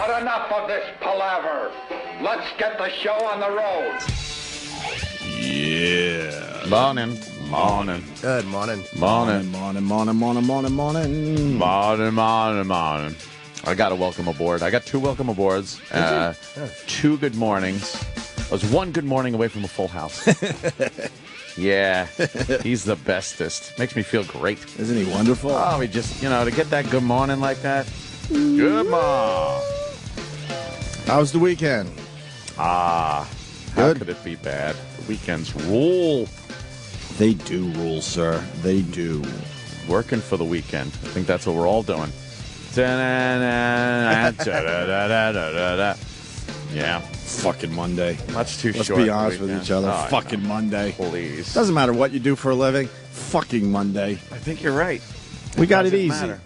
But enough of this palaver. Let's get the show on the road. Yeah. Morning. Morning. Good morning. Morning. Morning, morning, morning, morning, morning. Morning, morning, morning. I got a welcome aboard. I got 2 welcome aboards. 2 good mornings. I was 1 good morning away from a full house. Yeah, he's the bestest. Makes me feel great. Isn't he wonderful? Oh, we just, to get that good morning like that. Good morning. How was the weekend? How Good. could it be bad? The weekends rule. They do rule, sir. They do. Working for the weekend. I think that's what we're all doing. Yeah. Fucking Monday. Much too Let's short. be honest with each other. Oh, Fucking Monday. Please. Doesn't matter what you do for a living. Fucking Monday. I think you're right. We got it Doesn't easy. matter.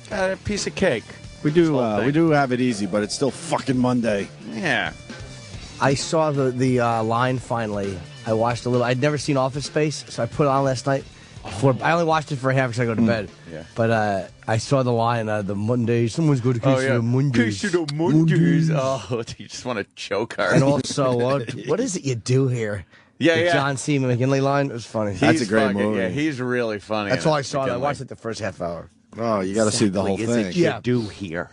Got a piece of cake. We do have it easy, but it's still fucking Monday. Yeah. I saw the line finally. I watched a little. I'd never seen Office Space, so I put it on last night. I only watched it for half because I go to bed. Yeah. But I saw the line, the Monday. Someone's going to Queso Mondays. Queso Mondays. Oh, you just want to choke her. And also, what is it you do here? Yeah, the yeah. John C. McGinley line. It was funny. That's a great movie. Yeah, he's really funny. That's all I saw. I watched it the first half hour. Oh, you got to see the whole thing. Yeah. do here.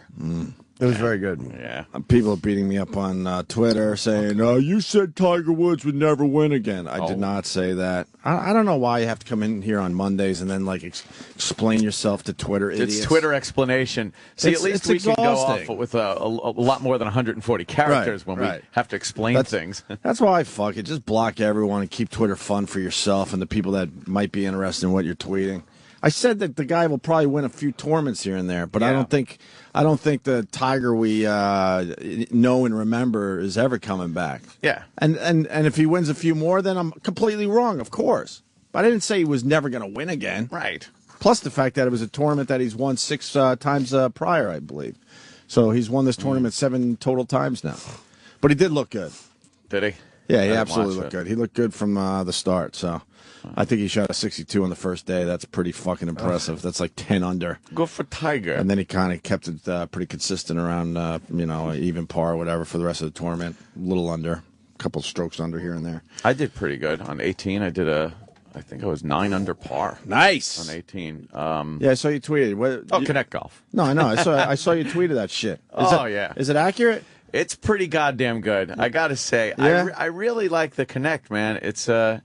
It was very good. Yeah. People are beating me up on Twitter saying, you said Tiger Woods would never win again. I did not say that. I don't know why you have to come in here on Mondays and then explain yourself to Twitter idiots. It's Twitter explanation. See, at least we can go off with a lot more than 140 characters when we have to explain things. That's why fuck it. Just block everyone and keep Twitter fun for yourself and the people that might be interested in what you're tweeting. I said that the guy will probably win a few tournaments here and there, but I don't think the Tiger we know and remember is ever coming back. Yeah. And if he wins a few more, then I'm completely wrong, of course. But I didn't say he was never going to win again. Right. Plus the fact that it was a tournament that he's won 6 times prior, I believe. So he's won this tournament 7 total times now. But he did look good. Did he? Yeah, he absolutely looked good. He looked good from the start, so I think he shot a 62 on the first day. That's pretty fucking impressive. That's like 10 under. Good for Tiger. And then he kind of kept it pretty consistent around, even par or whatever for the rest of the tournament. A little under, a couple strokes under here and there. I did pretty good. On 18, I think I was 9 under par. Nice. On 18. Yeah, I saw you tweeted. Kinect Golf. No, I know. I saw you tweeted that shit. Yeah. Is it accurate? It's pretty goddamn good. I got to say, Yeah? I really like the Kinect, man. It's I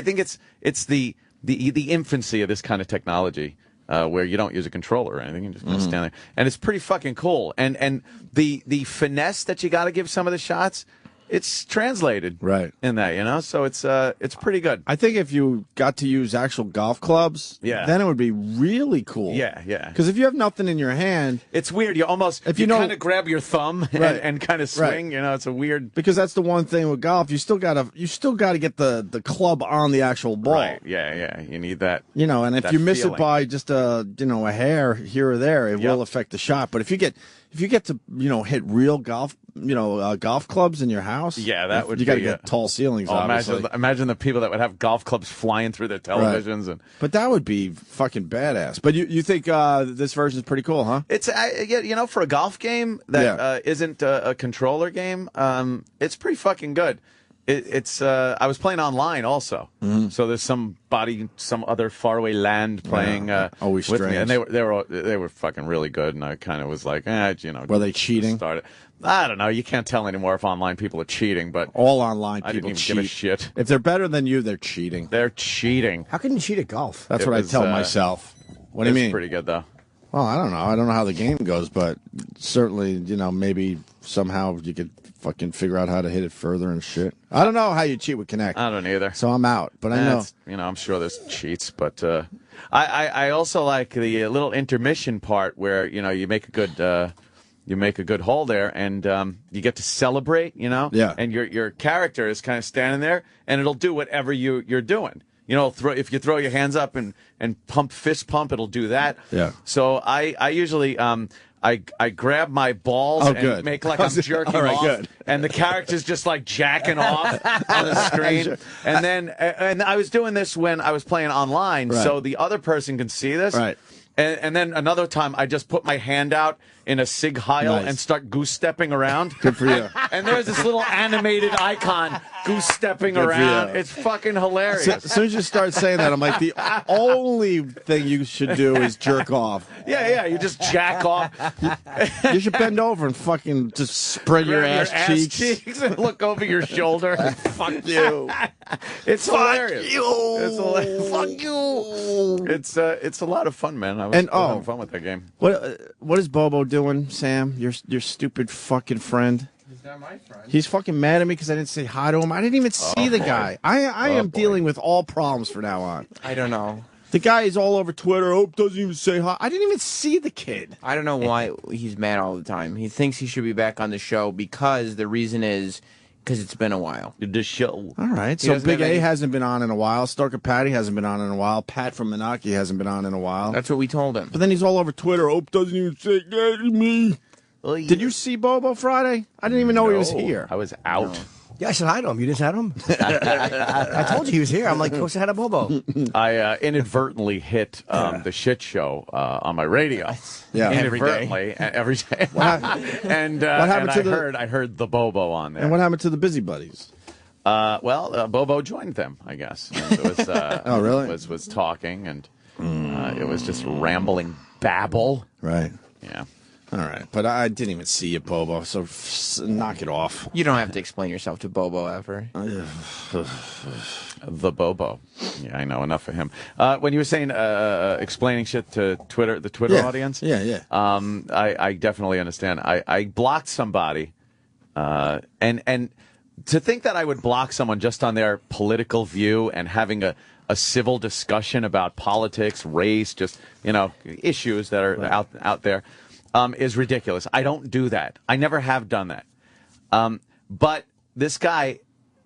think it's the infancy of this kind of technology where you don't use a controller or anything, you just kind of stand there, and it's pretty fucking cool. And the finesse that you got to give some of the shots, it's translated in that, so it's pretty good. I think if you got to use actual golf clubs, then it would be really cool. Yeah. Because if you have nothing in your hand, it's weird. You almost kind of grab your thumb and kind of swing. It's a weird, because that's the one thing with golf. You still gotta get the club on the actual ball. Right. Yeah. You need that. And if that you miss feeling. it by just a hair here or there, it will affect the shot. But if you get to hit real golf clubs in your house, that would you got to get tall ceilings. Obviously, imagine the people that would have golf clubs flying through their televisions, but that would be fucking badass. But you think this version is pretty cool, huh? It's for a golf game that isn't a controller game, it's pretty fucking good. It's I was playing online also, so there's some other faraway land playing always with strange. me, and they were fucking really good, and I kind of was like, were they cheating? I don't know. You can't tell anymore if online people are cheating, but all online I people didn't cheat. even give a shit. If they're better than you, they're cheating. They're cheating. How can you cheat at golf? That's what I tell myself. What do you mean? It's pretty good though. Well, I don't know. I don't know how the game goes, but certainly, maybe somehow you could fucking figure out how to hit it further and shit. I don't know how you cheat with Kinect. I don't either. So I'm out. But I know. I'm sure there's cheats, but I also like the little intermission part where you make a good hole there, and you get to celebrate, Yeah. And your character is kind of standing there, and it'll do whatever you're doing. If you throw your hands up and fist pump, it'll do that. Yeah. So I usually I grab my balls and make like I'm jerking off, good. and the character's just like jacking off on the screen. And I was doing this when I was playing online, so the other person can see this. Right. And then another time, I just put my hand out in a sig heil Nice. and start goose-stepping around. Good for you. And there's this little animated icon goose-stepping Good for around. you. It's fucking hilarious. As soon as you start saying that, I'm like, the only thing you should do is jerk off. Yeah, you just jack off. You should bend over and fucking just spread your Grab ass cheeks. and look over your shoulder. Fuck you. It's hilarious. You. It's hilarious. Fuck you. It's a lot of fun, man. I was having fun with that game. What is Bobo doing, Sam? Your stupid fucking friend. He's not my friend. He's fucking mad at me because I didn't say hi to him. I didn't even see the guy. I am dealing with all problems from now on. I don't know. The guy is all over Twitter. Oh, doesn't even say hi. I didn't even see the kid. I don't know why he's mad all the time. He thinks he should be back on the show because the reason is because it's been a while. The show. All right. He So doesn't Big have A any- hasn't been on in a while. Starker Patty hasn't been on in a while. Pat from Menaki hasn't been on in a while. That's what we told him. But then he's all over Twitter. Oh, doesn't even say hi to me. Did you see Bobo Friday? I didn't even know he was here. I was out. Yeah, I said hi to him. You didn't say hi to him? I told you he was here. I'm like, go say hi to Bobo. I inadvertently hit the shit show on my radio. Yeah. Inadvertently, every day. And I heard the Bobo on there. And what happened to the busybodies? Bobo joined them, I guess. And it was, Oh, really? Was talking, and it was just rambling babble. Right. Yeah. All right. But I didn't even see you, Bobo, so knock it off. You don't have to explain yourself to Bobo ever. The Bobo. Yeah, I know enough of him. When you were saying explaining shit to Twitter, the Twitter audience. Yeah. I definitely understand. I blocked somebody, and to think that I would block someone just on their political view and having a civil discussion about politics, race, just issues that are out there, is ridiculous. I don't do that. I never have done that. But this guy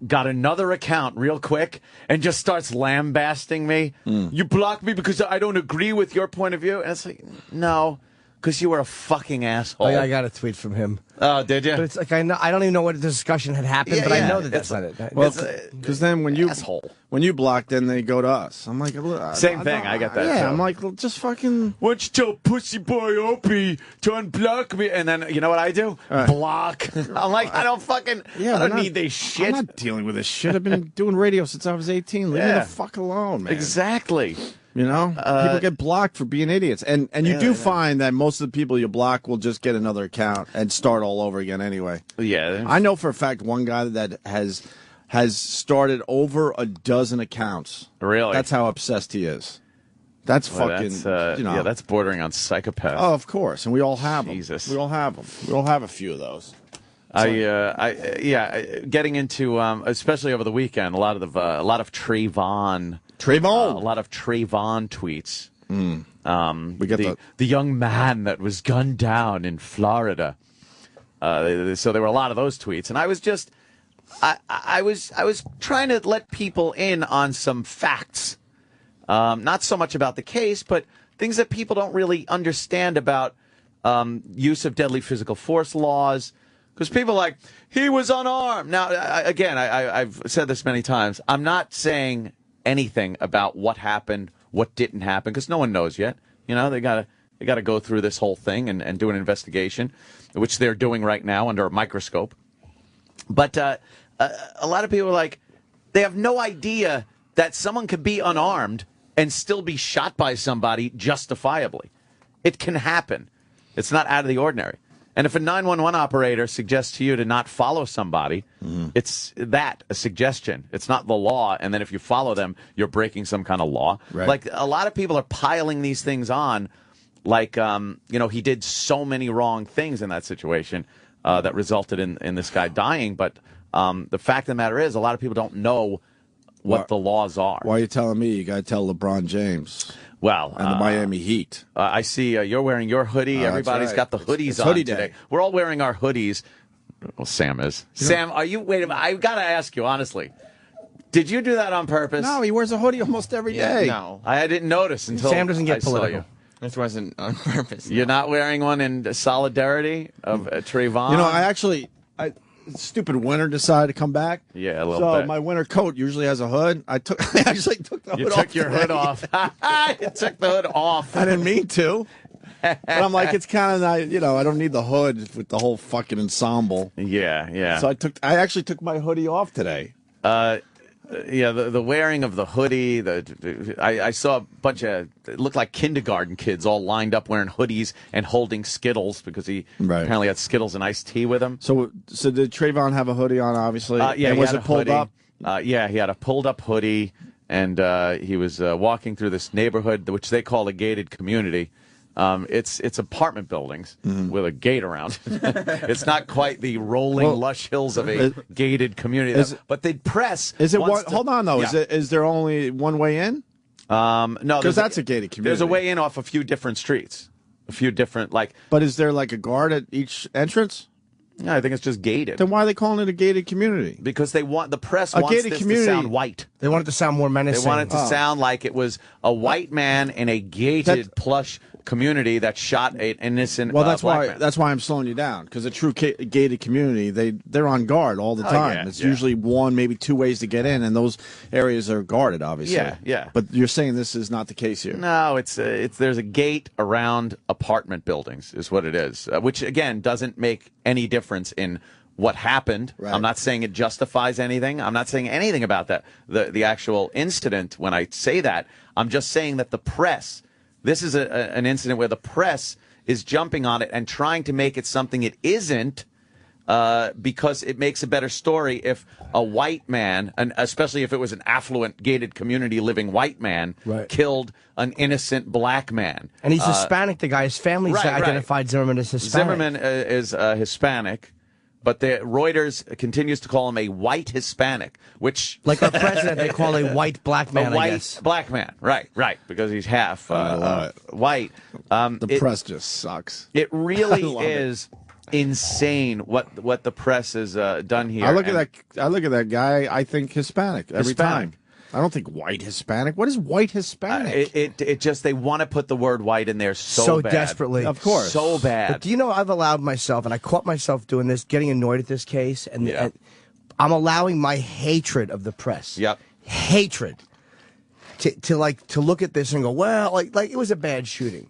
got another account real quick and just starts lambasting me. You blocked me because I don't agree with your point of view. And it's like, no, because you were a fucking asshole. Oh, yeah, I got a tweet from him. Oh, did you? But it's like I don't even know what the discussion had happened, but I know that that's not it. Well, because then when you block, then they go to us. I'm like, Same thing. I got that. Yeah, too. I'm like, well, just fucking. Why don't you tell Pussy Boy Opie to unblock me? And then, you know what I do? Block. I'm like, I don't need this shit. I'm not dealing with this shit. I've been doing radio since I was 18. Leave me the fuck alone, man. Exactly. People get blocked for being idiots. And you do find that most of the people you block will just get another account and start all over again anyway. Yeah. I know for a fact one guy that has started over a dozen accounts. Really? That's how obsessed he is. That's fucking, Yeah, that's bordering on psychopath. Oh, of course. And we all have them. Jesus. We all have them. We all have a few of those. Getting into, especially over the weekend, a lot of Trayvon. Trayvon. A lot of Trayvon tweets. We got the young man that was gunned down in Florida. So there were a lot of those tweets, and I was just, I was trying to let people in on some facts, not so much about the case, but things that people don't really understand about use of deadly physical force laws. Because people are like, he was unarmed. Now, I've said this many times. I'm not saying anything about what happened, what didn't happen, because no one knows yet. They gotta go through this whole thing and do an investigation, which they're doing right now under a microscope. But a lot of people are like, they have no idea that someone could be unarmed and still be shot by somebody justifiably. It can happen. It's not out of the ordinary. And if a 911 operator suggests to you to not follow somebody, it's a suggestion. It's not the law. And then if you follow them, you're breaking some kind of law. Right. Like, a lot of people are piling these things on. Like, he did so many wrong things in that situation that resulted in this guy dying. But the fact of the matter is, a lot of people don't know what the laws are. Why are you telling me? You got to tell LeBron James. Well, and the Miami Heat. I see you're wearing your hoodie. Everybody's got the hoodies it's on hoodie today. day. We're all wearing our hoodies. Well, Sam is. Sam, are you? Wait a minute. I've got to ask you honestly. Did you do that on purpose? No, he wears a hoodie almost every day. No. I didn't notice until Sam doesn't get I saw political. you. This wasn't on purpose. You're not wearing one in solidarity of Trayvon? I stupid winter decided to come back. Yeah, a little so bit. my winter coat usually has a hood. I actually took the hood You off. took your hood off. You took the hood off. I didn't mean to. But I'm like, it's kind of not, I don't need the hood with the whole fucking ensemble. Yeah. So I actually took my hoodie off today. Yeah, the wearing of the hoodie. I saw a bunch of, it looked like kindergarten kids all lined up wearing hoodies and holding Skittles because he apparently had Skittles and iced tea with him. So did Trayvon have a hoodie on, obviously? Yeah, and was it pulled up? Yeah, he had a pulled up hoodie, and he was walking through this neighborhood, which they call a gated community. It's apartment buildings with a gate around. It's not quite the rolling lush hills of a gated community, but they'd press. Is it one? Hold on, though. Yeah. Is there only one way in? No, because that's a gated community. There's a way in off a few different streets, a few different But is there like a guard at each entrance? No, I think it's just gated. Then why are they calling it a gated community? Because the press wants this to sound white. They want it to sound more menacing. They want it to sound like it was a white man in a gated, plush community that shot an innocent that's black man. That's why I'm slowing you down, because a true gated community, they're on guard all the time. It's usually one, maybe two ways to get in, and those areas are guarded, obviously. Yeah. But you're saying this is not the case here? No, it's there's a gate around apartment buildings, is what it is, which again doesn't make any difference in what happened. Right. I'm not saying it justifies anything. I'm not saying anything about that, the actual incident. When I say that, I'm just saying that the press. This is an incident where the press is jumping on it and trying to make it something it isn't, because it makes a better story if a white man, and especially if it was an affluent, gated community living white man, killed an innocent black man. And he's Hispanic, the guy. His family's identified Zimmerman as Hispanic. Zimmerman is Hispanic. But Reuters continues to call him a white Hispanic, which... Like our president, they call a white black man, a white I guess. Black man, right, because he's half white. The press just sucks. It really is insane what the press has done here. I look at that guy, I think Hispanic every time. I don't think white Hispanic. What is white Hispanic? It just, they want to put the word white in there so bad. Desperately. Of course. So bad. But do you know, I've allowed myself, and I caught myself doing this, getting annoyed at this case, and I'm allowing my hatred of the press. Yep. Hatred. To look at this and go, well, like it was a bad shooting.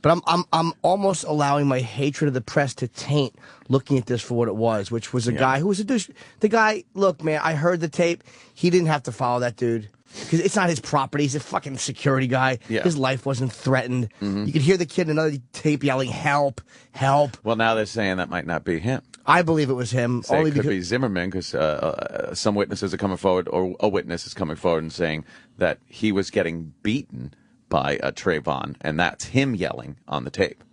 But I'm almost allowing my hatred of the press to taint looking at this for what it was, which was a guy who was a douche. The guy, look, man, I heard the tape. He didn't have to follow that dude. Because it's not his property. He's a fucking security guy. Yeah. His life wasn't threatened. You could hear the kid in another tape yelling, help, help. Well, now they're saying that might not be him. I believe it was him. It could be Zimmerman, because some witnesses are coming forward, or a witness is coming forward and saying that he was getting beaten by Trayvon, and that's him yelling on the tape.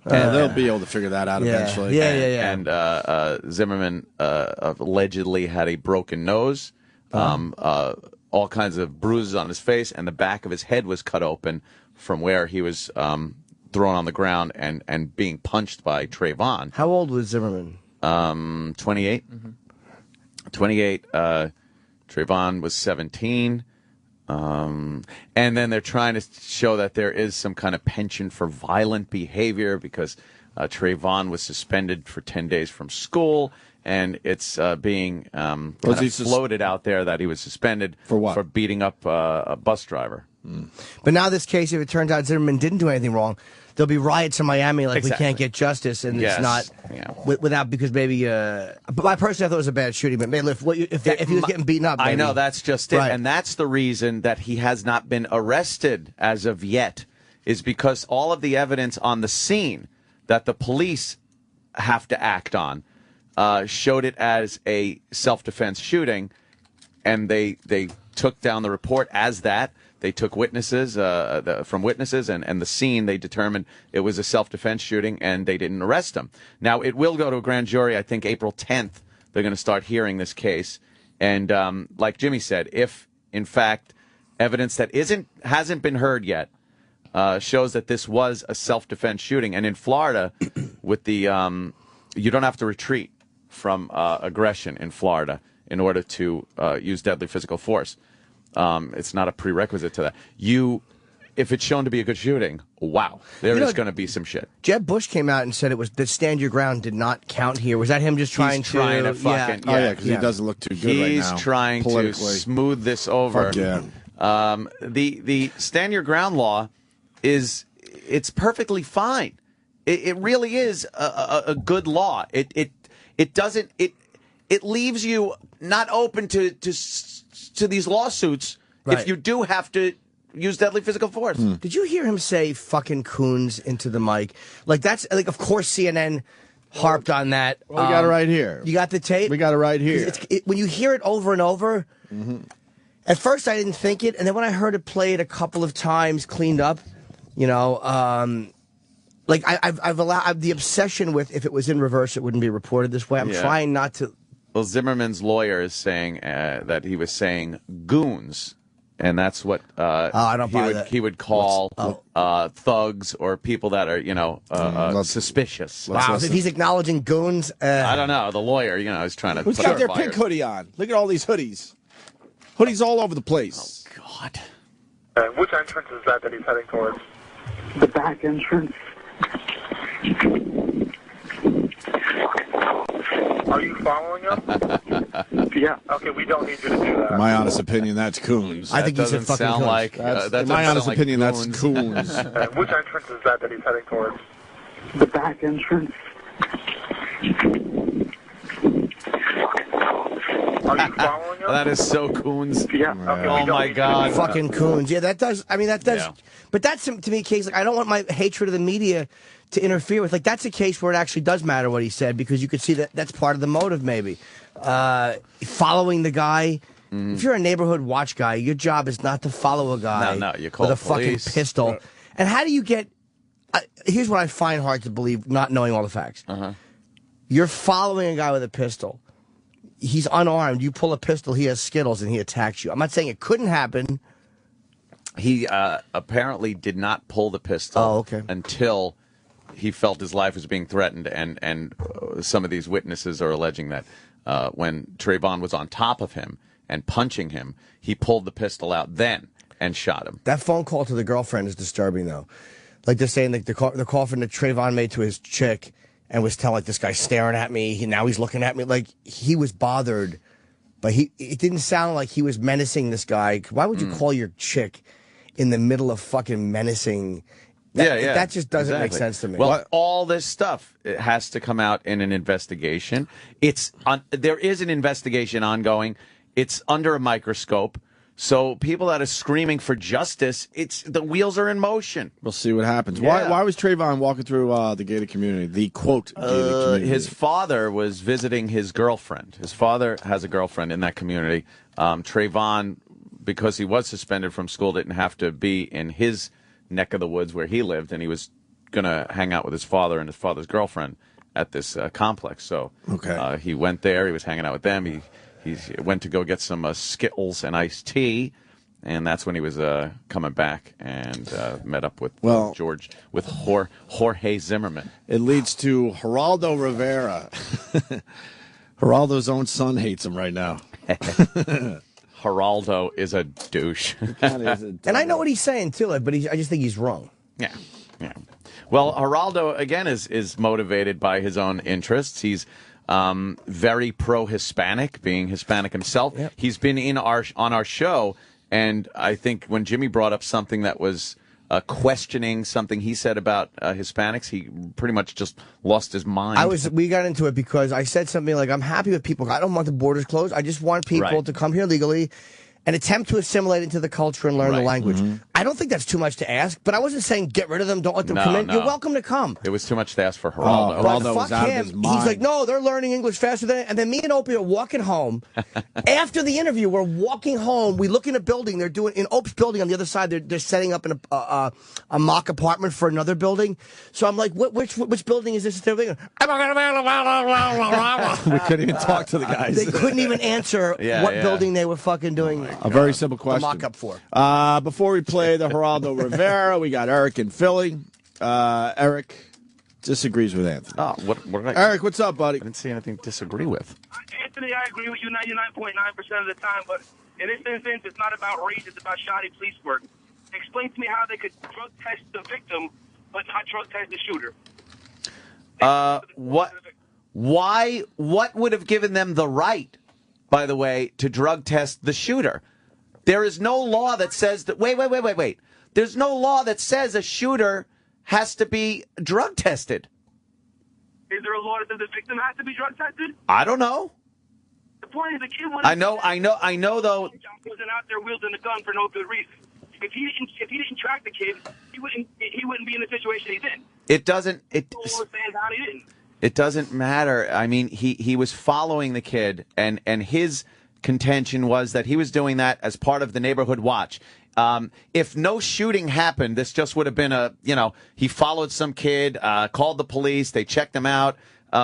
And they'll be able to figure that out eventually. Yeah. And Zimmerman allegedly had a broken nose, all kinds of bruises on his face, and the back of his head was cut open from where he was thrown on the ground and being punched by Trayvon. How old was Zimmerman? 28. 28. Trayvon was 17. And then they're trying to show that there is some kind of penchant for violent behavior because Trayvon was suspended for 10 days from school, and it's being floated out there that he was suspended for what? For beating up a bus driver. But now this case, if it turns out Zimmerman didn't do anything wrong, there'll be riots in Miami like Exactly. we can't get justice, and Yes. it's not Yeah. without, because maybe. But I personally thought it was a bad shooting. But man, if he was getting beaten up, I maybe. know, that's just it, Right. and that's the reason that he has not been arrested as of yet, is because all of the evidence on the scene that the police have to act on showed it as a self-defense shooting, and they took down the report as that. They took witnesses from witnesses, and the scene, they determined it was a self-defense shooting, and they didn't arrest him. Now, it will go to a grand jury, I think April 10th, they're going to start hearing this case. And like Jimmy said, if, in fact, evidence that hasn't been heard yet shows that this was a self-defense shooting, and in Florida, with the you don't have to retreat from aggression in Florida in order to use deadly physical force. It's not a prerequisite to that. If it's shown to be a good shooting, wow, there is going to be some shit. Jeb Bush came out and said it was that stand your ground did not count here. Was that him just trying He's trying to fucking because he doesn't look too good right now. He's trying to smooth this over. Fuck yeah. The stand your ground law is it's perfectly fine. It really is a good law. It leaves you not open to these lawsuits if you do have to use deadly physical force. Did you hear him say "fucking coons" into the mic? Like that's like, of course, CNN harped on that. Well, we got it right here. You got the tape? We got it right here. When you hear it over and over, at first I didn't think it, and then when I heard it played a couple of times, cleaned up, like I've allowed the obsession with if it was in reverse, it wouldn't be reported this way. I'm trying not to. Well, Zimmerman's lawyer is saying that he was saying goons. And that's what I don't buy that. He would call thugs or people that are, suspicious. Wow, if he's acknowledging goons. I don't know. The lawyer, is trying to. Who's put got out their fires. pink hoodie on? Look at all these hoodies. Hoodies all over the place. Oh, God. Which entrance is that he's heading towards? The back entrance. Are you following him? Yeah. Okay, we don't need you to do that. In my honest opinion, that's coons. I think That he said doesn't fucking sound coons. like. In my honest opinion, that's coons. Which entrance is that he's heading towards? The back entrance. Are you following him? That is so coons. Yeah. Okay, we Oh don't my need you to God. do that. Fucking coons. Yeah, that does. I mean, that does. Yeah. But that's to me a case like I don't want my hatred of the media to interfere with. Like that's a case where it actually does matter what he said because you could see that that's part of the motive maybe. Following the guy. If you're a neighborhood watch guy, your job is not to follow a guy No, you call with a police. fucking pistol. And how do you get? Here's what I find hard to believe, not knowing all the facts. You're following a guy with a pistol. He's unarmed. You pull a pistol. He has Skittles, and he attacks you. I'm not saying it couldn't happen. He apparently did not pull the pistol until he felt his life was being threatened, and some of these witnesses are alleging that when Trayvon was on top of him and punching him, he pulled the pistol out then and shot him. That phone call to the girlfriend is disturbing, though. Like they're saying, like the call from that Trayvon made to his chick and was telling, like, this guy's staring at me. Now he's looking at me. Like he was bothered, but it didn't sound like he was menacing this guy. Why would you call your chick in the middle of fucking menacing? That just doesn't make sense to me. Well, all this stuff it has to come out in an investigation. There is an investigation ongoing. It's under a microscope. So people that are screaming for justice, the wheels are in motion. We'll see what happens. Yeah. Why was Trayvon walking through the gated community? The quote gated community. His father was visiting his girlfriend. His father has a girlfriend in that community. Trayvon, because he was suspended from school, didn't have to be in his neck of the woods where he lived, and he was going to hang out with his father and his father's girlfriend at this complex. So he went there. He was hanging out with them. He went to go get some Skittles and iced tea, and that's when he was coming back and met up with Jorge Zimmerman. It leads to Geraldo Rivera. Geraldo's own son hates him right now. Geraldo is a douche. and I know what he's saying too, but I just think he's wrong. Yeah. Well, Geraldo again is motivated by his own interests. He's very pro-Hispanic, being Hispanic himself. Yep. He's been on our show, and I think when Jimmy brought up something that was questioning something he said about Hispanics, he pretty much just lost his mind. We got into it because I said something like, I'm happy with people. I don't want the borders closed. I just want people to come here legally and attempt to assimilate into the culture and learn the language. I don't think that's too much to ask, but I wasn't saying get rid of them, don't let them come in. You're welcome to come. It was too much to ask for Geraldo. Geraldo was out of his mind. He's like, no, they're learning English faster than. And then me and Opie are walking home. After the interview, we're walking home. We look in a building. They're doing in Opie's building on the other side. They're setting up a mock apartment for another building. So I'm like, which building is this? We couldn't even talk to the guys. They couldn't even answer what building they were fucking doing. A very simple question. Mock-up for. Before we play the Geraldo Rivera, we got Erik in Philly. Erik disagrees with Anthony. Oh, what Erik, what's up, buddy? I didn't see anything to disagree with. Anthony, I agree with you 99.9% of the time, but in this instance, it's not about race, it's about shoddy police work. Explain to me how they could drug test the victim, but not drug test the shooter. What would have given them the right, by the way, to drug test the shooter? There is no law that says that. Wait. There's no law that says a shooter has to be drug tested. Is there a law that says the victim has to be drug tested? I don't know. The point is, the kid wasn't. I know. Though wasn't out there wielding a gun for no good reason. If he didn't track the kid, he wouldn't be in the situation he's in. it doesn't. It doesn't matter. I mean, he was following the kid, and his contention was that he was doing that as part of the neighborhood watch. If no shooting happened, this just would have been he followed some kid, called the police, they checked him out,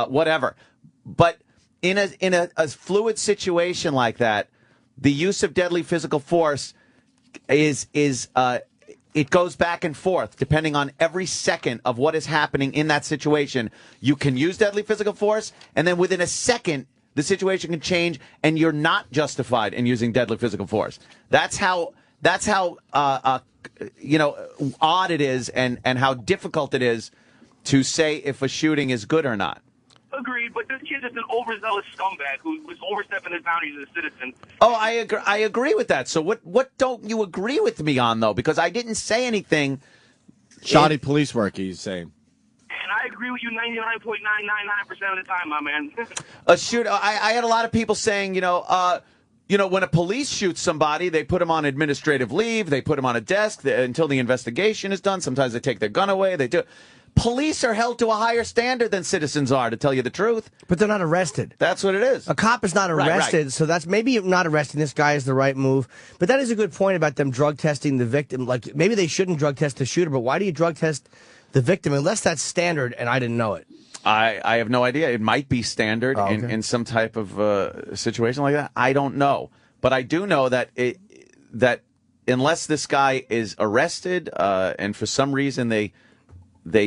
whatever. But in a fluid situation like that, the use of deadly physical force is it goes back and forth depending on every second of what is happening in that situation. You can use deadly physical force, and then within a second, the situation can change, and you're not justified in using deadly physical force. That's how odd it is, and how difficult it is to say if a shooting is good or not. Agreed, but this kid is an overzealous scumbag who was overstepping his boundaries as a citizen. Oh, I agree with that. So what don't you agree with me on, though? Because I didn't say anything. Shoddy police work, he's saying. And I agree with you 99.999% of the time, my man. I had a lot of people saying, when a police shoots somebody, they put them on administrative leave, they put them on a desk until the investigation is done. Sometimes they take their gun away. They do. Police are held to a higher standard than citizens are, to tell you the truth. But they're not arrested. That's what it is. A cop is not arrested, so that's maybe not arresting this guy is the right move. But that is a good point about them drug testing the victim. Like, maybe they shouldn't drug test the shooter, but why do you drug test the victim unless that's standard and I didn't know it? I have no idea. It might be standard in some type of situation like that. I don't know. But I do know that that unless this guy is arrested and for some reason they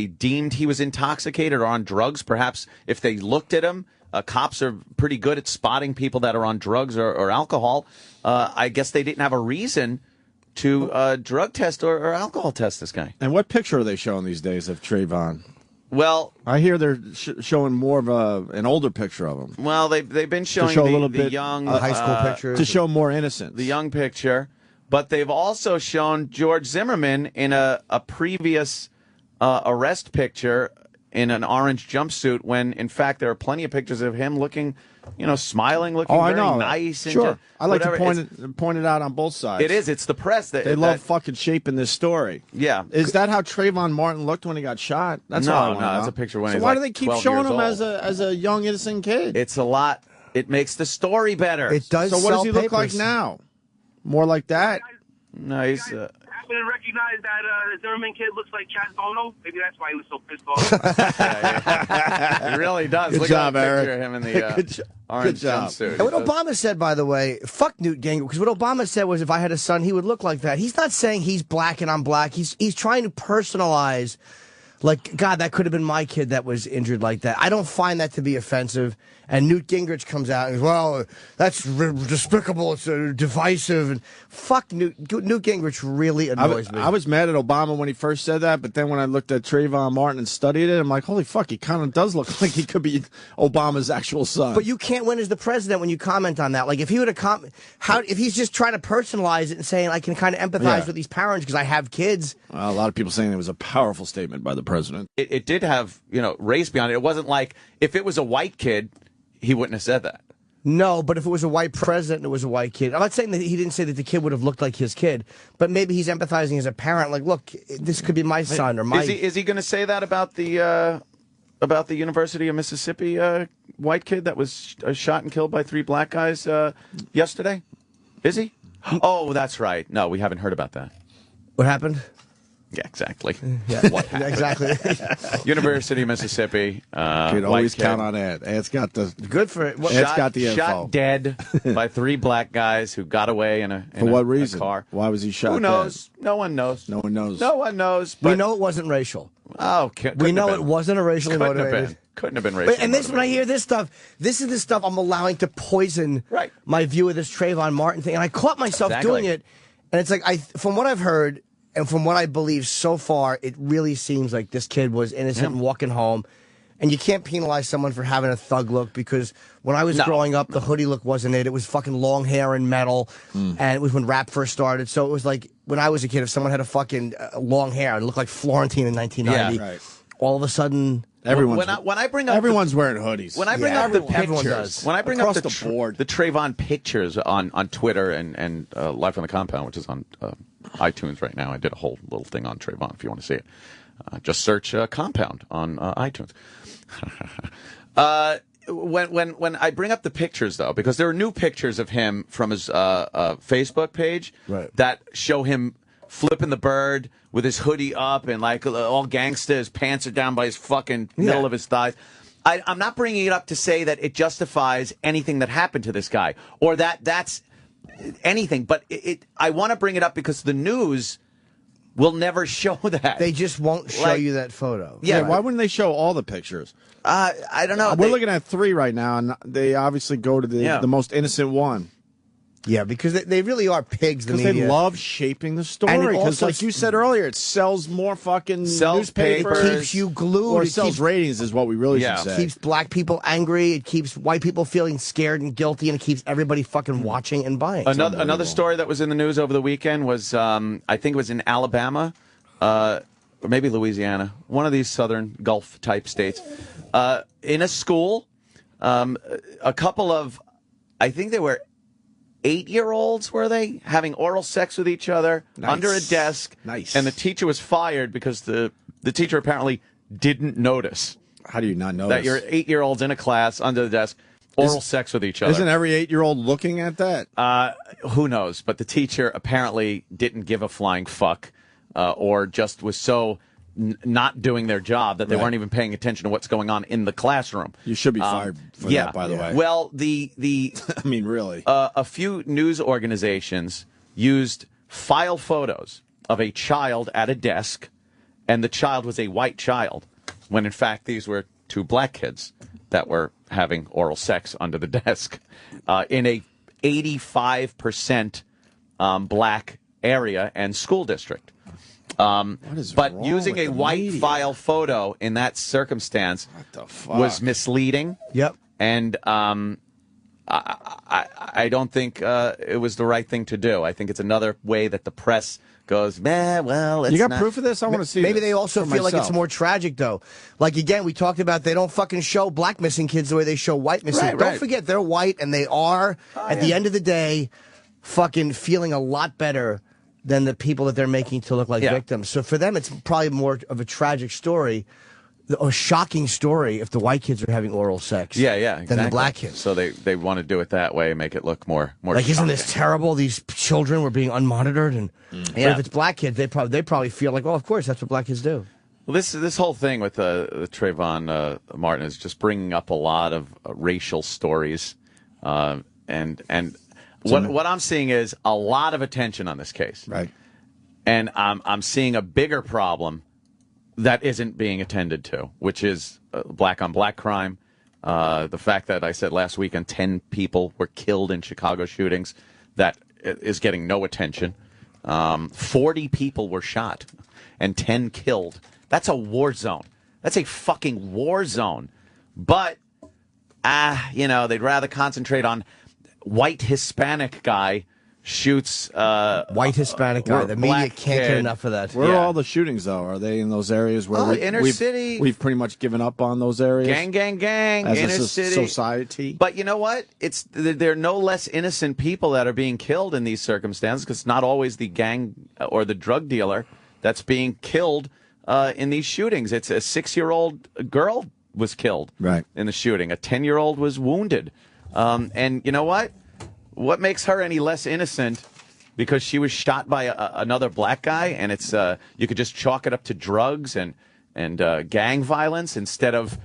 deemed he was intoxicated or on drugs, perhaps if they looked at him, cops are pretty good at spotting people that are on drugs or alcohol. I guess they didn't have a reason to drug test or alcohol test this guy. And what picture are they showing these days of Trayvon? Well, I hear they're showing more of an older picture of him. Well, they've been showing the young high school pictures to show more innocence. The young picture, but they've also shown George Zimmerman in a previous arrest picture in an orange jumpsuit, when in fact there are plenty of pictures of him looking, smiling, looking very nice. Sure, I like whatever. to point it out on both sides. It's the press that they love fucking shaping this story. Yeah, is that how Trayvon Martin looked when he got shot? That's no, that's a picture when. So he's why like do they keep 12 showing years him old. as a young innocent kid? It's a lot. It makes the story better. It does. So what does he look like papers. now? More like that? No, he's. I didn't recognize that Zimmerman kid looks like Chad Bono. Maybe that's why he was so pissed off. He really does. Good Look job, at that Erik. picture of him in the orange jumpsuit. And what Obama said, by the way, fuck Newt Gingrich, because what Obama said was if I had a son, he would look like that. He's not saying he's black and I'm black. He's trying to personalize, like, God, that could have been my kid that was injured like that. I don't find that to be offensive. And Newt Gingrich comes out and goes, well, that's despicable. It's divisive. And fuck Newt Gingrich really annoys me. I was mad at Obama when he first said that, but then when I looked at Trayvon Martin and studied it, I'm like, holy fuck, he kind of does look like he could be Obama's actual son. But you can't win as the president when you comment on that. Like, if he would have if he's just trying to personalize it and saying, I can kind of empathize with these parents because I have kids. Well, a lot of people saying it was a powerful statement by the president. It did have, race behind it. It wasn't like if it was a white kid, he wouldn't have said that. No, but if it was a white president and it was a white kid, I'm not saying that he didn't say that the kid would have looked like his kid, but maybe he's empathizing as a parent. Like, look, this could be my son or my. Is he going to say that about the University of Mississippi white kid that was shot and killed by 3 black guys yesterday? Is he? Oh, that's right. No, we haven't heard about that. What happened? Yeah, exactly. Yeah, what happened? exactly. University of Mississippi. Could always count on Ed. Ed's got the good for it. Ed's got the info. Shot dead by 3 black guys who got away in a car. Why was he shot? Who knows? Dead? No one knows. No one knows. No one knows. But we know it wasn't racial. Oh, we know it wasn't a racially motivated. Couldn't have been racially And this, when I hear this stuff, this is the stuff I'm allowing to poison my view of this Trayvon Martin thing. And I caught myself doing it, and it's like from what I've heard. And from what I believe so far, it really seems like this kid was innocent and walking home. And you can't penalize someone for having a thug look because when I was growing up, the hoodie look wasn't it. It was fucking long hair and metal. And it was when rap first started. So it was like when I was a kid, if someone had a fucking long hair, it looked like Florentine in 1990. Yeah, right. All of a sudden... Everyone's everyone's wearing hoodies. When I bring up the pictures, when I bring up the board, the Trayvon pictures on Twitter and Life on the Compound, which is on iTunes right now. I did a whole little thing on Trayvon if you want to see it. Just search Compound on iTunes. When I bring up the pictures, though, because there are new pictures of him from his Facebook page that show him flipping the bird with his hoodie up and like all gangsta, his pants are down by his fucking middle of his thighs. I'm not bringing it up to say that it justifies anything that happened to this guy or that's anything, but I want to bring it up because the news will never show that. They just won't show you that photo. Yeah, why wouldn't they show all the pictures? I don't know. We're looking at 3 right now, and they obviously go to the most innocent one. Yeah, because they really are pigs, the media. Because they love shaping the story. Because like you said earlier, it sells more fucking newspapers. It keeps you glued. Or it sells ratings is what we really should say. It keeps black people angry. It keeps white people feeling scared and guilty. And it keeps everybody fucking watching and buying. Another story that was in the news over the weekend was, I think it was in Alabama, or maybe Louisiana, one of these southern Gulf-type states. In a school, a couple of, I think they were 8-year-olds, were they, having oral sex with each other under a desk. Nice. And the teacher was fired because the teacher apparently didn't notice. How do you not notice? That you're 8-year-olds in a class under the desk, oral sex with each other. Isn't every 8-year-old looking at that? Who knows? But the teacher apparently didn't give a flying fuck or just was so not doing their job that they weren't even paying attention to what's going on in the classroom. You should be fired for that, by the way. Well, the I mean, really. A few news organizations used file photos of a child at a desk, and the child was a white child, when in fact these were 2 black kids that were having oral sex under the desk in a 85% black area and school district. But using a white file photo in that circumstance was misleading. Yep. And I don't think it was the right thing to do. I think it's another way that the press goes, man, well, it's You got not. proof of this? I want to see Maybe this they also for feel like myself. it's more tragic, though. Like, again, we talked about they don't fucking show black missing kids the way they show white missing. Right, Don't right. forget, they're white, and they are, at the end of the day, fucking feeling a lot better than the people that they're making to look like victims. So for them, it's probably more of a tragic story, a shocking story if the white kids are having oral sex Exactly. than the black kids. So they want to do it that way, make it look more like, shocking. isn't this terrible? These children were being unmonitored, and but if it's black kids, they probably feel like, well, of course, that's what black kids do. Well, this whole thing with the Trayvon Martin is just bringing up a lot of racial stories, and what I'm seeing is a lot of attention on this case, Right. and I'm seeing a bigger problem that isn't being attended to, which is black on black crime. The fact that I said last weekend 10 people were killed in Chicago shootings, that is getting no attention. 40 people were shot and 10 killed. That's a war zone. That's a fucking war zone. But, they'd rather concentrate on white Hispanic guy shoots White Hispanic guy. The media black can't get kid. enough of that. Where are all the shootings, though? Are they in those areas where inner city. we've pretty much given up on those areas? Gang, as inner a city. society? But you know what? There are no less innocent people that are being killed in these circumstances, because it's not always the gang or the drug dealer that's being killed in these shootings. It's a 6-year-old girl was killed in the shooting. A 10-year-old was wounded. And you know what? What makes her any less innocent? Because she was shot by another black guy, and it's you could just chalk it up to drugs and gang violence instead of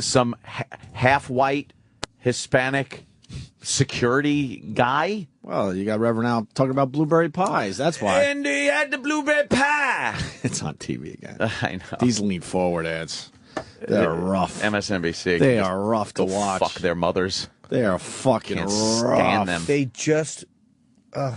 some half-white Hispanic security guy. Well, you got Reverend Al talking about blueberry pies. That's why. And he had the blueberry pie. It's on TV again. I know. These lean forward ads. They're rough. MSNBC. They are rough to go watch. Fuck their mothers. They are fucking Can't rough. stand them. They just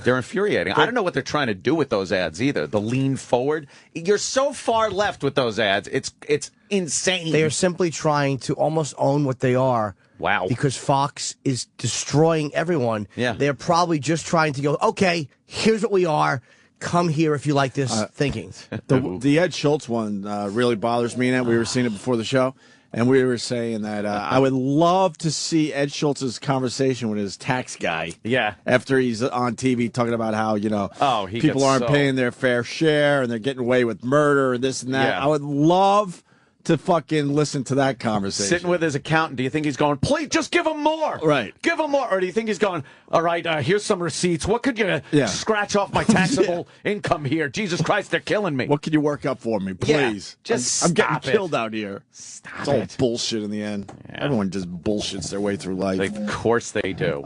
They're infuriating. I don't know what they're trying to do with those ads either. The lean forward. You're so far left with those ads. It's insane. They are simply trying to almost own what they are. Wow. Because Fox is destroying everyone. Yeah. They're probably just trying to go, okay, here's what we are. Come here if you like this thinking. The Ed Schultz one really bothers me. We were seeing it before the show. And we were saying that I would love to see Ed Schultz's conversation with his tax guy. Yeah. After he's on TV talking about how, he people gets aren't paying their fair share and they're getting away with murder and this and that. Yeah. I would love to fucking listen to that conversation. Sitting with his accountant, do you think he's going, please, just give him more? Right. Give him more. Or do you think he's going, all right, here's some receipts. What could you scratch off my taxable income here? Jesus Christ, they're killing me. What can you work up for me, please? Yeah, just I'm getting stop it. killed out here. It's all bullshit in the end. Yeah. Everyone just bullshits their way through life. Of course they do.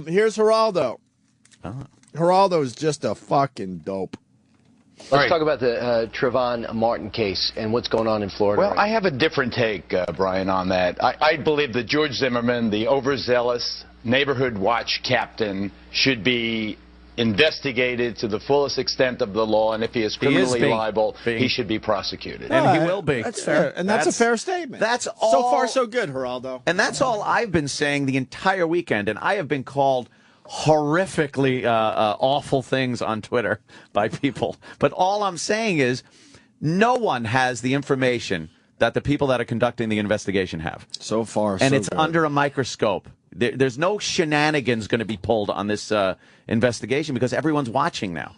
Here's Geraldo. Geraldo is just a fucking dope. Let's talk about the Trayvon Martin case and what's going on in Florida. Well, I have a different take, Brian, on that. I believe that George Zimmerman, the overzealous neighborhood watch captain, should be investigated to the fullest extent of the law, and if he is criminally liable, he should be prosecuted. And he will be. That's fair. And that's a fair statement. That's all. So far, so good, Geraldo. And that's all I've been saying the entire weekend, and I have been called horrifically awful things on Twitter by people. But all I'm saying is no one has the information that the people that are conducting the investigation have. So far, and so it's good. under a microscope. There's no shenanigans going to be pulled on this investigation because everyone's watching now.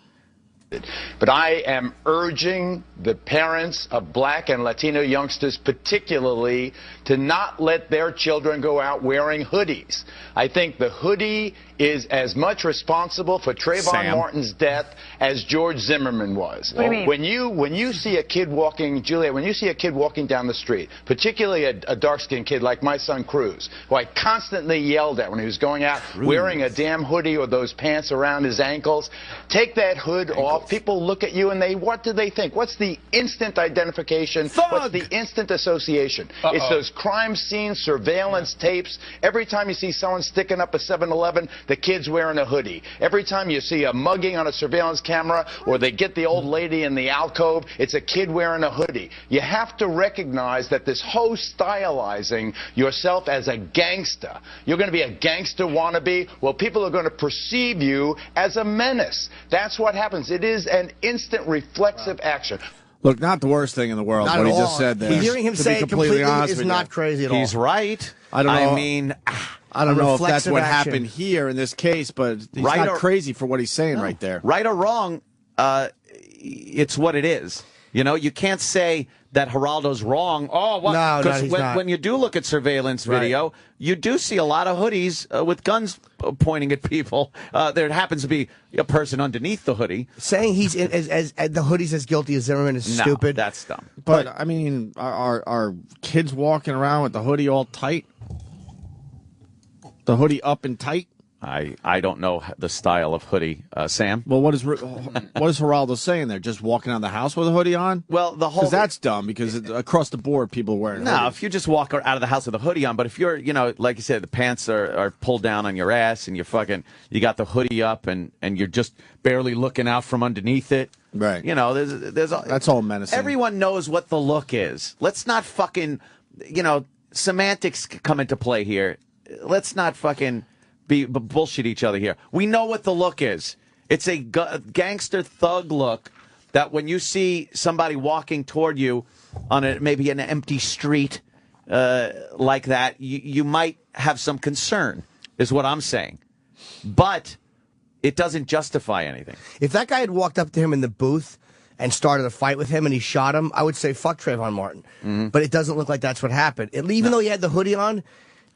But I am urging the parents of black and Latino youngsters particularly to not let their children go out wearing hoodies. I think the hoodie is as much responsible for Trayvon Martin's death as George Zimmerman was. What do you mean? When you see a kid walking, Juliet, when you see a kid walking down the street, particularly a dark-skinned kid like my son Cruz, who I constantly yelled at when he was going out wearing a damn hoodie or those pants around his ankles, take that hood off. People look at you and what do they think? What's the instant identification? Thug. What's the instant association? It's those crime scene surveillance tapes. Every time you see someone sticking up a 7-Eleven, the kid's wearing a hoodie. Every time you see a mugging on a surveillance camera or they get the old lady in the alcove, it's a kid wearing a hoodie. You have to recognize that this whole stylizing yourself as a gangster, you're going to be a gangster wannabe, well, people are going to perceive you as a menace. That's what happens. It is an instant reflexive action. Look, not the worst thing in the world, Not what at he just all. said there. Hearing him To be say it completely honest is with not you. crazy at all. He's right. I don't know. I mean, I don't know if that's reflexive what action. happened here in this case, but he's Right not or- crazy for what he's saying right there. right or wrong, it's what it is. You know, you can't say that Geraldo's wrong. Oh, what? No, Because he's when, not. when you do look at surveillance video, you do see a lot of hoodies with guns pointing at people. There happens to be a person underneath the hoodie. Saying he's as the hoodie's as guilty as Zimmerman is stupid. That's dumb. But, I mean, are kids walking around with the hoodie all tight? The hoodie up and tight? I don't know the style of hoodie, Sam. Well, what is Geraldo saying there? Just walking out of the house with a hoodie on? Well, the whole Because that's dumb, because across the board, people are wearing No, hoodies. if you just walk out of the house with a hoodie on, but if you're, like you said, the pants are pulled down on your ass and you got the hoodie up and you're just barely looking out from underneath it. Right. That's all menacing. Everyone knows what the look is. Let's not fucking, semantics come into play here. Let's not fucking bullshit each other here. We know what the look is. It's a gangster thug look that when you see somebody walking toward you on maybe an empty street like that, you might have some concern, is what I'm saying. But it doesn't justify anything. If that guy had walked up to him in the booth and started a fight with him and he shot him, I would say fuck Trayvon Martin. Mm-hmm. But it doesn't look like that's what happened. Even though he had the hoodie on,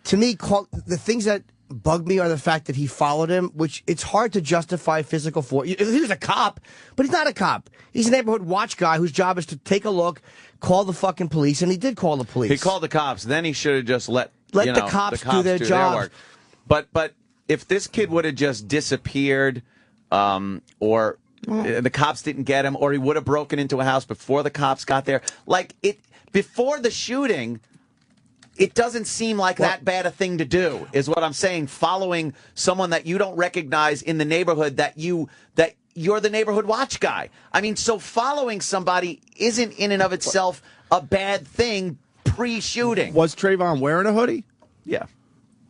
to me, the things that bug me are the fact that he followed him, which it's hard to justify physical force. He was a cop, but he's not a cop. He's a neighborhood watch guy whose job is to take a look, call the fucking police, and he did call the police. He called the cops. Then he should have just let the cops do their job. work. But if this kid would have just disappeared, or the cops didn't get him, or he would have broken into a house before the cops got there, before the shooting, it doesn't seem like that bad a thing to do, is what I'm saying. Following someone that you don't recognize in the neighborhood that you're the neighborhood watch guy. I mean, so following somebody isn't in and of itself a bad thing pre-shooting. Was Trayvon wearing a hoodie? Yeah.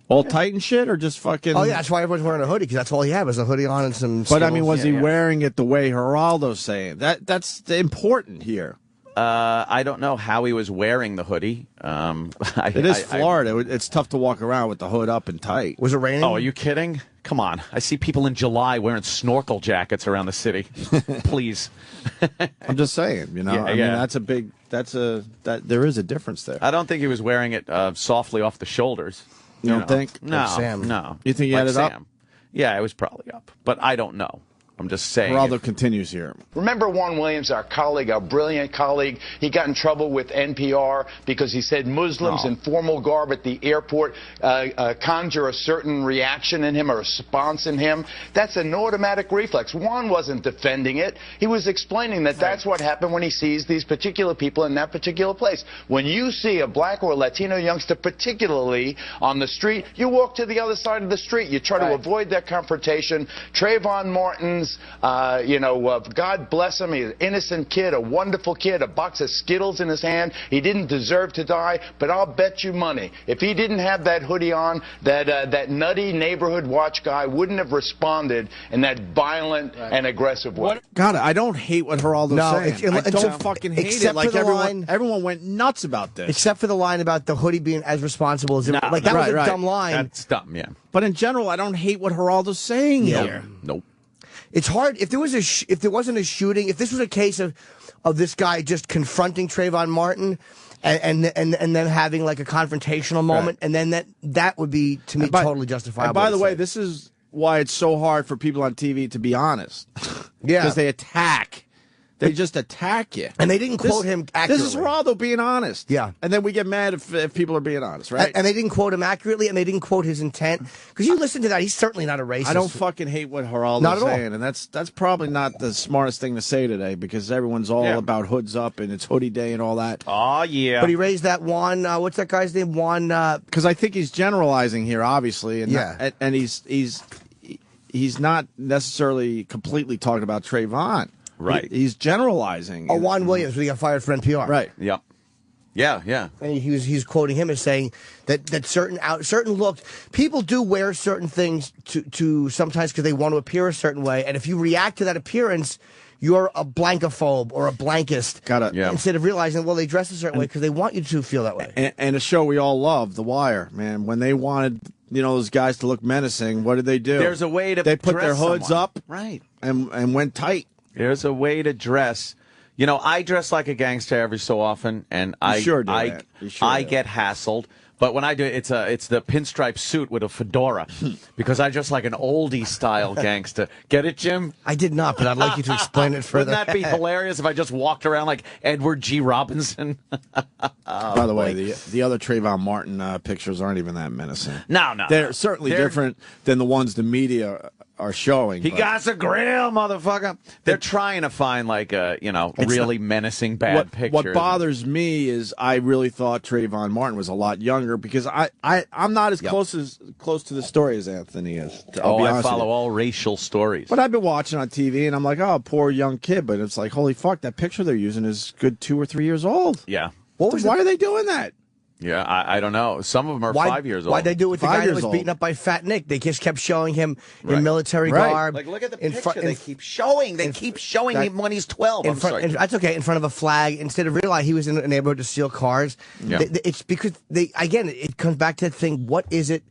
All tight and shit, or just fucking... Oh, yeah, that's why everyone's wearing a hoodie, because that's all he had was a hoodie on and some... But, I mean, Skittles. was he wearing it the way Geraldo's saying? That's important here. I don't know how he was wearing the hoodie. It is Florida. It's tough to walk around with the hood up and tight. Was it raining? Oh, are you kidding? Come on. I see people in July wearing snorkel jackets around the city. Please. I'm just saying, you know. Yeah, I mean, there is a difference there. I don't think he was wearing it softly off the shoulders. You don't think? No, Like Sam. no. You think he had it up? Yeah, it was probably up, but I don't know. I'm just saying. Geraldo continues here. Remember Juan Williams, our colleague, our brilliant colleague? He got in trouble with NPR because he said Muslims in formal garb at the airport conjure a certain reaction in him, a response in him. That's an automatic reflex. Juan wasn't defending it. He was explaining that that's what happened when he sees these particular people in that particular place. When you see a black or Latino youngster, particularly on the street, you walk to the other side of the street. You try to avoid that confrontation. Trayvon Martin's God bless him. He's an innocent kid, a wonderful kid, a box of Skittles in his hand. He didn't deserve to die, but I'll bet you money, if he didn't have that hoodie on, that nutty neighborhood watch guy wouldn't have responded in that violent and aggressive way. God, I don't hate what Geraldo's saying. I don't fucking hate it. Except Like for the line, everyone went nuts about this. except for the line about the hoodie being as responsible as that was a dumb line. That's dumb, yeah. But in general, I don't hate what Geraldo's saying here. Nope. It's hard if there was if there wasn't a shooting. If this was a case of this guy just confronting Trayvon Martin, and then having like a confrontational moment, and then that would be to me totally justifiable. And by the way, this is why it's so hard for people on TV to be honest. Yeah, because they attack. They just attack you. And they didn't quote him accurately. This is Geraldo being honest. Yeah. And then we get mad if people are being honest, right? And they didn't quote him accurately, and they didn't quote his intent. Because you listen to that, he's certainly not a racist. I don't fucking hate what Geraldo's saying. And that's probably not the smartest thing to say today, because everyone's all about hoods up and it's hoodie day and all that. Oh, yeah. But he raised that one, what's that guy's name? One. Because I think he's generalizing here, obviously. And and he's not necessarily completely talking about Trayvon. Right. He's generalizing. Oh, Juan Williams, who got fired for NPR. Right. Yep. Yeah. And he's quoting him as saying that certain looks, people do wear certain things to sometimes because they want to appear a certain way, and if you react to that appearance, you're a blankophobe or a blankist. Instead of realizing, well, they dress a certain way because they want you to feel that way. And a show we all love, The Wire, man. When they wanted, those guys to look menacing, what did they do? There's a way to They put dress their hoods someone. up, right, and went tight. There's a way to dress. I dress like a gangster every so often, and I get hassled. But when I do it, it's the pinstripe suit with a fedora, because I dress like an oldie style gangster. Get it, Jim? I did not, but I'd like you to explain it further. Wouldn't that be hilarious if I just walked around like Edward G. Robinson? By the way, the other Trayvon Martin pictures aren't even that menacing. No. They're certainly different than the ones the media are showing. He got a grill, motherfucker. They're trying to find like a really menacing bad picture. What bothers me is I really thought Trayvon Martin was a lot younger, because I'm not as close to the story as Anthony is. I follow all racial stories. But I've been watching on TV and I'm like, oh, poor young kid. But it's like, holy fuck, that picture they're using is good 2 or 3 years old. Yeah. Why are they doing that? Yeah, I don't know. Some of them are 5 years old. Why'd they do it with the guy that was beaten up by Fat Nick? They just kept showing him in military garb. Like, look at the picture they keep showing. They keep showing him when he's 12. That's okay, in front of a flag, instead of realizing he was in a neighborhood to steal cars. Yeah. It's because it comes back to that thing, what is it?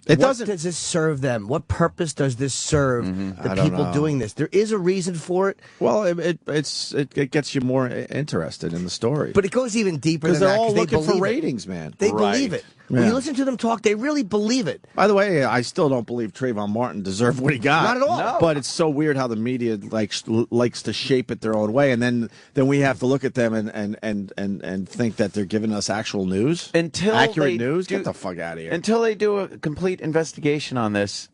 What does this serve them? What purpose does this serve the people doing this? There is a reason for it. Well, it gets you more interested in the story. But it goes even deeper than that. Because they're all looking for ratings, man. They believe it. When you listen to them talk, they really believe it. By the way, I still don't believe Trayvon Martin deserved what he got. Not at all. No. But it's so weird how the media likes to shape it their own way, and then we have to look at them and think that they're giving us actual news, accurate news. Get the fuck out of here. Until they do a complete investigation on this,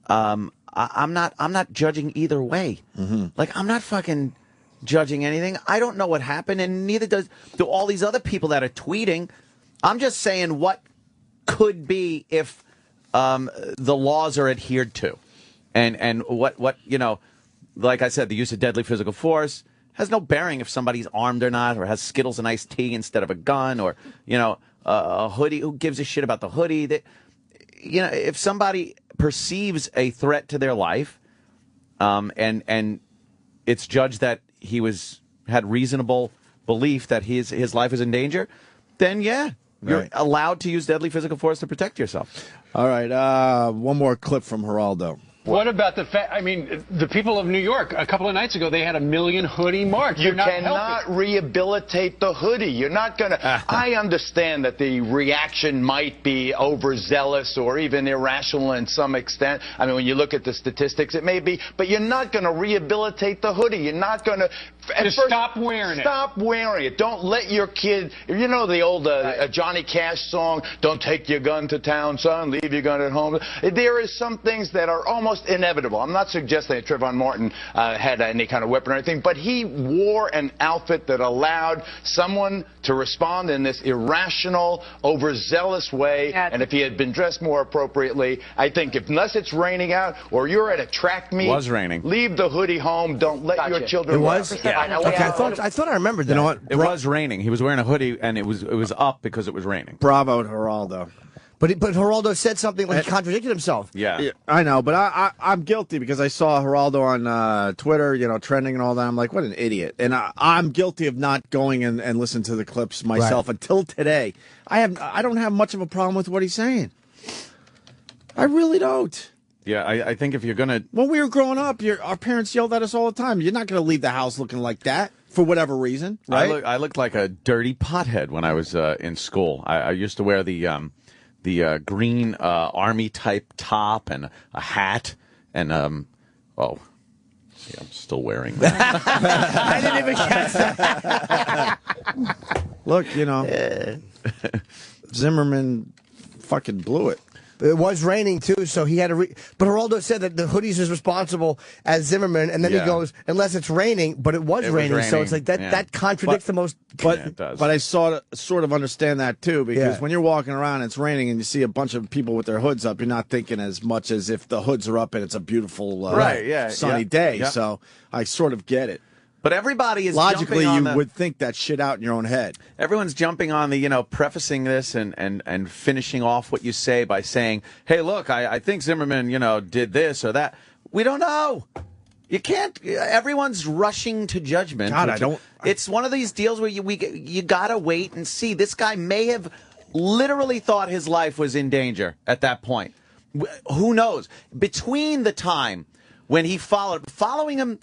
I'm not judging either way. Like, I'm not fucking judging anything. I don't know what happened, and neither do all these other people that are tweeting. I'm just saying what could be if the laws are adhered to. And what you know, like I said, the use of deadly physical force has no bearing if somebody's armed or not, or has Skittles and iced tea instead of a gun, or, you know, a hoodie. Who gives a shit about the hoodie? That, you know, if somebody perceives a threat to their life, and it's judged that he had reasonable belief that his life is in danger, then yeah, you're allowed to use deadly physical force to protect yourself. All right, one more clip from Geraldo. What about the fact, I mean, the people of New York, a couple of nights ago, they had 1 million hoodie march. You cannot rehabilitate the hoodie. You're not going to. I understand that the reaction might be overzealous or even irrational in some extent. I mean, when you look at the statistics, it may be. But you're not going to rehabilitate the hoodie. You're not going to. Just stop wearing it. Stop wearing it. Don't let your kid. You know the old Johnny Cash song, "Don't take your gun to town, son. Leave your gun at home." There is some things that are almost inevitable. I'm not suggesting that Trayvon Martin had any kind of weapon or anything, but he wore an outfit that allowed someone to respond in this irrational, overzealous way. And if he had been dressed more appropriately, I think, unless it's raining out or you're at a track meet, it was raining. Leave the hoodie home. Don't let your children. It was. Yeah. Okay, I thought I remembered that. You know what? It was raining. He was wearing a hoodie, and it was up because it was raining. Bravo, Geraldo. But Geraldo said something like he contradicted himself. Yeah, I know, but I'm guilty because I saw Geraldo on Twitter, you know, trending and all that. I'm like, what an idiot. And I'm guilty of not going and listening to the clips myself until today. I don't have much of a problem with what he's saying. I really don't. Yeah, I think if you're going to... When we were growing up, our parents yelled at us all the time. You're not going to leave the house looking like that for whatever reason, right? I looked like a dirty pothead when I was in school. I used to wear the green army-type top and a hat and, I'm still wearing that. I didn't even catch that. Look, you know, Zimmerman fucking blew it. It was raining, too, so he had to... But Geraldo said that the hoodies is responsible as Zimmerman, and then he goes, unless it's raining, but it was raining, so it's like that contradicts the most... But I sort of understand that, too, because when you're walking around and it's raining and you see a bunch of people with their hoods up, you're not thinking as much as if the hoods are up and it's a beautiful sunny day, so I sort of get it. But everybody is logically jumping on you would think that shit out in your own head. Everyone's jumping on the, you know, prefacing this and finishing off what you say by saying, hey, look, I think Zimmerman, you know, did this or that. We don't know. You can't. Everyone's rushing to judgment. God, It's one of these deals where you gotta wait and see. This guy may have literally thought his life was in danger at that point. Who knows? Between the time when he following him,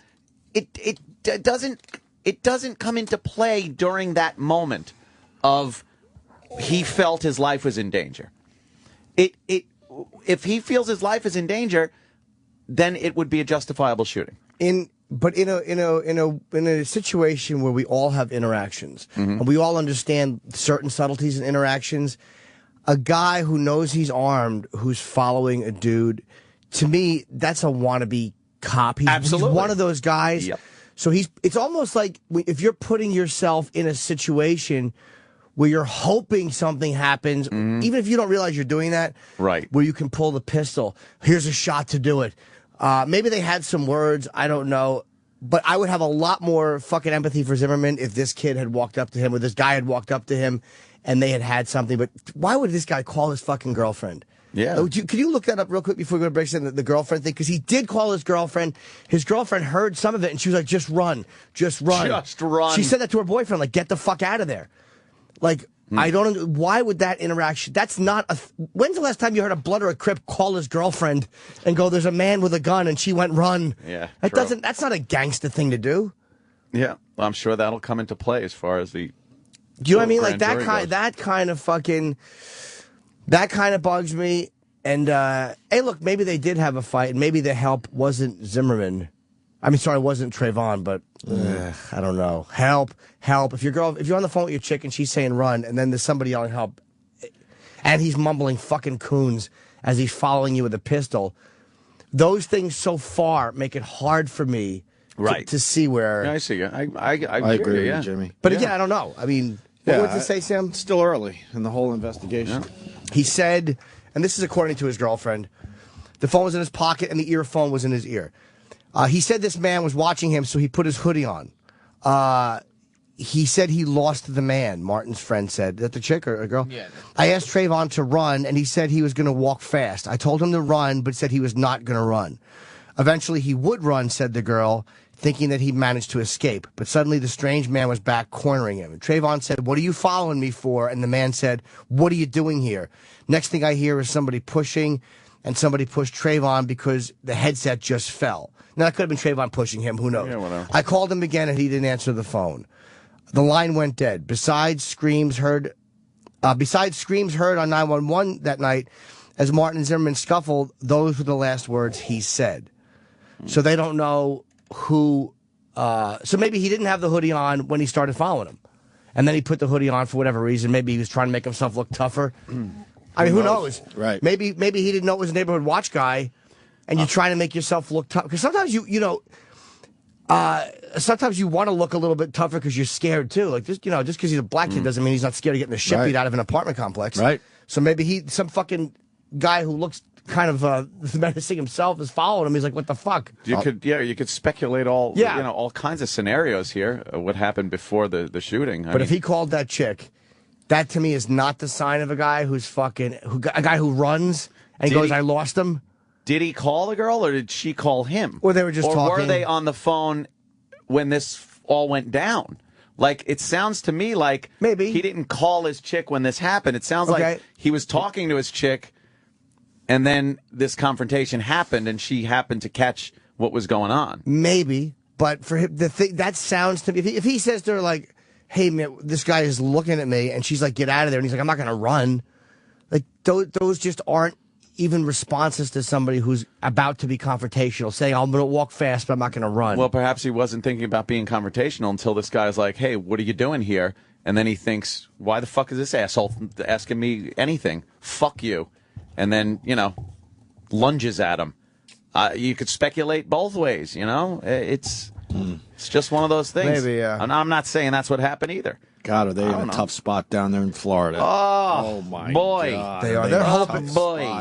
it doesn't come into play during that moment of he felt his life was in danger. If he feels his life is in danger, then it would be a justifiable shooting. But in a situation where we all have interactions and we all understand certain subtleties in interactions, a guy who knows he's armed, who's following a dude, to me, that's a wannabe cop. He's one of those guys. Yep. So it's almost like if you're putting yourself in a situation where you're hoping something happens, even if you don't realize you're doing that, right? Where you can pull the pistol. Here's a shot to do it. Maybe they had some words. I don't know. But I would have a lot more fucking empathy for Zimmerman if this kid had walked up to him or this guy had walked up to him and they had something. But why would this guy call his fucking girlfriend? Yeah. Could you look that up real quick before we go to break? The girlfriend thing, because he did call his girlfriend. His girlfriend heard some of it, and she was like, "Just run, just run, just run." She said that to her boyfriend, like, "Get the fuck out of there." Like, I don't. Why would that interaction? That's not a. When's the last time you heard a Blood or a Crip call his girlfriend and go, "There's a man with a gun," and she went, "Run"? Yeah. That doesn't. That's not a gangster thing to do. Yeah, well, I'm sure that'll come into play as far as the. Do you know what I mean? Like that kind of fucking. That kind of bugs me. And, hey, look, maybe they did have a fight, and maybe the help wasn't Zimmerman. I mean, sorry, it wasn't Trayvon, but I don't know. Help. If you're on the phone with your chick and she's saying run, and then there's somebody yelling help, and he's mumbling fucking coons as he's following you with a pistol, those things so far make it hard for me to see where... Yeah, I see you. I agree with you, Jimmy. But again, I don't know. I mean, what would you say, Sam? It's still early in the whole investigation. Yeah. He said, and this is according to his girlfriend, the phone was in his pocket and the earphone was in his ear. He said this man was watching him, so he put his hoodie on. He said he lost the man, Martin's friend said. Is that the chick or a girl? Yeah. I asked Trayvon to run, and he said he was going to walk fast. I told him to run, but said he was not going to run. Eventually, he would run, said the girl, thinking that he managed to escape. But suddenly, the strange man was back cornering him. And Trayvon said, "What are you following me for?" And the man said, "What are you doing here?" Next thing I hear is somebody pushing, and somebody pushed Trayvon because the headset just fell. Now, that could have been Trayvon pushing him. Who knows? Yeah, whatever. I called him again, and he didn't answer the phone. The line went dead. Besides screams heard on 911 that night, as Martin and Zimmerman scuffled, those were the last words he said. So they don't know who. So maybe he didn't have the hoodie on when he started following him, and then he put the hoodie on for whatever reason. Maybe he was trying to make himself look tougher. I mean, who knows? Right. Maybe he didn't know it was a neighborhood watch guy, and you're trying to make yourself look tough. Because sometimes sometimes you want to look a little bit tougher because you're scared too. Like just because he's a black kid doesn't mean he's not scared of getting the shit beat out of an apartment complex. Right. So maybe some fucking guy who looks kind of menacing himself is following him. He's like, what the fuck? You could speculate all kinds of scenarios here. What happened before the shooting? But if he called that chick, that to me is not the sign of a guy who's a guy who runs and he goes, I lost him. Did he call the girl or did she call him? Or they were just talking. Or were they on the phone when this all went down? Like, it sounds to me like maybe he didn't call his chick when this happened. It sounds like he was talking to his chick, and then this confrontation happened, and she happened to catch what was going on. Maybe, but for him, that sounds to me. If he says to her, like, hey, man, this guy is looking at me, and she's like, get out of there, and he's like, I'm not going to run. Like, those just aren't even responses to somebody who's about to be confrontational, saying, I'm going to walk fast, but I'm not going to run. Well, perhaps he wasn't thinking about being confrontational until this guy's like, hey, what are you doing here? And then he thinks, why the fuck is this asshole asking me anything? Fuck you. And then, lunges at him. You could speculate both ways, It's just one of those things. Maybe, yeah. And I'm not saying that's what happened either. God, are they in a tough spot down there in Florida? Oh my boy. God. They are. They're hoping.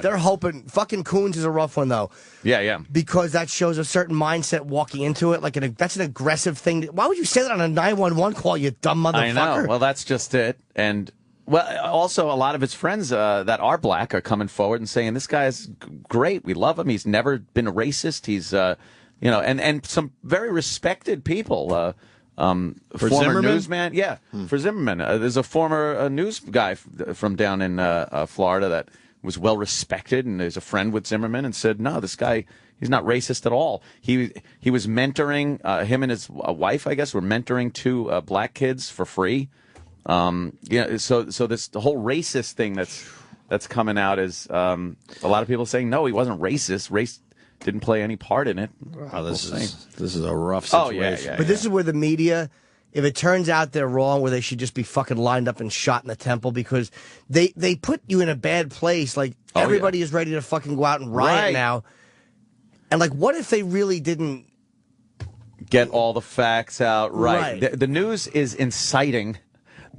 They're hoping. Fucking Coons is a rough one, though. Yeah. Because that shows a certain mindset walking into it. Like that's an aggressive thing. Why would you say that on a 911 call, you dumb motherfucker? I know. Well, that's just it. And also a lot of his friends that are black are coming forward and saying this guy is great. We love him. He's never been a racist. He's and some very respected people. For former Zimmerman? newsman, for Zimmerman. There's a former news guy from down in Florida that was well respected, and there's a friend with Zimmerman, and said, "No, this guy, he's not racist at all." He was mentoring him and his wife, I guess, were mentoring two black kids for free. So this the whole racist thing that's coming out is a lot of people saying, "No, he wasn't racist. Race didn't play any part in it." Oh, this is a rough situation. But this is where the media, if it turns out they're wrong, where they should just be fucking lined up and shot in the temple, because they put you in a bad place. Like, everybody is ready to fucking go out and riot now. And, like, what if they really didn't get all the facts out right? The news is inciting.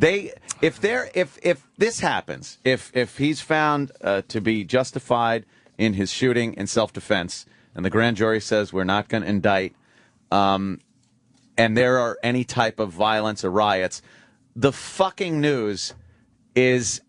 If this happens, if he's found to be justified in his shooting in self-defense, and the grand jury says we're not going to indict, and there are any type of violence or riots, the fucking news was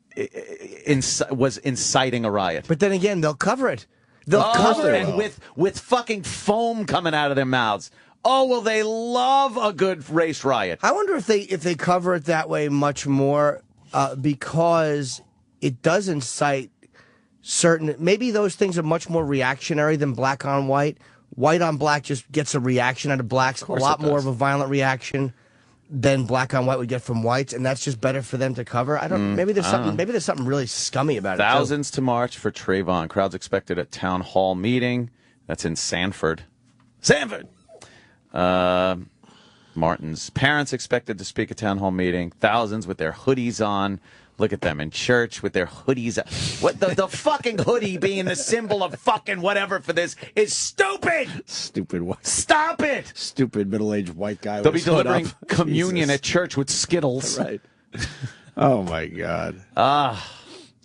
inciting a riot. But then again, they'll cover it. They'll cover it. And with fucking foam coming out of their mouths. Oh, well, they love a good race riot. I wonder if they cover it that way much more because it does incite certain. Maybe those things are much more reactionary than black on white. White on black just gets a reaction out of blacks, a lot more of a violent reaction than black on white would get from whites, and that's just better for them to cover. I don't. Maybe there's something. Maybe there's something really scummy about it. Thousands to march for Trayvon. Crowds expected at town hall meeting. That's in Sanford. Martin's parents expected to speak at town hall meeting. Thousands with their hoodies on. Look at them in church with their hoodies. What the fucking hoodie being the symbol of fucking whatever for this is stupid. Stupid white. Stop it. Stupid middle-aged white guy. They'll be delivering communion at church with Skittles. Right. Oh my God.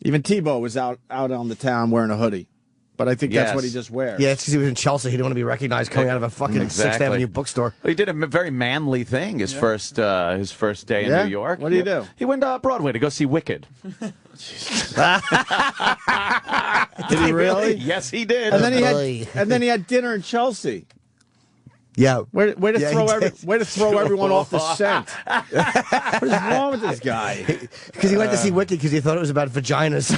Even Tebow was out on the town wearing a hoodie. But I think that's what he just wears. Yeah, it's because he was in Chelsea. He didn't want to be recognized coming out of a fucking 6th Avenue bookstore. Well, he did a very manly thing his first day in New York. What did he do? He went to Broadway to go see Wicked. Did he really? Yes, he did. And then he had dinner in Chelsea. Yeah. Way to throw everyone off the scent. What is wrong with this guy? Because he went to see Wicked because he thought it was about vaginas.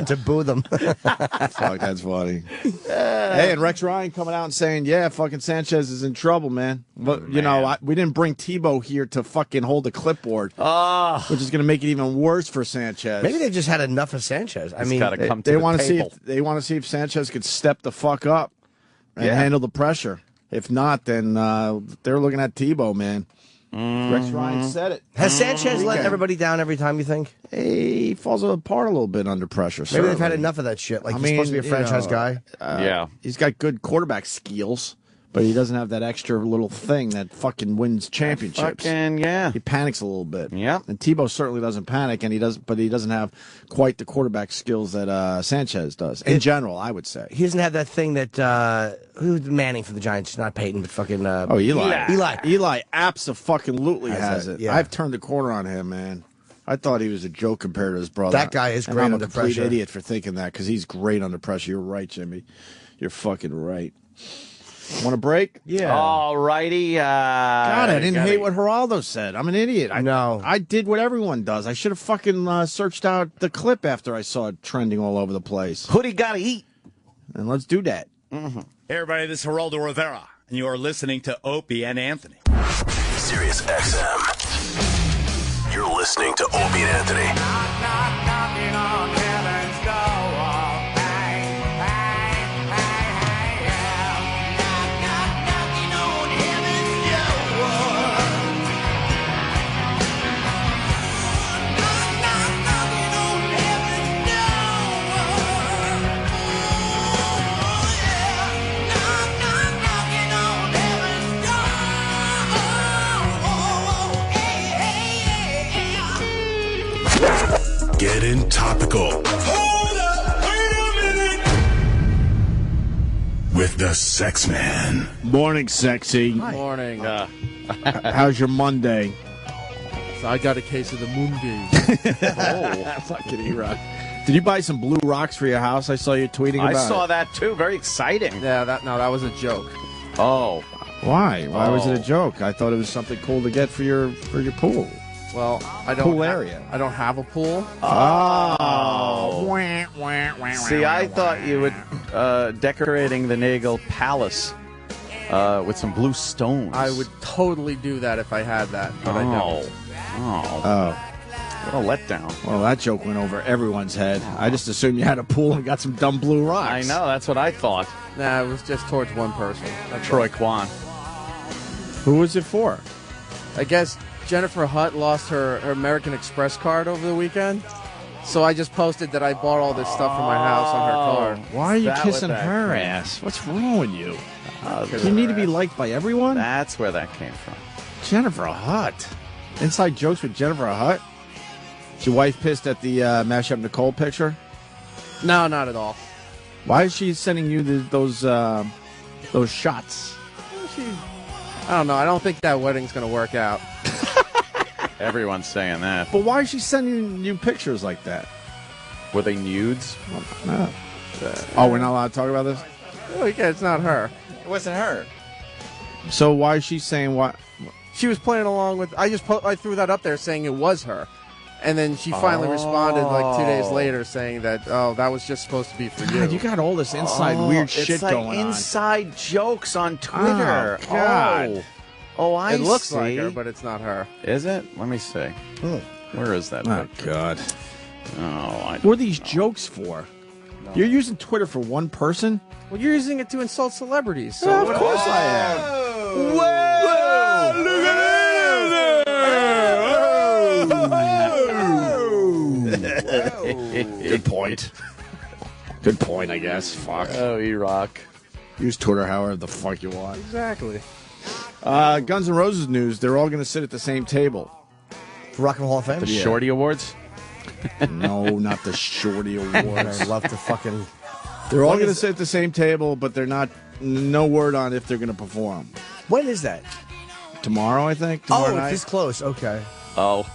To boo them. Fuck, that's funny. Hey, and Rex Ryan coming out and saying, yeah, fucking Sanchez is in trouble, man. But, we didn't bring Tebow here to fucking hold a clipboard, which is going to make it even worse for Sanchez. Maybe they've just had enough of Sanchez. I mean, they want to see if Sanchez could step the fuck up and handle the pressure. If not, then they're looking at Tebow, man. Rex Ryan said it. Has Sanchez let everybody down every time, you think? He falls apart a little bit under pressure. Maybe they've had enough of that shit. Like, he's supposed to be a franchise guy. He's got good quarterback skills, but he doesn't have that extra little thing that fucking wins championships. He panics a little bit. Yeah. And Tebow certainly doesn't panic, and he doesn't have quite the quarterback skills that Sanchez does. In general, I would say. He doesn't have that thing that who's Manning for the Giants? Not Peyton, but fucking Eli. Eli absolutely has it. Yeah. I've turned the corner on him, man. I thought he was a joke compared to his brother. That guy is great I'm under a complete pressure. idiot for thinking that because he's great under pressure. You're right, Jimmy. You're fucking right. Want a break? Yeah. All righty. God, I didn't hate what Geraldo said. I'm an idiot. I know. I did what everyone does. I should have fucking searched out the clip after I saw it trending all over the place. Hoodie gotta eat. And let's do that. Hey, everybody, this is Geraldo Rivera, and you are listening to Opie and Anthony. Sirius XM. You're listening to Opie and Anthony. Getting topical. Hold up, wait a minute. With the Sex Man. Morning, sexy. Morning. How's your Monday? So I got a case of the moongaze. Fucking E-Rock. Did you buy some blue rocks for your house? I saw you tweeting about it. I saw that too. Very exciting. Yeah, that was a joke. Oh. Why? Why was it a joke? I thought it was something cool to get for your pool. Well, I don't pool area. I don't have a pool. Oh. See, I thought you would decorating the Nagel Palace with some blue stones. I would totally do that if I had that, but I don't. Oh. What a letdown. Well, that joke went over everyone's head. I just assumed you had a pool and got some dumb blue rocks. I know, that's what I thought. Nah, it was just towards one person. Troy Kwan. Who was it for? I guess Jennifer Hutt lost her American Express card over the weekend. So I just posted that I bought all this stuff for my house on her card. Why are you kissing her ass? What's wrong with you? You need to be liked by everyone? That's where that came from. Jennifer Hutt. Inside jokes with Jennifer Hutt? Is your wife pissed at the Mash Up Nicole picture? No, not at all. Why is she sending you those shots? I don't know. I don't think that wedding's going to work out. Everyone's saying that. But why is she sending you pictures like that? Were they nudes? No. Oh, we're not allowed to talk about this? Oh, yeah, it's not her. It wasn't her. So why is she saying what? She was playing along with... I threw that up there saying it was her. And then she finally responded like 2 days later saying that, that was just supposed to be for you. God, you got all this inside weird shit going on. It's like inside jokes on Twitter. Oh, God. Oh, I see. It looks like her, but it's not her. Is it? Let me see. Where is that picture? God. Oh, what are these jokes for? You're using Twitter for one person? Well, you're using it to insult celebrities. So of course I am. Whoa! Look at Good point. Good point, I guess. Fuck. Oh, E-Rock. Use Twitter however the fuck you want. Exactly. Guns N' Roses news, they're all going to sit at the same table. For Rock and Roll Hall of Fame? The Shorty Awards? No, not the Shorty Awards. I love to fucking. They're all going to sit at the same table, but they're not. No word on if they're going to perform. When is that? Tomorrow, I think. Tomorrow night. It's this close. Okay. Oh.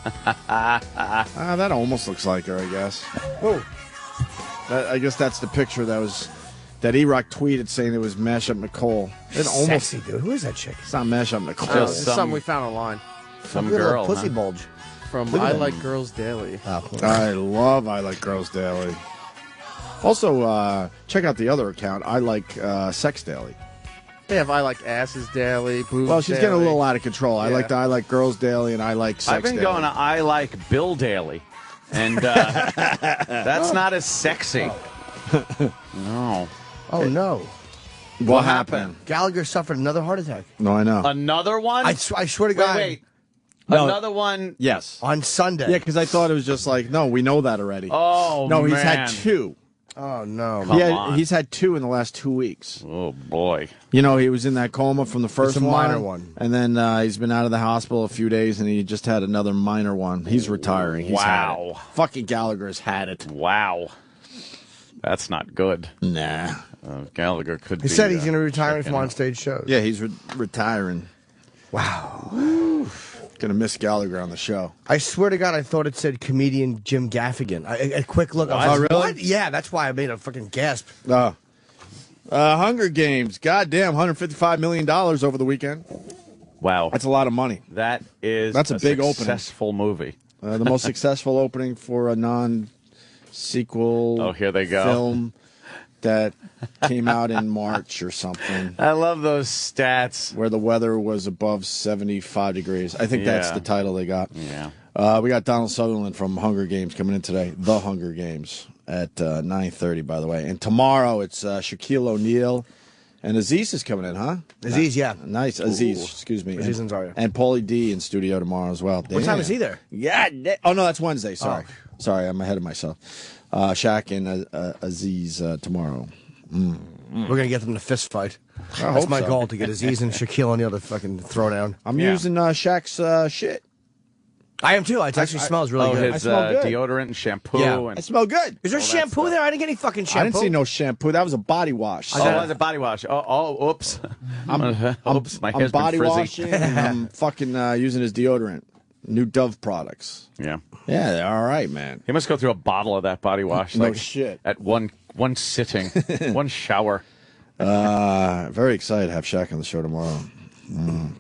That almost looks like her, I guess. Oh. I guess that's the picture that Erik tweeted saying it was Mashup Nicole. It almost, sexy, dude. Who is that chick? It's not Mashup Nicole. It's something we found online. Some Look at girl. that pussy huh? bulge. From Look at I that. Like Girls Daily. I love I Like Girls Daily. Also, check out the other account, I Like Sex Daily. They have I Like Asses Daily, Boobs Well, she's Daily. getting a little out of control. I Yeah. like the I Like Girls Daily and I Like Sex I've been Daily. going to I Like Bill Daily, and that's not as sexy. No. Oh, no. What happened? Gallagher suffered another heart attack. No, I know. Another one? I swear to God. Wait. No. Another one? Yes. On Sunday. Yeah, because I thought it was just like, no, we know that already. Oh, no, he's man. had two. Oh, no. Come on. He's had two in the last 2 weeks. Oh, boy. You know, he was in that coma from the first It's a one. minor one. And then he's been out of the hospital a few days, and he just had another minor one. He's retiring. He's had it. Fucking Gallagher's had it. Wow. That's not good. Nah. Gallagher could He be. said he's going to retire checking from out. on-stage shows. Yeah, he's retiring. Wow. Gonna miss Gallagher on the show. I swear to God, I thought it said comedian Jim Gaffigan. A quick look. I was like, really? what? Yeah, that's why I made a fucking gasp. Hunger Games. Goddamn, $155 million over the weekend. Wow. That's a lot of money. That's a big opening. successful movie. The most successful opening for a non-sequel Oh, here they go. film that came out in March or something. I love those stats. Where the weather was above 75 degrees. I think that's Yeah. the title they got. Yeah. We got Donald Sutherland from Hunger Games coming in today. The Hunger Games at 9:30, by the way. And tomorrow it's Shaquille O'Neal. And Aziz is coming in, huh? Aziz, yeah. Nice. Aziz, excuse me. Aziz Ansari. And Paulie D in studio tomorrow as well. What time is he there? Yeah. Oh, no, that's Wednesday. Sorry. Sorry, I'm ahead of myself. Shaq and Aziz tomorrow. We're going to get them in a fist fight. I That's hope my so. goal, to get Aziz and Shaquille O'Neal to fucking throw down. I'm using Shaq's shit. I am too. It actually smells really good. His smell good. deodorant and shampoo. Yeah. And I smell good. Is there shampoo there? I didn't get any fucking shampoo. I didn't see no shampoo. That was a body wash. Oh, that's a body wash. Oh, oops. Oops, my hair's I'm body been frizzy. washing and I'm fucking using his deodorant. New Dove products. Yeah. Yeah, they're all right, man. He must go through a bottle of that body wash. No like, shit. At one sitting, one shower. Very excited to have Shaq on the show tomorrow.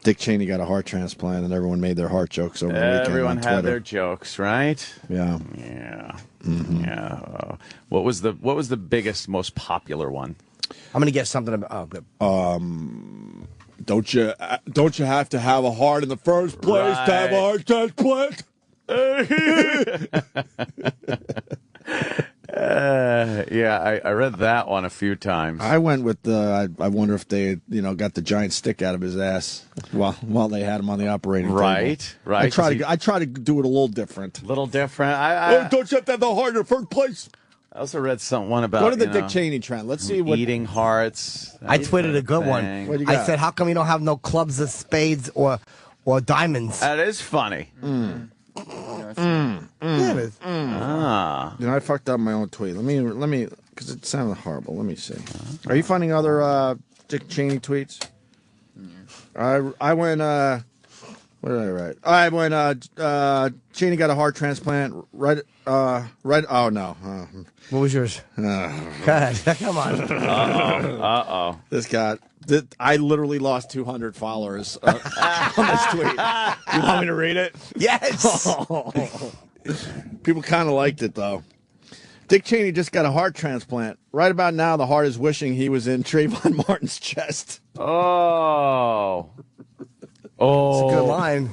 Dick Cheney got a heart transplant, and everyone made their heart jokes over the weekend. Everyone on had Twitter. their jokes, right? Yeah. Yeah. Mm-hmm. Yeah. What was the biggest, most popular one? I'm going to guess something about. Oh, good. Don't you have to have a heart in the first place to have a heart transplant? Yeah, I read that one a few times. I went with the. I wonder if they, got the giant stick out of his ass while they had him on the operating table. Right. I try to do it a little different. A little different. Don't you have to have the heart in the first place? I also read one about Go to the Dick Cheney trend. Let's see what eating hearts. I tweeted a good one. What do you I got? said, how come you don't have no clubs of spades or diamonds? That is funny. Yeah, it is. I fucked up my own tweet. Let me, because it sounded horrible. Let me see. Are you finding other Dick Cheney tweets? I went. What did I write? I went. Cheney got a heart transplant. Right. Oh no. What was yours? God, come on. Uh-oh. This guy. I literally lost 200 followers on this tweet. You want me to read it? Yes. People kind of liked it, though. Dick Cheney just got a heart transplant. Right about now, the heart is wishing he was in Trayvon Martin's chest. Oh. It's a good line.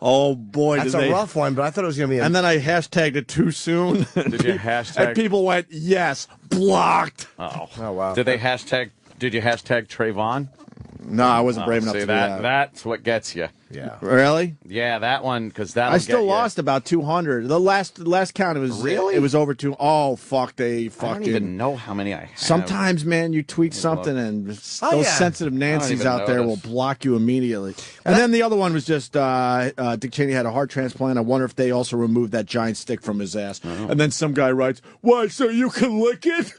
Oh, boy. That's a rough one, but I thought it was going to be And then I hashtagged it too soon. Did you hashtag? And people went, yes, blocked. Oh, wow. Did you hashtag Trayvon? No, I wasn't brave enough See, to do that. That's what gets you. Yeah. Really? Yeah, that one, because that I still lost about 200. The last count, it was Really? It was over 2. Oh, fuck, they fucking. I don't even know how many I have. Sometimes, man, you tweet something and those sensitive Nancy's out there will block you immediately. And then the other one was just Dick Cheney had a heart transplant. I wonder if they also removed that giant stick from his ass. And then some guy writes, "Why, so you can lick it?"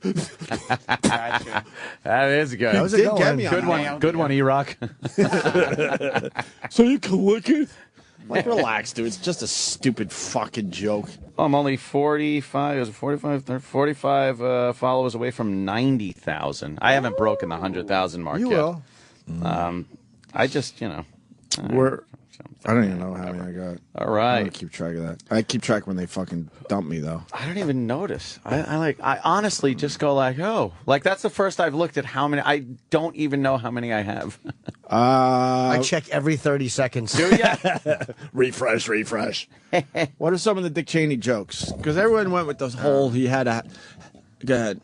Gotcha. That is good. That was a good one. Good one. Good one, E-Rock. So you can lick it? Like, relax, dude. It's just a stupid fucking joke. I'm only 45 followers away from 90,000. I haven't broken the 100,000 mark yet. You will. I just, I don't even know how many I got. All right. I don't keep track of that. I keep track when they fucking dump me, though. I don't even notice. I honestly just go like, oh, like that's the first I've looked at how many. I don't even know how many I have. I check every 30 seconds. Do ya? refresh. What are some of the Dick Cheney jokes? Because everyone went with this whole he had a. Go ahead.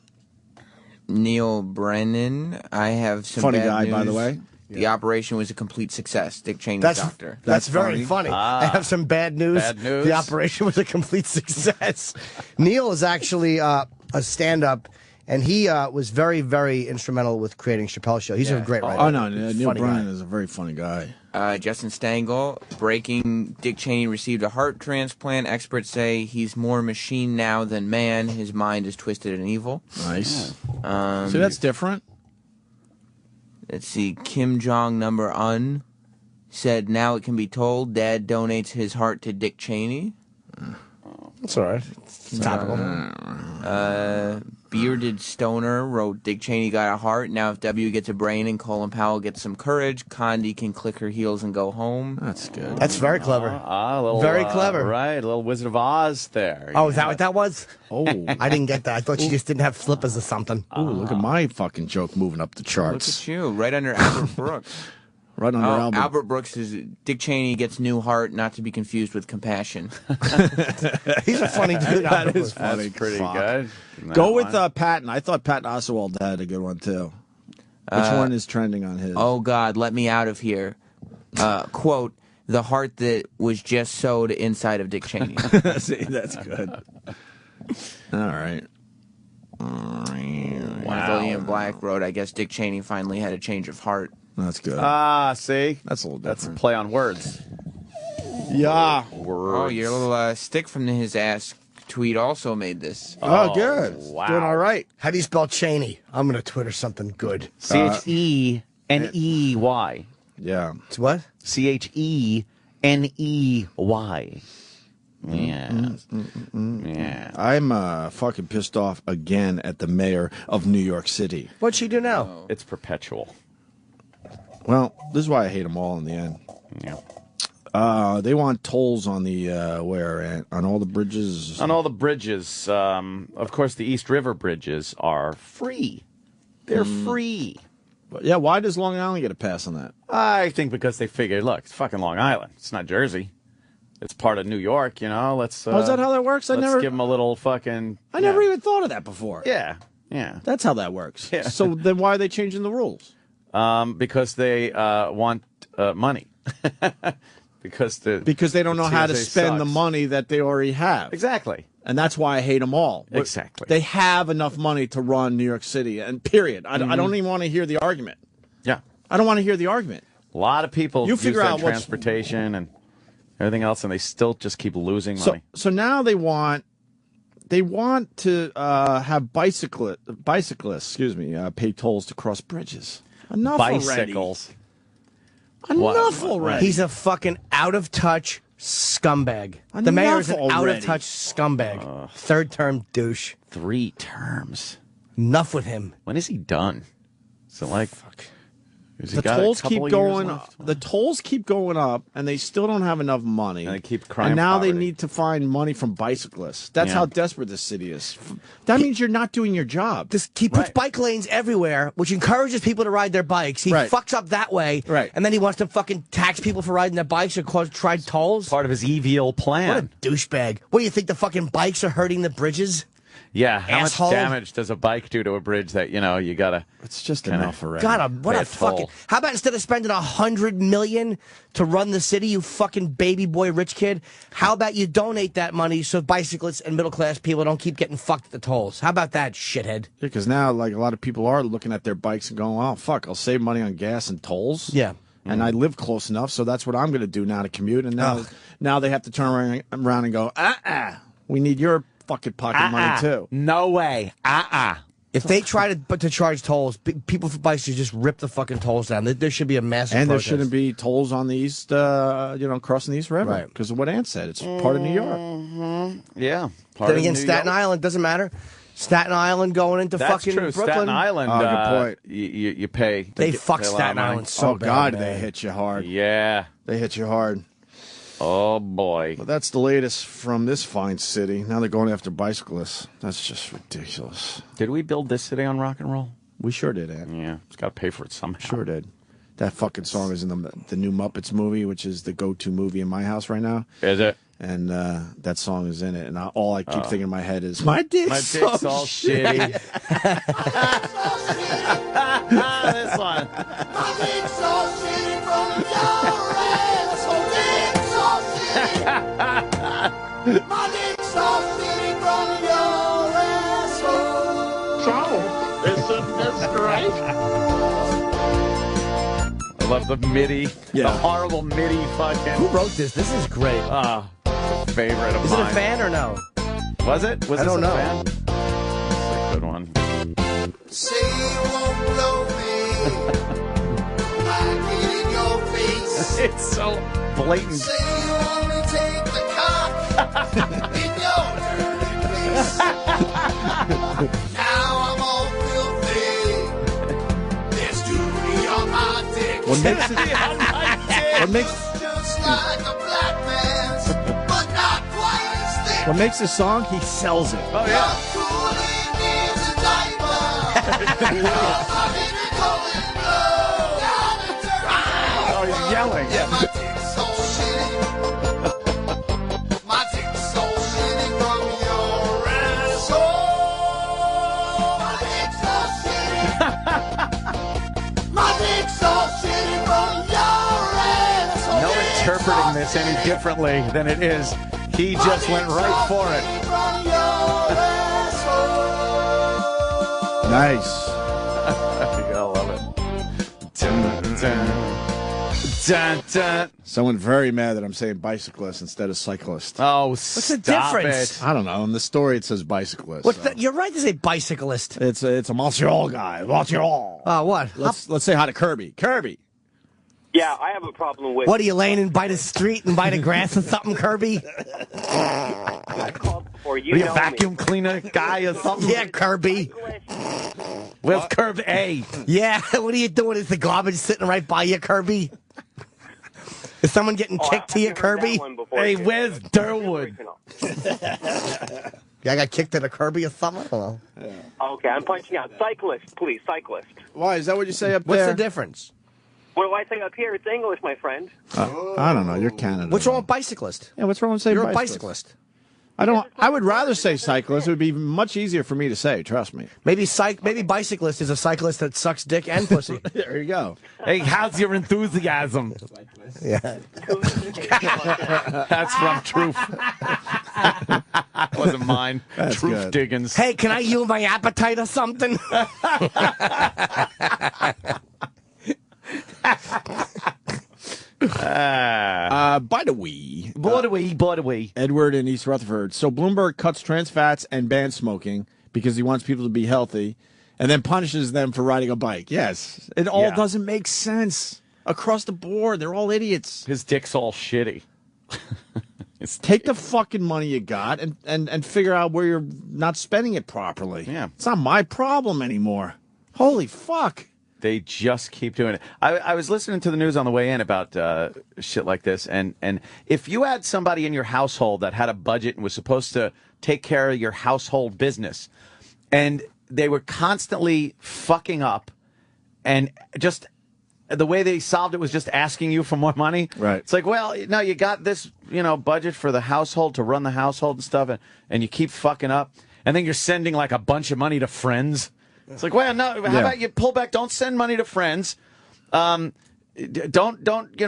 Neil Brennan. I have some funny bad guy, news. by the way. The operation was a complete success. Dick Cheney's doctor. That's very funny. I have some bad news. Bad news. The operation was a complete success. Neil is actually a stand-up, and he was very, very instrumental with creating Chappelle's Show. He's a great writer. Oh, no, Neil Funny Brennan guy. is a very funny guy. Justin Stengel, breaking Dick Cheney received a heart transplant. Experts say he's more machine now than man. His mind is twisted and evil. Nice. See, that's different. Let's see. Kim Jong-un said now it can be told Dad donates his heart to Dick Cheney. That's all right. It's topical. Bearded Stoner wrote Dick Cheney got a heart. Now if W gets a brain and Colin Powell gets some courage, Condi can click her heels and go home. That's good. That's very clever. A little, Very clever. Right, a little Wizard of Oz there. Oh, is that what that was? Oh. I didn't get that. I thought she just didn't have slippers or something. Ooh, look at my fucking joke moving up the Look charts. at you, right under Albert Brooks. Right under Albert. Albert Brooks is Dick Cheney gets new heart, not to be confused with compassion. He's a funny dude. That is funny. That's pretty Fuck. good. Go with Patton. I thought Patton Oswalt had a good one, too. Which one is trending on his? Oh, God, let me out of here. Quote, the heart that was just sewed inside of Dick Cheney. See, that's good. All right. Wow. Ian Black wrote, I guess Dick Cheney finally had a change of heart. That's good. See? That's a little different. That's a play on words. Yeah. Oh, your little stick from his ass tweet also made this. Oh, good. Wow. Doing all right. How do you spell Cheney? I'm going to Twitter something good. Cheney. Yeah. It's what? Cheney. Yeah. Yeah. I'm fucking pissed off again at the mayor of New York City. What'd she do now? It's perpetual. Well, this is why I hate them all in the end. Yeah. They want tolls on the on all the bridges. On all the bridges. Of course, the East River bridges are free. They're free. Yeah, why does Long Island get a pass on that? I think because they figured, look, it's fucking Long Island. It's not Jersey. It's part of New York, you know. Let's. Oh, is that how that works? Let's give them a little fucking. I never even thought of that before. Yeah. Yeah. That's how that works. Yeah. So then why are they changing the rules? Because they want money. because they don't know how to spend the money that they already have. Exactly. And that's why I hate them all. Exactly. They have enough money to run New York City, and period. I don't even want to hear the argument. Yeah. I don't want to hear the argument. A lot of people You figure use out their transportation and everything else, and they still just keep losing money. So now they want to have bicyclists, pay tolls to cross bridges. Enough Bicycles. already. Enough already. He's a fucking out-of-touch scumbag. The mayor is an out-of-touch scumbag. Third-term douche. 3 terms. Enough with him. When is he done? So like, the tolls keep going. The tolls keep going up, and they still don't have enough money. And they keep crying. And now poverty. they need to find money from bicyclists. That's how desperate this city is. That means you're not doing your job. He puts bike lanes everywhere, which encourages people to ride their bikes. He fucks up that way, and then he wants to fucking tax people for riding their bikes or try tolls. Part of his evil plan. What a douchebag. What do you think, the fucking bikes are hurting the bridges? Yeah, how Asshole. much damage does a bike do to a bridge that, you got to... It's just enough already. God, what pay a a toll. fucking... How about instead of spending $100 million to run the city, you fucking baby boy rich kid, how about you donate that money so bicyclists and middle-class people don't keep getting fucked at the tolls? How about that, shithead? Because now, like, a lot of people are looking at their bikes and going, oh, fuck, I'll save money on gas and tolls. Yeah. And I live close enough, so that's what I'm going to do now to commute. And now they have to turn around and go, we need your fucking pocket money, too. No way. If they try to charge tolls, people for bikes should just rip the fucking tolls down. There should be a massive And there protest. shouldn't be tolls on the east, crossing the East River. Right. Because of what Ant said. It's part of New York. Yeah. Then again, Staten Island doesn't matter. Staten Island going into That's fucking true. Brooklyn. Staten Island, good point. You pay. They fuck pay a lot of Staten money. Island so Oh, bad. God, man. they hit you hard. Yeah. They hit you hard. Oh, boy. But that's the latest from this fine city. Now they're going after bicyclists. That's just ridiculous. Did we build this city on rock and roll? We sure did, Ant. Yeah. It's got to pay for it somehow. Sure did. That fucking song is in the new Muppets movie, which is the go-to movie in my house right now. Is it? And that song is in it. And all I keep thinking in my head is, my dick's all shitty. This one. My dick's so shitty from your asshole. Dick's so shitty. My dick's so shitty from your asshole. So, isn't this great? I love the MIDI. The horrible MIDI fucking. Who wrote this? This is great. Favorite of Is mine. it a fan or no? Was it? Was I this don't a know. fan? That's a good one. Say you won't blow me. I get in your face. It's so blatant. Say you only take the cock in your dirty place. Now I'm all filthy. There's duty on my dick. What makes Just like a black man's, but not quite as thick. what makes this song? He sells it. Oh, yeah. Cooling needs a diaper. My baby going low. Gotta turn Oh, he's yelling. my dick's so shitty. My dick's so shitty from your asshole. My dick's so shitty. My dick's so shitty from your asshole. No interpreting this any differently than it is. He just went right for it. From your asshole. Nice. I love it. Dun, dun, dun, dun. Someone very mad that I'm saying bicyclist instead of cyclist. Oh, What's the difference? I don't know. In the story, it says bicyclist. What's so. You're right to say bicyclist. It's a Montreal guy. Montreal. What? Let's say hi to Kirby. Kirby. Yeah, I have a problem with. What are you laying in by the street and by the grass or something, Kirby? Or Are you a vacuum cleaner guy or something? Yeah, Kirby. Where's Curb A? Yeah, what are you doing? Is the garbage sitting right by you, Kirby? Is someone getting kicked to you, Kirby? Hey, where's Durwood? Yeah, I got kicked to the Kirby or something? I don't know. Okay, I'm punching out. Cyclist, please, cyclist. Why? Is that what you say up What's there? the difference? What do I say up here? It's English, my friend. I don't know. You're Canada. What's wrong with bicyclist? Yeah, what's wrong with saying You're a bicyclist? bicyclist. I would rather say cyclist. It would be much easier for me to say. Trust me. Maybe bicyclist is a cyclist that sucks dick and pussy. There you go. Hey, how's your enthusiasm? Yeah. That's from Truth. Wasn't mine. That's Truth good. Diggins. Hey, can I yield my appetite or something? By the way. Edward in East Rutherford. So Bloomberg cuts trans fats and bans smoking because he wants people to be healthy and then punishes them for riding a bike. Yes. It all doesn't make sense. Across the board, they're all idiots. His dick's all shitty. Take the fucking money you got and figure out where you're not spending it properly. Yeah. It's not my problem anymore. Holy fuck. They just keep doing it. I was listening to the news on the way in about shit like this, and if you had somebody in your household that had a budget and was supposed to take care of your household business, and they were constantly fucking up, and just the way they solved it was just asking you for more money. Right. It's like, well, no, you got this, budget for the household to run the household and stuff, and you keep fucking up. and then you're sending like a bunch of money to friends. It's like, well, no. How about you pull back? Don't send money to friends. Don't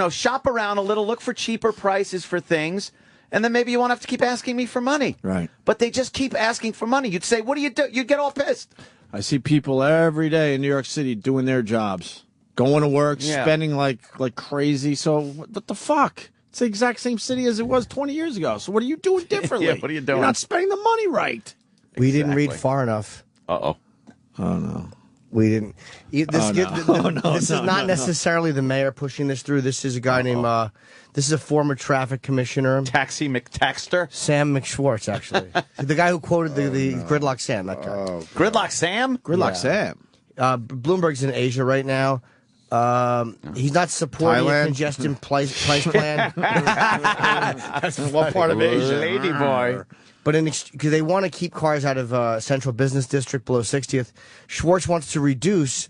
shop around a little. Look for cheaper prices for things, and then maybe you won't have to keep asking me for money. Right. But they just keep asking for money. You'd say, what do you do? You'd get all pissed. I see people every day in New York City doing their jobs, going to work, spending like crazy. So what the fuck? It's the exact same city as it was 20 years ago. So what are you doing differently? What are you doing? You're not spending the money right. We didn't read far enough. Uh-oh. Oh, no. We didn't. This is not necessarily the mayor pushing this through. This is a guy named, this is a former traffic commissioner. Taxi McTaxter? Sam McSchwartz, actually. The guy who quoted the Gridlock Sam, that guy. Gridlock Sam? Gridlock Sam. Bloomberg's in Asia right now. He's not supporting Thailand? a congestion price plan. That's what part of Asia? Lady boy. But because they want to keep cars out of Central Business District below 60th, Schwartz wants to reduce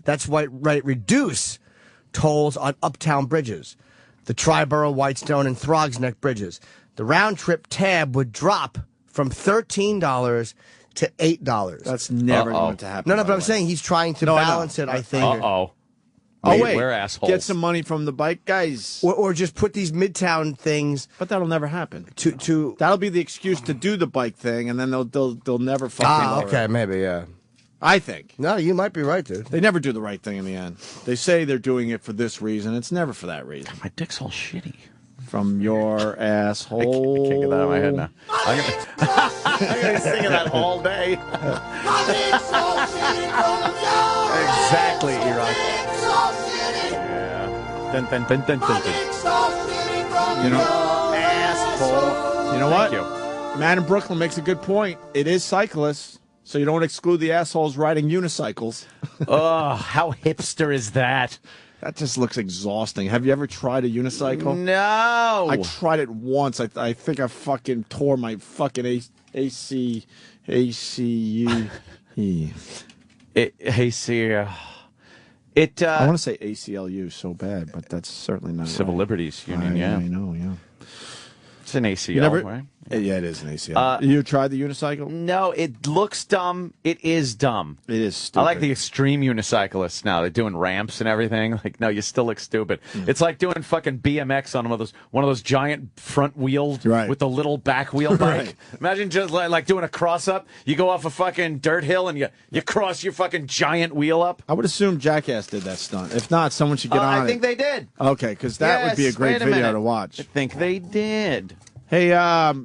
tolls on uptown bridges, the Triborough, Whitestone, and Throgs Neck bridges. The round-trip tab would drop from $13 to $8. That's never going to happen. No, but I'm saying he's trying to balance it, I think. Uh-oh. Oh, wait. We're assholes. Get some money from the bike guys. Or just put these midtown things. But that'll never happen. To That'll be the excuse to do the bike thing, and then they'll never fucking okay, maybe, yeah. I think. No, you might be right, dude. They never do the right thing in the end. They say they're doing it for this reason. It's never for that reason. My dick's all shitty. From your asshole. I can't get that out of my head now. I'm going to sing that all day. Exactly, Erik. Dun, dun, dun, dun, dun, dun. You know, asshole. You know what? Thank you. Man in Brooklyn makes a good point. It is cyclists, so you don't exclude the assholes riding unicycles. Oh, how hipster is that? That just looks exhausting. Have you ever tried a unicycle? No. I tried it once. I think I fucking tore my fucking ACU. I want to say ACLU so bad, but that's certainly not Civil right. Liberties Union, I know, yeah. It's an ACL, right? Yeah, it is an ACL. You tried the unicycle? No, it looks dumb. It is dumb. It is stupid. I like the extreme unicyclists now. They're doing ramps and everything. Like, no, you still look stupid. It's like doing fucking BMX on one of those giant front wheels with the little back wheel bike. Imagine just like doing a cross up. You go off a fucking dirt hill and you cross your fucking giant wheel up. I would assume Jackass did that stunt. If not, someone should get on it. I think they did. Okay, because that would be a great video to watch. I think they did. Hey,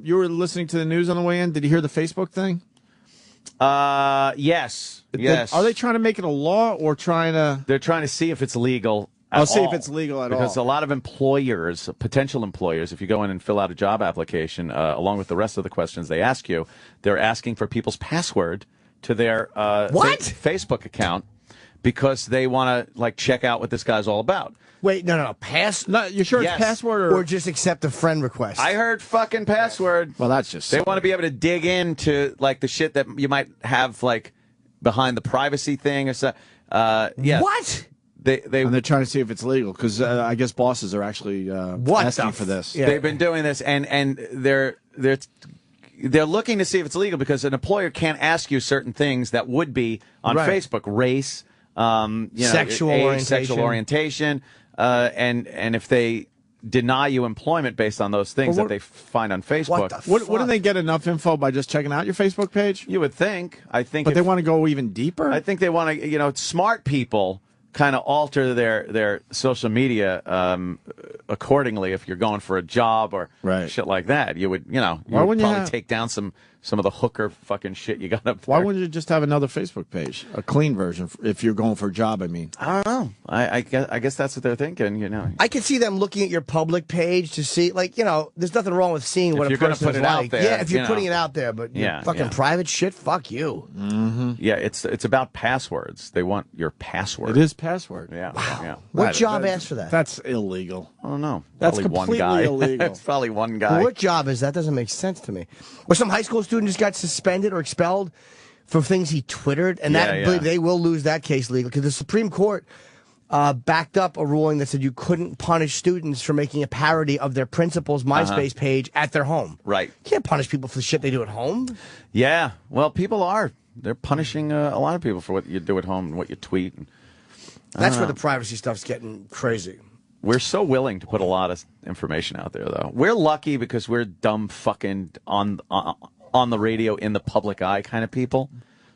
you were listening to the news on the way in. Did you hear the Facebook thing? Yes. Yes. Are they trying to make it a law or trying to? They're trying to see if it's legal. I'll see if it's legal at all. Because a lot of employers, potential employers, if you go in and fill out a job application, along with the rest of the questions they ask you, they're asking for people's password to their Facebook account because they want to check out what this guy's all about. Wait, no. No, you sure it's password or just accept a friend request? I heard fucking password. Well, that's just they want to be able to dig into the shit that you might have behind the privacy thing or so. Yeah. What? And they're trying to see if it's legal because I guess bosses are actually asking for this. Yeah. They've been doing this, and they're looking to see if it's legal because an employer can't ask you certain things that would be on Facebook, race, sexual orientation, and if they deny you employment based on those things that they find on Facebook. Wouldn't they get enough info by just checking out your Facebook page? You would think. But they want to go even deeper? I think they want to, smart people kind of alter their social media accordingly if you're going for a job or shit like that. You would, probably take down some of the hooker fucking shit you got up there. Why wouldn't you just have another Facebook page, a clean version, if you're going for a job? I mean, I don't know. I guess that's what they're thinking. I could see them looking at your public page to see, there's nothing wrong with seeing what a person is like. Yeah, if you're putting it out there, but fucking private shit, fuck you. Mm-hmm. Yeah, it's about passwords. They want your password. It is password. Yeah. Wow. Yeah. What job asked for that? That's illegal. I don't know. That's probably completely one guy. illegal. It's probably one guy. What job is that? Doesn't make sense to me. Or some high school student just got suspended or expelled for things he twittered, and they will lose that case legally because the Supreme Court backed up a ruling that said you couldn't punish students for making a parody of their principal's MySpace page at their home. Right. You can't punish people for the shit they do at home. Yeah. Well, people are. They're punishing a lot of people for what you do at home and what you tweet. And, That's where the privacy stuff's getting crazy. We're so willing to put a lot of information out there, though. We're lucky because we're dumb fucking on the radio in the public eye kind of people.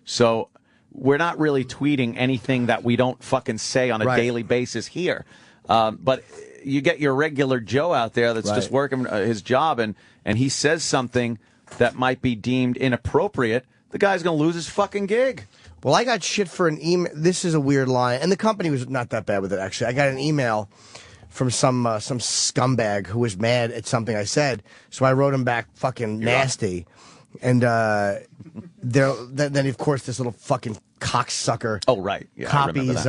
So we're not really tweeting anything that we don't fucking say on a daily basis here. But you get your regular Joe out there that's just working his job, and he says something that might be deemed inappropriate. The guy's going to lose his fucking gig. Well, I got shit for an email. This is a weird line, and the company was not that bad with it, actually. I got an email from some scumbag who was mad at something I said, so I wrote him back fucking nasty. And then, of course, this little fucking cocksucker copies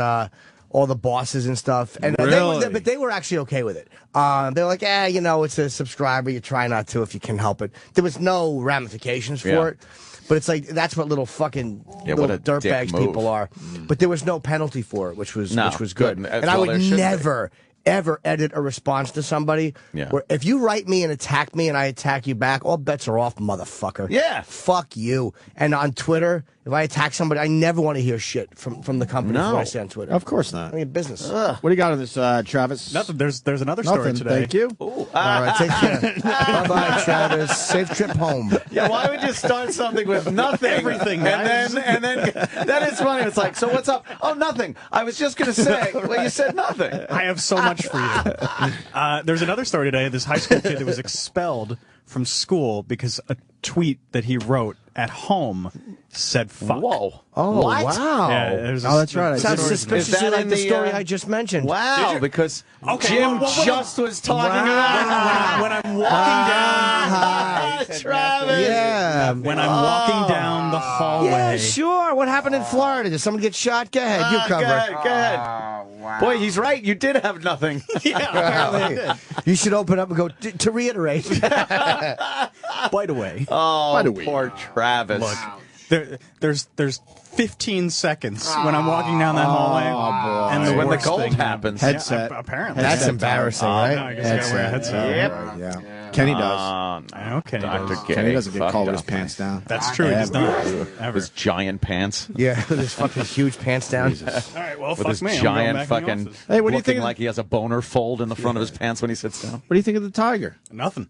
all the bosses and stuff. And but they were actually okay with it. They were like, it's a subscriber. You try not to if you can help it. There was no ramifications for it. But it's like, that's what little fucking little dirtbags people are. But there was no penalty for it, which was good. And I would never, ever edit a response to somebody where if you write me and attack me and I attack you back, all bets are off, motherfucker. Yeah. Fuck you. And on Twitter, if I attack somebody, I never want to hear shit from the company for what I say on Twitter. Of course not. I mean, business. What do you got on this, Travis? Nothing. There's another story today. Thank you. All right, take care. Bye-bye, Travis. Safe trip home. Yeah, why would you start something with nothing? Everything, and then it's funny. It's like, so what's up? Oh, nothing. I was just going to say, well, you said nothing. I have so much for you. There's another story today. This high school kid that was expelled from school because a tweet that he wrote at home said fuck. Whoa. Oh, what? wow. Yeah, that's right. Sounds suspiciously like the story I just mentioned. Wow, because Jim just was talking about when I'm walking down. Travis. Yeah. When I'm walking down the hallway. Yeah, sure. What happened in Florida? Did someone get shot? Go ahead. You cover. Go ahead. Wow. Boy, he's right. You did have nothing. You should open up and go, to reiterate. Bite away. Oh, poor Travis. Look, there's 15 seconds when I'm walking down that hallway. Oh, boy. And when the cold happens. Headset. Apparently. That's embarrassing, right? No, I guess I gotta wear a headset. Yep. Yeah. Kenny does. Okay. Kenny doesn't get called with his pants down. That's true. He does not. Ever. His giant pants. Yeah, with his fucking huge pants down. All right, well, with fuck his me. giant fucking. Hey, what do you think? Like he has a boner fold in the front of his pants when he sits down. What do you think of the Tiger? Nothing.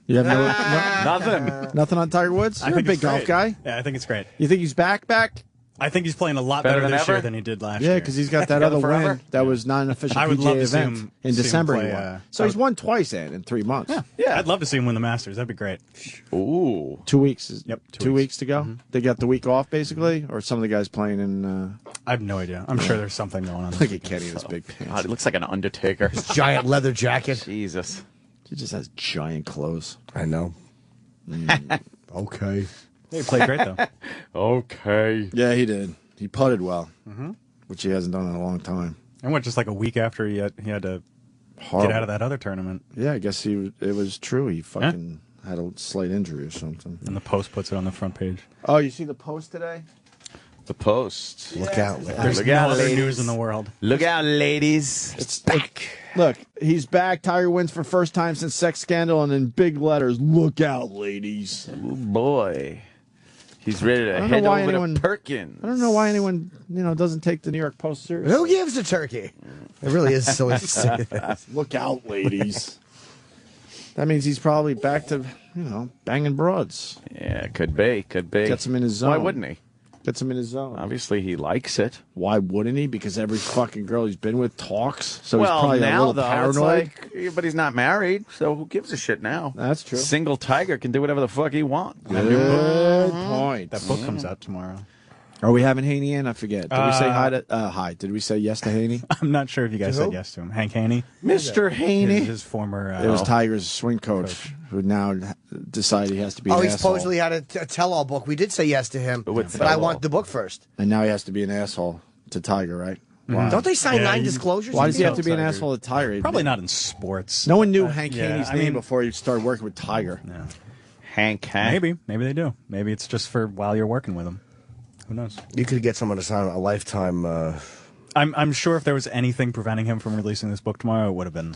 You have nothing on Tiger Woods? You're a big golf guy. Yeah, I think it's great. You think he's back? I think he's playing a lot better this year than he did last year. Yeah, because he's got that other win that was not an official I would love PGA to see event him in December. play, He won. So he's won twice in 3 months. Yeah, I'd love to see him win the Masters. That'd be great. Ooh. 2 weeks. Yep, 2 weeks to go. They got the week off, basically? Or some of the guys playing in... I have no idea. I'm sure there's something going on. Look at Kenny in his big pants. God, he looks like an Undertaker. His giant leather jacket. Jesus. He just has giant clothes. I know. Okay. He played great, though. Okay. Yeah, he did. He putted well, which he hasn't done in a long time. And what, just like a week after he had to get out of that other tournament? Yeah, I guess it was true. He fucking had a slight injury or something. And the Post puts it on the front page. Oh, you see the Post today? The Post. Look out. There's no other news in the world. Look out, ladies. It's back. Look, he's back. Tiger wins for first time since sex scandal, and in big letters, look out, ladies. Oh, boy. He's ready to head over to Perkins. I don't know why anyone, doesn't take the New York Post seriously. Who gives a turkey? It really is silly to say that. Look out, ladies. That means he's probably back to, banging broads. Yeah, could be. Gets him in his zone. Why wouldn't he? Gets him in his zone. Obviously, he likes it. Why wouldn't he? Because every fucking girl he's been with talks. So well, he's probably now, a little though, paranoid. but he's not married, so who gives a shit now? That's true. Single Tiger can do whatever the fuck he wants. Good point. That book comes out tomorrow. Are we having Haney in? I forget. Did we say hi to hi? Did we say yes to Haney? I'm not sure if you guys said yes to him. Hank Haney, Mr. Haney, his former. It was Tiger's swing coach who now decided he has to be. Oh, an he asshole. supposedly had a tell-all book. We did say yes to him, but I want the book first. And now he has to be an asshole to Tiger, right? Wow. Don't they sign 9 disclosures? Why does he have to be an asshole to Tiger? Probably not in sports. No one knew Hank Haney's name before he started working with Tiger. Yeah. Hank. Maybe they do. Maybe it's just for while you're working with him. Who knows? You could get someone to sign a lifetime I'm sure if there was anything preventing him from releasing this book tomorrow, it would have been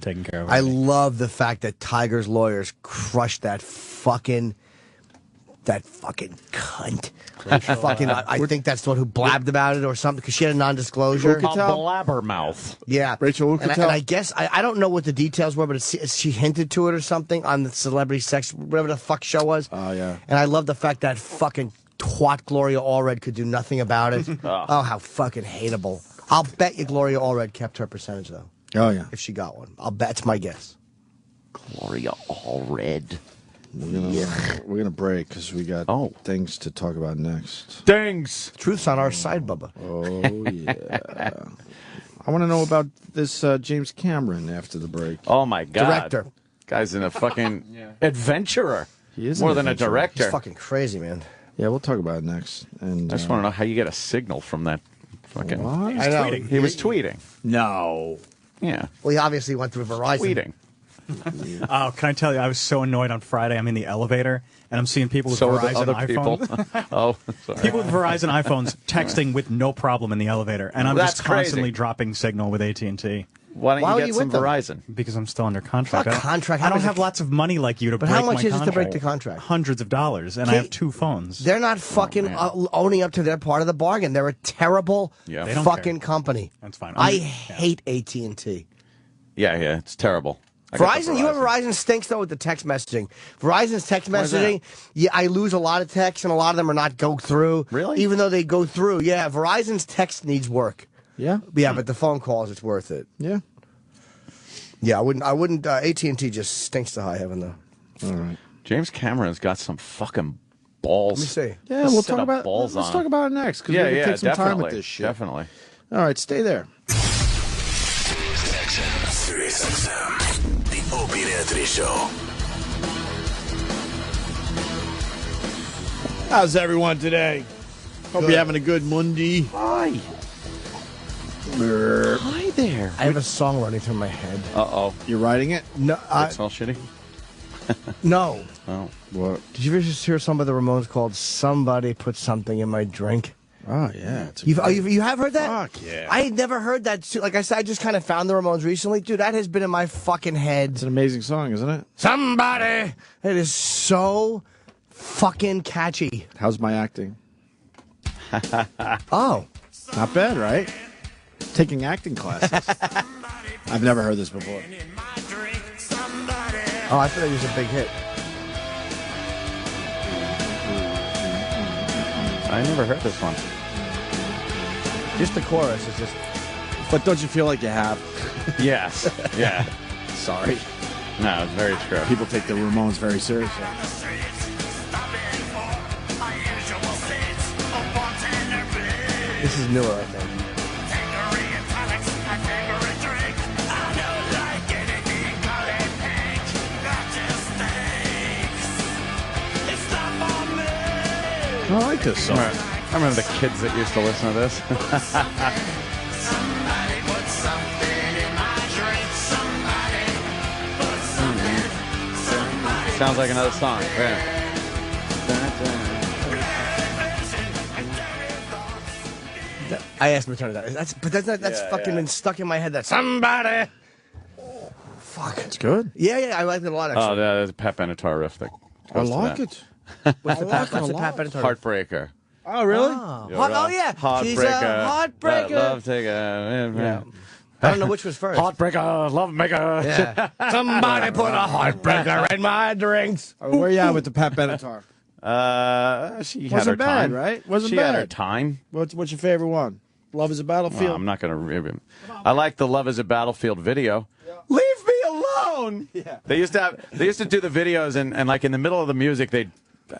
taken care of. I love the fact that Tiger's lawyers crushed that fucking cunt. I think that's the one who blabbed about it or something because she had a non-disclosure. A blabbermouth. Yeah, Rachel. And I guess I don't know what the details were, but she hinted to it or something on the Celebrity Sex, whatever the fuck show was. Oh yeah. And I love the fact that fucking twat Gloria Allred could do nothing about it. Oh, how fucking hateable. I'll bet you Gloria Allred kept her percentage though. Oh yeah. If she got one, I'll bet. It's my guess. Gloria Allred. We're gonna break because we got things to talk about next. Things. Truth's on our side, Bubba. Oh yeah. I want to know about this James Cameron after the break. Oh my God. Director. Guy's in a fucking adventurer. He is more an than adventurer. a director. He's fucking crazy, man. Yeah, we'll talk about it next. And I just want to know how you get a signal from that fucking. What? I know. He was tweeting. No. Yeah. Well, he obviously went through Verizon. Tweeting. Oh, can I tell you? I was so annoyed on Friday. I'm in the elevator and I'm seeing people with So are the Verizon other iPhones. people. Oh, sorry. People with Verizon iPhones texting with no problem in the elevator, and I'm That's just constantly crazy. dropping signal with AT&T. Why Why don't were you you get some with them? Verizon? Because I'm still under contract. It's not contract. I How don't much have it- lots of money like you to But break how much my is it to contract. break the contract? Hundreds of dollars, and I have 2 phones. They're not fucking owning up to their part of the bargain. They're a terrible Yeah. They don't fucking care. company. That's fine. I hate AT&T. Yeah, it's terrible. I got the Verizon, you have Verizon stinks though with the text messaging. Verizon's text Why is that? messaging, yeah, I lose a lot of texts and a lot of them are not go through. Really? Even though they go through. Yeah, Verizon's text needs work. Yeah. Yeah, but the phone calls, it's worth it. Yeah. Yeah, I wouldn't, AT&T just stinks to high heaven though. All right. James Cameron's got some fucking balls. Let me see. Yeah, we'll Set talk up about. balls Let's on talk him. about it next because Yeah, we're gonna yeah, take some definitely, time with this shit. definitely. All right, stay there. Sirius XM, the Opie and Anthony Show. How's everyone today? Hope you're having a good Monday. Hi. Brr. Hi there. I have a song running through my head. Uh-oh. You're writing it? No, It smells shitty? no. Oh. What? Did you ever just hear some of the Ramones called "Somebody Put Something in My Drink"? Oh yeah. It's a You have heard that? Fuck yeah. I had never heard that. Like I said, I just kind of found the Ramones recently. Dude, that has been in my fucking head. It's an amazing song, isn't it? Somebody. It is so fucking catchy. How's my acting? Oh. Not bad, right? Taking acting classes. I've never heard this before. Oh, I thought it was a big hit. I never heard this one. Just the chorus is just. But don't you feel like you have? Yes. Yeah. Sorry. No, it's very true. People take the Ramones very seriously. This is newer, I think. I like this song. I remember the kids that used to listen to this. Sounds like another song. Yeah. I asked him to turn it down. That's fucking been stuck in my head. That somebody. Fuck. It's good. Yeah, I liked it a lot. Actually. Oh, there's a Pat Benatar riff that I goes to like that. it. What's the Pat Benatar? Heartbreaker. Oh, really? Oh, yeah. She's a heartbreaker. Love taker. Yeah. I don't know which was first. Heartbreaker, love maker. Yeah. Somebody put a heartbreaker in my drinks. Where you at with the Pat Benatar? She had Wasn't her bad, time. right? Wasn't she bad. had her time. What's your favorite one? Love is a Battlefield. Well, I'm not going to. I like the Love Is a Battlefield video. Yeah. Leave me alone. Yeah. They used to do the videos and like in the middle of the music they'd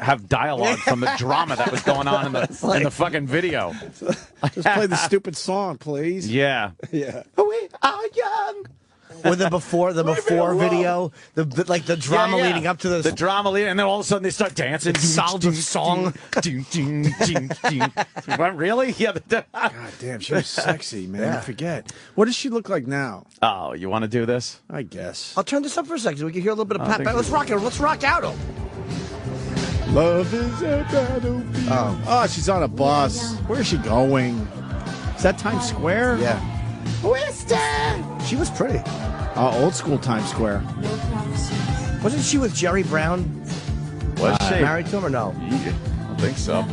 have dialogue from the drama that was going on in the fucking video. Just play the stupid song, please. Yeah. Yeah. We are young. Or the before video, the drama leading up to the drama leading, and then all of a sudden they start dancing. Solves a song. What, really? Yeah. God damn, she was sexy, man. I forget. What does she look like now? Oh, you want to do this? I guess. I'll turn this up for a second so we can hear a little bit of Pat. Let's rock it. Let's rock out. Love is a battlefield. Oh, she's on a bus. Where is she going? Is that Times Square? Yeah. Winston! She was pretty. Old school Times Square. Wasn't she with Jerry Brown? Was she? Married to him or no? I don't think so.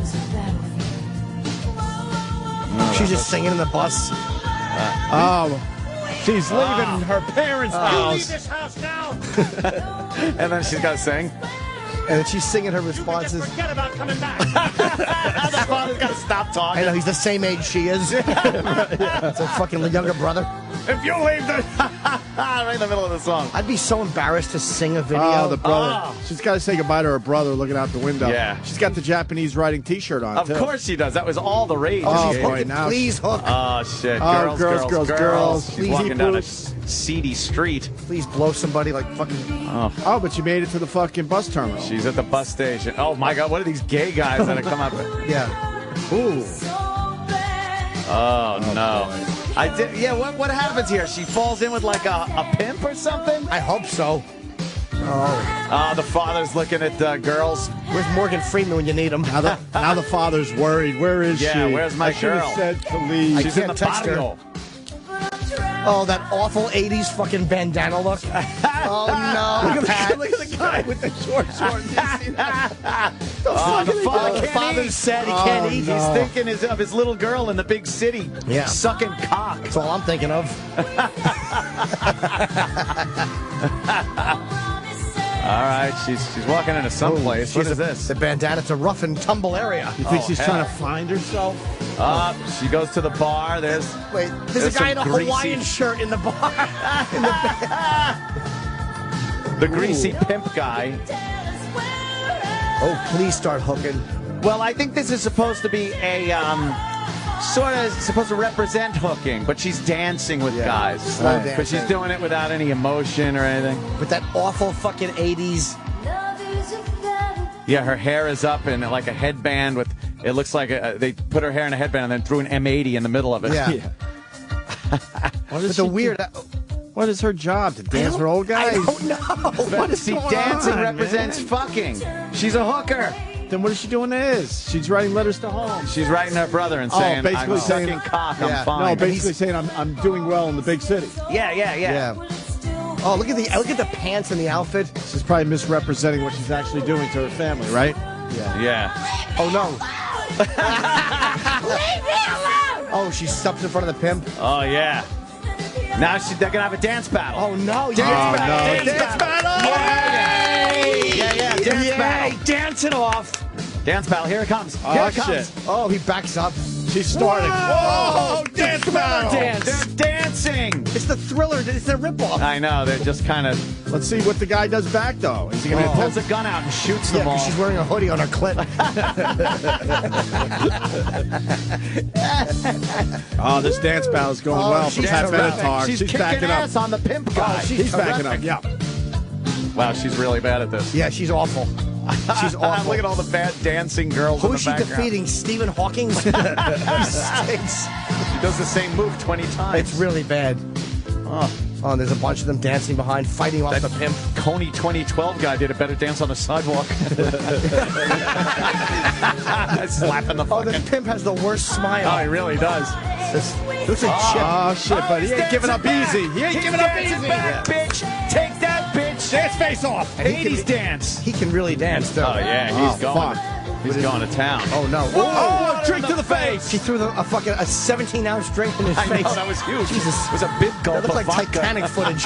She's just singing in the bus. She's leaving her parents' You house. leave this house now! And then she's got to sing. And then she's singing her responses. Forget about coming back! The father's got to stop talking. I know, he's the same age she is. It's a fucking younger brother. If you leave the... right in the middle of the song. I'd be so embarrassed to sing a video. Oh, the brother. She's got to say goodbye to her brother looking out the window. Yeah. She's got the Japanese writing T-shirt on, Of too. course she does. That was all the rage. Oh, she's boy, hooking. now Please hook. Oh, shit. Oh, girls. She's Please walking eat down a boots. seedy street. Please blow somebody like fucking... Oh, but you made it to the fucking bus terminal. She's at the bus station. Oh, my God. What are these gay guys that have come up? Yeah. Ooh. Oh, no. I did. Yeah, what happens here? She falls in with like a pimp or something? I hope so. Oh. The father's looking at girls. Where's Morgan Freeman when you need him? Now the father's worried. Where is she? Yeah, where's my I should have girl? said to leave. She's in the can't text body her. hole. Oh, that awful 80s fucking bandana look. Oh, no. Look at the guy with the short shorts. The father said he can't eat. no. He's thinking of his little girl in the big city. Yeah. Sucking cock. That's all I'm thinking of. All right, she's walking into someplace. What is this? The bandana. It's a rough and tumble area. You think Oh, she's hell. trying to find herself? She goes to the bar. There's Wait, there's a guy in a some greasy- Hawaiian shirt in the bar. the greasy pimp guy. Oh, please start hooking. Well, I think this is supposed to be a sort of supposed to represent hooking, but she's dancing with guys. Slow But she's dancing. doing it without any emotion or anything. With that awful fucking 80s. Yeah, her hair is up in like a headband with. It looks like they put her hair in a headband and then threw an M80 in the middle of it. Yeah. With the weird. What is her job? To dance for old guys? I don't know. What is See, going dancing on, represents man? fucking. She's a hooker. Then what is she doing this? She's writing letters to home. She's writing her brother and saying, basically I'm saying- sucking cock, Yeah. I'm fine. No, basically saying I'm doing well in the big city. Yeah. Yeah. Oh, look at the pants and the outfit. She's probably misrepresenting what she's actually doing to her family, right? Yeah. Oh no. Oh, she stops in front of the pimp. Oh, yeah. Now they're going to have a dance battle. Oh no. Dance battle. no. Dance battle. Yeah. Dance battle. Dance it off. Dance battle. Here it comes. Here Oh, it comes. shit. Oh, he backs up. She's starting. Whoa! Dance battle. They're dancing. It's the Thriller. It's the ripoff. I know. They're just kind of. Let's see what the guy does back, though. Is he going He to pulls a gun out and shoots Yeah, them all. 'cause she's wearing a hoodie on her clit. Oh, this dance battle is going well for she's Pat terrific. Benatar. She's kicking backing up. ass on the pimp guy. He's backing up. Yeah. Wow, she's really bad at this. Yeah, she's awful. She's awful. Look at all the bad dancing girls Who in is the she background. defeating? Stephen Hawking? He stinks. She does the same move 20 times. It's really bad. Oh, and there's a bunch of them dancing behind, fighting off the pimp. Coney 2012 guy did a better dance on the sidewalk. Slapping the Oh, fucking. the pimp has the worst smile. Oh, he really does. Looks like Chip. Oh, shit, but he ain't giving up easy. He ain't giving up easy. Back, bitch. Take that, bitch. Dance face off. 80s dance. He can really dance, though. Oh, yeah, he's going. fuck. He's going to town. Oh, no. Oh, drink to the face. She threw a 17-ounce drink in his I face. know, that was huge. Jesus. It was a big gulp That looked of like vodka. Titanic footage.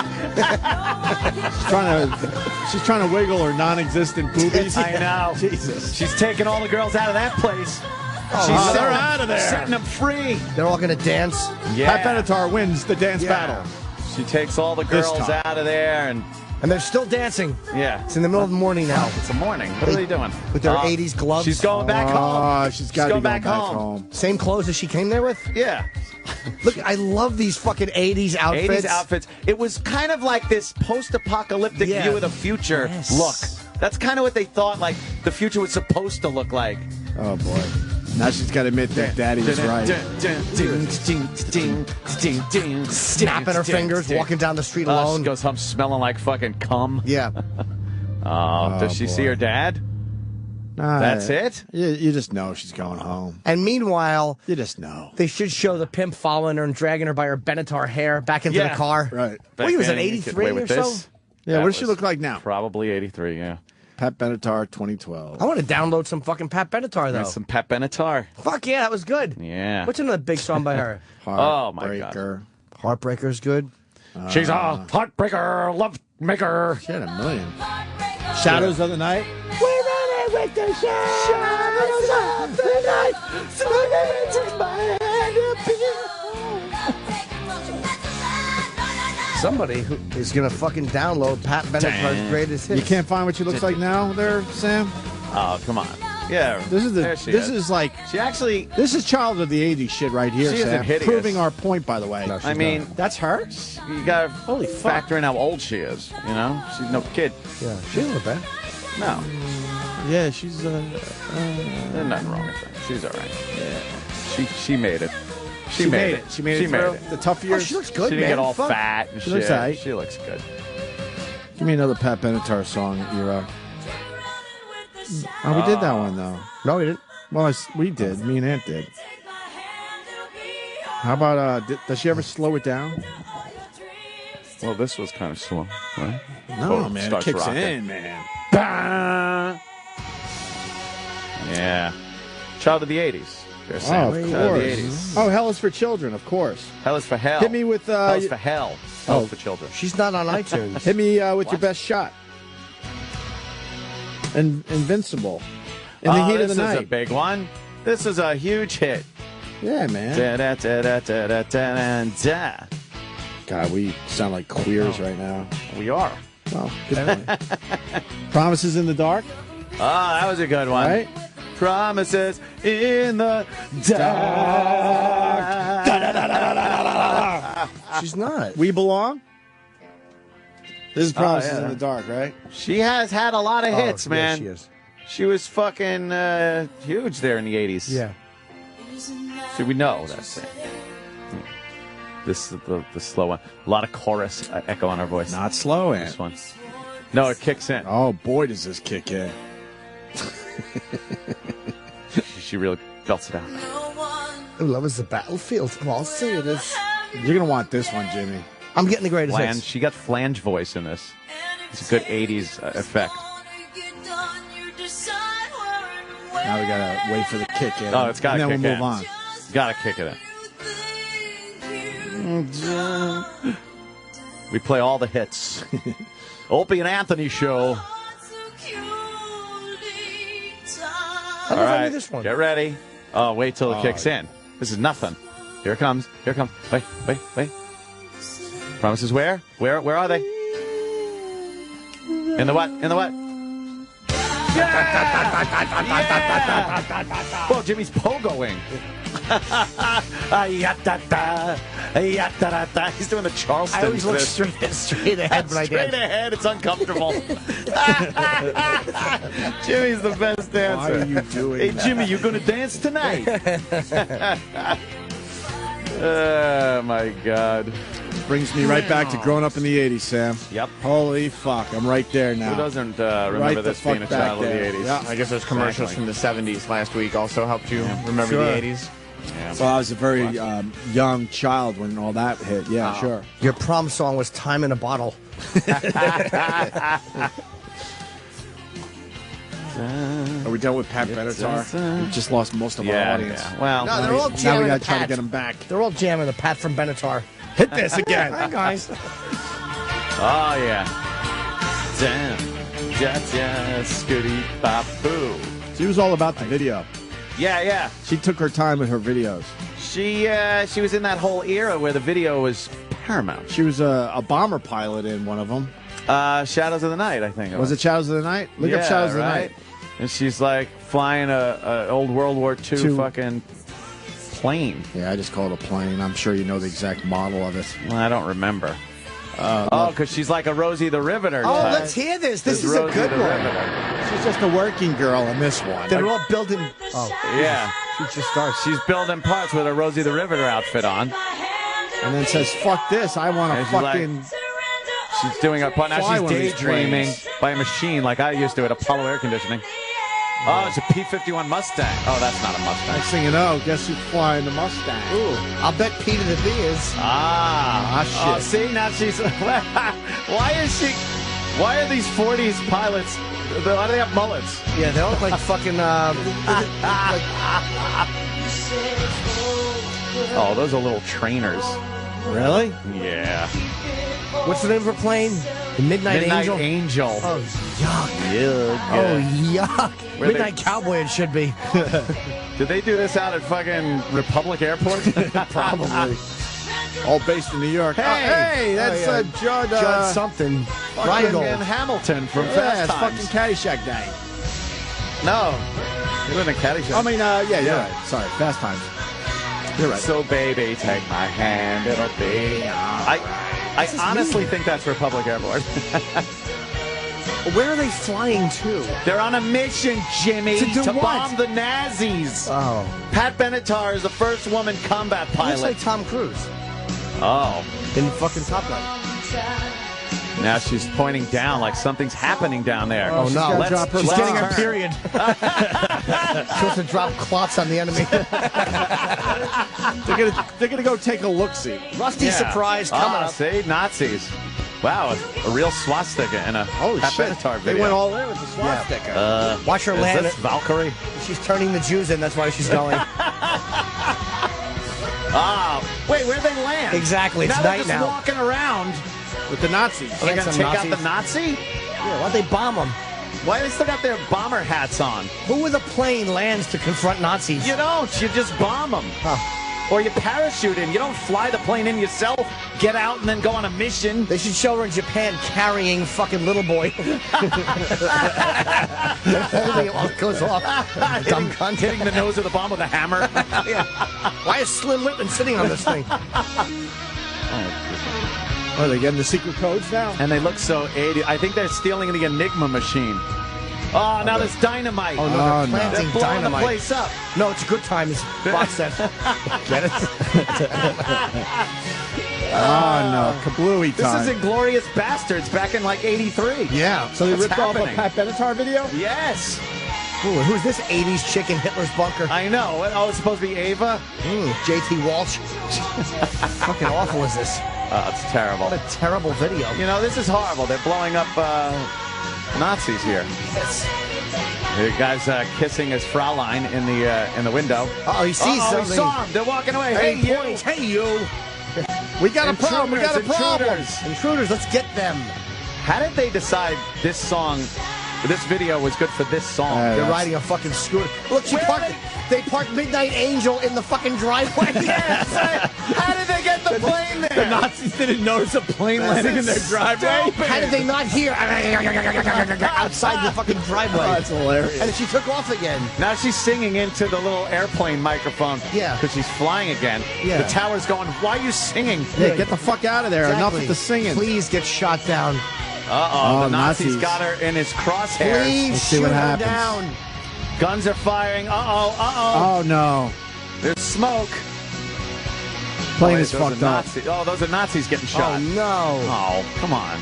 She's trying to wiggle her non-existent boobies. I know. Jesus. She's taking all the girls out of that place. Oh, they're out of there. Setting them free. They're all going to dance. Yeah. Pat Benatar wins the dance battle. She takes all the This girls time. out of there and And they're still dancing. yeah. It's in the middle of the morning now. It's the morning. What are they doing? With their 80s gloves. She's going back home. Oh, she's got to going be back home. Same clothes as she came there with? Yeah. Look, I love these fucking 80s outfits. 80s outfits. It was kind of like this post-apocalyptic Yeah. view of the future Yes. look. That's kind of what they thought like the future was supposed to look like. Oh, boy. Now she's got to admit that Daddy was right. Snapping her fingers, walking down the street She alone. goes home smelling like fucking cum. Yeah. Oh, does she see boy. her dad? That's it? You just know she's going home. And meanwhile, you just know. They should show the pimp following her and dragging her by her Benatar hair back into the car. Right. What was it, 83 or so? Yeah, what does she look like now? Probably 83, yeah. Pat Benatar, 2012. I want to download some fucking Pat Benatar, though. Some Pat Benatar. Fuck yeah, that was good. Yeah. What's another big song by her? Oh, my God. Heartbreaker's good. She's a heartbreaker, love maker. She had a million. Shadows of the Night. We're running with the shadows of the night. Swimming into my Somebody who is going to fucking download Pat Benatar's greatest hits. You can't find what she looks like now there, Sam? Oh, come on. Yeah. This is there she is like She actually this is child of the 80s shit right here, She Sam. isn't hideous. Proving our point, by the way. No, I mean, that's her? You got to factor in how old she is, you know? She's no kid. Yeah, she doesn't look bad. No. Yeah, she's There's nothing wrong with her. She's all right. Yeah. She made it. She made it. She made it through the tough years. She looks good, She man. didn't get all Fuck. fat and She shit. looks all right. She looks good. Give me another Pat Benatar song, E-Rock. Oh, we did that one, though. No, we didn't. Well, we did. Me and Aunt did. How about, does she ever slow it down? Well, this was kind of slow, right? No, man. It Starts kicks rocking. in, man. Bah! Yeah. Child of the 80s. Oh, of Child of the course. 80s. Oh, Hell is for Children, of course. Hell is for hell. Hit me with... Hell is for hell. Hell is for children. She's not on iTunes. Hit me with your best shot. Invincible. In the heat of the night. This is a big one. This is a huge hit. Yeah, man. Da-da-da-da-da-da-da-da. God, we sound like queers right now. We are. Well, good point. Promises in the Dark. Ah, that was a good one. Right? Promises in the dark. She's not. We Belong. This is Promises yeah. in the Dark, right? She has had a lot of hits, yeah, man. she is. She was fucking huge there in the 80s. Yeah. So we know that thing. This is the slow one. A lot of chorus echo on her voice. Not slow, This one. No, it kicks in. Oh, boy, does this kick in. She really belts it out. Love is the battlefield. Well, I'll say it is. You're going to want this one, Jimmy. I'm getting the greatest Flange. hits. She got flange voice in this. It's a good 80s effect. Now we got to wait for the kick in. Oh, it's got to and kick then in. we'll move on. Got to kick it in. We play all the hits. Opie and Anthony show. All right, this one. get ready. Oh, wait till it kicks in. This is nothing. Here it comes. Here it comes. Wait, wait, wait. Promises where? Where are they? In the what? In the what? Yeah! Well, Jimmy's pogoing. He's doing the Charleston. I always look twist. straight ahead when I Straight dance. ahead, it's uncomfortable. Jimmy's the best dancer. Why are you doing Hey, that? Jimmy, you going to dance tonight? Oh, my God. Brings me right back to growing up in the 80s, Sam. Yep. Holy fuck, I'm right there now. Who doesn't Right remember the this being a fuck back child of the there. 80s? Yeah. I guess those commercials from the 70s last week also helped you remember Sure. the 80s. Yeah. Well, I was a very young child when all that hit. Yeah, sure. Your prom song was Time in a Bottle. Are we done with Pat Benatar? We just lost most of our Yeah, audience. yeah. Well, No, they're all Now we jamming got the to try to Pat. get them back. They're all jamming the Pat from Benatar. Hit this again. Hi, guys. oh, yeah. Damn. Ja, scooty, bop, boo. She was all about the video. Yeah, yeah. She took her time with her videos. She was in that whole era where the video was paramount. She was a bomber pilot in one of them. Shadows of the Night, I think. Was it Shadows of the Night? Look up Shadows of the Night. And she's like flying a old World War II fucking plane. Yeah, I just call it a plane. I'm sure you know the exact model of it. Well, I don't remember. Because she's like a Rosie the Riveter. Oh, type. let's hear this. This is Rosie a good the one. Riveter. She's just a working girl in this one. They're all building. Oh, Yeah. she just starts. She's building parts with a Rosie the Riveter outfit on. And then says, fuck this. I want to And she's like- fucking... She's doing her part. Now Fly she's one of these daydreaming planes. by a machine like I used to at Apollo Air Conditioning. Oh, it's a P-51 Mustang. Oh, that's not a Mustang. Next thing you know, guess who's flying the Mustang? Ooh, I'll bet Peter the Bee is. Shit. Oh, see, now she's... Why are these 40s pilots... Why do they have mullets? Yeah, they look like fucking... Oh, those are little trainers. Really? Yeah. What's the name of her plane? The Midnight Angel? Angel. Oh, yuck. Yuck. Oh, yuck. Midnight Cowboy it should be. Did they do this out at fucking Republic Airport? Probably. All based in New York. Hey, that's Judd... Judd something. Fucking Hamilton from Fast Times. It's fucking Caddyshack Day. No. He wasn't in Caddyshack. I mean, yeah, you're right. Sorry, Fast Times. You're right. So, baby, take my hand, it'll be I honestly think that's Republic Airport. Where are they flying to? They're on a mission, Jimmy, to bomb the Nazis. Oh. Pat Benatar is the first woman combat pilot. Looks like Tom Cruise. Oh. In fucking Top Gun. Now she's pointing down like something's happening down there. Oh, no. She's getting her turn. period. She's supposed to drop clots on the enemy. They're gonna go take a look-see. Rusty surprise coming up. See, Nazis. Wow, a real swastika in a Pat Benatar video. They went all in with the swastika. Watch her land. Is this Valkyrie? She's turning the Jews in. That's why she's going. Wait, where'd they land? Exactly. It's now night they're just now. walking around with the Nazis. Are they going to take out the Nazi? Yeah, why'd they bomb them? Why do they still got their bomber hats on? Who with a plane lands to confront Nazis? You don't. You just bomb them. Huh. Or you parachute in. You don't fly the plane in yourself, get out, and then go on a mission. They should show her in Japan carrying fucking little boy. Holding it while it goes off. Dumb cunt. Hitting the nose of the bomb with a hammer. Yeah. Why is Slim Whitman sitting on this thing? Oh, are they getting the secret codes now? And they look so 80. I think they're stealing the Enigma machine. Oh, now there's dynamite. Oh, no, they're planting They're blowing dynamite. the place up. No, it's a good time. It's box set. Get it? Oh, no. Kablooey This time. is Inglourious Bastards back in like 83. Yeah. So they What's ripped happening? off a Pat Benatar video? Yes. Ooh, who's this 80s chick in Hitler's bunker? I know. Oh, it's supposed to be Ava? JT Walsh. Fucking awful is this? It's terrible. What a terrible video. You know, this is horrible. They're blowing up Nazis here. Yes. The guy's kissing his Fraulein in the window. Oh, he sees something. He saw him. They're walking away. Hey, you. Points. Hey, you. We got a problem. We got a problem. Intruders, let's get them. How did they decide this song, this video was good for this song? They're riding a fucking scooter. Look, they parked Midnight Angel in the fucking driveway. Yes. How did they get the plane there? The Nazis didn't notice a plane landing in their driveway. How did they not hear outside the fucking driveway? Oh, that's hilarious. And she took off again. Now she's singing into the little airplane microphone. Yeah. Because she's flying again. Yeah. The tower's going, why are you singing? Yeah, get the fuck out of there. Exactly. Enough with the singing. Please get shot down. Uh-oh, the Nazis. Nazis got her in his crosshairs. Please Let's see shoot what her happens. down. Guns are firing. Uh-oh. Oh, no. There's smoke. Plane Wait, is those are fucked up. Nazis. Oh, those are Nazis getting shot. Oh, no. Oh, come on.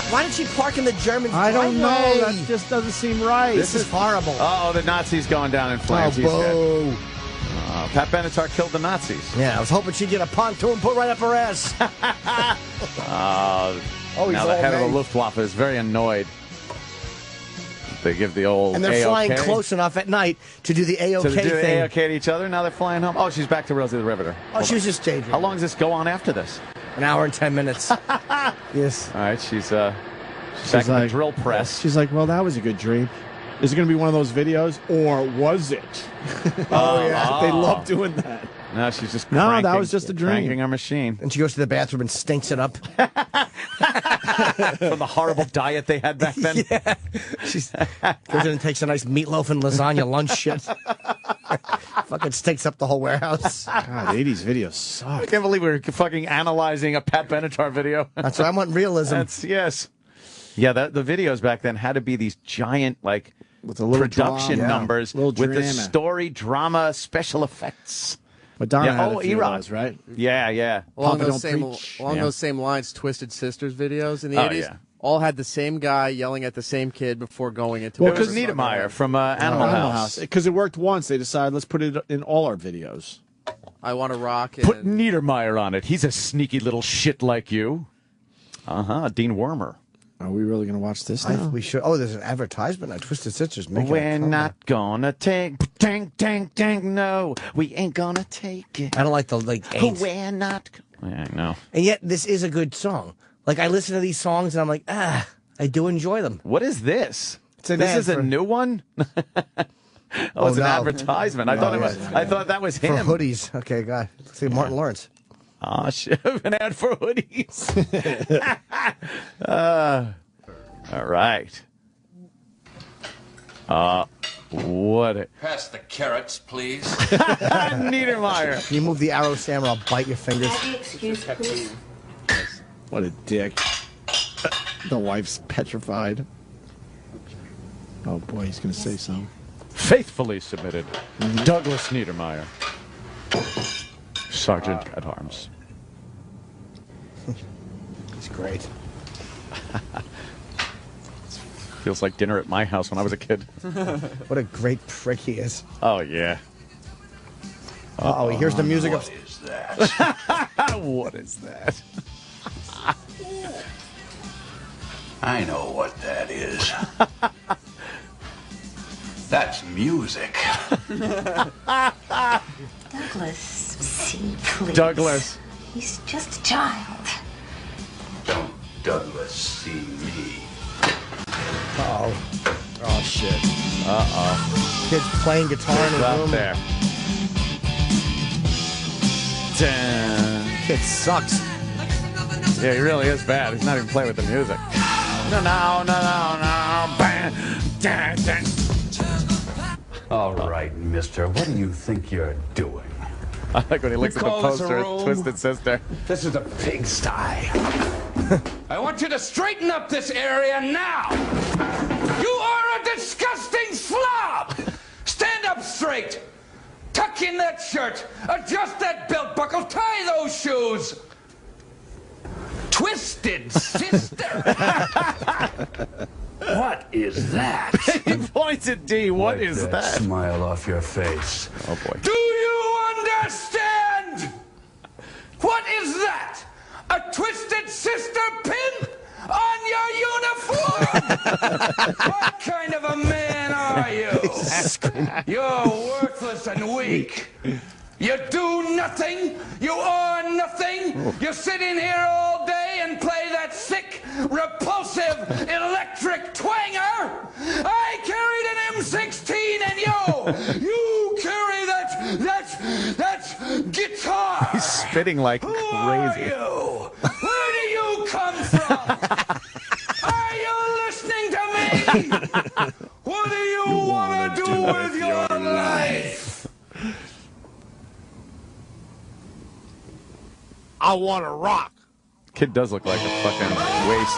Why did she park in the German I driveway? don't know. That just doesn't seem right. This is horrible. Uh-oh, the Nazis going down in flames. He's dead. boo. Pat Benatar killed the Nazis. Yeah, I was hoping she'd get a pontoon put right up her ass. Now the head of the Luftwaffe is very annoyed. They give the old And they're A-OK. flying close enough at night to do the A-OK to do the thing. A-OK to each other. Now they're flying home. Oh, she's back to Rosie the Riveter. Oh, she was just staging. How long does this go on after this? An hour and 10 minutes. Yes. All right, she's back in the drill press. She's like, well, that was a good dream. Is it going to be one of those videos, or was it? Oh, yeah. They love doing that. No, she's just No, cranking, that was just a dream. Cranking her machine. And she goes to the bathroom and stinks it up. From the horrible diet they had back then. Yeah. She goes in and takes a nice meatloaf and lasagna lunch shit. Fucking stinks up the whole warehouse. God, 80s videos I suck. can't believe we're fucking analyzing a Pat Benatar video. That's what I want, realism. Yes. Yeah, the videos back then had to be these giant, like, with a little production drama. numbers Little with the drama. story, drama, special effects. Madonna had oh, a few of Erik. those, right? Yeah. Along Papa those Don't Preach. same lines, Twisted Sisters videos in the Oh, 80s. yeah. all had the same guy yelling at the same kid before going into. Well, because Niedermeyer from Animal House. Because it worked once, they decided let's put it in all our videos. I want to rock. Put Niedermeyer on it. He's a sneaky little shit like you. Dean Wormer. Are we really going to watch this now? We should. Oh, there's an advertisement on Twisted Sisters. We're not gonna take no, we ain't gonna take it. I don't like the ain't. We're not. Yeah, I know. And yet, this is a good song. Like, I listen to these songs and I'm like, I do enjoy them. What is this? This is a new one? It's an advertisement. I thought it was. I thought that was him. For hoodies. Okay, God. Let's see, Martin Lawrence. Oh, shit. An ad for hoodies. All right. What? Pass the carrots, please. Niedermeyer. Can you move the arrow, Sam, or I'll bite your fingers? Excuse, please. What a dick. The wife's petrified. Oh, boy, he's going to say something. Faithfully submitted, Douglas Niedermeyer, Sergeant at Arms. He's great. Feels like dinner at my house when I was a kid. What a great prick he is. Oh, yeah. Uh-oh, he hears the music. What is that? What is that? I know what that is. That's music. Douglas, see, please. Douglas. He's just a child. Don't Douglas see me. Uh-oh. Oh, shit. Uh-oh. Kid's playing guitar in his room. There. Kid sucks. Yeah, he really is bad. He's not even playing with the music. No. Bang. Dun, dun. All right, mister. What do you think you're doing? I like when he looks at the poster at Twisted Sister. This is a pigsty. I want you to straighten up this area now. You are a disgusting slob. Stand up straight. Tuck in that shirt. Adjust that belt buckle. Tie those shoes. Twisted Sister. What is that? He points at D. What is that? Smile off your face. Oh, boy. Do you understand? What is that? A Twisted Sister pin on your uniform? What kind of a man are you? You're worthless and weak. You do nothing. You are nothing. You sit in here all day and play that sick, repulsive, electric twanger. I carried an M16 and you carry that guitar. He's spitting like Who crazy. are you? Where do you come from? Are you listening to me? What do you want to do with your life? I want to rock. Kid does look like a fucking waste.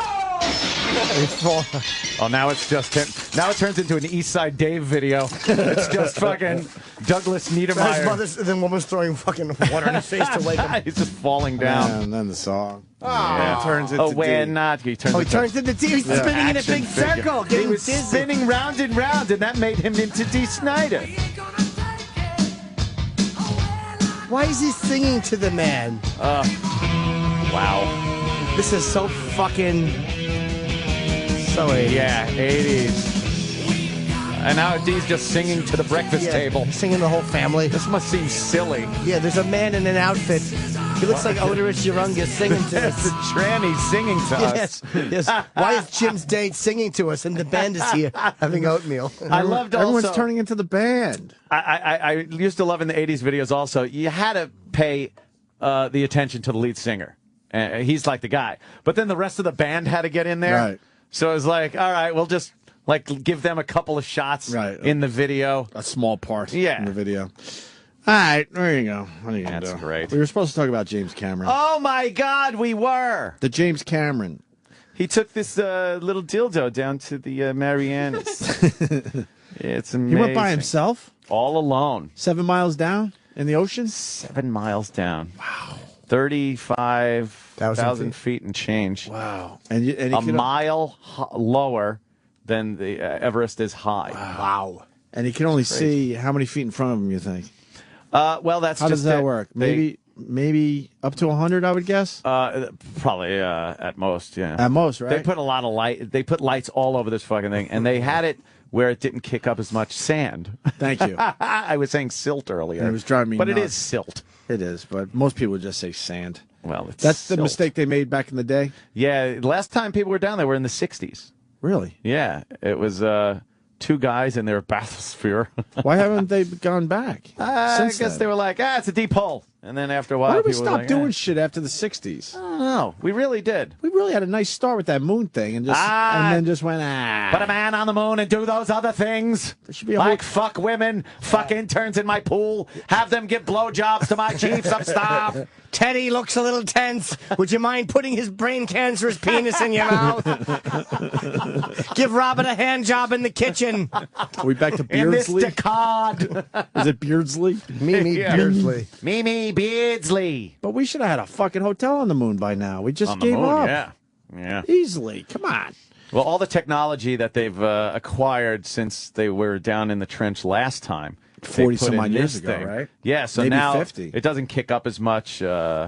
Oh, now it's just him. Now it turns into an East Side Dave video. It's just fucking Douglas Niedermeyer. The woman's throwing fucking water in his face to wake him. He's just falling down. And then the song. Yeah. It turns into we're D. not. He turns into D. He's spinning in a big circle. He was spinning round and round, and that made him into D. Snyder. Why is he singing to the man? Wow. This is so fucking... So 80s. Yeah, 80s. And now D's just singing to the breakfast table. Singing the whole family. This must seem silly. Yeah, there's a man in an outfit. He looks like Oderich Urungus singing to us. It's a tranny singing to us. Yes. Why is Jim's date singing to us and the band is here having oatmeal? I loved Everyone's also, turning into the band. I used to love in the 80s videos also, you had to pay the attention to the lead singer. He's like the guy. But then the rest of the band had to get in there. Right. So it was like, all right, we'll just like give them a couple of shots in the video. A small part in the video. All right, there you go. What are you gonna That's do? great. We were supposed to talk about James Cameron. Oh, my God, we were. The James Cameron. He took this little dildo down to the Marianas. It's amazing. He went by himself? All alone. 7 miles down in the ocean? 7 miles down. Wow. 35 1,000 feet and change. Wow. And he a mile lower than the Everest is high. Wow. And he can only see how many feet in front of him, you think? Well, that's how just does that work? Maybe up to 100, I would guess. Probably at most, yeah. At most, right? They put a lot of light. They put lights all over this fucking thing, and they had it where it didn't kick up as much sand. Thank you. I was saying silt earlier. It was driving me but nuts. It is silt. It is, but most people would just say sand. Well, that's the silt. mistake they made back in the day. Yeah, last time people were down there were in the 60s. Really? Yeah, it was 2 guys in their bathysphere. Why haven't they gone back? I guess they were like, it's a deep hole. And then after a while, why did we people were stop like, doing shit after the 60s? I don't know. We really did. We really had a nice start with that moon thing, and then just went, Put a man on the moon and do those other things. There should be like fuck women, fuck interns in my pool, have them give blowjobs to my chiefs of staff. Teddy looks a little tense. Would you mind putting his brain cancerous penis in your mouth? Give Robin a hand job in the kitchen. Are we back to In this Beardsley? decade. Is it Beardsley? Mimi Beardsley. Mimi Beardsley. But we should have had a fucking hotel on the moon by now. We just On the gave moon, up. Yeah. Easily. Come on. Well, all the technology that they've acquired since they were down in the trench last time. 40 put some in odd years this ago, thing. right? Yeah, so Maybe now 50. it doesn't kick up as much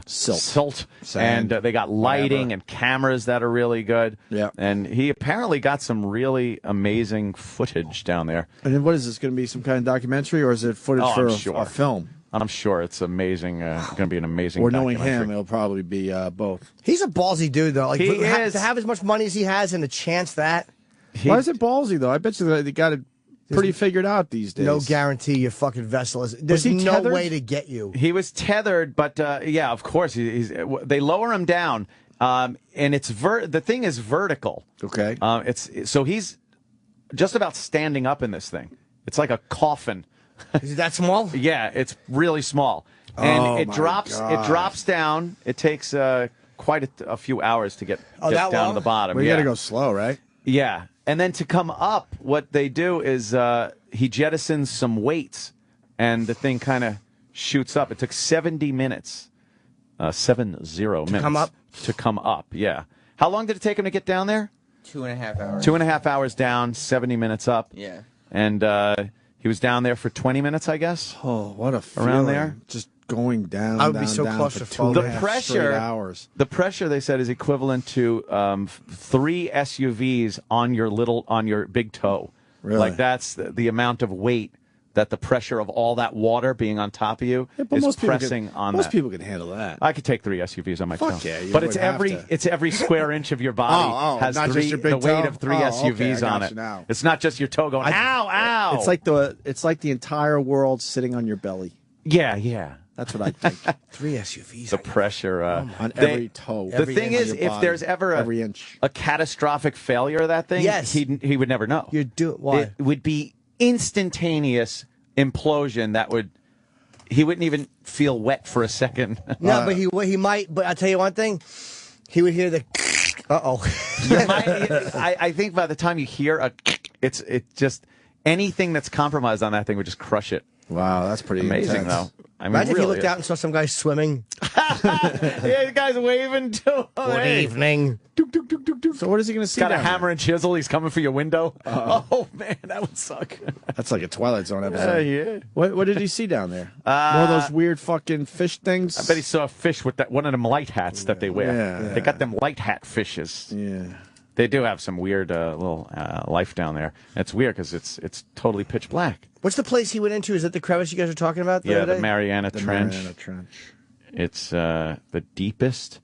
silt. Sand, and they got lighting whatever. and cameras that are really good. Yeah. And he apparently got some really amazing footage down there. And then what is this going to be? Some kind of documentary, or is it footage for a film? I'm sure it's amazing. Going to be an amazing. Or knowing documentary. him, it'll probably be both. He's a ballsy dude, though. Like He is. to have as much money as he has and the chance that. Why is it ballsy though? I bet you they got it pretty figured out these days. No guarantee your fucking vessel is. There's he no tethered? way to get you. He was tethered, but yeah, of course. They lower him down, and it's the thing is vertical. Okay. So he's just about standing up in this thing. It's like a coffin. Is it that small? Yeah, it's really small, and it my drops. God. It drops down. It takes quite a few hours to get that down long? to the bottom. Well, you yeah. got to go slow, right? Yeah, and then to come up, what they do is he jettisons some weights, and the thing kind of shoots up. It took 70 minutes, 70 minutes come up? To come up, yeah. How long did it take him to get down there? 2.5 hours. 2.5 hours down, 70 minutes up. Yeah. And he was down there for 20 minutes, I guess. Oh, what a feeling. Around there? Just going down. I would be down, so down claustrophobic. for The 2.5 pressure, straight hours. the pressure they said is equivalent to 3 SUVs on your big toe. Really? Like that's the amount of weight that the pressure of all that water being on top of you Yeah, but is most people pressing can, on most that. people can handle that. I could take 3 SUVs on my Fuck toe. yeah, you but it's would have every to. it's every square inch of your body has not just your big the weight toe? of 3 Oh, okay, SUVs I on got it. you now. It's not just your toe going ow, ow. It's like the entire world sitting on your belly. yeah. That's what I think. 3 SUVs. The pressure on every toe. The thing is, if there's ever every inch. a catastrophic failure of that thing, Yes. he would never know. Why? It would be instantaneous implosion that he wouldn't even feel wet for a second. No, but he might. But I'll tell you one thing. He would hear the. I think by the time you hear it's just anything that's compromised on that thing would just crush it. Wow, that's pretty amazing, intense. though. I mean, Imagine if you really looked out and saw some guy swimming. yeah, the guy's waving to him. Good evening. So what is he going to see? Got a down hammer and chisel. He's coming for your window. Oh man, that would suck. there? That's like a Twilight Zone episode. Yeah. What did he see down there? More of those weird fucking fish things. I bet he saw a fish with one of them light hats that they wear. Yeah. They got them light hat fishes. Yeah. They do have some weird little life down there. It's weird because it's totally pitch black. What's the place he went into? Is that the crevice you guys were talking about the other The day? Mariana Trench. Mariana Trench. It's the deepest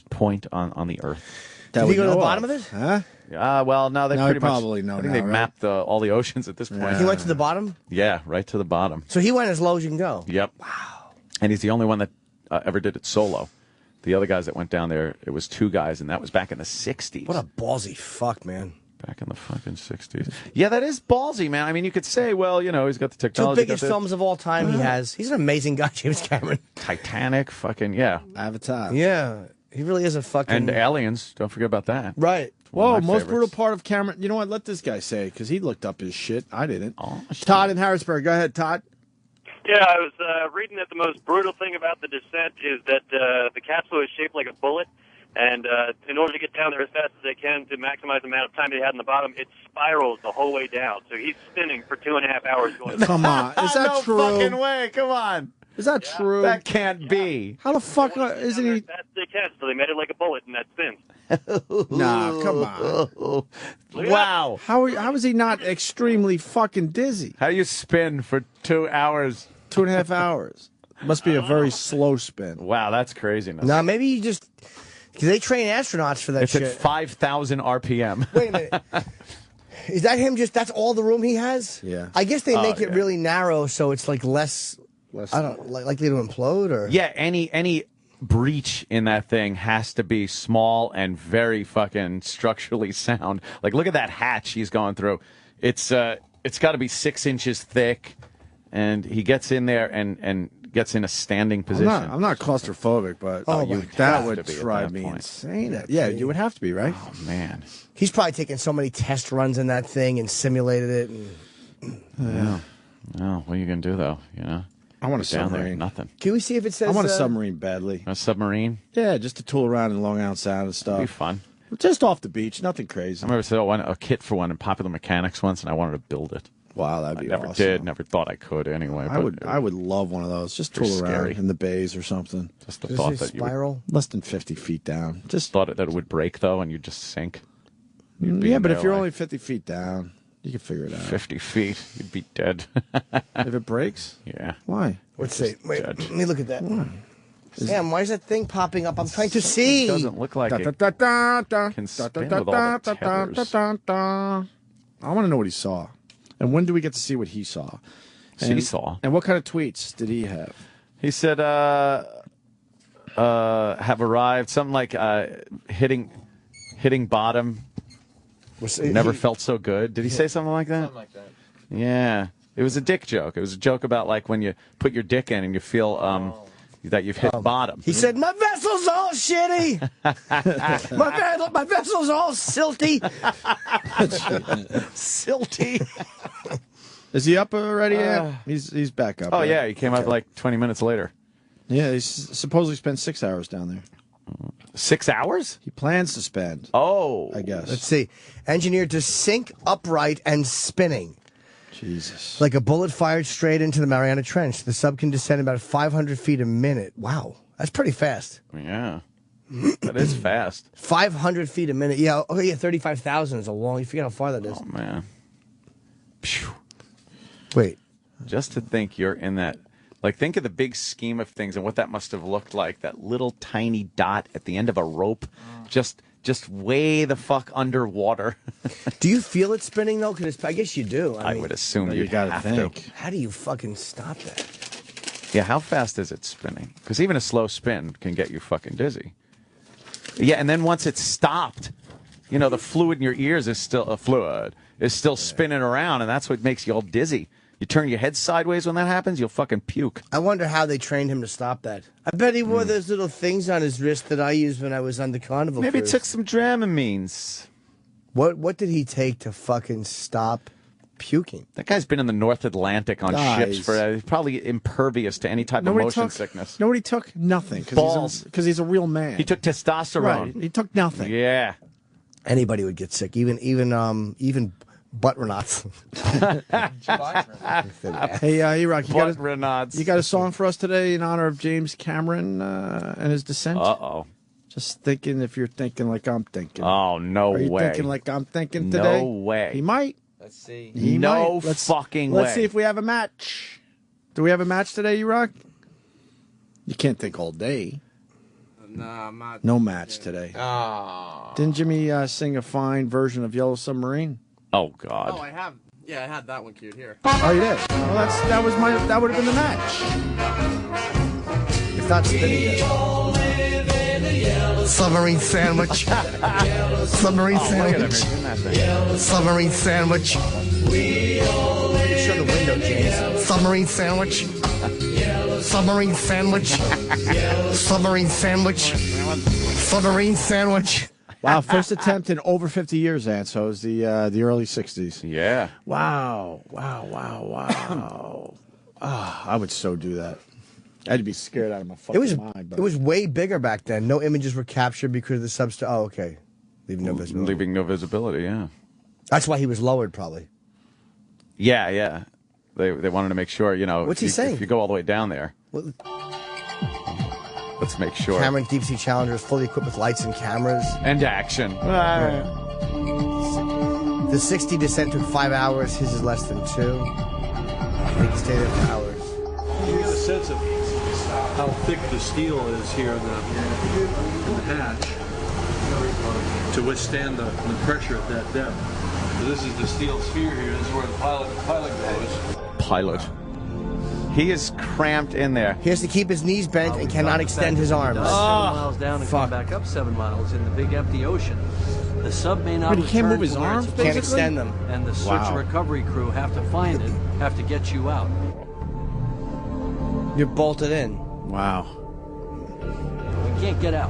point on the Earth. Did he go to the bottom of it? Huh? Well, no, they No, pretty probably much. know I think now, they've right? mapped all the oceans at this point. He went to the bottom? Yeah, right to the bottom. So he went as low as you can go? Yep. Wow. And he's the only one that ever did it solo. The other guys that went down there, it was 2 guys, and that was back in the 60s. What a ballsy fuck, man. Back in the fucking 60s. Yeah, that is ballsy, man. I mean, you could say, well, he's got the 2 technology. biggest films of all time he has. He's an amazing guy, James Cameron. Titanic, fucking, yeah. Avatar. Yeah. He really is a fucking... And Aliens, don't forget about that. Right. Whoa, One of my most favorites. brutal part of Cameron. You know what? Let this guy say it because he looked up his shit. I didn't. Todd in Harrisburg. Go ahead, Todd. Yeah, I was reading that the most brutal thing about the descent is that the capsule is shaped like a bullet, and in order to get down there as fast as they can to maximize the amount of time they had in the bottom, it spirals the whole way down. So he's spinning for 2.5 hours going. Come on, is that no true? fucking way! Come on, is that true? That can't be. How the fuck isn't he? As fast as they can, so they made it like a bullet, and that spins. Nah, come on. Wow. How is he not extremely fucking dizzy? How do you spin for 2 hours? 2.5 hours. Must be a very slow spin. Wow, that's craziness. No, maybe you just. Because they train astronauts for that It's shit. at 5,000 RPM. Wait a minute. Is that him just, that's all the room he has? Yeah. I guess they make it yeah. really narrow so it's like less I don't, likely to implode or? Yeah, any breach in that thing has to be small and very fucking structurally sound. Like, look at that hatch he's going through. It's got to be 6 inches thick, and he gets in there and gets in a standing position. I'm not claustrophobic, but that would drive me insane. Yeah, you would have to be, right? Oh, man. He's probably taken so many test runs in that thing and simulated it. Yeah. Well, what are you going to do, though? You know? I want a Down there, submarine. nothing. Can we see if it says... I want a submarine badly. A submarine? Yeah, just to tool around in Long Island Sound and stuff. That'd be fun. Just off the beach, nothing crazy. I remember I wanted a kit for one in Popular Mechanics once, and I wanted to build it. Wow, that'd be awesome. I never did. Never thought I could anyway. I would love one of those. Just tool around scary. in the bays or something. Just the thought that spiral? Less than 50 feet down. Just thought that it would break, though, and you'd just sink. Yeah, but if you're only 50 feet down, you can figure it out. 50 feet, you'd be dead. If it breaks? Yeah. Why? Let's see. Wait, let me look at that. Sam, why is that thing popping up? I'm trying to see. It doesn't look like it can spin with all the tethers. I want to know what he saw. And when do we get to see what he saw? She saw. And what kind of tweets did he have? He said, have arrived, something like hitting bottom. Never felt so good. Did he say something like that? Something like that. Yeah. It was a dick joke. It was a joke about like when you put your dick in and you feel that you've hit bottom. He said, my vessel's all shitty. my vessel's all silty. Silty. Is he up already yet? He's back up. Oh, right? yeah. He came up like 20 minutes later. Yeah, he supposedly spent 6 hours down there. 6 hours? He plans to spend. Oh. I guess. Let's see. Engineered to sink upright and spinning. Jesus. Like a bullet fired straight into the Mariana Trench. The sub can descend about 500 feet a minute. Wow. That's pretty fast. Yeah. That is fast. 500 feet a minute. Yeah. Oh, yeah. 35,000 is a long. You forget how far that is. Oh, man. Phew. Wait. Just to think you're in that. Like, think of the big scheme of things and what that must have looked like. That little tiny dot at the end of a rope. Just way the fuck underwater. Do you feel it spinning, though? Because I guess you do. I would assume you gotta have think. to. How do you fucking stop that? Yeah, how fast is it spinning? Because even a slow spin can get you fucking dizzy. Yeah, and then once it's stopped, you know, the fluid in your ears is still spinning around, and that's what makes you all dizzy. You turn your head sideways when that happens, you'll fucking puke. I wonder how they trained him to stop that. I bet he wore those little things on his wrist that I used when I was on the Carnival Maybe cruise. it took some Dramamines. What did he take to fucking stop puking? That guy's been in the North Atlantic on ships for he's probably impervious to any type of motion sickness. Nobody took nothing Balls. because he's a real man. He took testosterone. Right. He took nothing. Yeah. Anybody would get sick, even butt renots. Hey, E-Rock, you Renaud's. got a song for us today in honor of James Cameron and his descent? Uh-oh. Just thinking if you're thinking like I'm thinking. Oh, no Are you way. thinking like I'm thinking today? No way. He might. Let's see. He No might. fucking way. Let's see if we have a match. Do we have a match today, E-Rock? You can't think all day. No, I'm not. No match today. Oh. Didn't Jimmy sing a fine version of Yellow Submarine? Oh, God. Oh, I have. Yeah, I had that one queued here. Oh, you did? Well, that would have been the match. It's not spinning yet. Submarine sandwich. Submarine sandwich. Submarine sandwich. You show the window, James. Submarine sandwich. Submarine sandwich. Submarine sandwich. Submarine sandwich. Wow, first attempt in over 50 years, Ant. So it was the early 60s. Yeah. Wow. I would so do that. I'd be scared out of my fucking mind. But It was way bigger back then. No images were captured because of the substance. Oh, okay. Leaving no visibility. Leaving no visibility, yeah. That's why he was lowered, probably. Yeah, yeah. They wanted to make sure, you know. What's he saying? If you go all the way down there. Let's make sure. Cameron Deep Sea Challenger is fully equipped with lights and cameras. And action. The 60 descent took 5 hours. His is less than 2. They can stay there for hours. You get a sense of how thick the steel is here in the hatch to withstand the pressure at that depth. So this is the steel sphere here. This is where the pilot goes. Pilot. He is cramped in there. He has to keep his knees bent and cannot extend his arms. 7 miles down and come back up 7 miles in the big empty ocean. The sub may not But he can't return move his to where arms, it's Can't supposed to extend them. be, and the search and recovery crew have to find it, have to get you out. You're bolted in. Wow. We can't get out.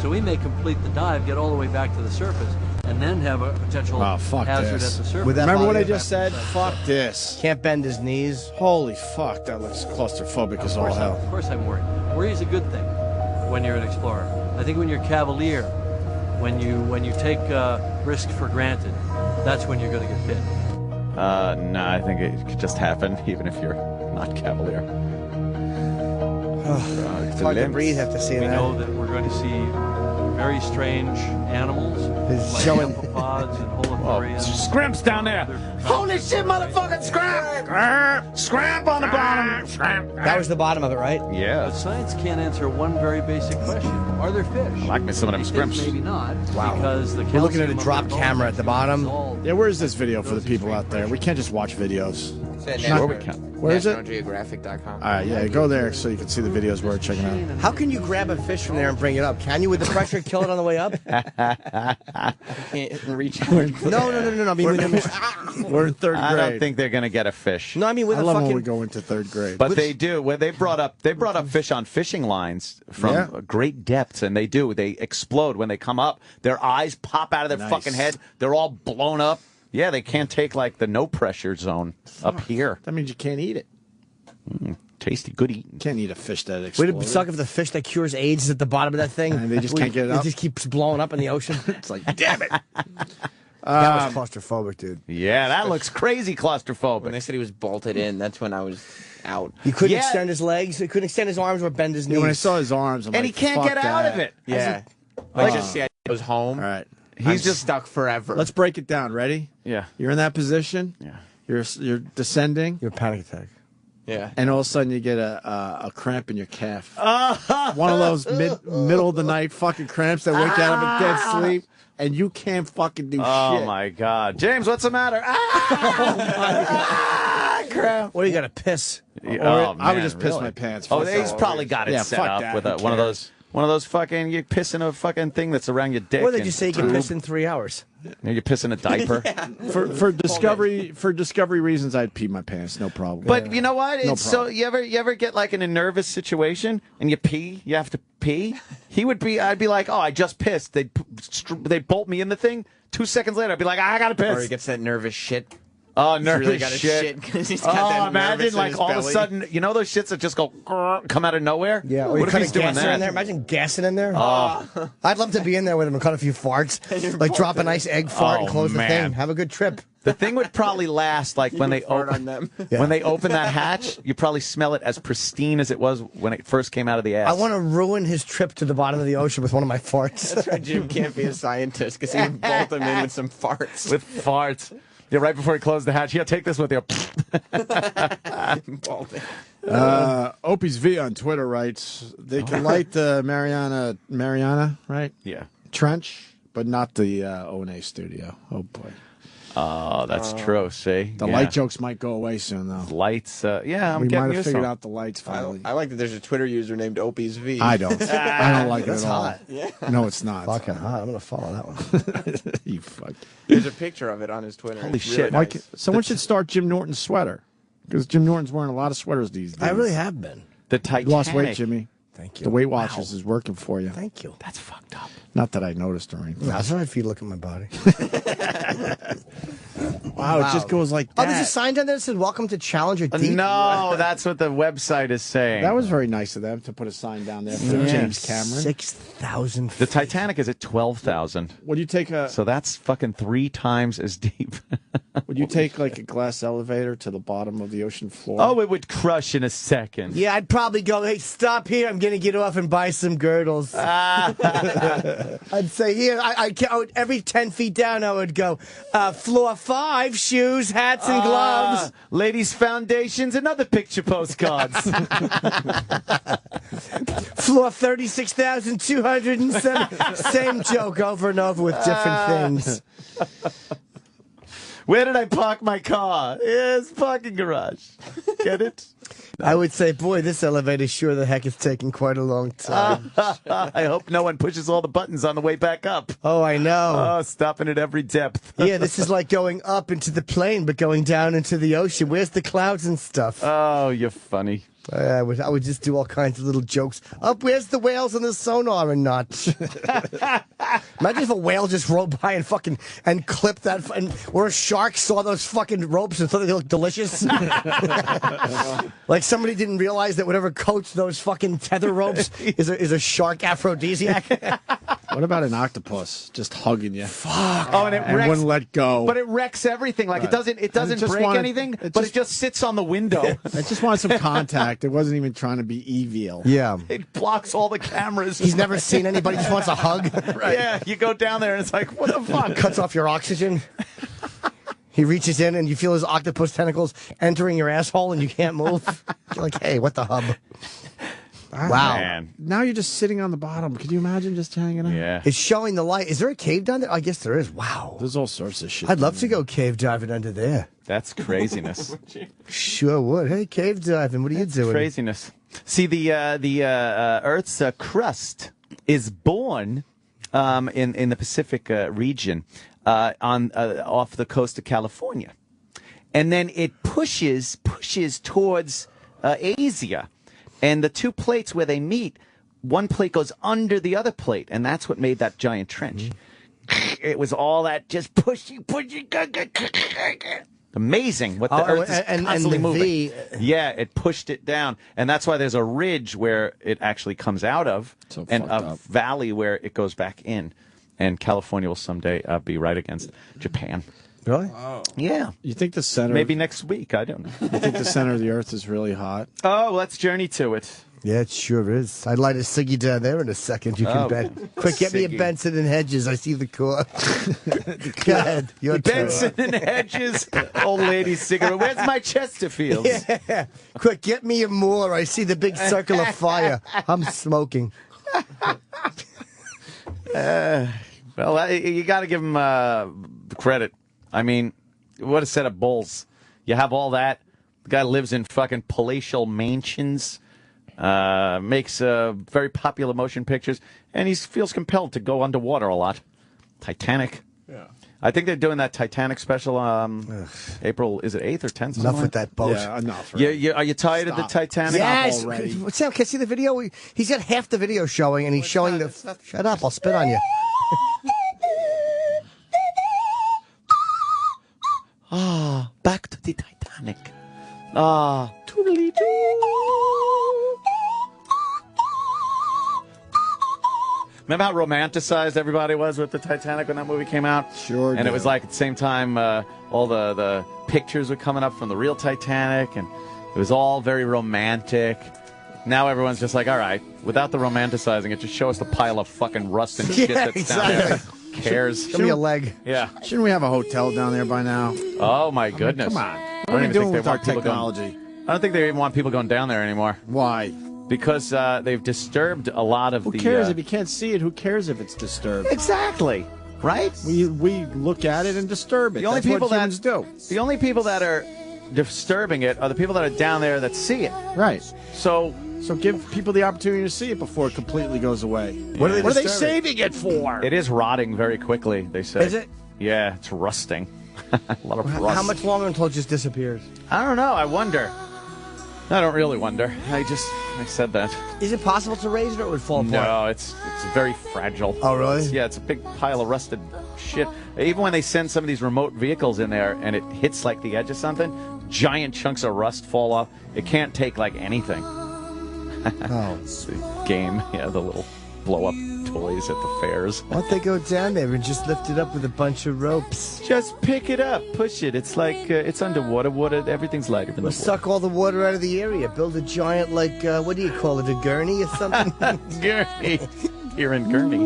So we may complete the dive, get all the way back to the surface, and then have a potential fuck hazard this. at the surface. Remember what I just said? Fuck this. Can't bend his knees. Holy fuck, that looks claustrophobic as all hell. Of course I'm worried. Worry is a good thing when you're an explorer. I think when you're cavalier, when you take risk for granted, that's when you're going to get bit. No, I think it could just happen, even if you're not cavalier. It's hard to breathe after seeing We that. know that we're going to see very strange animals, like showing- amphipods and holothurians. Scrimps down there. Holy shit, motherfucking scrap! Scramp on the bottom. That was the bottom of it, right? Yeah. But science can't answer one very basic question. Are there fish? I like me some of them scrimps. Maybe not. Wow. Because the We're looking at a calcium of drop their camera at the bottom. Yeah, where's this video for the people out there? We can't just watch videos. Where is it? NationalGeographic.com. All right, yeah, go there so you can see the videos we're checking out. How can you grab a fish from there and bring it up? Can you with the pressure kill it on the way up? Can't reach. No. I mean, We're in third grade. I don't think they're going to get a fish. No, I mean with I a love fucking. when we go into third grade. But they do. Well, they brought up fish on fishing lines from great depths, and they do. They explode when they come up. Their eyes pop out of their fucking head. They're all blown up. Yeah, they can't take like the no pressure zone up here. That means you can't eat it. Tasty, good eating. Can't eat a fish that Would explodes. it suck if the fish that cures AIDS is at the bottom of that thing? And they just can't get it up? It just keeps blowing up in the ocean. It's like, damn it. That was claustrophobic, dude. Yeah, that looks crazy claustrophobic. When they said he was bolted in, that's when I was out. He couldn't extend his legs. He couldn't extend his arms or bend his knees. Yeah, when I saw his arms, I'm and like, he can't fuck get out that. of it. Yeah. I just see I was home. All right. He's just stuck forever. Let's break it down. Ready? Yeah. You're in that position. Yeah. You're descending. You're a panic attack. Yeah. And all of a sudden you get a cramp in your calf. One of those middle of the night fucking cramps that wake you out of a dead sleep, and you can't fucking do shit. Oh my God, James, what's the matter? Crap. What do you got to piss? I would just piss my pants. Oh, Fuck he's that. probably got it Yeah, set fuck up that. with Who one of cares? those fucking, you piss in a fucking thing that's around your dick. Or they and just say you can piss in 3 hours. You piss in a diaper. For discovery reasons, I'd pee my pants, no problem. But you know what? No It's so you ever get like in a nervous situation and you pee, you have to pee. I'd be like, oh, I just pissed. They bolt me in the thing. 2 seconds later, I'd be like, I gotta piss. Or he gets that nervous shit. Oh, He's nervous really got shit. because he's got that imagine nervous in like his all of a belly. sudden, you know those shits that just go come out of nowhere. Yeah, or What you if cut he's a doing gasser that? in there. Imagine gassing in there. Oh. I'd love to be in there with him and cut a few farts. Like drop a nice egg fart and close the man. thing. Have a good trip. The thing would probably last like when they open when they open that hatch. You probably smell it as pristine as it was when it first came out of the ass. I want to ruin his trip to the bottom of the ocean with one of my farts. That's why Jim can't be a scientist because he would bolt him in with some farts. With farts. Yeah, right before he closed the hatch. Yeah, take this with you. Opie's V on Twitter writes they can light the Mariana, right? Yeah. Trench, but not the O&A studio. Oh boy. Oh, that's true. See, The light jokes might go away soon, though. Lights. Yeah, I'm we getting might have used to figured them. out the lights finally. I like that there's a Twitter user named Opie's V. I don't. I don't like it That's at all. hot. Yeah. No, it's not. Fucking hot. I'm going to follow that one. You fuck. There's a picture of it on his Twitter. Holy It's shit. really Why nice. can't- someone should start Jim Norton's sweater because Jim Norton's wearing a lot of sweaters these days. I really have been. The Titanic. You lost weight, Jimmy. Thank you. The Weight Watchers is working for you. Thank you. That's fucked up. Not that I noticed or anything. No, that's all right if you look at my body. Wow, it just goes like that. Oh, there's a sign down there that said, welcome to Challenger Deep. No, that's what the website is saying. That was very nice of them to put a sign down there for James Cameron. 6,000 The Titanic is at 12,000. Would you take a... So that's fucking 3 times as deep. Would you take like a glass elevator to the bottom of the ocean floor? Oh, it would crush in a second. Yeah, I'd probably go, hey, stop here. I'm going to get off and buy some girdles. I'd say, here, I would, every 10 feet down, I would go, floor 5, shoes, hats, and gloves. Ladies' foundations and other picture postcards. Floor 36,207. Same joke over and over with different things. Where did I park my car? Yes, parking garage. Get it? I would say, boy, this elevator sure the heck is taking quite a long time. I hope no one pushes all the buttons on the way back up. Oh, I know. Oh, stopping at every depth. Yeah, this is like going up into the plane, but going down into the ocean. Where's the clouds and stuff? Oh, you're funny. I would just do all kinds of little jokes. Up, where's the whales and the sonar and not? Imagine if a whale just rode by and fucking and clipped that, or a shark saw those fucking ropes and thought they looked delicious. Like somebody didn't realize that whatever coats those fucking tether ropes is a shark aphrodisiac. What about an octopus just hugging you? Fuck. Oh, and it wrecks, wouldn't let go. But it wrecks everything. Like Right. it doesn't break anything, but it just sits on the window. I just wanted some contact. It wasn't even trying to be evil. Yeah. It blocks all the cameras. He's never seen anybody, just wants a hug. Right. Yeah, you go down there and it's like, what the fuck? Cuts off your oxygen. He reaches in and you feel his octopus tentacles entering your asshole and you can't move. You're like, hey, what the hub? Wow. Man. Now you're just sitting on the bottom. Could you imagine just hanging out? Yeah. It's showing the light. Is there a cave down there? I guess there is. Wow. There's all sorts of shit. I'd love to go cave diving under there. That's craziness. Sure would. Hey, cave diving. What are you doing? Craziness. See, the Earth's crust is born in the Pacific region off the coast of California, and then it pushes towards Asia, and the two plates where they meet, one plate goes under the other plate, and that's what made that giant trench. It was all that just pushing. Amazing what the Earth is constantly moving. Yeah, it pushed it down, and that's why there's a ridge where it actually comes out of, and a valley where it goes back in. And California will someday be right against Japan. Really? Oh. Yeah. You think the center? Maybe next week. I don't know. You think the center of the Earth is really hot? Oh, let's journey to it. Yeah, it sure is. I'd light a ciggy down there in a second. You can bet. Quick, get me a Benson and Hedges. I see the core. Go ahead. Your Benson and Hedges. Old lady cigarette. Where's my Chesterfield? Yeah. Quick, get me a Moore. I see the big circle of fire. I'm smoking. Well, you got to give him credit. I mean, what a set of bulls. You have all that. The guy lives in fucking palatial mansions, makes very popular motion pictures, and he feels compelled to go underwater a lot. Titanic. Yeah. I think they're doing that Titanic special April, is it 8th or 10th? Enough with that boat. Yeah, enough. Are you tired of the Titanic? Yes. already. Sam, can I see the video? He's got half the video showing, and he's showing the... Shut up, I'll spit on you. Ah, back to the Titanic. Ah, toodly-doo. Remember how romanticized everybody was with the Titanic when that movie came out? Sure. And it was like at the same time, all the pictures were coming up from the real Titanic, and it was all very romantic. Now everyone's just like, all right, without the romanticizing it, just show us the pile of fucking rust and shit that's down there. Who cares? Give me a leg. Yeah. Shouldn't we have a hotel down there by now? Oh, my goodness. Come on. I What are we don't even doing think they with our want people technology? I don't think they even want people going down there anymore. Why? Because they've disturbed a lot of Who the... cares if you can't see it? Who cares if it's disturbed? Exactly. Right? We look at it and disturb it. The only That's people what humans do. The only people that are disturbing it are the people that are down there that see it. Right. So give people the opportunity to see it before it completely goes away. What are they saving it for? It is rotting very quickly, they say. Is it? Yeah, it's rusting. A lot of rust. How much longer until it just disappears? I don't know. I wonder. I don't really wonder. I said that. Is it possible to raise it, or it would fall apart? No, it's very fragile. Oh, really? Yeah, it's a big pile of rusted shit. Even when they send some of these remote vehicles in there and it hits like the edge of something, giant chunks of rust fall off. It can't take like anything. Oh. It's a game. Yeah, the little blow-up toys at the fairs. Why don't they go down there and just lift it up with a bunch of ropes? Just pick it up, push it. It's like it's underwater. Everything's lighter than the water. Suck all the water out of the area. Build a giant, like, what do you call it, a gurney or something? Gurney. Here in Gurney.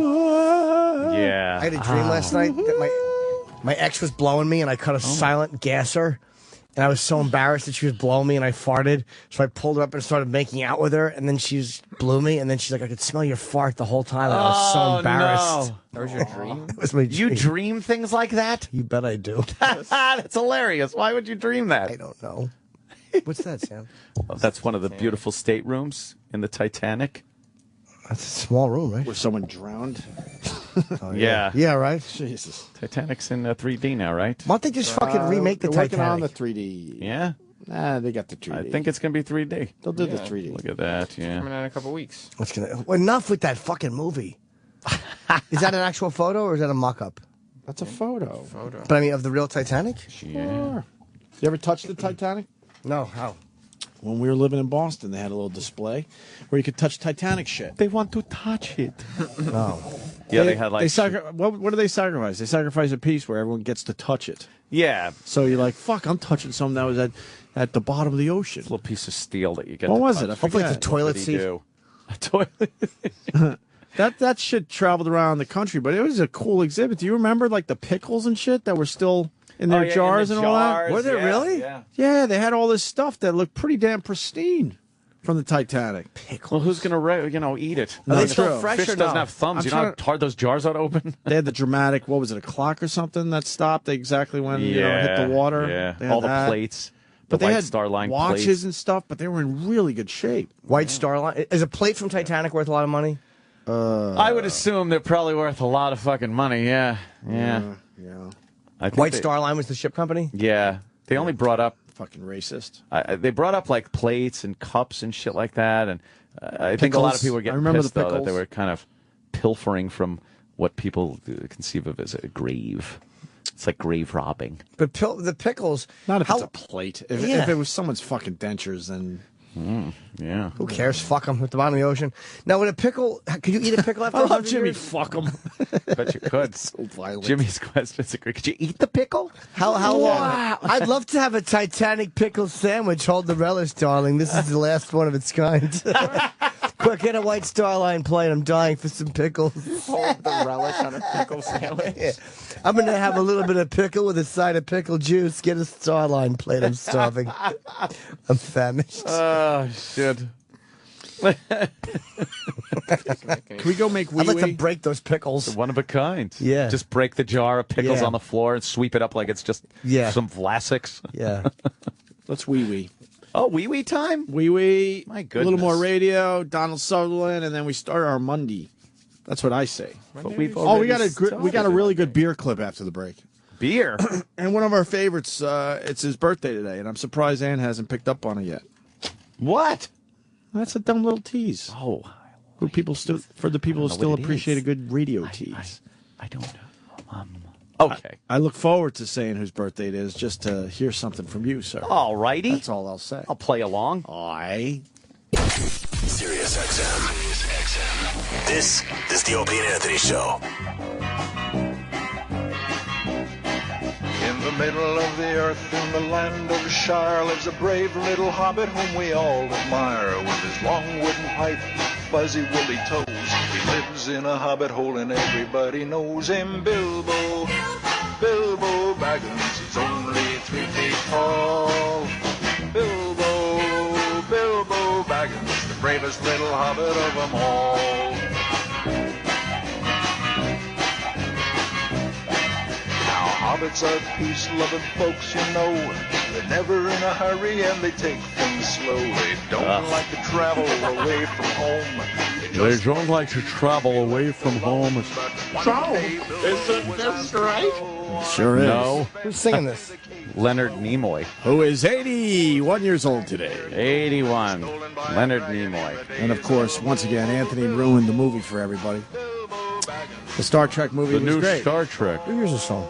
Yeah. I had a dream last night that my ex was blowing me, and I cut a silent gasser. And I was so embarrassed that she was blowing me, and I farted. So I pulled her up and started making out with her, and then she blew me, and then she's like, I could smell your fart the whole time. And I was so embarrassed. No. That was your dream? That was my dream. You dream things like that? You bet I do. That's hilarious. Why would you dream that? I don't know. What's that, Sam? Well, that's one of the beautiful staterooms in the Titanic. That's a small room, right? Where someone drowned. Oh, yeah. Yeah, right? Jesus. Titanic's in 3D now, right? Why don't they just fucking remake the they're working Titanic? on the 3D. Yeah? Nah, they got the 3D. I think it's going to be 3D. They'll do the 3D. Look at that, yeah. Coming out in a couple weeks. Well, enough with that fucking movie. Is that an actual photo, or is that a mock-up? That's a photo. But I mean, of the real Titanic? Sure. You ever touched the Titanic? No, how? When we were living in Boston, they had a little display where you could touch Titanic shit. They want to touch it. Oh. Yeah, they had like... what do they sacrifice? They sacrifice a piece where everyone gets to touch it. Yeah. So you're like, fuck, I'm touching something that was at the bottom of the ocean. It's a little piece of steel that you get What to was touch. it? I Hopefully forget. it's a toilet seat. A toilet. That shit traveled around the country, but it was a cool exhibit. Do you remember like the pickles and shit that were still in their jars and all that? Were there really? Yeah. Yeah, they had all this stuff that looked pretty damn pristine from the Titanic. Pickles. Well, who's gonna eat it? Are they That's still true. fresh Fish or doesn't no? have thumbs. I'm You know how trying- hard those jars ought to open? They had the dramatic, what was it, a clock or something that stopped exactly when it hit the water? Yeah, They had all the that. plates. But the they White had Star Line watches plates. and stuff, but they were in really good shape. White Star Line. Is a plate from Titanic worth a lot of money? I would assume they're probably worth a lot of fucking money. Yeah. I think White Star Line was the ship company? Yeah. They only brought up Fucking racist. they brought up like plates and cups and shit like that, and I think a lot of people were getting pissed though that they were kind of pilfering from what people conceive of as a grave. It's like grave robbing. But the pickles. Not if it's a plate. If it was someone's fucking dentures, then. Yeah. Who cares? Fuck them at the bottom of the ocean. Now, with a pickle, could you eat a pickle after I love 100 Jimmy. years? Fuck him. Bet you could. So violent. Jimmy's question is, could you eat the pickle? How long? I'd love to have a Titanic pickle sandwich. Hold the relish, darling. This is the last one of its kind. Quick, get a White Star Line plate. I'm dying for some pickles. Hold the relish on a pickle sandwich. Yeah. I'm going to have a little bit of pickle with a side of pickle juice. Get a Star Line plate. I'm starving. I'm famished. Oh, shit. Can we go make wee-wee? I'd like to break those pickles. One of a kind. Yeah. Just break the jar of pickles Yeah. on the floor and sweep it up like it's just some Vlasics. Yeah. Let's wee-wee. Oh, wee-wee time? Wee-wee. My A goodness. little more radio, Donald Sutherland, and then we start our Monday. That's what I say. But we've Oh, we got already a really good beer clip after the break. Beer? And one of our favorites, it's his birthday today, and I'm surprised Ann hasn't picked up on it yet. What? That's a dumb little tease. Oh. For the people who still appreciate a good radio tease. I don't know. Okay. I look forward to saying whose birthday it is just to hear something from you, sir. All righty. That's all I'll say. I'll play along. Sirius XM. This is the Opie and Anthony Show. In the middle of the earth, in the land of Shire, lives a brave little hobbit whom we all admire. With his long wooden pipe, fuzzy woolly toes, he lives in a hobbit hole and everybody knows him. Bilbo, Bilbo Baggins, he's only 3 feet tall. Bilbo Baggins, the bravest little hobbit of them all. Hobbits are peace-loving folks, you know. They're never in a hurry and they take things slow. They don't like to travel away from home. They They don't like to travel away from home. So, isn't this great? Sure is. No. Who's singing this? Leonard Nimoy. Who is 81 years old today. 81. Leonard Nimoy. And of course, once again, Anthony ruined the movie for everybody. The Star Trek movie The was new great. Star Trek. Who hears this song?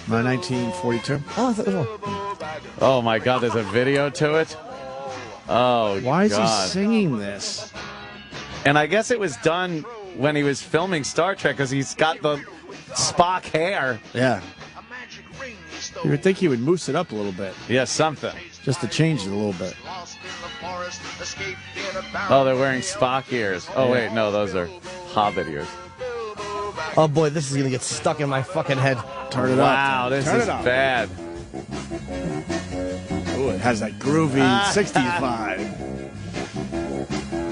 1942. Oh, I thought it was one. Oh my God, there's a video to it? Oh, Why is God. he singing this? And I guess it was done when he was filming Star Trek because he's got the Spock hair. Yeah. You would think he would moose it up a little bit. Yeah, something. Just to change it a little bit. Oh, they're wearing Spock ears. Oh, wait, no, those are Hobbit ears. Oh boy, this is gonna get stuck in my fucking head. Turn it up. Wow, this Turn is it up. bad. Ooh, it has that groovy 60s vibe.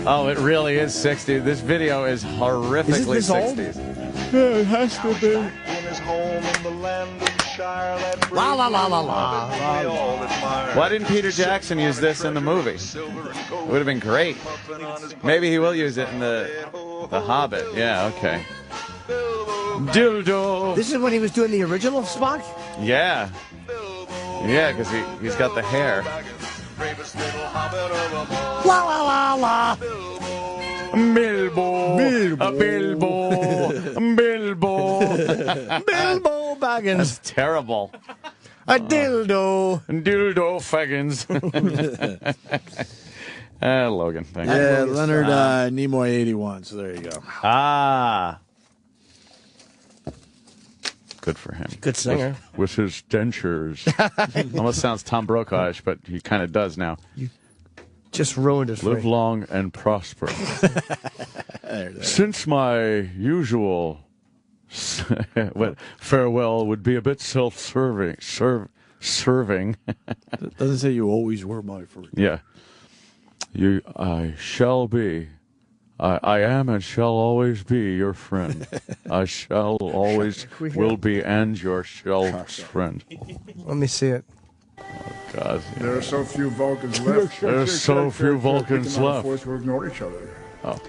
Oh, it really is 60s. This video is horrifically Is it this 60s. Yeah, it has to be. La la la la la. Why didn't Peter Jackson use this in the movie? It would have been great. Maybe he will use it in the Hobbit. Yeah, okay. Dildo. This is when he was doing the original Spock? Yeah. Yeah, because he's got the hair. La la la la. Bilbo. Bilbo. Bilbo. Bilbo. Bilbo Baggins. That's terrible. A dildo. Dildo Faggins. Logan, thank you. Yeah, Leonard Nimoy 81, so there you go. Ah. Good for him. Good singer. With his dentures. Almost sounds Tom Brokaw-ish, but he kind of does now. Just ruined it for Live me. long and prosper. Since my usual farewell would be a bit self-serving, serving. Doesn't say you always were my first. Yeah. I shall be. I am and shall always be your friend. I shall always will be and your shall friend. Let me see it. Oh, God. Yeah. There are so few Vulcans left. There's so few Vulcans left. Forced to ignore each other. Oh.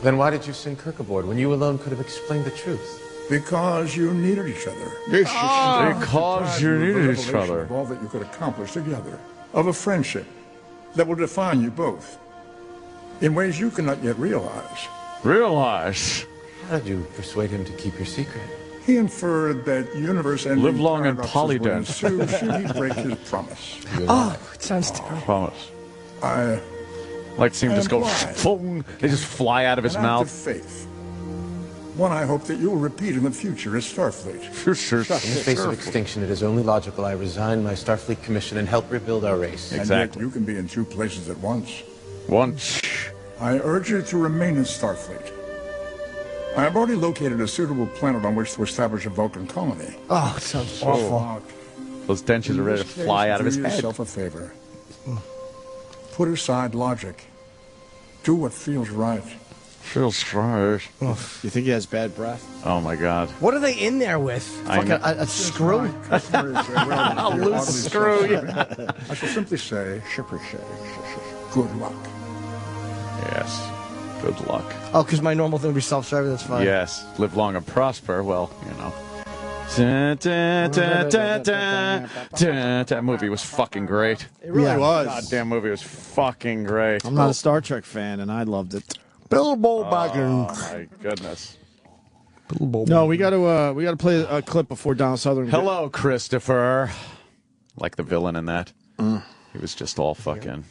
Then why did you send Kirk aboard when you alone could have explained the truth? Because you needed each other. Because you needed each other. Of all that you could accomplish together. Of a friendship that will define you both. In ways you cannot yet realize. Realize? How did you persuade him to keep your secret? He inferred that universe-ending Live long and paradoxes would polydent. ensue should he break his promise. Oh, it sounds terrible. Promise. I Like to see him just go, boom, they just fly out of his an act of mouth. faith. One I hope that you will repeat in the future as Starfleet. Future In the face of extinction, it is only logical I resign my Starfleet commission and help rebuild our race. And yet you can be in two places at once. Once. I urge you to remain in Starfleet. I have already located a suitable planet on which to establish a Vulcan colony. Oh, it sounds awful. Those dentures are ready to fly out of his Do head. yourself a favor. Put aside logic. Do what feels right. Feels right. You think he has bad breath? Oh, my God. What are they in there with? I Fucking know. a screw? A loose screw. I shall simply say, good luck. Yes. Good luck. Oh, because my normal thing would be self-serving. That's fine. Yes. Live long and prosper. Well, you know. That movie was fucking great. It really was. Goddamn movie was fucking great. I'm not a Star Trek fan, and I loved it. Bilbo Oh, Baggins. my goodness. No, we got to play a clip before Donald Sutherland. Hello, Christopher. Like the villain in that. He was just all fucking.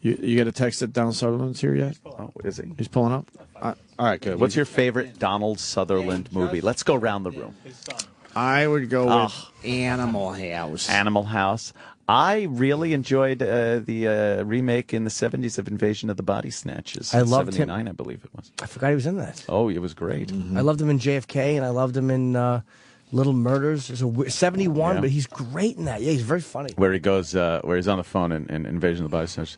You get a text that Donald Sutherland's here yet? Oh, is he? He's pulling up? All right, good. What's your favorite Donald Sutherland movie? Let's go around the room. I would go with Animal House. Animal House. I really enjoyed the remake in the 70s of Invasion of the Body Snatchers. I loved him. 79, I believe it was. I forgot he was in that. Oh, it was great. I loved him in JFK, and I loved him in Little Murders. It's a 71, Yeah. but he's great in that. Yeah, he's very funny. Where he goes, where he's on the phone in Invasion of the Body Snatchers.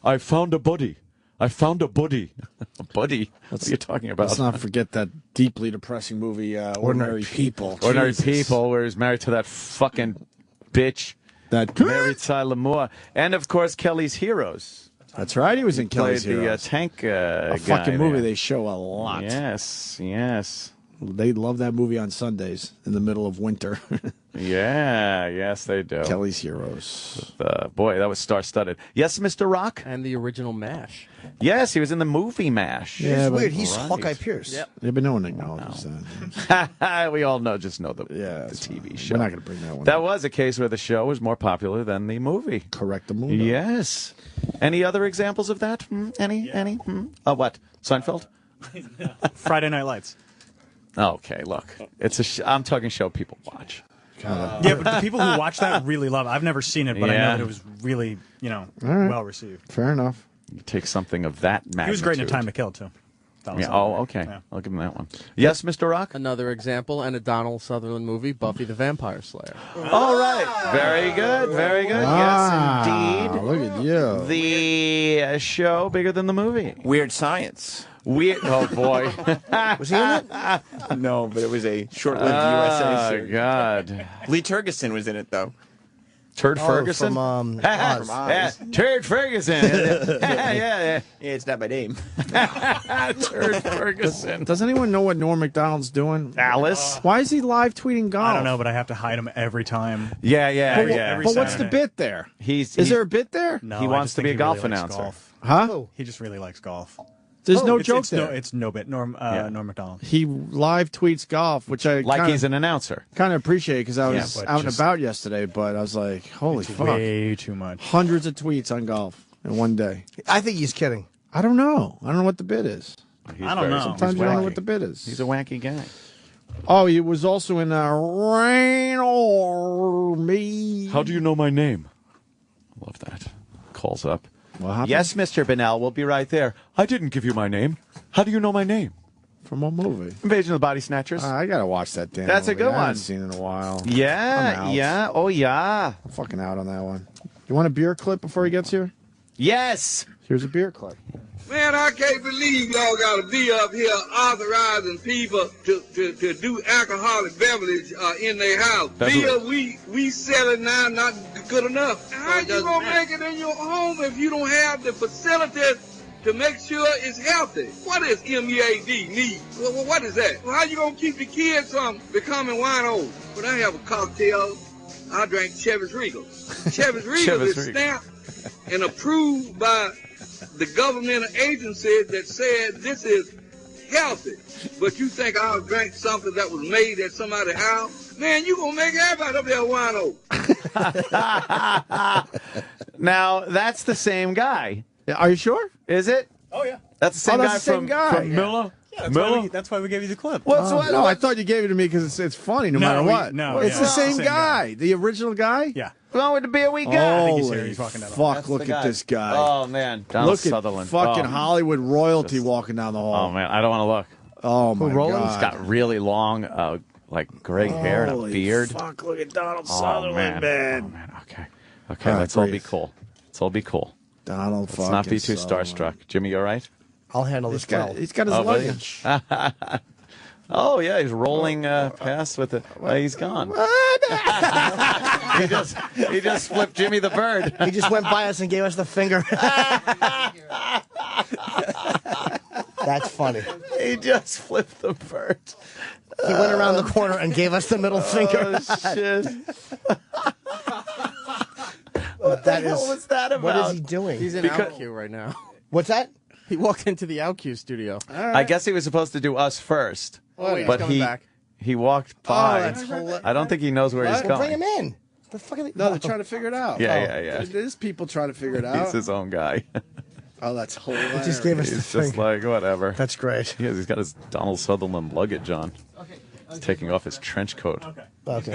I found a buddy. I found a buddy. A buddy? What are you talking about? Let's not forget that deeply depressing movie, Ordinary People. Ordinary Jesus. People, where he's married to that fucking bitch. That Mary Tyler Moore. And, of course, Kelly's Heroes. That's right. He was in Played Kelly's the Heroes. tank a guy fucking movie there. they show a lot. Yes, yes. They love that movie on Sundays in the middle of winter. Yeah, yes, they do. Kelly's Heroes. Boy, that was star-studded. Yes, Mr. Rock? And the original MASH. Yes, he was in the movie MASH. Yeah, It's but- weird. He's Right. Hawkeye Pierce. Yep. Yeah, but no one acknowledges that. We all just know the that's TV fine. show. We're not going to bring that one That up. was a case where the show was more popular than the movie. Correct the movie. Yes. Any other examples of that? Any? What? Seinfeld? Friday Night Lights. Okay, look. It's I'm talking show people watch. Yeah, but the people who watch that really love it. I've never seen it, but I Yeah. know that it was really, All right. well received. Fair enough. You take something of that magnitude. He was great in A Time to Kill, too. Donald Yeah. Sutherland. Oh, okay. Yeah. I'll give him that one. Yes, Mr. Rock? Another example, and a Donald Sutherland movie, Buffy the Vampire Slayer. All right. Very good. Very good. Ah, Yes, indeed. Look at you. The show bigger than the movie. Weird Science. Oh, boy. Was he in it? No, but it was a short-lived USA Oh, series. God. Lee Turgeson was in it, though. Turd Ferguson? From Oz. Yeah, Turd Ferguson. yeah. Yeah, it's not my name. Turd Ferguson. Does anyone know what Norm MacDonald's doing? Alice? Why is he live tweeting golf? I don't know, but I have to hide him every time. Yeah. Every But what's the Saturday. bit there? Is Is there a bit there? No, He I wants just to think be a he golf really likes announcer. golf. Huh? He just really likes golf. There's no It's- joke it's there. it's no bit. Norm MacDonald. He live tweets golf, which I Like he's an announcer. kind of appreciate because I was but out and just- about yesterday, but I was like, holy It's fuck. way too much. Hundreds of tweets on golf in one day. I think he's kidding. I don't know. I don't know what the bid is. I don't know. Sometimes He's you don't know wacky. what the bid is. He's a wacky guy. Oh, he was also in Rain or Me. How do you know my name? Love that. Calls up. What happened? Yes, Mr. Bennell, we'll be right there. I didn't give you my name. How do you know my name? From what movie? Invasion of the Body Snatchers. I gotta watch that damn That's a movie. good I haven't one. seen it in a while. I'm Yeah, out. yeah. Oh, yeah. I'm fucking out on that one. You want a beer clip before he gets here? Yes. Here's a beer clip. Man, I can't believe y'all got to be up here authorizing people to do alcoholic beverage in their house. Beer, we sell it now, not good enough. How you gonna make it in your home if you don't have the facilities to make sure it's healthy? What is MEAD need? Well, what is that? Well, how you gonna keep the kids from becoming winos? When I have a cocktail, I drink Chevy's Regal. Chevy's Regal is stamped and approved by the government agency that said this is healthy. But you think I'll drink something that was made at somebody's house? Man, you gonna make everybody up there wino. Now, that's the same guy. Are you sure? Is it? Oh, yeah. That's the same that's guy the same from, guy. from Miller? That's why we gave you the clip. What's Oh, no, I thought you gave it to me because it's funny no matter what. no, it's yeah. the same, Same guy. The original guy? Yeah. Well, with the beer we got. I think he's Holy here. He's walking down the fuck, That's look the at guy. this guy. Oh, man. Donald Look Sutherland. at fucking Oh. Hollywood royalty walking down the hall. Oh, man. I don't want to look. Oh, my Roland? God. He's got really long, like, gray hair and a Holy beard. fuck, look at Donald Oh, Sutherland, man. Oh, man. Okay. All Okay, right, let's all be breathe. cool. Let's all be cool. Donald Let's fucking not be too Sutherland. starstruck. Jimmy, you all right? I'll handle this well. He's got his Oh, will you? luggage. Oh, yeah, he's rolling past with the... he's gone. he just flipped Jimmy the bird. He just went by us and gave us the finger. That's funny. He just flipped the bird. He went around the corner and gave us the middle finger. Oh, shit. What the hell was that about? What is he doing? He's in OutQ right now. What's that? He walked into the OutQ studio. I guess he was supposed to do us first. Oh, wait, he's but coming back. he walked by. that's hilarious. I don't think he knows where he's Well, bring going. him in. The fuck are they? No, they're trying to figure it out. Yeah. It is people trying to figure it out. He's his own guy. Oh, that's hilarious. He just gave us the He's just finger. like, whatever. That's great. He's got his Donald Sutherland luggage on. He's taking off his trench coat. Okay. What Got to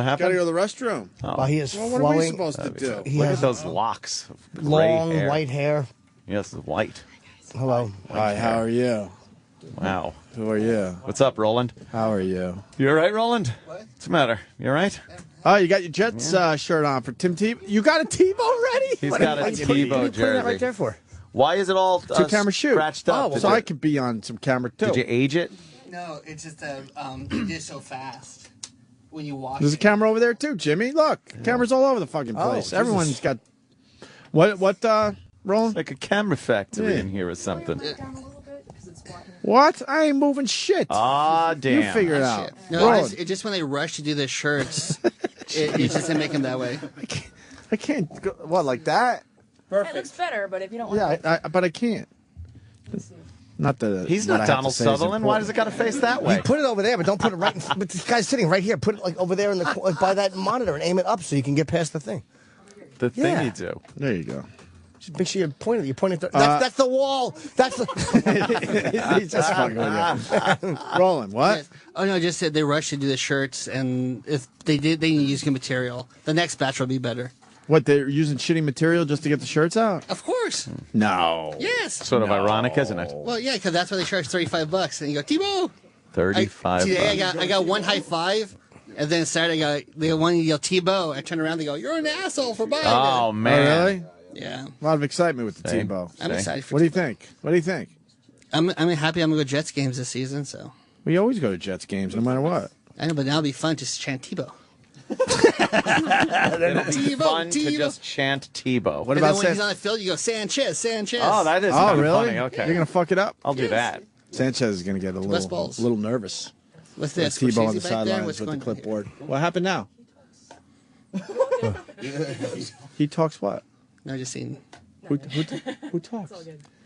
happened? go to the restroom. Oh. Well, he is Well, what are we flowing. supposed to do? He Look has at those locks. of gray long hair. white hair. Yes, white. Hello. Hi, how are you? Wow. Who are you? What's up, Roland? How are you? You all right, Roland? What's the matter? You all right? Oh, you got your Jets shirt on for Tim Tebow. You got a Tebow already? He's What got a are you Tebow putting- what are you putting jersey. that right there for? Why is it all Two-camera shoot. scratched up? Oh, Did so you- I could be on some camera too. Did you age it? No, it's just you did so fast when you watch. There's a camera over there too, Jimmy. Look, cameras all over the fucking place. Jesus. Everyone's got. What Roland? It's like a camera factory in here or something. What? I ain't moving shit. Ah, damn. You figure it out. No, it's just when they rush to do the shirts, it just doesn't make them that way. I can't go, what, like that? It looks better, but if you don't want Yeah, but I can't. Not the. He's not Donald Sutherland. Why does it got to face that way? You put it over there, but don't put it right. But this guy's sitting right here. Put it like over there in the like by that monitor and aim it up so you can get past the thing. The thing you do. There you go. Just make sure you point it. You point it. That's the wall. That's the. He's just fucking with you. Roland, what? Yes. Oh no, just said they rushed to do the shirts, and if they did, they use good material. The next batch will be better. What, they're using shitty material just to get the shirts out? Of course. No. Yes. Sort of ironic, isn't it? Well, yeah, because that's why they charge $35, and you go, Tebow. 35. Today I got one high five, and then Saturday they want to yell Tebow. I turn around, they go, "You're an asshole for buying it." Oh man. Oh, really? Yeah. A lot of excitement with the Tebow. I'm excited for What do you think? What do you think? I'm happy I'm going to go Jets games this season, so. We always go to Jets games, no matter what. I know, but now it'll be fun to chant Tebow. It'll be fun to just chant Tebow. What And about then when he's on the field, you go, Sanchez, Sanchez. Oh, that is Oh, kinda really? funny. Okay. You're going to fuck it up? I'll do that. Sanchez is going to get a West balls. little nervous. What's this? Tebow on the Scorsese back there? sidelines What's with the going on clipboard. What happened now? He talks what? No, just seeing. Who talks?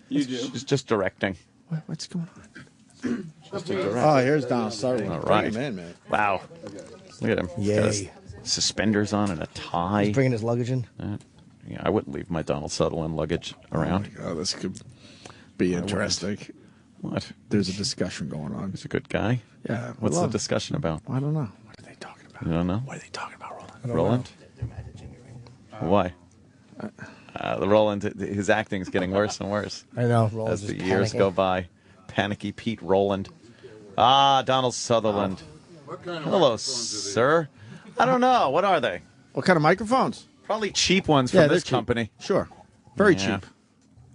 You do. She's just directing. What's going on? Oh, here's Donald Sutherland. All right. Bring him in, man. Wow. Look at him. He's got his Yay. suspenders on and a tie. He's bringing his luggage in. Yeah, I wouldn't leave my Donald Sutherland luggage around. Oh, this could be interesting. What? There's a discussion going on. He's a good guy. Yeah. What's the discussion about? I don't know. What are they talking about? You don't know? What are they talking about, Roland? Roland? Why? The Roland, his acting's getting worse and worse. I know. Roland's as the just years panicking. go by. Panicky Pete Roland. Ah, Donald Sutherland. Hello, sir. I don't know. What are they? What kind of microphones? Probably cheap ones Yeah, from they're this cheap. company. Sure. Very Yeah. cheap.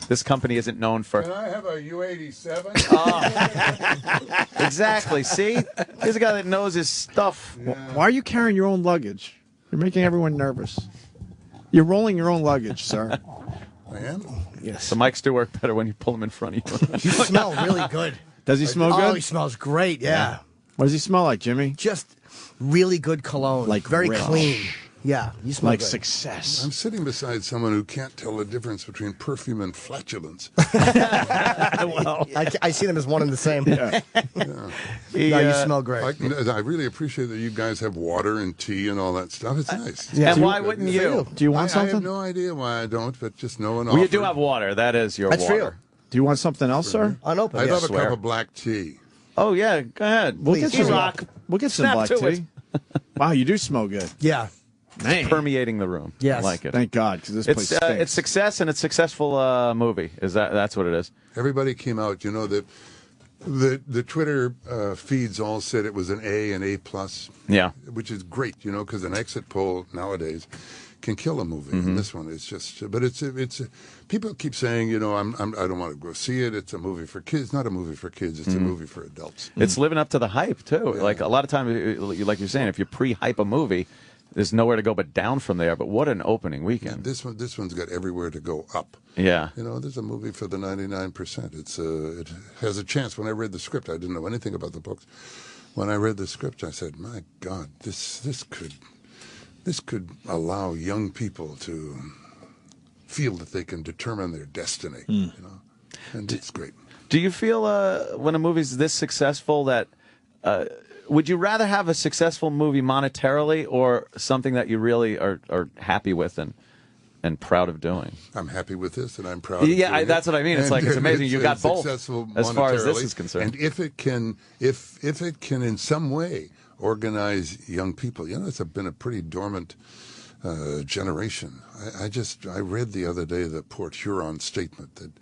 This company isn't known for. Can I have a U-87? Exactly. See? Here's a guy that knows his stuff. Why are you carrying your own luggage? You're making everyone nervous. You're rolling your own luggage, sir. I am? Yes. The mics do work better when you pull them in front of you. You smell really good. Does he smell good? Oh, he smells great. Yeah. What does he smell like, Jimmy? Just really good cologne. Like very rich. clean. Yeah, you smell Like good. success. I'm sitting beside someone who can't tell the difference between perfume and flatulence. Well, I see them as one and the same. Yeah. No, you smell great. I really appreciate that you guys have water and tea and all that stuff. It's nice. Yeah. And why wouldn't you? Do you want I something? have no idea why I don't, but just no one Well, you offered. do have water. That is your That's water. true. Do you want something else, sir? Unopened. I'd yes. love a swear. cup of black tea. Oh, yeah. Go ahead. We'll get Please. some. Rock. We'll get some Snap black to tea. Wow, you do smell good. Yeah. Man. Permeating the room. Yes. I like it. Thank God, because this place stinks. It's success and it's successful movie. That's what it is. Everybody came out. You know that the Twitter feeds all said it was an A and A plus. Yeah. Which is great, you know, because an exit poll nowadays can kill a movie. Mm-hmm. And this one is just, but it's people keep saying, you know, I don't want to go see it. It's a movie for kids. Not a movie for kids. It's a movie for adults. It's living up to the hype too. Like a lot of times, like you're saying, if you pre-hype a movie, there's nowhere to go but down from there. But what an opening weekend! This one's got everywhere to go up. Yeah. You know, there's a movie for the 99%. It has a chance. When I read the script, I didn't know anything about the books. When I read the script, I said, "My God, this could allow young people to feel that they can determine their destiny." You know, and it's great. Do you feel when a movie's this successful that would you rather have a successful movie monetarily or something that you really are happy with and proud of doing? I'm happy with this, and I'm proud. Yeah, of doing that's what I mean. It's like it's amazing you got both. Successful as far as this monetarily, is concerned, and if it can in some way organize young people, you know, it's been a pretty dormant generation. I read the other day the Port Huron statement that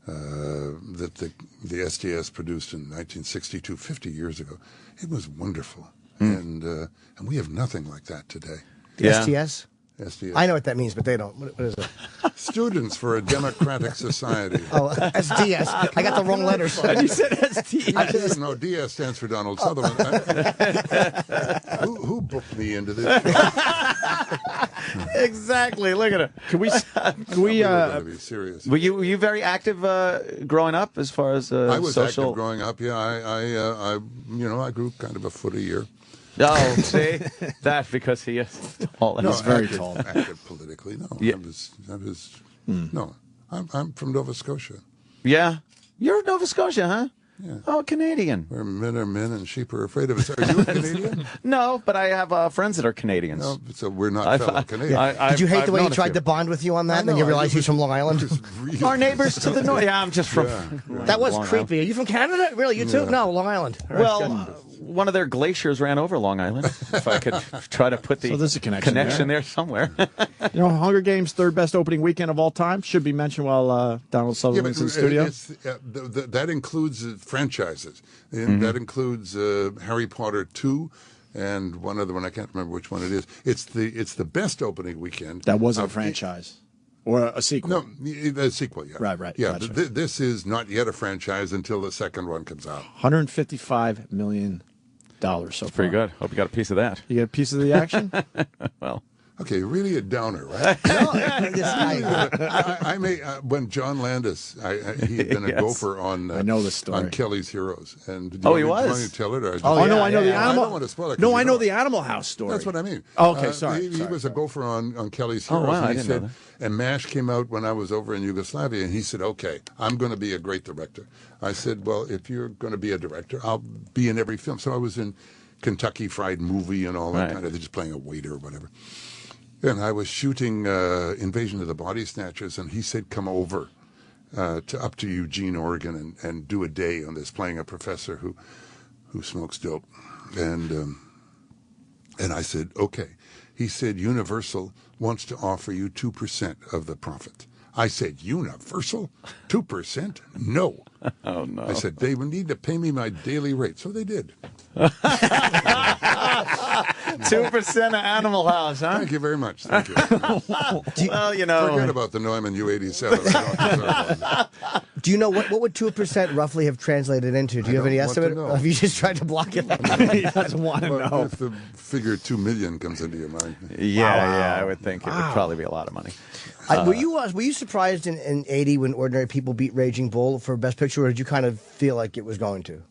the SDS produced in 1962, 50 years ago. It was wonderful, and we have nothing like that today. The STS? SDS. I know what that means, but they don't. What is it? Students for a Democratic Society. Oh, SDS. I got the wrong letters. You said SDS. No, DS stands for Donald Sutherland. Who booked me into this show? Exactly. Look at it. Can we be serious? Were you very active growing up as far as I was social? active growing up. Yeah, I grew kind of a foot a year. Oh, see, that's because he is tall. No, He's very active, tall. Active politically, no. Yeah. No. I'm from Nova Scotia. Yeah, you're Nova Scotia, huh? Yeah. Oh, Canadian. Where men are men and sheep are afraid of us. Are you a Canadian? No, but I have friends that are Canadians. No, so we're not fellow Canadians. Did you hate the way he tried to bond with you on that, and then you realized he's from Long Island? Really Our neighbors to the north. Yeah, I'm just from. That was Long creepy. Are you from Canada? Really, you too? Yeah. No, Long Island. All right, Well, good. one of their glaciers ran over Long Island. If I could try to put the So there's a connection there somewhere. You know, Hunger Games' third best opening weekend of all time should be mentioned while Donald Sutherland's in the studio. That includes franchises. And that includes Harry Potter 2 and one other one. I can't remember which one it is. It's the best opening weekend. That wasn't a franchise. Or a sequel. No, a sequel, yeah. Right. Yeah, Gotcha. this is not yet a franchise until the second one comes out. $155 million so far. Pretty good. Hope you got a piece of that. You get a piece of the action? Well. Okay, really a downer, right? I may when John Landis, he'd been a gopher on. I know the story. On Kelly's Heroes, and he do you was. want me to tell it? Or I know the animal. I don't want to spoil it. No, I know the Animal House story. That's what I mean. Oh, okay, sorry. He was a gopher on Kelly's Oh, Heroes. wow, and I he didn't said, know that. and MASH came out when I was over in Yugoslavia, and he said, "Okay, I'm going to be a great director." I said, "Well, if you're going to be a director, I'll be in every film." So I was in Kentucky Fried Movie and all that kind of. They're just playing a waiter or whatever. And I was shooting Invasion of the Body Snatchers, and he said, "Come over up to Eugene, Oregon, and do a day on this, playing a professor who smokes dope." And I said, "Okay." He said, "Universal wants to offer you 2% of the profit." I said, "Universal? 2%? No." Oh, no. I said, "They would need to pay me my daily rate." So they did. 2% of Animal House, huh? Thank you very much. Thank you. Well, you know. Forget about the Neumann U87. Do you know what would 2% roughly have translated into? Do you have any don't want to estimate? know. Or have you just tried to block it? He doesn't want to know. If the figure 2 million comes into your mind. Yeah, I would think it would probably be a lot of money. Were you surprised in '80 when Ordinary People beat Raging Bull for Best Picture, or did you kind of feel like it was going to?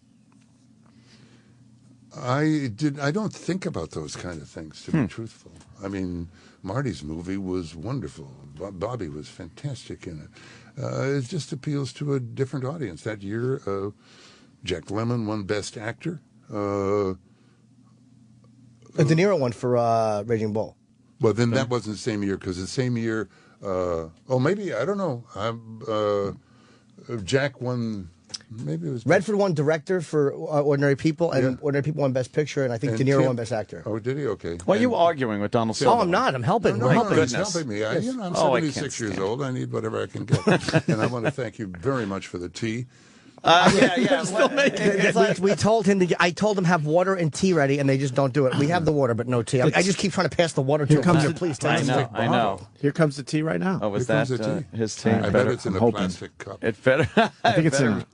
I don't think about those kind of things, to be truthful. I mean, Marty's movie was wonderful. Bobby was fantastic in it. It just appeals to a different audience. That year, Jack Lemmon won Best Actor. De Niro won for Raging Bull. Well, then that wasn't the same year, because the same year, maybe, I don't know. Jack won... Maybe it was Redford won director for Ordinary People, and Ordinary People won Best Picture, and I think De Niro won Best Actor. Oh, did he? Okay. Why are you arguing with Donald Oh, Sutherland? I'm not. I'm helping. No, I'm helping. he's helping me. I'm 76 years old. I need whatever I can get. And I want to thank you very much for the tea. It's like we told him I told him have water and tea ready, and they just don't do it. We have the water, but no tea. I just keep trying to pass the water to him. Please, I know. Here comes the tea right now. Oh, was Here that comes the tea. his tea? I bet it's in a plastic cup. It better. I think it's in.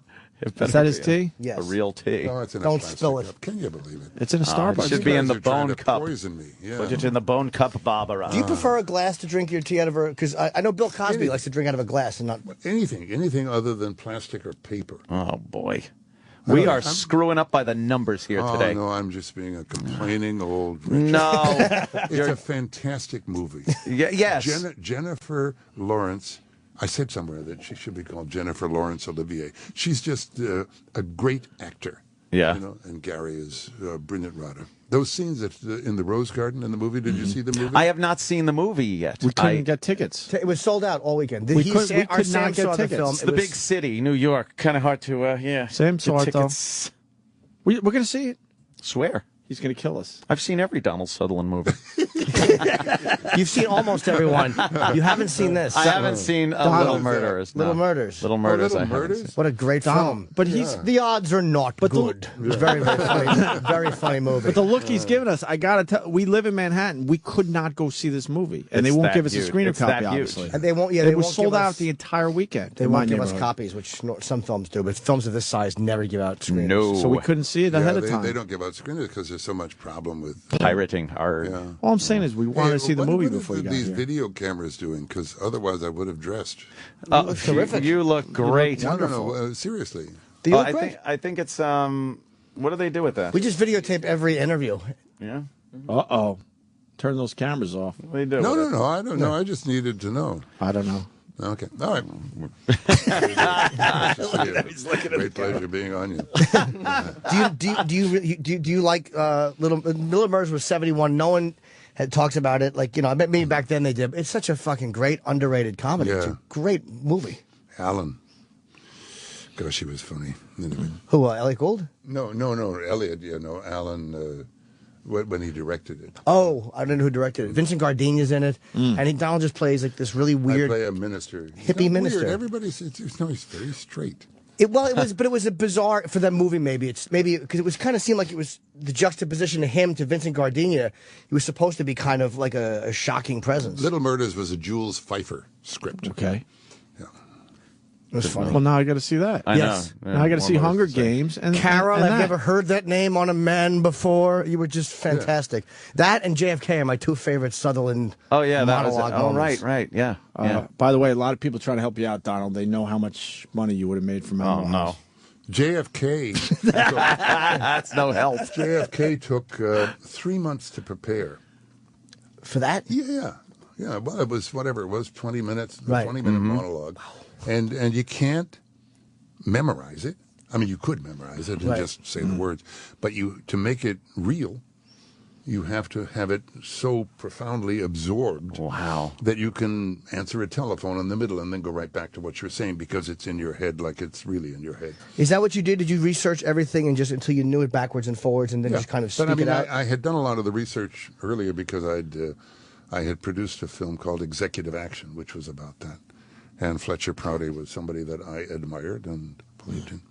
Is that his tea? Yes. A real tea. No, it's in a Don't plastic spill it. cup. Can you believe it? It's in a Starbucks. It should be in the bone cup. Poison me. Yeah. Put it in the bone cup, Barbara. Do you prefer a glass to drink your tea out of? Because I know Bill Cosby likes to drink out of a glass and not anything other than plastic or paper. Oh boy. We are screwing up by the numbers here today. Oh, no, I'm just being a complaining old Richard. No. It's a fantastic movie. Yes. Jennifer Lawrence, I said somewhere that she should be called Jennifer Lawrence Olivier. She's just a great actor. Yeah. You know, and Gary is a brilliant writer. Those scenes in the Rose Garden in the movie, did you see the movie? I have not seen the movie yet. We couldn't get tickets. It was sold out all weekend. We could not get tickets. It's the big city, New York. Kind of hard to, Sam saw it, though. We're going to see it. Swear. He's going to kill us. I've seen every Donald Sutherland movie. You've seen almost everyone. You haven't seen this. I haven't seen Little Murders. No. Little Murders. Little Murders. Little I haven't Murders? seen. What a great film. But the odds are not good. It's very, very funny. Very funny movie. But the look he's giving us, I gotta tell. We live in Manhattan. We could not go see this movie, and they It's won't that give us a huge. screener It's copy. that huge. Obviously, And they won't. Yeah, it they was won't sold give out us, the entire weekend. They in my won't give us neighborhood. copies, which some films do, but films of this size never give out screeners. No. So we couldn't see it ahead of time. They don't give out screeners because there's so much problem with Pirating hard. Yeah. All I'm saying is we wanted to see the movie what before you got these here. video cameras doing? Because otherwise I would have dressed. Oh, terrific. You look great. No, seriously. Do you look great? I think it's what do they do with that? We just videotape every interview. Yeah. Uh-oh. Turn those cameras off. What do you do? No, with no, I don't know. I just needed to know. I don't know. Okay. All right. Great pleasure being on you. Do you like Little Murders was 71? No one had talks about it. Like, you know, I bet maybe back then they did. It's such a fucking great underrated comedy. It's Yeah. a great movie. Alan. Gosh, he was funny. Anyway. Who? Elliot Gould? No, Elliot. Yeah, no, Alan. When he directed it. Oh, I don't know who directed it. Vincent Gardenia's in it, and Donald just plays like this really weird. I play a minister. Hippie minister. Weird. Everybody says he's very straight. It was a bizarre for that movie. Maybe because it was kind of seemed like it was the juxtaposition of him to Vincent Gardenia. He was supposed to be kind of like a shocking presence. Little Murders was a Jules Pfeiffer script. Okay. It was funny. Well, now I got to see that. Yes. know. Now I got to More see movies Hunger to say. Games and Carol, and I've that. never heard that name on a man before. You were just fantastic. That and JFK are my two favorite Sutherland. Oh yeah, that was it. monologue Oh moments. right, yeah. By the way, a lot of people trying to help you out, Donald. They know how much money you would have made from Oh no. JFK. That's no help. JFK took 3 months to prepare. For that? Yeah. Well, it was whatever it was, 20 minutes, Right. 20-minute monologue, and you can't memorize it. I mean, you could memorize it and Right. just say the words, but to make it real, you have to have it so profoundly absorbed that you can answer a telephone in the middle and then go right back to what you're saying because it's in your head like it's really in your head. Is that what you did? Did you research everything and just until you knew it backwards and forwards and then just kind of speak But I mean, it out? I had done a lot of the research earlier because I had produced a film called Executive Action, which was about that. And Fletcher Prouty was somebody that I admired and believed in.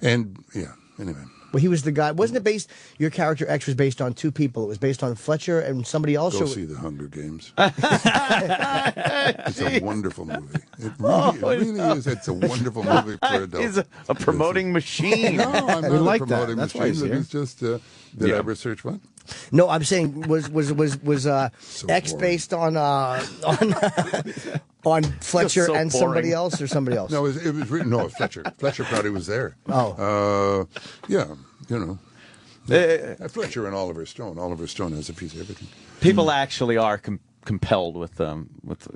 And, yeah, anyway. Well, he was the guy. Wasn't it based? Your character X was based on two people. It was based on Fletcher and somebody else. Go or- see The Hunger Games. It's a wonderful movie. It really is. It's a wonderful movie for adults. He's a promoting machine. No, I'm not like a that. promoting That's why machine. he's It here. was just, did I research what? No, I'm saying was X boring. based on Fletcher so and somebody boring. else or somebody else? No, it was really, no, Fletcher. Fletcher Prouty was there. Oh. Yeah, you know. Fletcher and Oliver Stone. Oliver Stone has a piece of everything. People actually are compelled with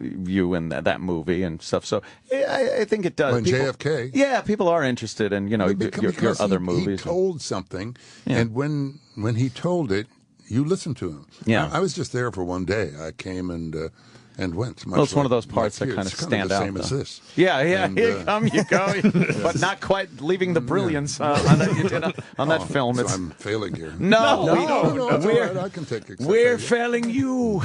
you and that movie and stuff. So I think it does. Well, and JFK. Yeah, people are interested in your Because other he movies. told something, Yeah. and when he told it, you listened to him. Yeah. I was just there for one day. I came and went. Well, it's one of those parts that kind of stand out. Same as though. this. Yeah, And, here you go, but not quite leaving the brilliance on that film. So It's, I'm failing here. No, that's all right. I can take exception. we're failing you.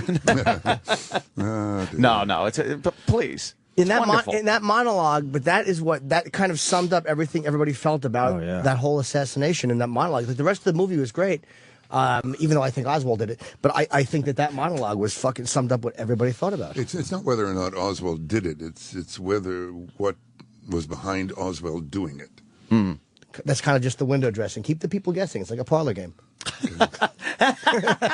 No, but please. In that wonderful. in that monologue, but that is what that kind of summed up everything everybody felt about that whole assassination in that monologue. Like the rest of the movie was great, even though I think Oswald did it. But I think that monologue was fucking summed up what everybody thought about. It's not whether or not Oswald did it. It's whether what was behind Oswald doing it. That's kind of just the window dressing. Keep the people guessing. It's like a parlor game.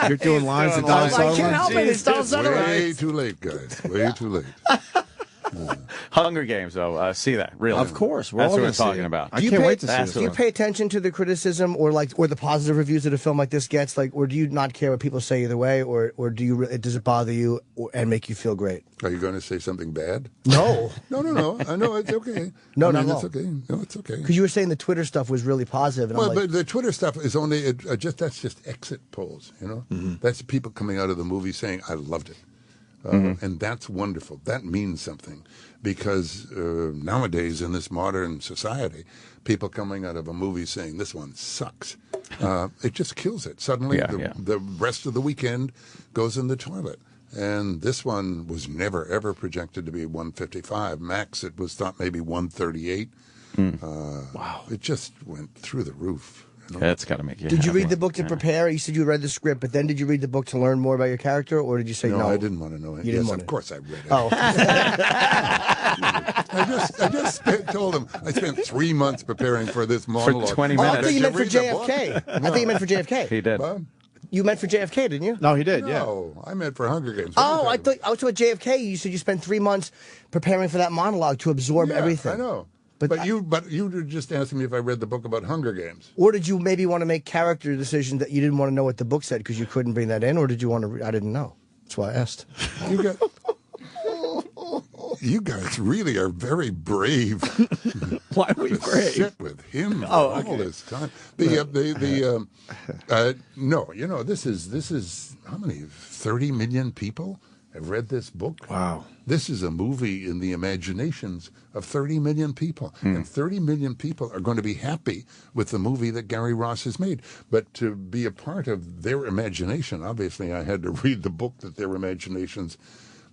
You're doing lines of Donald I can't Sutherland. help it. It's Donald Sutherland. Way too late, guys. Way too late. Hunger Games, though. See that, really. Of course, That's all what we're gonna see talking it. about. I can't wait to see That's it. Do you pay attention to the criticism or the positive reviews that a film like this gets, or do you not care what people say either way, or do you does it bother you and make you feel great? Are you going to say something bad? No. No. I know it's okay. No, I mean, not at it's all. okay. No, it's okay. Because you were saying the Twitter stuff was really positive, and Well, I'm like, but the Twitter stuff is only that's just exit polls. You know, that's people coming out of the movie saying, "I loved it," and that's wonderful. That means something because nowadays in this modern society, people coming out of a movie saying, "This one sucks," it just kills it. Suddenly, the rest of the weekend goes in the toilet. And this one was never, ever projected to be 155. Max, it was thought maybe 138. Wow. It just went through the roof. That's got to make you Did you happy. read the book to prepare? You said you read the script, but then did you read the book to learn more about your character, or did you say no? No, I didn't want to know it. You didn't Yes, want of course I read it. Oh. I just told him I spent 3 months preparing for this monologue. 20 Oh, I minutes. thought you meant for Did you read the book? JFK. I thought you meant for JFK. He did. You meant for JFK, didn't you? No, he did. No, I meant for Hunger Games. What are you Oh, I talking thought JFK. You said you spent 3 months preparing for that monologue to absorb about? everything. I know. But you were just asking me if I read the book about Hunger Games. Or did you maybe want to make character decisions that you didn't want to know what the book said because you couldn't bring that in, or did you want to? I didn't know. That's why I asked. You guys really are very brave. Why are we brave? Sit with him all this time. No, you know, this is how many? 30 million people have read this book. Wow. This is a movie in the imaginations of 30 million people. And 30 million people are going to be happy with the movie that Gary Ross has made. But to be a part of their imagination, obviously I had to read the book that their imaginations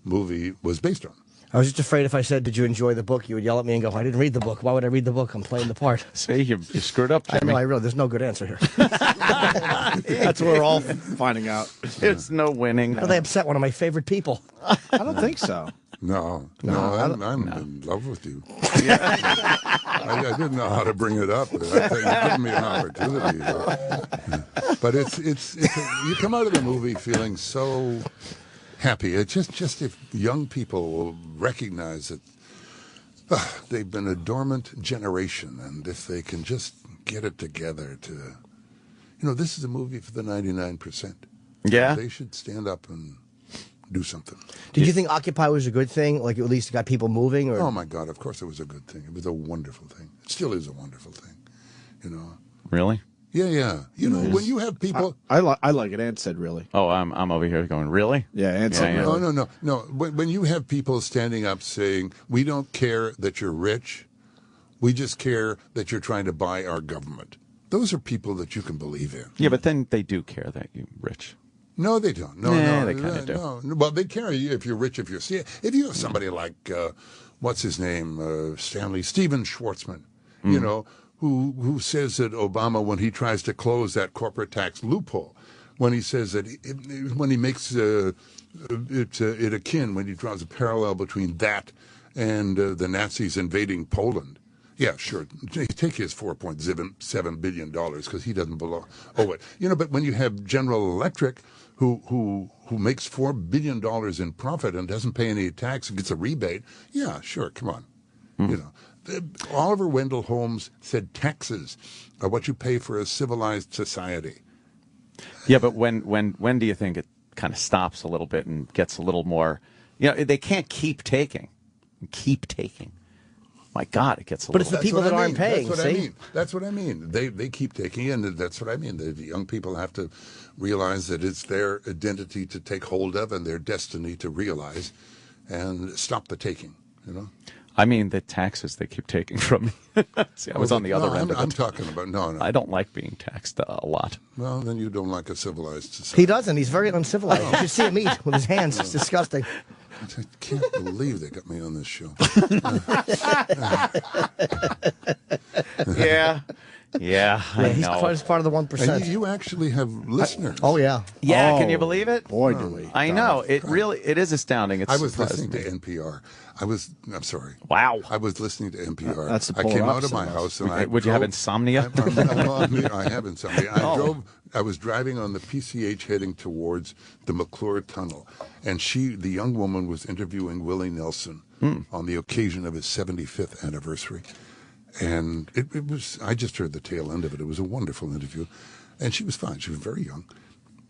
movie was based on. I was just afraid if I said, "Did you enjoy the book?" you would yell at me and go, "I didn't read the book. Why would I read the book? I'm playing the part." See, you screwed up, Jimmy. I know. I really. There's no good answer here. That's what we're all finding out. There's no winning. How they upset one of my favorite people? I don't think so. No, I'm in love with you. I didn't know how to bring it up. But I think you've given me an opportunity. But it's you come out of the movie feeling so happy. It's just if young people will recognize that they've been a dormant generation, and if they can just get it together to, this is a movie for the 99%. Yeah. They should stand up and do something. Did you think Occupy was a good thing? Like, at least it got people moving? Or? Oh, my God, of course it was a good thing. It was a wonderful thing. It still is a wonderful thing, Really? Yeah. When you have people... I like it. Ant said really. Oh, I'm over here going, really? Yeah, Ant said really. No. When you have people standing up saying, we don't care that you're rich, we just care that you're trying to buy our government. Those are people that you can believe in. Yeah, but then they do care that you're rich. No, they don't. No, they kind of do. No. Well, they care if you're rich, if you have somebody like, what's his name, Steven Schwartzman, who says that Obama, when he tries to close that corporate tax loophole, when he says that, when he makes it akin, when he draws a parallel between that and the Nazis invading Poland. Yeah, sure. Take his $4.7 billion because he doesn't owe it. But when you have General Electric, who makes $4 billion in profit and doesn't pay any tax and gets a rebate, yeah, sure, come on. Oliver Wendell Holmes said taxes are what you pay for a civilized society. Yeah, but when do you think it kind of stops a little bit and gets a little more? They can't keep taking. My God, it gets a little. But it's the people that aren't paying. That's what I mean. They keep taking, and that's what I mean. The young people have to realize that it's their identity to take hold of and their destiny to realize, and stop the taking. I mean, the taxes they keep taking from me. See, I was on the other end of it. I'm talking about no. I don't like being taxed a lot. Well, then you don't like a civilized society. He doesn't. He's very uncivilized. You should see him eat with his hands. It's disgusting. I can't believe they got me on this show. Yeah, I he's know. He's part of the 1%. And you actually have listeners. Oh, yeah. Yeah, can you believe it? Boy, do we. I know. It is astounding. I was listening to NPR. I'm sorry. Wow. I was listening to NPR. That's the I came polar out of my opposite. house and Would you have insomnia? I have insomnia. I was driving on the PCH heading towards the McClure Tunnel, and the young woman was interviewing Willie Nelson on the occasion of his 75th anniversary. And it was, I just heard the tail end of it. It was a wonderful interview. And she was fine. She was very young.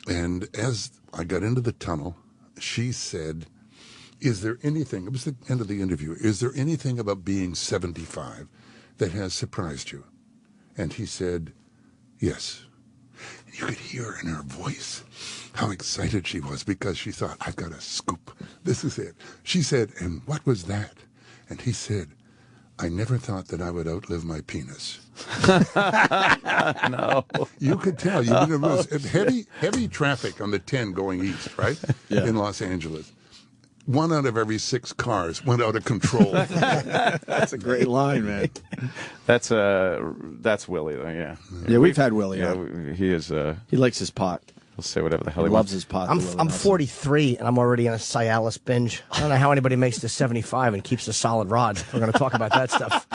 And as I got into the tunnel, she said, is there anything, it was the end of the interview, is there anything about being 75 that has surprised you? And he said, yes. You could hear in her voice how excited she was because she thought, I've got a scoop. This is it. She said, and what was that? And he said, I never thought that I would outlive my penis. No. You could tell. You know, it was heavy traffic on the 10 going east, right? Yeah. In Los Angeles. 1 out of every 6 cars went out of control. That's a great line, man. That's Willie, though. Yeah. Yeah, we've had Willie. Yeah, he is. He likes his pot. He'll say whatever the hell He he loves wants. his pot. I'm 43 and I'm already on a Cialis binge. I don't know how anybody makes to 75 and keeps a solid rod. We're going to talk about that stuff.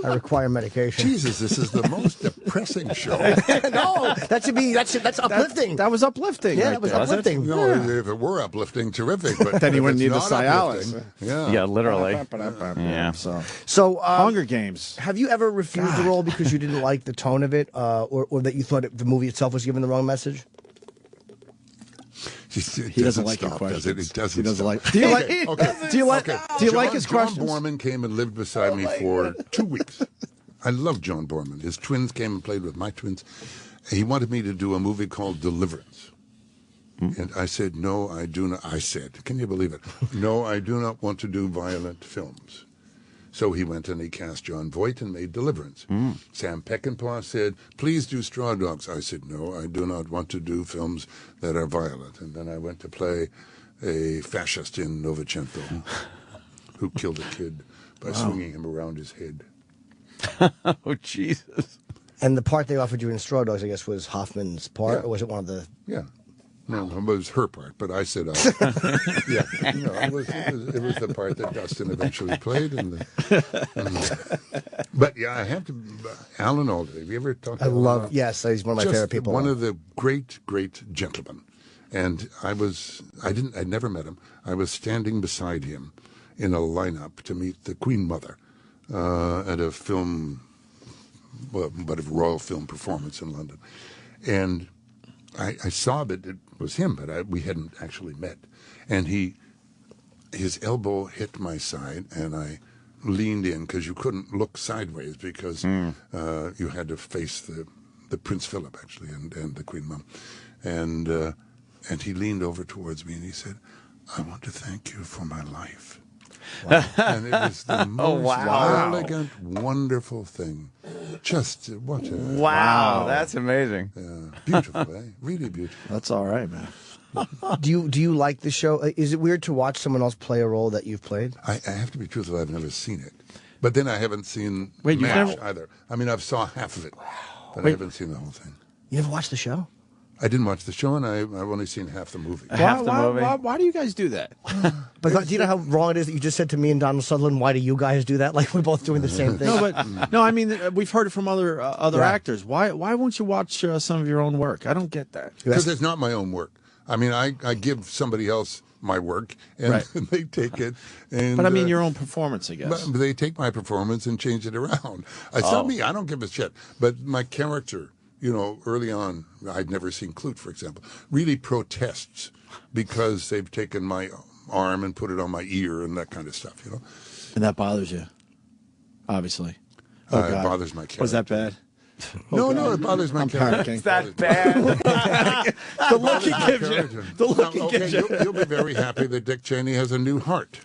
I require medication. Jesus, this is the most depressing show. No, that's uplifting. That was uplifting. Yeah, right it was there. uplifting. No, if it were uplifting, terrific. But Then he if wouldn't it's need the not Cialis. uplifting, Yeah. Yeah, literally. Yeah. So Hunger Games. Have you ever refused the role because you didn't like the tone of it, or that you thought the movie itself was giving the wrong message? He doesn't like your stop, questions. does it? He doesn't. He doesn't stop. like. Do you like? Okay. Do you like? Okay. Do you like his John questions? Borman came and lived beside me for 2 weeks. I love John Borman. His twins came and played with my twins. He wanted me to do a movie called Deliverance. And I said, no, I do not. I said, can you believe it? No, I do not want to do violent films. So he went and he cast John Voight and made Deliverance. Sam Peckinpah said, please do Straw Dogs. I said, no, I do not want to do films that are violent. And then I went to play a fascist in Novecento who killed a kid by swinging him around his head. Oh, Jesus. And the part they offered you in Straw Dogs, I guess, was Hoffman's part, or was it one of the? Yeah. No, it was her part, but I said, yeah, no, it was the part that Dustin eventually played. But yeah, I have to, Alan Alda, have you ever talked to Alan? Yes, he's one of my favorite people. One of the great gentlemen. And I'd never met him. I was standing beside him in a lineup to meet the Queen Mother at a film, but a royal film performance in London. And I saw that it was him, but we hadn't actually met. And his elbow hit my side, and I leaned in because you couldn't look sideways because you had to face the Prince Philip actually and the Queen Mum, and he leaned over towards me and he said, "I want to thank you for my life." Wow. And it was the most elegant, wonderful thing. Just what a wow, that's amazing. Beautiful, eh? Really beautiful. That's all right, man. Do you like the show? Is it weird to watch someone else play a role that you've played? I have to be truthful. I've never seen it, but then I haven't seen MASH never... either. I mean, I've saw half of it, but I haven't seen the whole thing. You never watched the show? I didn't watch the show, and I've only seen half the movie. Why do you guys do that? But do you know how wrong it is that you just said to me and Donald Sutherland, why do you guys do that? Like we're both doing the same thing. No, I mean, we've heard it from other actors. Why won't you watch some of your own work? I don't get that. Because it's not my own work. I mean, I give somebody else my work, and they take it. And, but I mean, your own performance, I guess. But they take my performance and change it around. It's not me. I don't give a shit. But my character, you know, early on, I'd never seen Clute, for example, really protests because they've taken my arm and put it on my ear and that kind of stuff, you know. And that bothers you, obviously. It bothers my character. Was that bad? No, it bothers my character. Panicking. Is that bad? The look he gives you. The look he gives you. You'll be very happy that Dick Cheney has a new heart.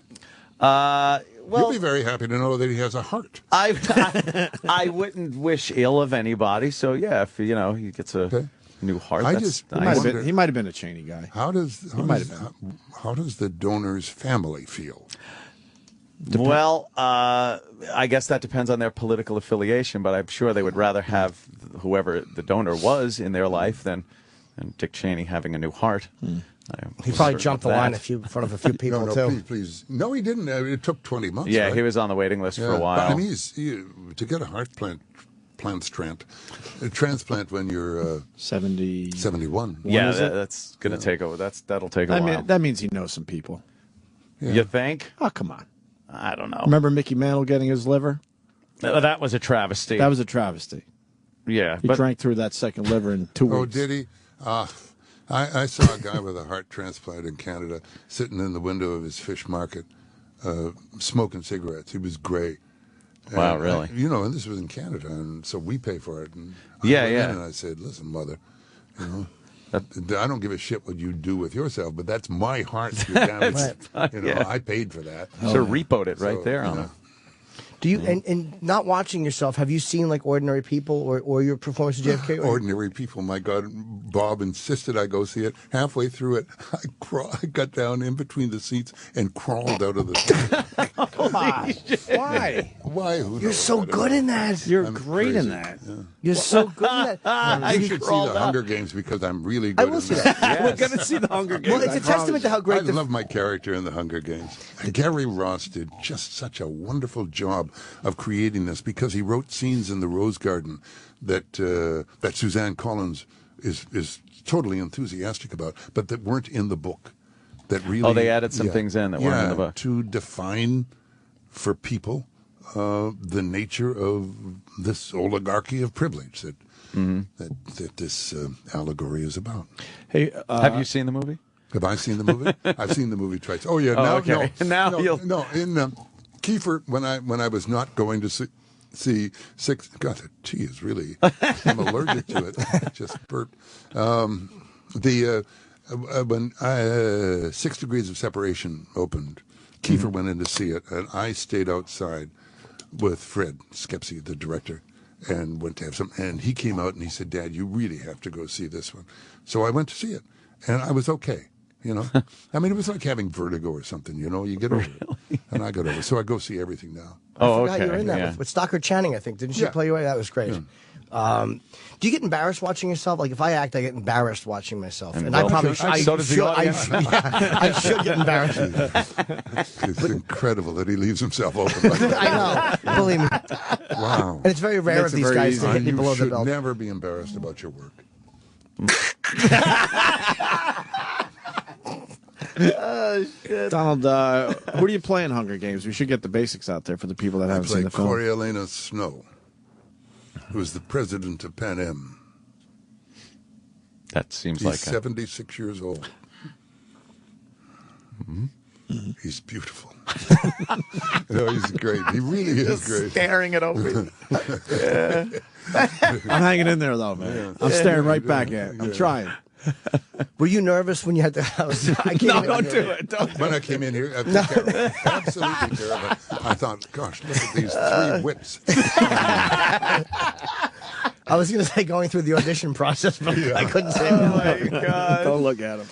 Well, you'll be very happy to know that he has a heart. I wouldn't wish ill of anybody. So yeah, if you know he gets a new heart, that's nice. He might have been a Cheney guy. How does the donor's family feel? Well, I guess that depends on their political affiliation, but I'm sure they would rather have whoever the donor was in their life than Dick Cheney having a new heart. He probably jumped the line in front of a few people, too. Please. No, he didn't. It took 20 months. Yeah, right? he was on the waiting list for a while. I mean, to get a heart transplant when you're 71. Yeah, that's going to take over. That'll take a while. That means he knows some people. Yeah. You think? Oh, come on. I don't know. Remember Mickey Mantle getting his liver? That was a travesty. That was a travesty. Yeah. He drank through that second liver in 2 weeks. Oh, did he? I saw a guy with a heart transplant in Canada sitting in the window of his fish market smoking cigarettes. He was gray. Wow, really? And this was in Canada, and so we pay for it. And I went in and I said, listen, mother, I don't give a shit what you do with yourself, but that's my heart you damaged. I paid for that. So repoed it right there on him. Do you and not watching yourself? Have you seen like Ordinary People or your performance of JFK? Ordinary People. My God, Bob insisted I go see it. Halfway through it, I got down in between the seats and crawled out of the seat. Come on. Why? Why? You're so good in that. You're great in that. Yeah. You're so good in that. You should see the Hunger Games because I'm really good. I will see that. We're going to see the Hunger Games. Well, it's a testament to how great I love my character in the Hunger Games. Gary Ross did just such a wonderful job of creating this because he wrote scenes in the Rose Garden that Suzanne Collins is totally enthusiastic about, but that weren't in the book. That really. They added some things in that weren't in the book to define for people the nature of this oligarchy of privilege that this allegory is about. Hey, have you seen the movie? Have I seen the movie? I've seen the movie twice. Oh yeah, okay. no. In Kiefer, when I was not going to see Six. God, the tea is really. I'm allergic to it. Just burped. When 6 Degrees of Separation opened, Kiefer went in to see it, and I stayed outside with Fred Skepsy, the director, and went to have some. And he came out and he said, "Dad, you really have to go see this one." So I went to see it, and I was okay. You know, I mean, it was like having vertigo or something. You know, you get over it, and I got over it. So I go see everything now. I forgot you were in that with Stockard Channing, I think. Didn't she play you away? That was great. Yeah. Do you get embarrassed watching yourself? Like if I act, I get embarrassed watching myself, and I probably should. I should get embarrassed. It's incredible that he leaves himself open. Like that. I know, believe me. Wow. And it's very rare of these guys to hit me below the belt. You should never be embarrassed about your work. Oh, shit. Donald, who do you play in Hunger Games? We should get the basics out there for the people that haven't seen the film. Coriolanus Snow, who is the president of Pan Am. That seems He's like 76 years old. Mm-hmm. He's beautiful. No, he's great. He really is great. Staring at Opie. I'm hanging in there, though, man. Yeah. I'm staring right back at it. I'm trying. Were you nervous when you had to? No, don't do it. When I came in here, absolutely terrible. I thought, gosh, look at these three wits. I was going to say going through the audition process, but I couldn't say. Oh my God! Don't look at him.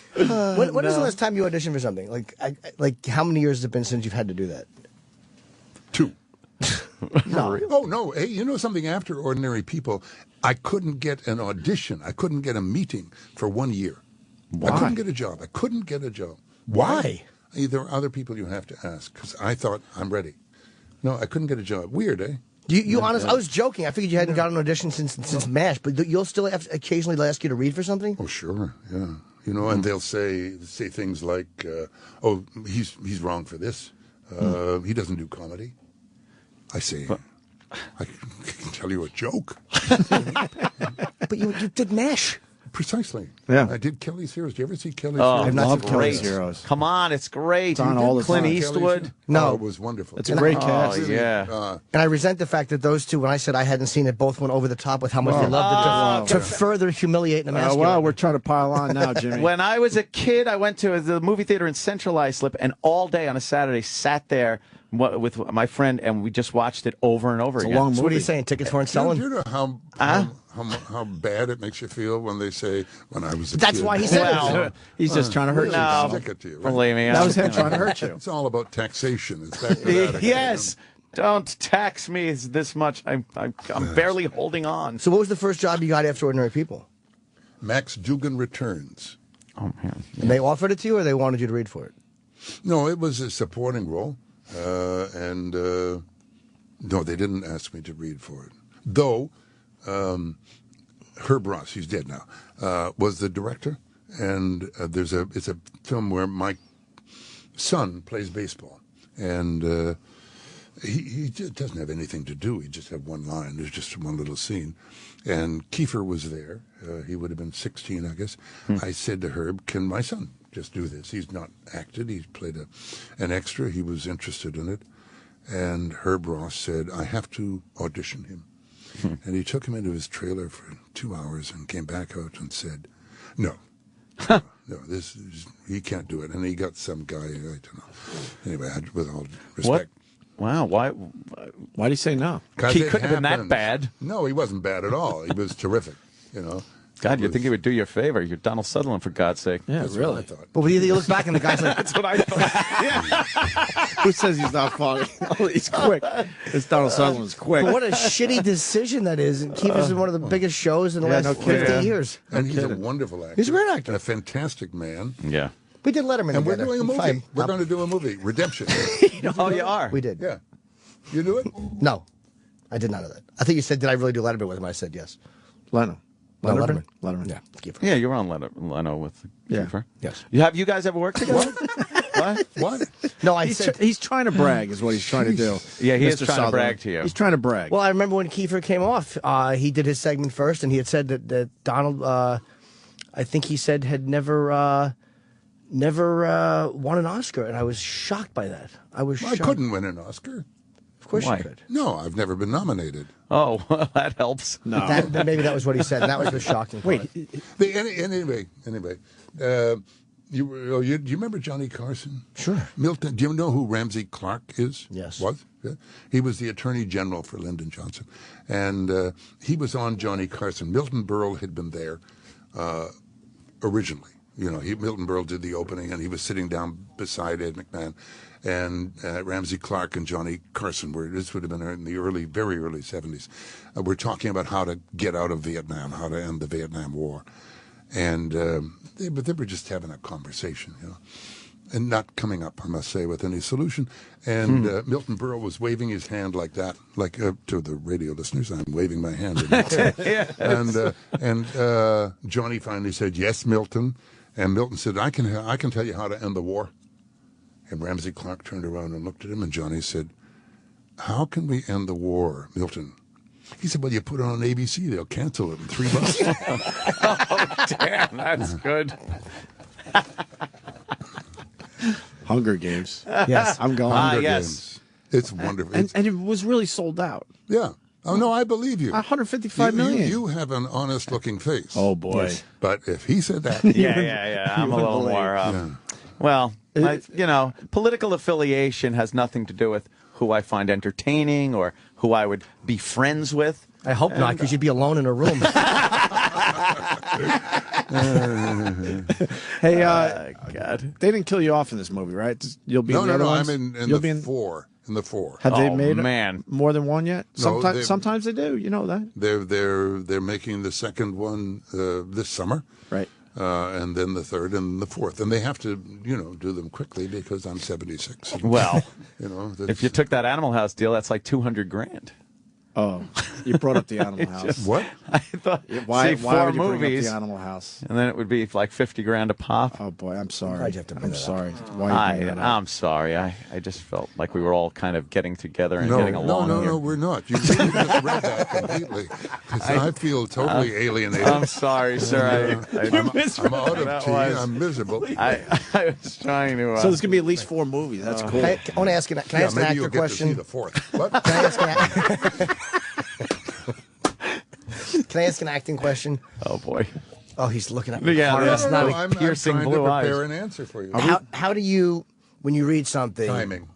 When is the last time you auditioned for something? Like how many years has it been since you've had to do that? 2. No. Oh no! Hey, you know something? After Ordinary People, I couldn't get an audition. I couldn't get a meeting for 1 year. Why? I couldn't get a job. I couldn't get a job. Why? There are other people you have to ask because I thought I'm ready. No, I couldn't get a job. Weird, eh? You honest? I was joking. I figured you hadn't got an audition since MASH, but you'll still have to occasionally ask you to read for something. Oh sure, yeah. You know, and they'll say things like, "Oh, he's wrong for this. He doesn't do comedy." I say, I can tell you a joke. But you did MASH. Precisely. Yeah. I did Kelly's Heroes. Did you ever see Kelly's Oh, Heroes? I love great. Kelly's Heroes. Come on, it's great. It's on all the Clint time. Eastwood. No. Oh, it was wonderful. It's a great cast. Oh, yeah. And I resent the fact that those two, when I said I hadn't seen it, both went over the top with how much they loved it to further humiliate and emasculate. Well, we're trying to pile on now, Jimmy. When I was a kid, I went to the movie theater in Central Islip, and all day on a Saturday sat there with my friend, and we just watched it over and over again. long So what are you saying? Tickets weren't selling? Do you know how bad it makes you feel when they say, when I was a That's kid? why he said it. He's just trying to hurt you. No. Stick it to you, right? Believe me. That was him trying to hurt you. It's all about taxation. It's back to that again. Yes. Don't tax me this much. I'm barely holding on. So what was the first job you got after Ordinary People? Max Dugan Returns. Oh, man. And they offered it to you, or they wanted you to read for it? No, it was a supporting role. No, they didn't ask me to read for it. Though Herb Ross, he's dead now, was the director. And it's a film where my son plays baseball. And he just doesn't have anything to do. He just had one line. There's just one little scene. And Kiefer was there. He would have been 16, I guess. I said to Herb, can my son just do this? He's not acted. He's played an extra. He was interested in it. And Herb Ross said, I have to audition him. And he took him into his trailer for 2 hours and came back out and said, no, he can't do it. And he got some guy, I don't know. Anyway, with all respect. Wow. Why did he say no? 'Cause He it couldn't have been that happens. bad. No, he wasn't bad at all. He was terrific. You know. God, you'd think he would do you a favor. You're Donald Sutherland, for God's sake. Yeah, That's really. what I thought. But when you look back and the guy's like, That's what I thought. Who says he's not funny? He's quick. It's Donald Sutherland's quick. but what a shitty decision that is. And Kiefer's in one of the biggest shows in the last 50 years. And he's a wonderful actor. He's a great actor. And a fantastic man. Yeah. We did Letterman And we're together. doing a movie. Fine. We're going to do a movie, Redemption. Oh, you are? We did. Yeah. You knew it? No, I did not know that. I think you said, did I really do Letterman with him? I said yes. Leno. No, Letterman? Letterman. Yeah. Kiefer. Yeah, you were on Leno with Yeah. Kiefer. Yes. Have you guys ever worked together? What? What? No, I He's, said. he's trying to brag, is what he's trying to do. Yeah, he is Mr. trying to Sutherland. brag to you. He's trying to brag. Well, I remember when Kiefer came off, he did his segment first, and he had said that Donald, I think he said, had never won an Oscar, and I was shocked by that. I was I shocked. couldn't win an Oscar. Of course Why? you could. No, I've never been nominated. Oh, well, that helps. no. Maybe that was what he said. And that was the shocking part. Wait, Anyway, you remember Johnny Carson? Sure. Milton. Do you know who Ramsey Clark is? Yes. Was? Yeah. He was the Attorney General for Lyndon Johnson, and he was on Johnny Carson. Milton Berle had been there originally. You know, Milton Berle did the opening, and he was sitting down beside Ed McMahon, and Ramsey Clark and Johnny Carson were. This would have been in the very early 70s. We're talking about how to get out of Vietnam, how to end the Vietnam War, and they were just having a conversation, you know, and not coming up, I must say, with any solution. And Milton Berle was waving his hand like that, like to the radio listeners. I'm waving my hand. Yes. And Johnny finally said, "Yes, Milton." And Milton said, I can tell you how to end the war. And Ramsey Clark turned around and looked at him, and Johnny said, "How can we end the war, Milton?" He said, "Well, you put it on ABC, they'll cancel it in 3 months." Oh, damn, that's good. Hunger Games. Yes. I'm going. Hunger yes. Games. It's wonderful. And it was really sold out. Yeah. Oh, no, I believe you. 155 million. You have an honest-looking face. Oh, boy. Yes. But if he said that... Yeah. I'm a little more... Well, political affiliation has nothing to do with who I find entertaining or who I would be friends with. I hope not, because you'd be alone in a room. Hey, God. they didn't kill you off in this movie, right? You'll be in the other ones? I'm in You'll the be four. In the four. Have they Oh, made man. more than one yet? No, Sometimes they do. You know that. They're making the second one this summer. Right. And then the third and the fourth. And they have to, do them quickly because I'm 76. Well, that's- if you took that Animal House deal, that's like $200,000. Oh, you brought up the Animal House. What? I thought Why four would you movies, bring up the Animal House? and then it would be like $50,000 a pop. Oh boy, I'm sorry. Why'd you have to bring I'm that up? sorry. Why are you bringing that up? I'm sorry. I just felt like we were all kind of getting together and No, getting along here. no, we're not. You really just read that completely. I feel totally alienated. I'm sorry, sir. I'm out of tea. I'm miserable. I was trying to. So there's gonna be at least 4 movies. That's cool. I want to ask an Yeah, maybe actor you'll get to see question. the fourth. What? Can I ask an acting question? Oh boy. Oh, he's looking at me. Yeah, hard. that's not I'm piercing trying blue to eyes. prepare an answer for you. How do you, when you read something, Timing.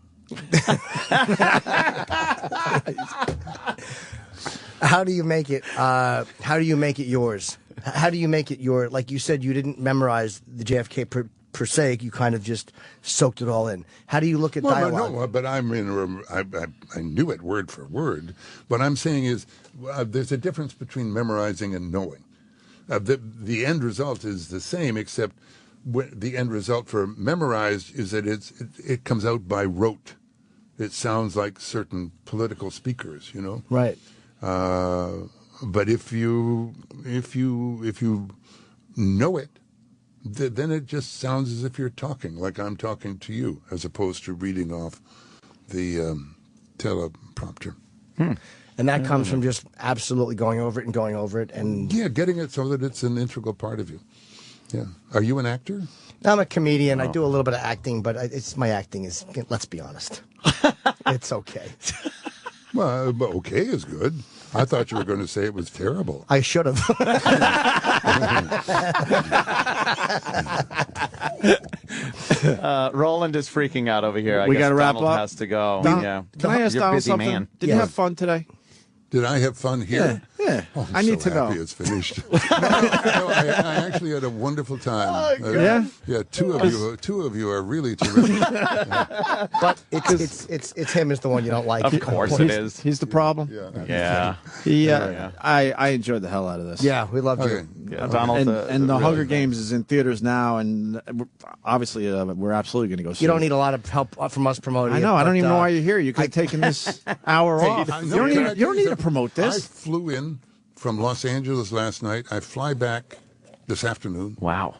how do you make it? How do you make it yours? How do you make it your? Like you said, you didn't memorize the JFK per se. You kind of just soaked it all in. How do you look at dialogue? No, but I knew it word for word. What I'm saying is there's a difference between memorizing and knowing. The end result is the same, except the end result for memorized is that it comes out by rote. It sounds like certain political speakers, Right. But if you know it, then it just sounds as if you're talking, like I'm talking to you, as opposed to reading off the teleprompter. And that comes from just absolutely going over it and Yeah, getting it so that it's an integral part of you. Yeah. Are you an actor? I'm a comedian. I do a little bit of acting, but my acting is, let's be honest, it's okay. Well, but okay is good. I thought you were going to say it was terrible. I should have. Roland is freaking out over here. I We guess got to wrap Donald up. has to go. Can I ask You're a Donald busy something? man. Did you have fun today? Did I have fun here? Yeah. Oh, I'm I need so to know. happy it's finished. I actually had a wonderful time. Yeah? Yeah, two of you are really terrific. But it's him is the one you don't like. Of course it is. He's the problem. Yeah. Yeah. I enjoyed the hell out of this. Yeah, we loved you. Yeah, Donald. And the Hunger Games is in theaters now, and obviously we're absolutely going to go see You don't it. need a lot of help from us promoting I know. it. I don't but, even know why you're here. You could have taken this hour off. You don't need to promote I this. flew in from Los Angeles last night. I fly back this afternoon. Wow.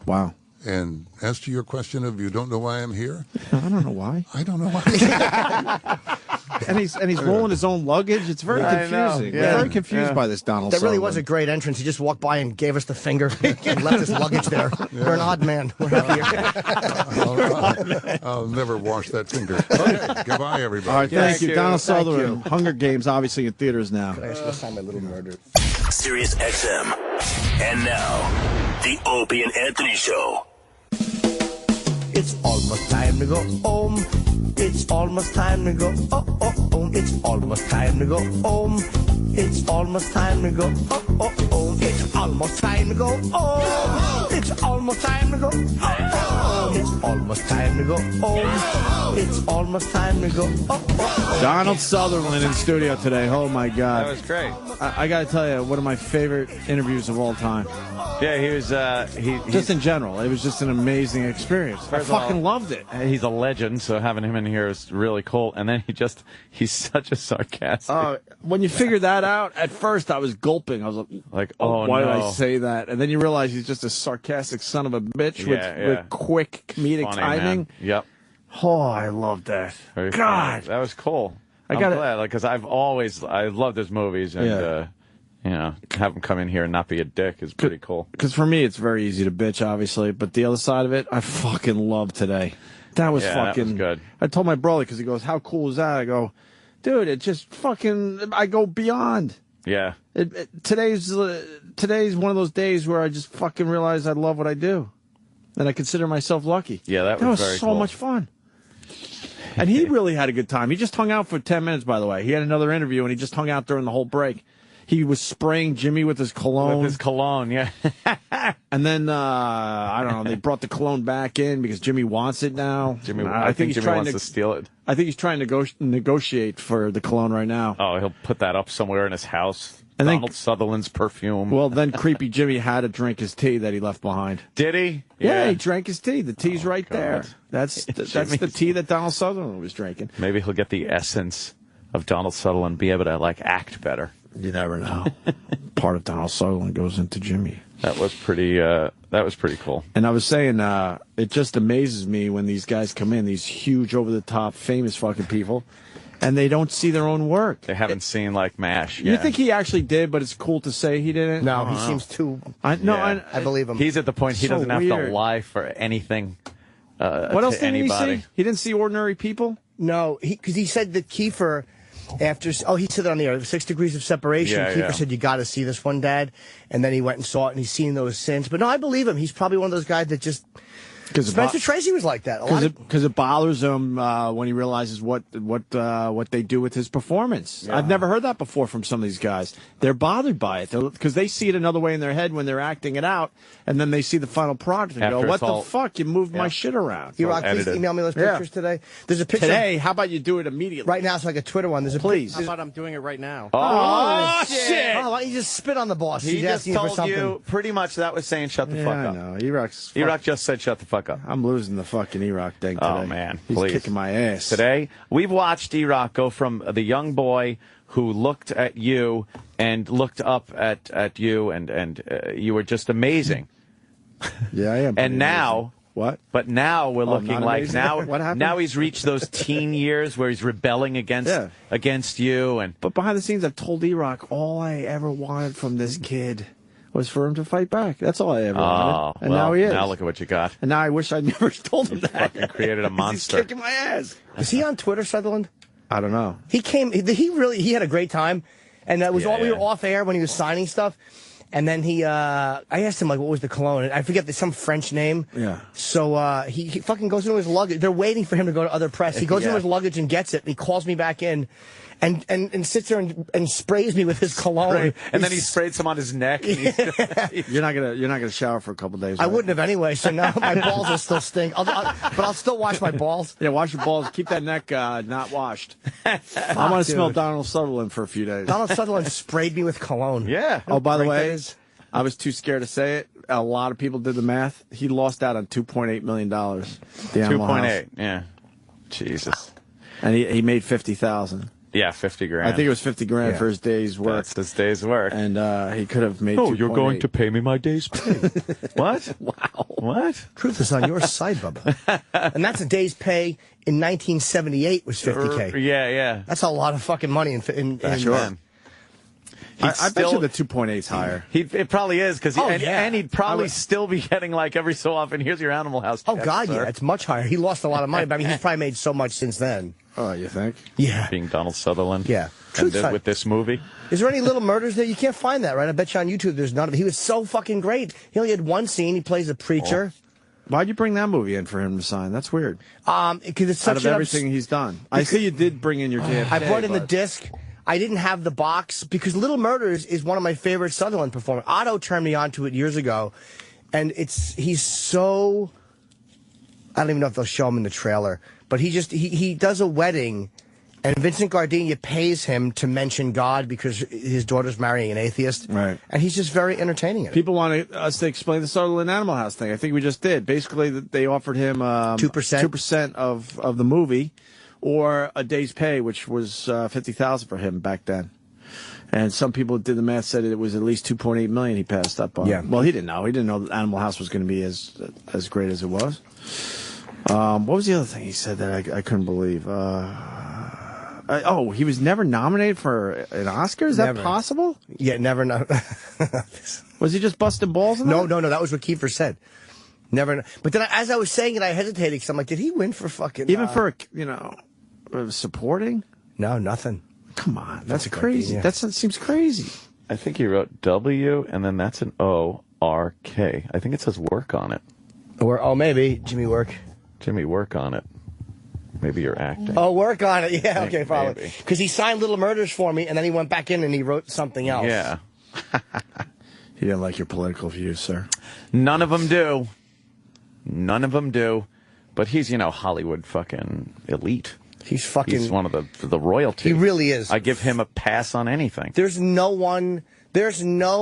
And as to your question of you don't know why I'm here, I don't know why. I don't know why. And he's rolling his own luggage. It's very I know. confusing. Yeah. We're very confused by this Donald. That really Sutherland. was a great entrance. He just walked by and gave us the finger and left his luggage there. You're an odd man. We're not here. I'll never wash that finger. Okay, goodbye, everybody. All right, thank you, Donald Thank Sutherland. Hunger Games, obviously in theaters now. I should have signed my little murder. Sirius XM. And now, the Opie and Anthony Show. It's almost time to go home. It's almost time to go home. It's almost time to go home. It's almost time to go home. It's almost time to go home. It's almost time to go home. It's almost time to go home. It's almost time to go home. Donald Sutherland in studio today. Oh my God, That was great. I got to tell you, one of my favorite interviews of all time. Yeah, he was. Just in general, it was just an amazing experience. I First of all, fucking loved it. He's a legend, so having him in here is really cool. And then he's such a sarcastic. When you figure that out, at first I was gulping. I was like, why did I say that? And then you realize he's just a sarcastic son of a bitch with quick comedic Funny, timing. man. Yep. Oh, I love that. Very God. funny. That was cool. I'm gotta- glad, because I loved his movies, and have him come in here and not be a dick is pretty cool. Because for me, it's very easy to bitch, obviously, but the other side of it, I fucking love today. That was that was good. I told my brother, because he goes, how cool is that? I go, dude, it just fucking, I go beyond. Yeah. Today's one of those days where I just fucking realize I love what I do. And I consider myself lucky. Yeah, that was very so cool. much fun. And he really had a good time. He just hung out for 10 minutes, by the way. He had another interview, and he just hung out during the whole break. He was spraying Jimmy with his cologne. With his cologne, yeah. And then, I don't know, they brought the cologne back in because Jimmy wants it now. I think Jimmy wants to steal it. I think he's trying to negotiate for the cologne right now. Oh, he'll put that up somewhere in his house. And then- Donald Sutherland's perfume. Well, then creepy Jimmy had to drink his tea that he left behind. Did he? Yeah, he drank his tea. The tea's right God. there. That's the tea that Donald Sutherland was drinking. Maybe he'll get the essence of Donald Sutherland, be able to act better. You never know. Part of Donald Sutherland goes into Jimmy. That was pretty cool. And I was saying, it just amazes me when these guys come in, these huge, over-the-top, famous fucking people, and they don't see their own work. They haven't seen MASH. You think he actually did, but it's cool to say he didn't? No, he seems too. I believe him. He's at the point he So doesn't have weird. to lie for anything. What else to did anybody. he see? He didn't see Ordinary People? No, because he said that Kiefer, after he said it on the air, 6 Degrees of Separation. Yeah, Kiefer yeah. said, "You got to see this one, Dad," and then he went and saw it, and he's seen those since. But no, I believe him. He's probably one of those guys that just. Spencer Tracy was like that. Because it bothers him when he realizes what they do with his performance. Yeah. I've never heard that before from some of these guys. They're bothered by it because they see it another way in their head when they're acting it out, and then they see the final product and After go, "What it's the all- fuck? You moved my shit around." Rock, please email me those pictures today. There's a picture Today? How about you do it immediately? right now, so I can Twitter one. There's a Please. How about I'm doing it right now? Oh, shit! Oh, why don't you just spit on the boss? He He's just asking you for told something. you pretty much that was saying shut the fuck I up. know. Eroc's Erock just said shut the fuck up. I'm losing the fucking Erock thing today. Oh, man, He's please. kicking my ass. Today, we've watched Erock go from the young boy who looked at you and looked up at you, and you were just amazing. Yeah, I am. And now, what? But now we're looking not like amazing? now. What happened? Now he's reached those teen years where he's rebelling against you, and But behind the scenes, I've told Erock all I ever wanted from this kid was for him to fight back. That's all I ever wanted. And well, now he is. Now look at what you got. And now I wish I'd never told him that. Fucking created a monster. He's kicking my ass. Is he on Twitter, Sutherland? I don't know. He came. He had a great time, And that was Yeah, we were yeah. off air when he was signing stuff. And then I asked him, like, what was the cologne? I forget, some French name. Yeah. So he fucking goes into his luggage. They're waiting for him to go to other press. He goes into his luggage and gets it. And he calls me back in and sits there and sprays me with his cologne. Right. And then he sprayed some on his neck. And You're not gonna shower for a couple days. I right? wouldn't have anyway, so now my balls will still stink. But I'll still wash my balls. Yeah, wash your balls. Keep that neck not washed. I want to smell Donald Sutherland for a few days. Donald Sutherland sprayed me with cologne. Yeah. Oh, by the Great way, days. I was too scared to say it. A lot of people did the math. He lost out on $2.8 million. The Animal House. 2.8. Yeah. Jesus. And he made $50,000. Yeah, 50 grand. I think it was 50 grand for his day's work. That's his day's work. And he could have made. Oh, you're 2.8. going to pay me my day's pay? What? Wow. What? Truth is on your side, Bubba. And that's a day's pay in 1978 was 50K. Yeah, yeah. That's a lot of fucking money in Sure. I bet you the 2.8 is higher. It probably is, because and he'd probably would- still be getting, like, every so often, here's your Animal House Oh, check, God, sir. yeah. It's much higher. He lost a lot of money, but I mean, he's probably made so much since then. Oh, you think? Yeah. Being Donald Sutherland. Yeah. And with this movie. Is there any little murders there? You can't find that, right? I bet you on YouTube there's none of it. He was so fucking great. He only had one scene. He plays a preacher. Why'd you bring that movie in for him to sign? That's weird. Because it's such Out of everything he's done. I see you did bring in your JFK. I brought in the disc. I didn't have the box because Little Murders is one of my favorite Sutherland performers. Otto turned me on to it years ago, and he's so. I don't even know if they'll show him in the trailer, but he does a wedding, and Vincent Gardenia pays him to mention God because his daughter's marrying an atheist, right? And he's just very entertaining. People want us to explain the Sutherland Animal House thing. I think we just did. Basically, they offered him 2% of the movie, or a day's pay, which was $50,000 for him back then. And some people did the math, said it was at least $2.8 million he passed up on. Yeah. Well, he didn't know. He didn't know that Animal House was going to be as great as it was. What was the other thing he said that I couldn't believe? He was never nominated for an Oscar? Is that possible? Yeah, never. Was he just busting balls in that? No. That was what Kiefer said. Never. But then, as I was saying it, I hesitated because I'm like, did he win for fucking? Even for supporting? No, nothing. Come on, that's crazy. That seems crazy. I think he wrote W, and then that's an O-R-K. I think it says work on it. Or maybe Jimmy Work. Jimmy, work on it. Maybe you're acting. Oh, work on it. Yeah, okay, probably. Maybe. Because he signed Little Murders for me, and then he went back in and he wrote something else. Yeah. He didn't like your political views, sir. None of them do. None of them do. But he's, Hollywood fucking elite. He's one of the royalty. He really is. I give him a pass on anything. There's no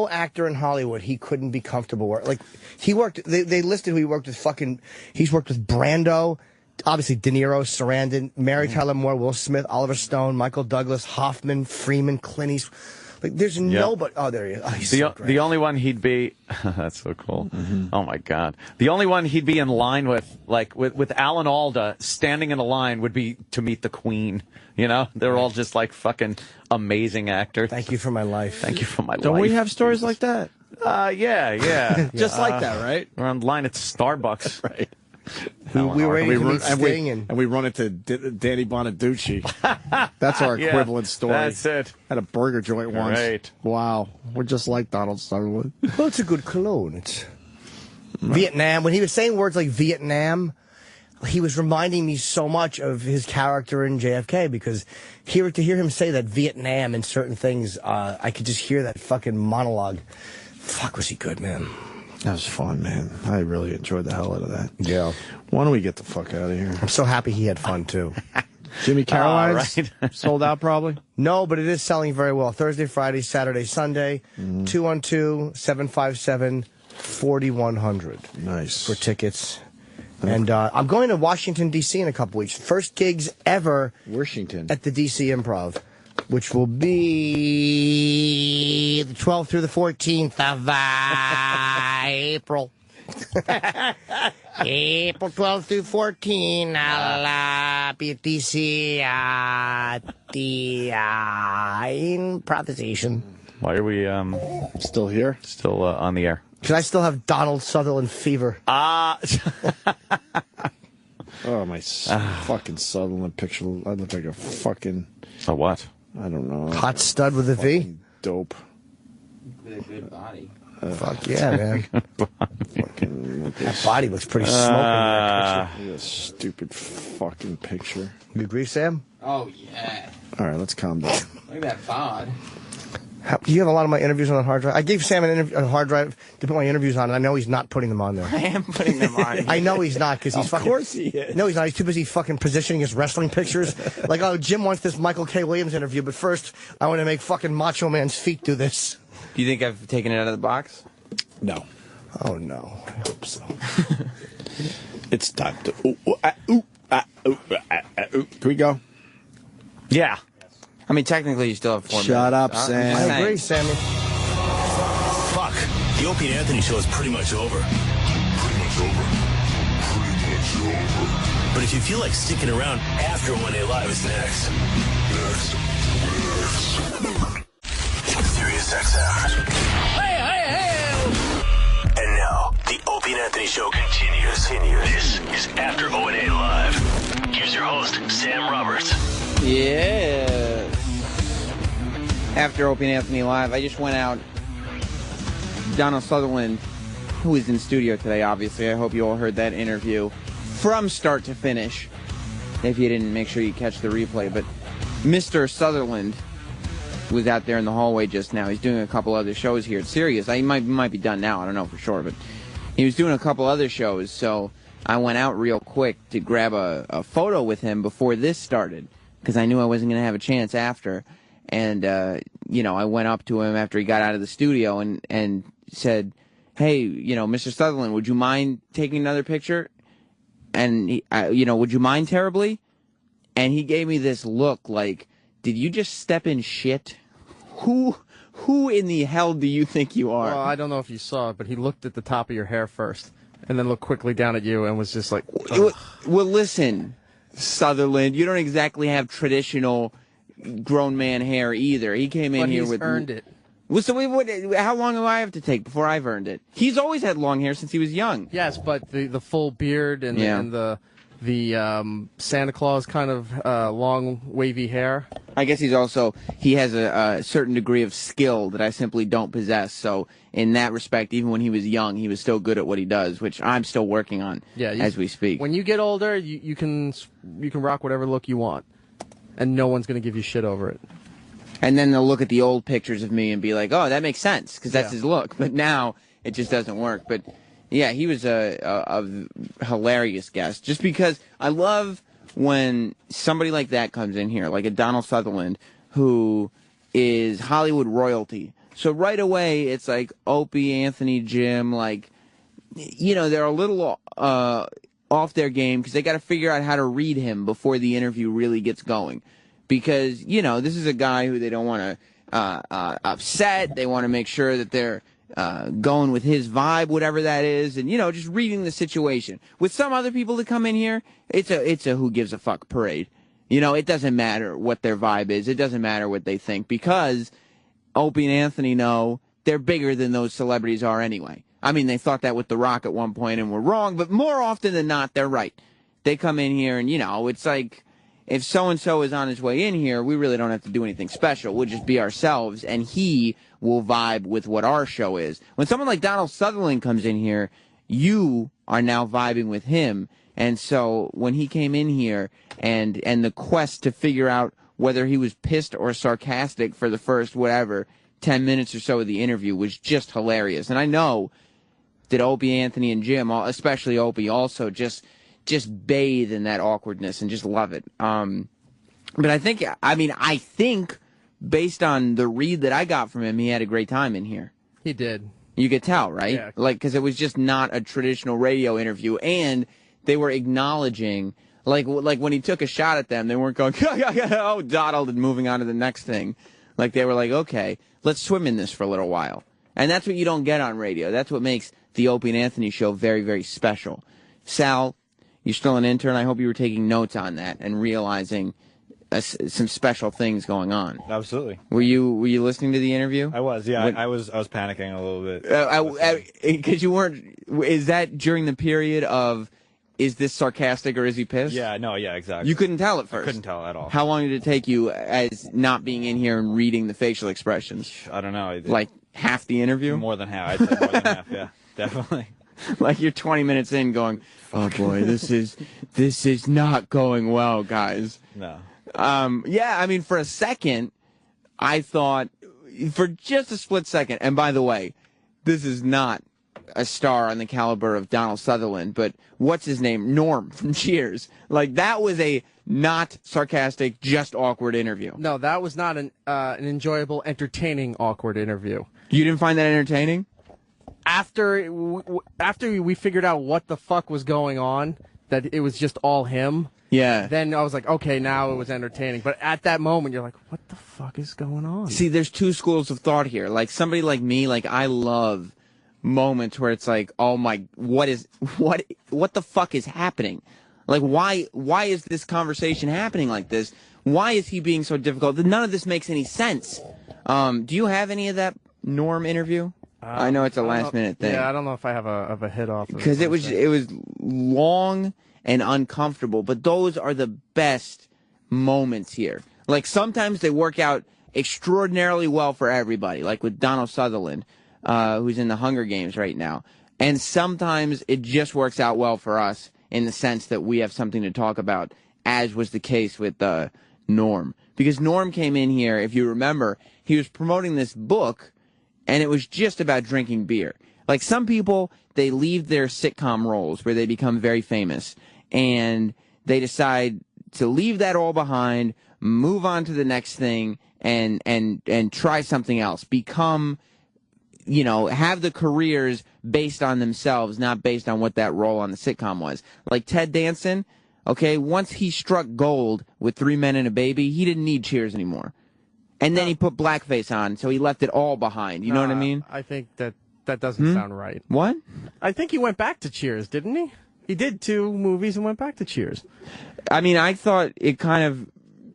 actor in Hollywood he couldn't be comfortable with. Like, he worked, they listed who he worked with he's worked with Brando, obviously De Niro, Sarandon, Mary Tyler Moore, Will Smith, Oliver Stone, Michael Douglas, Hoffman, Freeman, Clint Eastwood. Like, there's nobody. Oh, there he is. Oh, he's so great. The only one he'd be. That's so cool. Mm-hmm. Oh my God. The only one he'd be in line with, like with Alan Alda, standing in a line, would be to meet the Queen. They're all just like fucking amazing actors. Thank you for my life. Thank you for my life. Don't we have stories like that? Yeah. Just like that, right? We're on line at Starbucks. Right. We were ready to meet Sting, and we run into Danny Bonaducci. That's our equivalent story. That's it. At a burger joint once. Right. Wow. We're just like Donald Sutherland. Well, it's a good cologne. It's Vietnam. When he was saying words like Vietnam, he was reminding me so much of his character in JFK, because to hear him say that Vietnam and certain things, I could just hear that fucking monologue. Fuck, was he good, man. That was fun, man. I really enjoyed the hell out of that. Yeah. Why don't we get the fuck out of here? I'm so happy he had fun, too. Jimmy Caroline's right. sold out, probably? No, but it is selling very well. Thursday, Friday, Saturday, Sunday. 212-757-4100. Nice. For tickets. And I'm going to Washington, D.C. in a couple weeks. First gigs ever Washington at the D.C. Improv, which will be the 12th through the 14th of April. April 12th through 14th, I'll be at D.C. at the improvisation. Why are we still here? Still on the air? Because I still have Donald Sutherland fever. Oh, my fucking Sutherland picture. I look like a fucking... A what? I don't know. Hot stud with a V? Dope. With a good body. Fuck yeah, man. That body looks pretty smoking in that picture. Look at this stupid fucking picture. You agree, Sam? Oh, yeah. All right, let's calm down. Look at that bod. You have a lot of my interviews on a hard drive. I gave Sam a hard drive to put my interviews on, and I know he's not putting them on there. I am putting them on. I know he's not, because he's fucking... Of course he is. No, he's not. He's too busy fucking positioning his wrestling pictures. Like, oh, Jim wants this Michael K. Williams interview, but first, I want to make fucking Macho Man's feet do this. Do you think I've taken it out of the box? No. Oh, no. I hope so. It's time to... Can we go? Yeah. I mean, technically, you still have 4 minutes. Shut up, Sam. I agree, Sammy. Fuck. The Opie and Anthony show is pretty much over. But if you feel like sticking around after 1A Live is next. Sirius XM. And now, the Opie and Anthony show continues. This is After O&A Live. Here's your host, Sam Roberts. Yeah. After Opie and Anthony Live, I just went out. Donald Sutherland, who is in studio today, obviously. I hope you all heard that interview from start to finish. If you didn't, make sure you catch the replay. But Mr. Sutherland was out there in the hallway just now. He's doing a couple other shows here at Sirius. He might be done now. I don't know for sure. But he was doing a couple other shows, so I went out real quick to grab a photo with him before this started, because I knew I wasn't going to have a chance after. And, I went up to him after he got out of the studio and said, hey, Mr. Sutherland, would you mind taking another picture? And, would you mind terribly? And he gave me this look like, did you just step in shit? Who in the hell do you think you are? Well, I don't know if you saw it, but he looked at the top of your hair first and then looked quickly down at you and was just like, ugh. Well, listen, Sutherland, you don't exactly have traditional grown man hair either. He came in here with... But he's earned it. Well, so how long do I have to take before I've earned it? He's always had long hair since he was young. Yes, but the full beard and the Santa Claus kind of long wavy hair. I guess he has a certain degree of skill that I simply don't possess. So in that respect, even when he was young, he was still good at what he does, which I'm still working on as we speak. When you get older, you can rock whatever look you want, and no one's going to give you shit over it. And then they'll look at the old pictures of me and be like, oh, that makes sense, because that's his look. But now it just doesn't work. But yeah, he was a hilarious guest, just because I love when somebody like that comes in here, like a Donald Sutherland, who is Hollywood royalty. So right away, it's like Opie, Anthony, Jim, like, they're a little off their game because they got to figure out how to read him before the interview really gets going. Because, this is a guy who they don't want to upset. They want to make sure that they're going with his vibe, whatever that is, and, just reading the situation. With some other people that come in here, it's a who gives a fuck parade. It doesn't matter what their vibe is. It doesn't matter what they think, because Opie and Anthony know they're bigger than those celebrities are anyway. I mean, they thought that with The Rock at one point and were wrong, but more often than not, they're right. They come in here and, it's like, if so-and-so is on his way in here, we really don't have to do anything special. We'll just be ourselves, and he will vibe with what our show is. When someone like Donald Sutherland comes in here, you are now vibing with him. And so when he came in here and the quest to figure out whether he was pissed or sarcastic for the first, 10 minutes or so of the interview was just hilarious. And I know that Opie, Anthony, and Jim, especially Opie, also just bathe in that awkwardness and just love it. But I think based on the read that I got from him, he had a great time in here. He did. You could tell, right? Yeah. Because it was just not a traditional radio interview, and they were acknowledging, like when he took a shot at them, they weren't going, oh, Donald, and moving on to the next thing. Like, they were like, okay, let's swim in this for a little while. And that's what you don't get on radio. That's what makes the Opie and Anthony show very, very special. Sal, you're still an intern. I hope you were taking notes on that and realizing some special things going on. Absolutely. Were you listening to the interview? I was. Yeah, I was panicking a little bit. Because you weren't. Is that during the period of is this sarcastic or is he pissed? Yeah, no, yeah, exactly. You couldn't tell at first. I couldn't tell at all. How long did it take you as not being in here and reading the facial expressions? I don't know. Like half the interview? More than half. I'd say more than half, yeah. Definitely. Like you're 20 minutes in going, oh boy, this is not going well, guys. No. Yeah, I mean, for a second, I thought, for just a split second, and by the way, this is not a star on the caliber of Donald Sutherland, but what's his name? Norm from Cheers. Like, that was a not sarcastic, just awkward interview. No, that was not an enjoyable, entertaining, awkward interview. You didn't find that entertaining? After we figured out what the fuck was going on, that it was just all him. Yeah. Then I was like, okay, now it was entertaining. But at that moment, you're like, what the fuck is going on? See, there's two schools of thought here. Like, somebody like me, like, I love moments where it's like, oh my, what the fuck is happening? Like, why is this conversation happening like this? Why is he being so difficult? None of this makes any sense. Do you have any of that Norm interview? I know it's a last minute thing. Yeah, I don't know if I have a hit off. Because it was long and uncomfortable, but those are the best moments here. Like, sometimes they work out extraordinarily well for everybody, like with Donald Sutherland, who's in the Hunger Games right now. And sometimes it just works out well for us in the sense that we have something to talk about, as was the case with Norm. Because Norm came in here, if you remember, he was promoting this book, and it was just about drinking beer. Like, some people, they leave their sitcom roles where they become very famous, and they decide to leave that all behind, move on to the next thing, and try something else. Become, have the careers based on themselves, not based on what that role on the sitcom was. Like Ted Danson, okay, once he struck gold with 3 Men and a Baby, he didn't need Cheers anymore. And then he put blackface on, so he left it all behind. You know what I mean? I think that doesn't sound right. What? I think he went back to Cheers, didn't he? He did 2 movies and went back to Cheers. I mean, I thought it kind of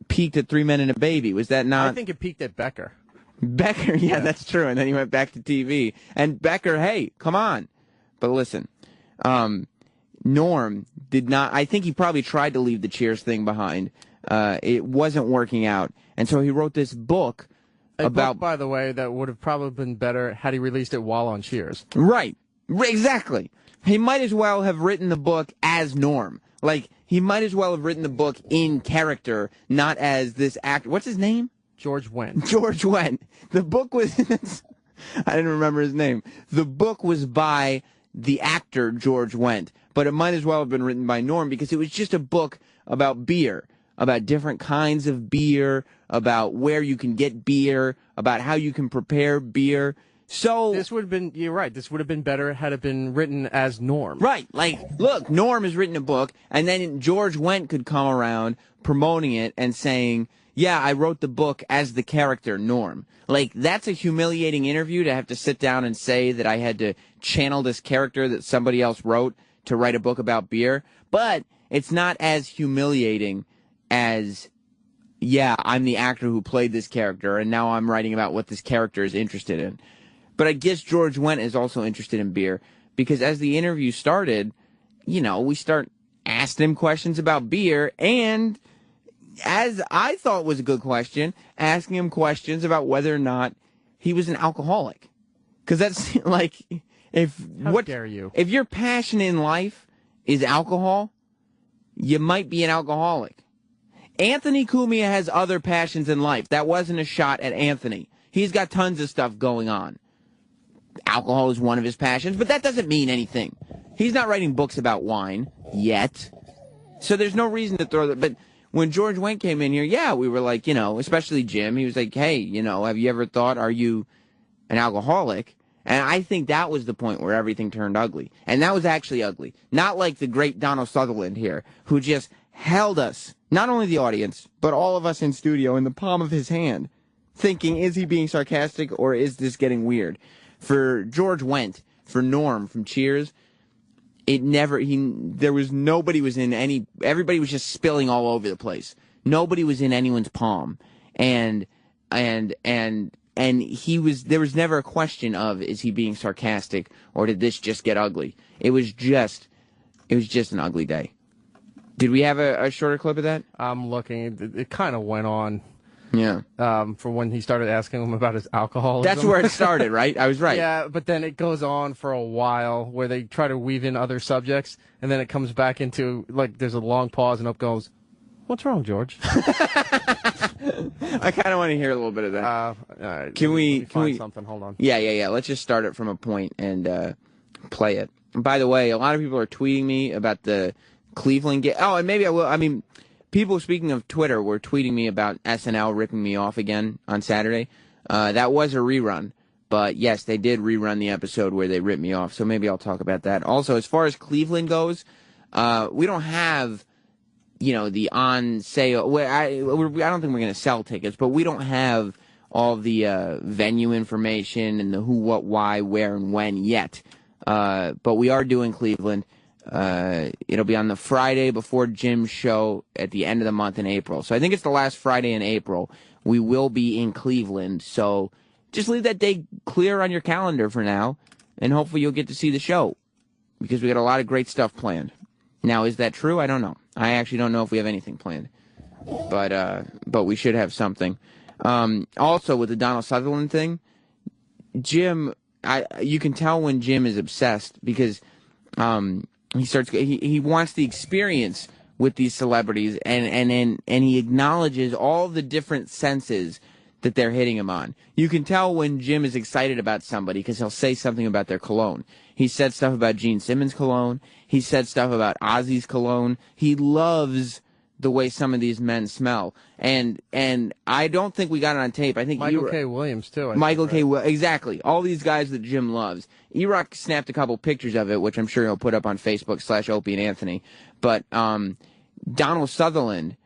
peaked at 3 Men and a Baby. Was that not? I think it peaked at Becker. Becker, yeah, that's true. And then he went back to TV. And Becker, hey, come on. But listen, Norm did not. I think he probably tried to leave the Cheers thing behind. It wasn't working out. And so he wrote this book book, by the way, that would have probably been better had he released it while on Cheers. Right. Exactly. He might as well have written the book as Norm. Like, he might as well have written the book in character, not as this actor. What's his name? George Wendt. George Wendt. The book was... I didn't remember his name. The book was by the actor George Wendt, but it might as well have been written by Norm because it was just a book about beer, about different kinds of beer, about where you can get beer, about how you can prepare beer. So this would have been, you're right, this would have been better had it been written as Norm. Right. Like, look, Norm has written a book, and then George Wendt could come around promoting it and saying, yeah, I wrote the book as the character Norm. Like, that's a humiliating interview to have to sit down and say that I had to channel this character that somebody else wrote to write a book about beer. But it's not as humiliating as, yeah, I'm the actor who played this character, and now I'm writing about what this character is interested in. But I guess George Wendt is also interested in beer, because as the interview started, we start asking him questions about beer, and as I thought was a good question, asking him questions about whether or not he was an alcoholic. Because that's like, How dare you? If your passion in life is alcohol, you might be an alcoholic. Anthony Cumia has other passions in life. That wasn't a shot at Anthony. He's got tons of stuff going on. Alcohol is one of his passions, but that doesn't mean anything. He's not writing books about wine yet. So there's no reason to throw that. But when George Wendt came in here, yeah, we were like, especially Jim, he was like, hey, have you ever thought, are you an alcoholic? And I think that was the point where everything turned ugly. And that was actually ugly. Not like the great Donald Sutherland here, who just held us, not only the audience, but all of us in studio in the palm of his hand, thinking, is he being sarcastic or is this getting weird? For George Wendt, for Norm from Cheers, everybody was just spilling all over the place. Nobody was in anyone's palm. And there was never a question of, is he being sarcastic or did this just get ugly? It was just It was just an ugly day. Did we have a shorter clip of that? I'm looking. It kind of went on. Yeah. For when he started asking him about his alcoholism. That's where it started, right? I was right. Yeah, but then it goes on for a while where they try to weave in other subjects, and then it comes back into, like, there's a long pause, and up goes, "What's wrong, George?" I kind of want to hear a little bit of that. Can we find something? Hold on. Yeah. Let's just start it from a point and play it. And by the way, a lot of people are tweeting me about the Cleveland game. Oh, and maybe I will. I mean, people, speaking of Twitter, were tweeting me about SNL ripping me off again on Saturday. That was a rerun. But, yes, they did rerun the episode where they ripped me off, so maybe I'll talk about that. Also, as far as Cleveland goes, we don't have, the on sale. I don't think we're going to sell tickets, but we don't have all the venue information and the who, what, why, where, and when yet. But we are doing Cleveland. It'll be on the Friday before Jim's show at the end of the month in April. So I think it's the last Friday in April. We will be in Cleveland, so just leave that day clear on your calendar for now, and hopefully you'll get to see the show, because we got a lot of great stuff planned. Now, is that true? I don't know. I actually don't know if we have anything planned, but we should have something. Also, with the Donald Sutherland thing, Jim, you can tell when Jim is obsessed, because he wants the experience with these celebrities, and he acknowledges all the different senses that they're hitting him on. You can tell when Jim is excited about somebody because he'll say something about their cologne. He said stuff about Gene Simmons' cologne. He said stuff about Ozzy's cologne. He loves the way some of these men smell. And I don't think we got it on tape. I think Michael K. Williams, too. Exactly. All these guys that Jim loves. Erik snapped a couple pictures of it, which I'm sure he'll put up on Facebook /Opie and Anthony. But Donald Sutherland,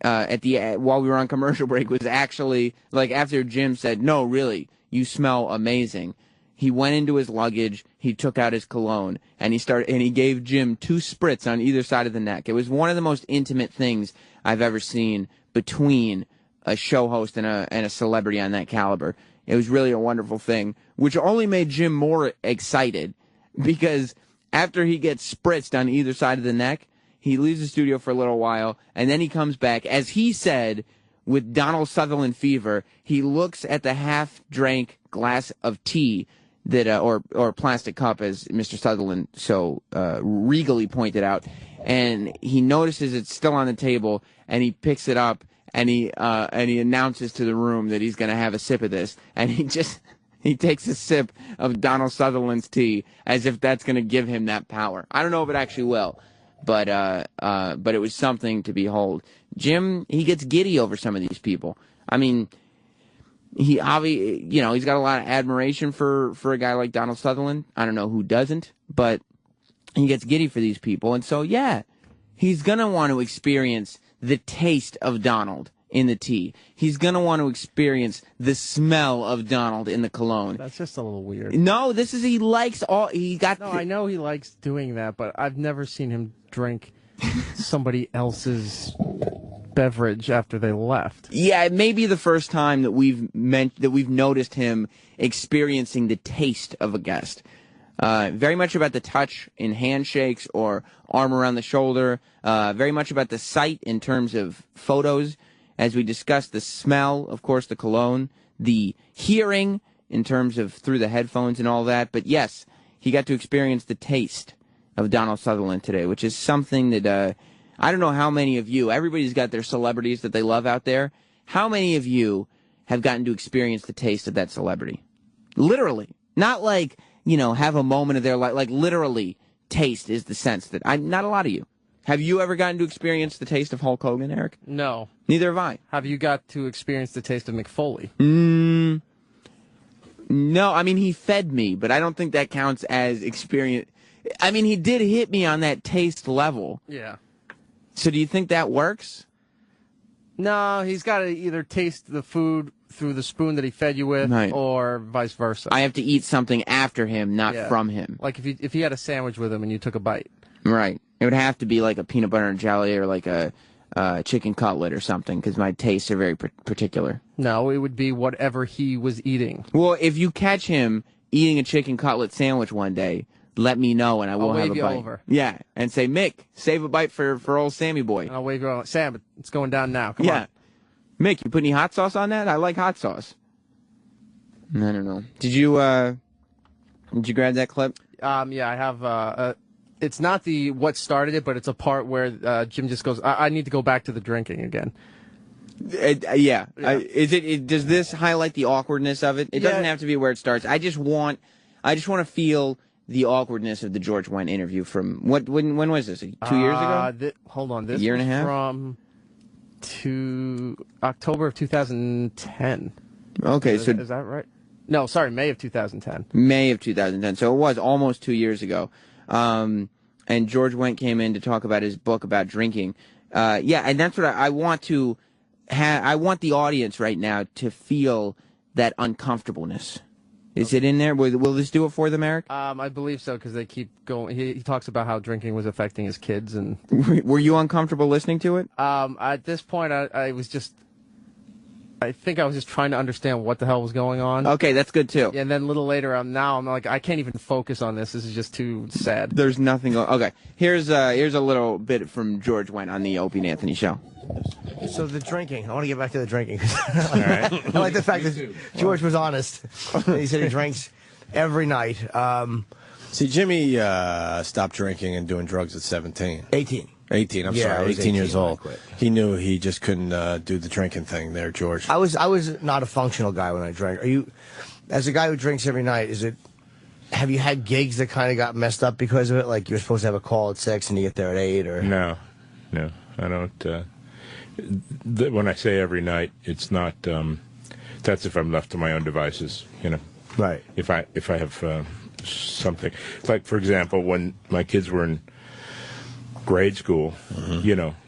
while we were on commercial break, was actually, like, after Jim said, "No, really, you smell amazing," he went into his luggage, he took out his cologne, and he gave Jim 2 spritz on either side of the neck. It was one of the most intimate things I've ever seen between a show host and a celebrity on that caliber. It was really a wonderful thing, which only made Jim more excited, because after he gets spritzed on either side of the neck, he leaves the studio for a little while, and then he comes back. As he said, with Donald Sutherland fever, he looks at the half-drank glass of tea that, or plastic cup, as Mr. Sutherland so regally pointed out, and he notices it's still on the table, and he picks it up, and he announces to the room that he's going to have a sip of this, and he takes a sip of Donald Sutherland's tea as if that's going to give him that power. I don't know if it actually will. But it was something to behold. Jim, he gets giddy over some of these people. I mean, he's got a lot of admiration for a guy like Donald Sutherland. I don't know who doesn't, but he gets giddy for these people. And so, yeah, he's going to want to experience the taste of Donald in the tea. He's going to want to experience the smell of Donald in the cologne. That's just a little weird. No, he likes all, I know he likes doing that, but I've never seen him drink somebody else's beverage after they left. Yeah, it may be the first time that we've noticed him experiencing the taste of a guest. Very much about the touch in handshakes or arm around the shoulder. Very much about the sight in terms of photos. As we discussed, the smell, of course, the cologne, the hearing in terms of through the headphones and all that. But yes, he got to experience the taste of Donald Sutherland today, which is something that I don't know how many of you, everybody's got their celebrities that they love out there. How many of you have gotten to experience the taste of that celebrity? Literally. Not like, have a moment of their life. Like, literally, taste is the sense that not a lot of you. Have you ever gotten to experience the taste of Hulk Hogan, Erik? No. Neither have I. Have you got to experience the taste of McFoley? No, I mean, he fed me, but I don't think that counts as experience. I mean, he did hit me on that taste level. Yeah. So do you think that works? No, he's got to either taste the food through the spoon that he fed you with, right, or vice versa. I have to eat something after him, not from him. Like if you had a sandwich with him and you took a bite. Right. It would have to be like a peanut butter and jelly or like a chicken cutlet or something, because my tastes are very particular. No, it would be whatever he was eating. Well, if you catch him eating a chicken cutlet sandwich one day, let me know, and I will I'll have wave a you bite. over. Yeah, and say, Mick, save a bite for old Sammy boy. And I'll wave you over. Sam, it's going down now. Come Yeah. on. Mick, you put any hot sauce on that? I like hot sauce. I don't know. Did you grab that clip? Yeah, I have. It's not the what started it, but it's a part where Jim just goes, I need to go back to the drinking again. Yeah. Does this highlight the awkwardness of it? It doesn't have to be where it starts. I just want to feel the awkwardness of the George Wendt interview from when was this? 2 years ago? Hold on, this a year and a half from October of 2010. Okay, is so that right? No, sorry, May of 2010. May of 2010. So it was almost 2 years ago. And George Wendt came in to talk about his book about drinking. And that's what I want to have. I want the audience right now to feel that uncomfortableness. Is it in there? Will this do it for them, Erik? I believe so, because they keep going. He talks about how drinking was affecting his kids. And were you uncomfortable listening to it? At this point, I was just. I think I was just trying to understand what the hell was going on. Okay, that's good too. And then a little later, I'm like, I can't even focus on this. This is just too sad. There's nothing. Okay, here's a little bit from George Wendt on the Opie and Anthony show. So the drinking. I want to get back to the drinking. I like the fact that George was honest. He said he drinks every night. See, Jimmy stopped drinking and doing drugs at 17. 18. 18, I'm sorry, 18 years old. He knew he just couldn't do the drinking thing there, George. I was not a functional guy when I drank. Are you, as a guy who drinks every night, have you had gigs that kind of got messed up because of it? Like you're supposed to have a call at 6 and you get there at 8? Or No, I don't. When I say every night, it's not. That's if I'm left to my own devices, Right. If I have something, like for example, when my kids were in grade school,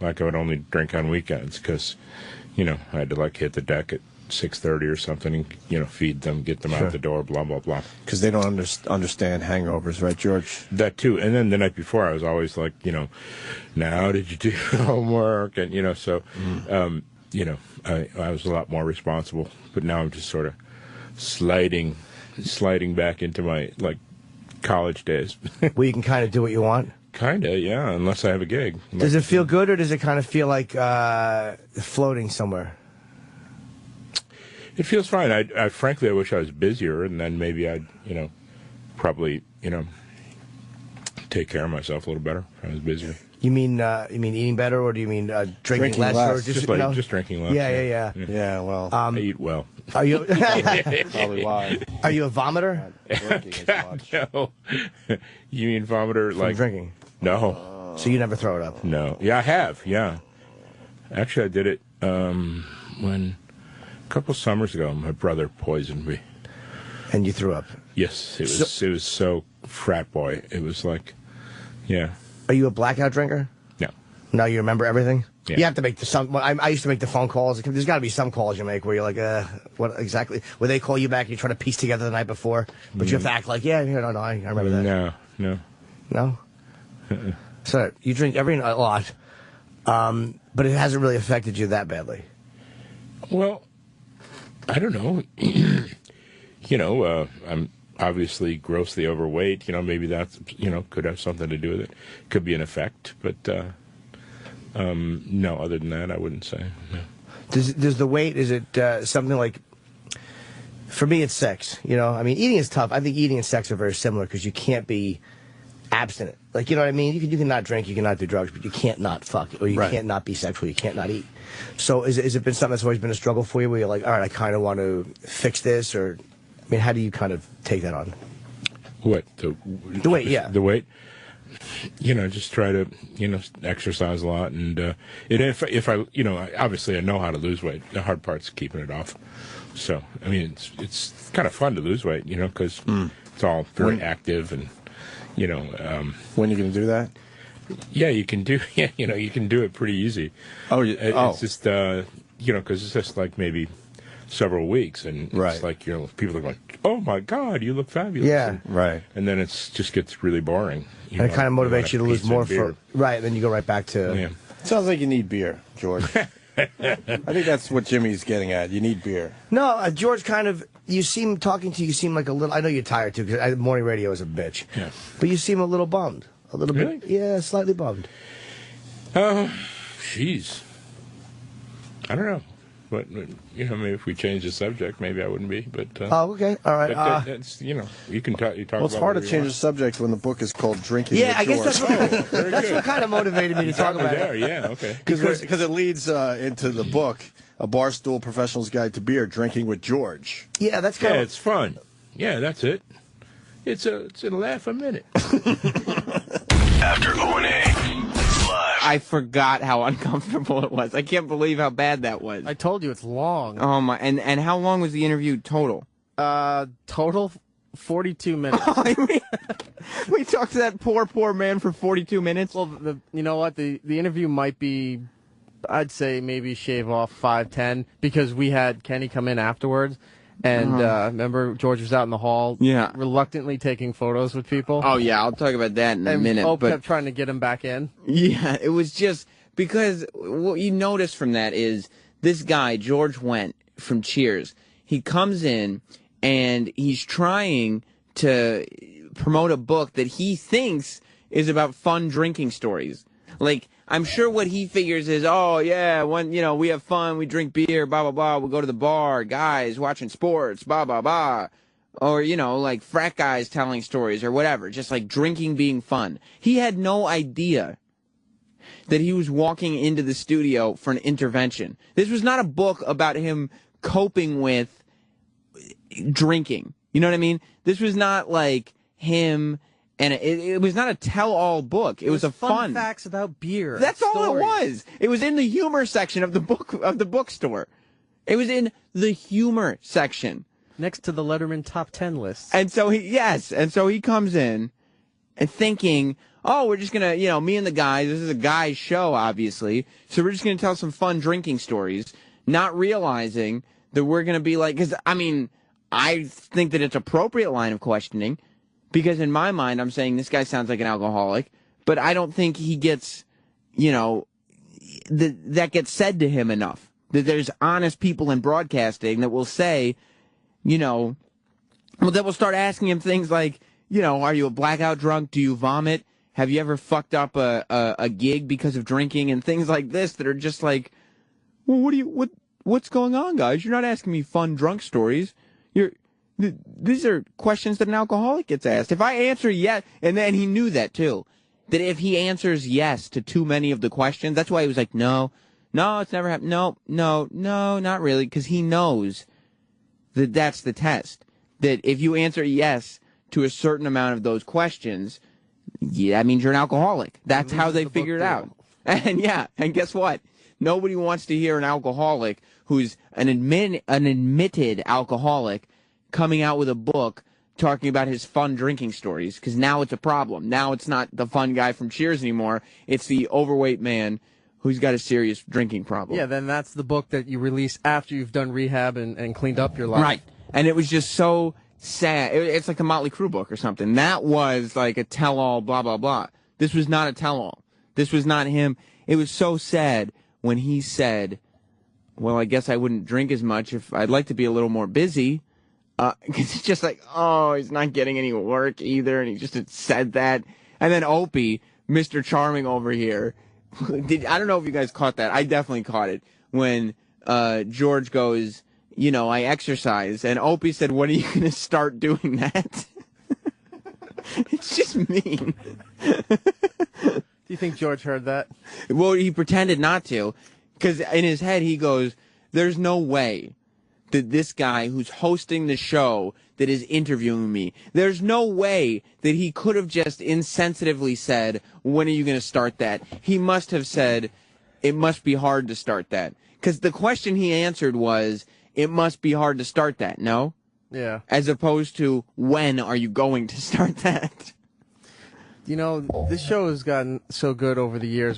like I would only drink on weekends because, I had to hit the deck at 6:30 or something and, feed them, get them out the door, blah, blah, blah. Because they don't understand hangovers, right, George? That too. And then the night before, I was always like, now did you do homework? And, so, I was a lot more responsible. But now I'm just sort of sliding back into my, college days. Where you can kind of do what you want? Kinda, yeah, unless I have a gig. Does it feel good, or does it kind of feel like floating somewhere? It feels fine. I frankly, I wish I was busier, and then maybe I'd, probably, take care of myself a little better if I was busier. You mean eating better, or do you mean drinking less? Or just drinking less. Yeah. Yeah, well, I eat well. Are you probably why? Are you a vomiter? God, no. You mean vomiter From drinking? No. So you never throw it up? No. Yeah, I have. Yeah. Actually, I did it when a couple summers ago. My brother poisoned me. And you threw up? Yes. It was so frat boy. It was like, yeah. Are you a blackout drinker? No. No, you remember everything? Yeah. You have to make I used to make the phone calls. There's got to be some calls you make where you're like, what exactly? Where they call you back and you try to piece together the night before, but you have to act like, no, I remember that. No. No? So you drink every night a lot, but it hasn't really affected you that badly. Well, I don't know. I'm obviously grossly overweight. Maybe that's, could have something to do with it. Could be an effect, but no, other than that, I wouldn't say. No. Does the weight, is it something like, for me, it's sex. Eating is tough. I think eating and sex are very similar because you can't be abstinent. You know what I mean? You can not drink, you can not do drugs, but you can't not fuck, or you can't not be sexual, you can't not eat. So has it been something that's always been a struggle for you where you're like, all right, I kind of want to fix this, or, how do you kind of take that on? What? The weight, yeah. The weight? Just try to, exercise a lot. And if I, obviously I know how to lose weight. The hard part's keeping it off. So, it's kind of fun to lose weight, because it's all very active and, when are you going to do that? Yeah, you can do. Yeah, you can do it pretty easy. It's just because it's just like maybe several weeks, and it's like people are going, "Oh my God, you look fabulous!" Yeah, And then it just gets really boring. And it kind of motivates you to lose more for and then you go right back to. Yeah. Sounds like you need beer, George. I think that's what Jimmy's getting at. You need beer. No, George, kind of. You seem talking to you seem like a little. I know you're tired too because morning radio is a bitch. Yeah. But you seem a little bummed. A little bit. Yeah, slightly bummed. Jeez. I don't know. But, you know, maybe if we change the subject, maybe I wouldn't be. But okay, all right. But that's, you know, you can talk. You talk. Well, it's about hard to whatever you change want. the subject when the book is called Drinking Yeah, with I guess George. that's what kind of motivated me to talk about there, it. yeah, okay. Because it leads into the book, A Barstool Professional's Guide to Beer, Drinking with George. Yeah, that's kind Yeah, of. it's fun. Yeah, that's it. It's a laugh a minute. After O&A. I forgot how uncomfortable it was. I can't believe how bad that was. I told you it's long. Oh my! And how long was the interview total? Total 42 minutes. We talked to that poor man for 42 minutes. Well, you know what? The interview might be, I'd say maybe shave off 5-10 because we had Kenny come in afterwards. And remember, George was out in the hall, reluctantly taking photos with people. Oh yeah, I'll talk about that in a minute. Hope kept trying to get him back in. Yeah, it was just because what you notice from that is this guy George Wendt from Cheers. He comes in and he's trying to promote a book that he thinks is about fun drinking stories. Like, I'm sure what he figures is, oh, yeah, when, you know, we have fun, we drink beer, blah, blah, blah, we go to the bar, guys watching sports, blah, blah, blah. Or, you know, like frat guys telling stories or whatever, just like drinking being fun. He had no idea that he was walking into the studio for an intervention. This was not a book about him coping with drinking. You know what I mean? This was not like him... And it was not a tell-all book. It was a fun facts about beer. That's all it was. It was in the humor section of the bookstore. It was in the humor section next to the Letterman top 10 list. And so he comes in and thinking, oh, we're just gonna, you know, me and the guys. This is a guy's show, obviously. So we're just gonna tell some fun drinking stories, not realizing that we're gonna be like, because I mean, I think that it's appropriate line of questioning. Because in my mind, I'm saying this guy sounds like an alcoholic, but I don't think he gets, you know, that gets said to him enough. That there's honest people in broadcasting that will say, you know, well, that will start asking him things like, you know, are you a blackout drunk? Do you vomit? Have you ever fucked up a gig because of drinking? And things like this that are just like, well, what's going on, guys? You're not asking me fun drunk stories. These are questions that an alcoholic gets asked. If I answer yes, and then he knew that too, that if he answers yes to too many of the questions, that's why he was like, no, it's never happened. No, not really, because he knows that that's the test. That if you answer yes to a certain amount of those questions, yeah, that means you're an alcoholic. That's how they figure it out. And yeah, and guess what? Nobody wants to hear an alcoholic who's an admitted alcoholic coming out with a book talking about his fun drinking stories, because now it's a problem. Now it's not the fun guy from Cheers anymore. It's the overweight man who's got a serious drinking problem. Yeah, then that's the book that you release after you've done rehab and cleaned up your life. Right. And it was just so sad. It's like a Motley Crue book or something. That was like a tell-all, blah, blah, blah. This was not a tell-all. This was not him. It was so sad when he said, well, I guess I wouldn't drink as much if I'd like to be a little more busy. Because it's just like, oh, he's not getting any work either, and he just had said that. And then Opie, Mr. Charming over here, I don't know if you guys caught that. I definitely caught it when George goes, you know, I exercise, and Opie said, when are you going to start doing that? It's just mean. Do you think George heard that? Well, he pretended not to, because in his head he goes, there's no way that this guy who's hosting the show that is interviewing me, there's no way that he could have just insensitively said, when are you going to start that? He must have said, it must be hard to start that. Because the question he answered was, it must be hard to start that, no? Yeah. As opposed to, when are you going to start that? You know, this show has gotten so good over the years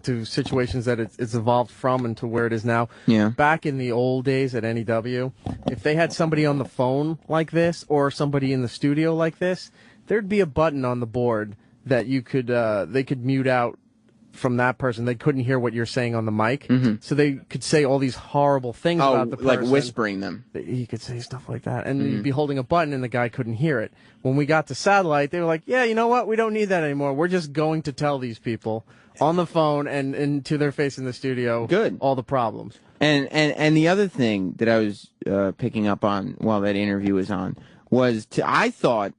to situations that it's evolved from and to where it is now. Yeah. Back in the old days at NEW, if they had somebody on the phone like this or somebody in the studio like this, there'd be a button on the board that you could they could mute out from that person. They couldn't hear what you're saying on the mic, so they could say all these horrible things about the person. Like whispering them. He could say stuff like that, and he'd be holding a button, and the guy couldn't hear it. When we got to satellite, they were like, "Yeah, you know what? We don't need that anymore. We're just going to tell these people on the phone and to their face in the studio all the problems." And the other thing that I was picking up on while that interview was on was I thought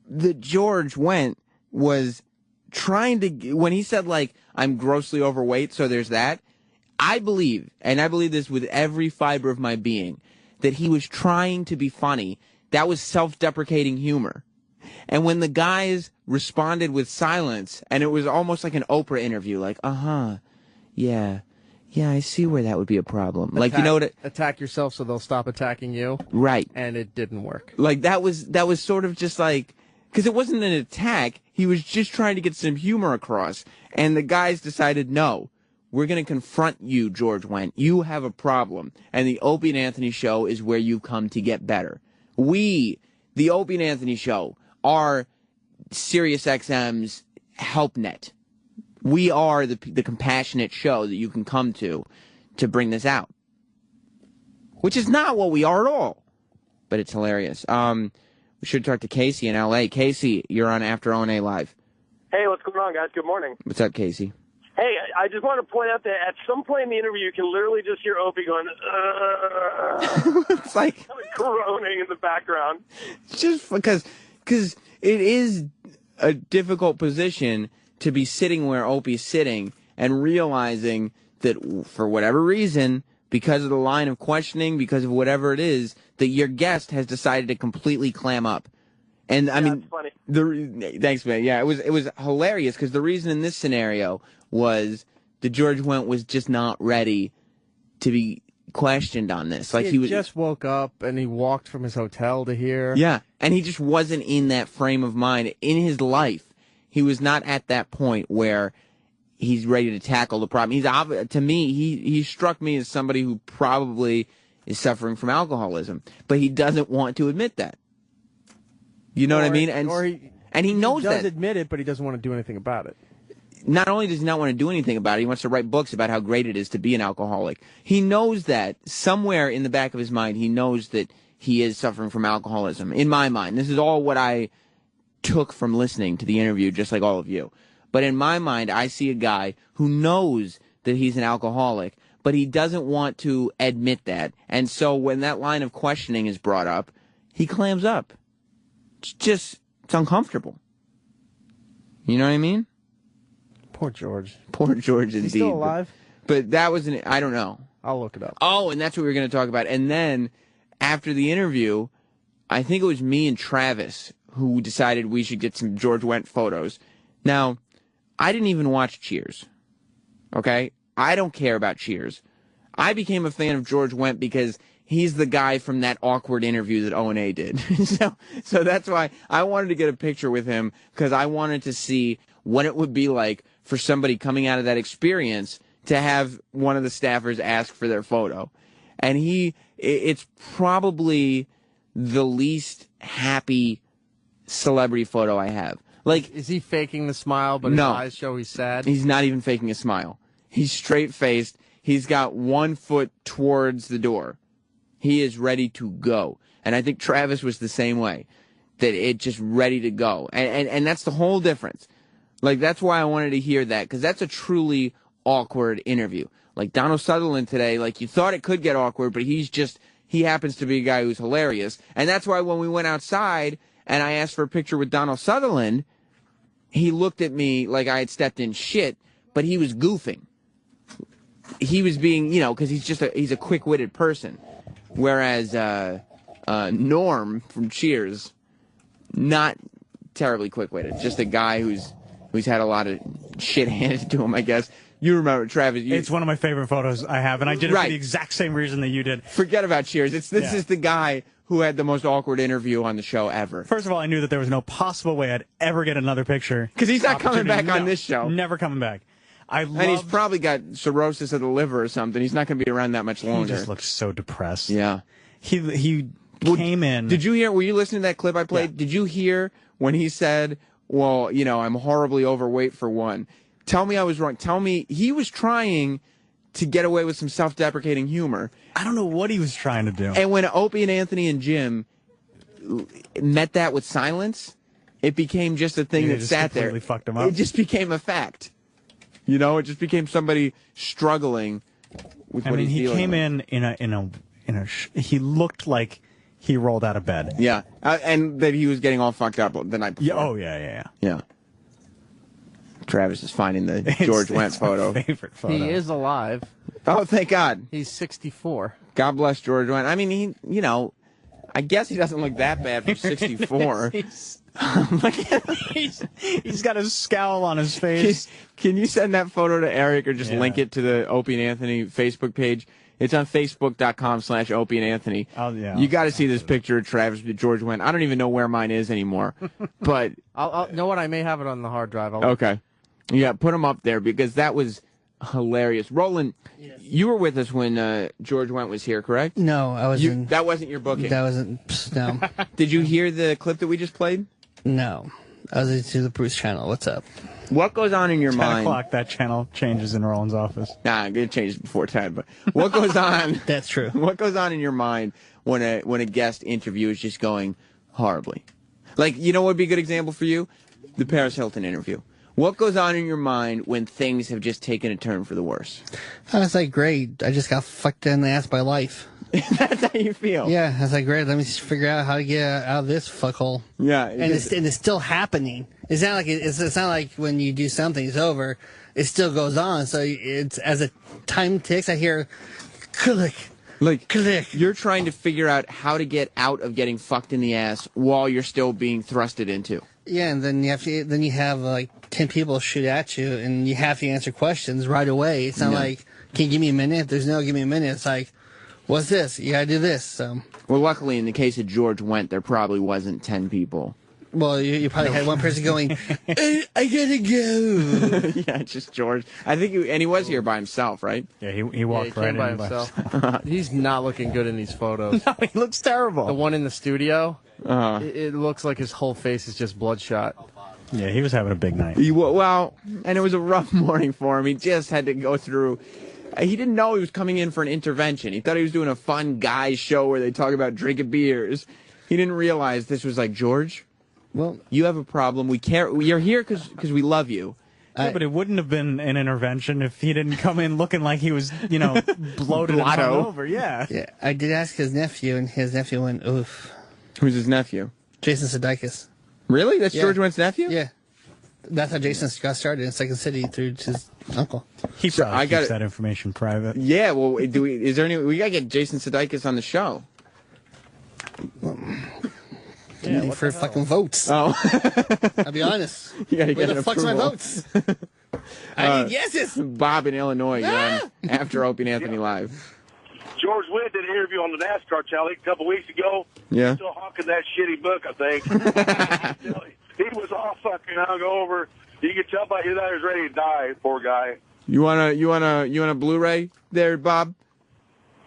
that George Wendt was trying to, when he said, like, I'm grossly overweight, so there's that, I believe, and I believe this with every fiber of my being, that he was trying to be funny. That was self-deprecating humor. And when the guys responded with silence, and it was almost like an Oprah interview, like, yeah, I see where that would be a problem. Like, you know what? Attack yourself so they'll stop attacking you. Right. And it didn't work. Like, that was sort of just like, because it wasn't an attack. He was just trying to get some humor across. And the guys decided, no, we're going to confront you, George Wendt. You have a problem. And the Opie and Anthony Show is where you come to get better. We, the Opie and Anthony Show, are SiriusXM's help net. We are the compassionate show that you can come to bring this out. Which is not what we are at all. But it's hilarious. We should talk to Casey in L.A. Casey, you're on After O&A Live. Hey, what's going on, guys? Good morning. What's up, Casey? Hey, I just want to point out that at some point in the interview, you can literally just hear Opie going, it's like groaning in the background. Just because it is a difficult position to be sitting where Opie's sitting and realizing that for whatever reason, because of the line of questioning, because of whatever it is, that your guest has decided to completely clam up. And I mean, funny. Thanks, man. Yeah, it was hilarious because the reason in this scenario was that George Wendt was just not ready to be questioned on this. Like he just woke up and he walked from his hotel to here. Yeah, and he just wasn't in that frame of mind in his life. He was not at that point where he's ready to tackle the problem. To me, he struck me as somebody who probably is suffering from alcoholism, but he doesn't want to admit that. You know what I mean? And he knows that. He does admit it, but he doesn't want to do anything about it. Not only does he not want to do anything about it, he wants to write books about how great it is to be an alcoholic. He knows that somewhere in the back of his mind, he knows that he is suffering from alcoholism. In my mind, this is all what I took from listening to the interview, just like all of you. But in my mind, I see a guy who knows that he's an alcoholic, but he doesn't want to admit that. And so when that line of questioning is brought up, he clams up. It's uncomfortable. You know what I mean? Poor George. Poor George, indeed. Is he still alive? But that was I don't know. I'll look it up. Oh, and that's what we were going to talk about. And then, after the interview, I think it was me and Travis who decided we should get some George Wendt photos. Now, I didn't even watch Cheers. Okay? I don't care about Cheers. I became a fan of George Wendt because he's the guy from that awkward interview that O&A did. so that's why I wanted to get a picture with him, because I wanted to see what it would be like for somebody coming out of that experience to have one of the staffers ask for their photo. And it's probably the least happy celebrity photo I have. Like, is he faking the smile, but his eyes show he's sad? He's not even faking a smile. He's straight-faced. He's got one foot towards the door. He is ready to go. And I think Travis was the same way, that it just ready to go. And that's the whole difference. Like, that's why I wanted to hear that, because that's a truly awkward interview. Like, Donald Sutherland today, like, you thought it could get awkward, but he happens to be a guy who's hilarious. And that's why when we went outside and I asked for a picture with Donald Sutherland, he looked at me like I had stepped in shit, but he was goofing. He was being, because he's a quick-witted person. Whereas Norm from Cheers, not terribly quick-witted. Just a guy who's had a lot of shit handed to him, I guess. You remember, Travis. It's one of my favorite photos I have, and I did it for the exact same reason that you did. Forget about Cheers. This is the guy who had the most awkward interview on the show ever. First of all, I knew that there was no possible way I'd ever get another picture. Because he's not coming back on this show. Never coming back. And he's probably got cirrhosis of the liver or something. He's not going to be around that much longer. He just looks so depressed. Yeah. He came in. Did you hear, were you listening to that clip I played? Yeah. Did you hear when he said, well, I'm horribly overweight for one? Tell me I was wrong. Tell me he was trying to get away with some self-deprecating humor. I don't know what he was trying to do. And when Opie and Anthony and Jim met that with silence, it became just a thing that sat there. Fucked him up. It just became a fact. You know, it just became somebody struggling with what he's dealing with. He came in he looked like he rolled out of bed. Yeah, and that he was getting all fucked up the night before. Yeah. Oh yeah. Travis is finding the George Wendt photo. Favorite photo. He is alive. Oh, thank God. He's 64. God bless George Wendt. I mean, I guess he doesn't look that bad for 64. He's got a scowl on his face. Can you send that photo to Erik or just link it to the Opie and Anthony Facebook page? It's on Facebook.com/Opie and Anthony. You got to see this picture of Travis with George Wendt. I don't even know where mine is anymore. But I'll know what? I may have it on the hard drive. Okay. Yeah, put them up there because that was hilarious. Roland, you were with us when George Wendt was here, correct? No, I wasn't. That wasn't your booking? That wasn't, no. Did you hear the clip that we just played? No. I was into the Bruce channel. What's up? What goes on in your 10 mind? 10 o'clock, that channel changes in Roland's office. Nah, it changes before 10, but what goes on? That's true. What goes on in your mind when a guest interview is just going horribly? Like, you know what would be a good example for you? The Paris Hilton interview. What goes on in your mind when things have just taken a turn for the worse? I was like, great. I just got fucked in the ass by life. That's how you feel? Yeah. I was like, great. Let me just figure out how to get out of this fuckhole. Yeah. And it's still happening. It's not like it's not like when you do something, it's over. It still goes on. So it's as a time ticks, I hear click. Click. You're trying to figure out how to get out of getting fucked in the ass while you're still being thrusted into. Yeah, and then you have like 10 people shoot at you, and you have to answer questions right away. It's not like, can you give me a minute? If there's no give me a minute, it's like, what's this? You gotta do this. So. Well, luckily, in the case of George Wendt, there probably wasn't 10 people. Well, you probably had one person going, I gotta go. Yeah, it's just George. I think he was here by himself, right? Yeah, he walked right in by himself. He's not looking good in these photos. No, he looks terrible. The one in the studio, it looks like his whole face is just bloodshot. Yeah, he was having a big night. Well, and it was a rough morning for him. He just had to go through. He didn't know he was coming in for an intervention. He thought he was doing a fun guys show where they talk about drinking beers. He didn't realize this was like, George, well, you have a problem. We care. You're here because we love you. Yeah, but it wouldn't have been an intervention if he didn't come in looking like he was, bloated and hungover. Yeah. Yeah, I did ask his nephew, and his nephew went, oof. Who's his nephew? Jason Sudeikis. Really? That's George Wendt's nephew? Yeah. That's how Jason got started in Second City through his uncle. He probably keeps that information private. Yeah, well, we gotta get Jason Sudeikis on the show. Yeah, for fucking votes. Oh. I'll be honest. You gotta Where get the fuck's my votes? I need yeses. Bob in Illinois, you're on After Opie and Anthony Live. George Wendt did an interview on the NASCAR channel a couple weeks ago. Yeah. Still hawking that shitty book, I think. He was all fucking hungover. You could tell by his eye he was ready to die, poor guy. You want a Blu-ray there, Bob?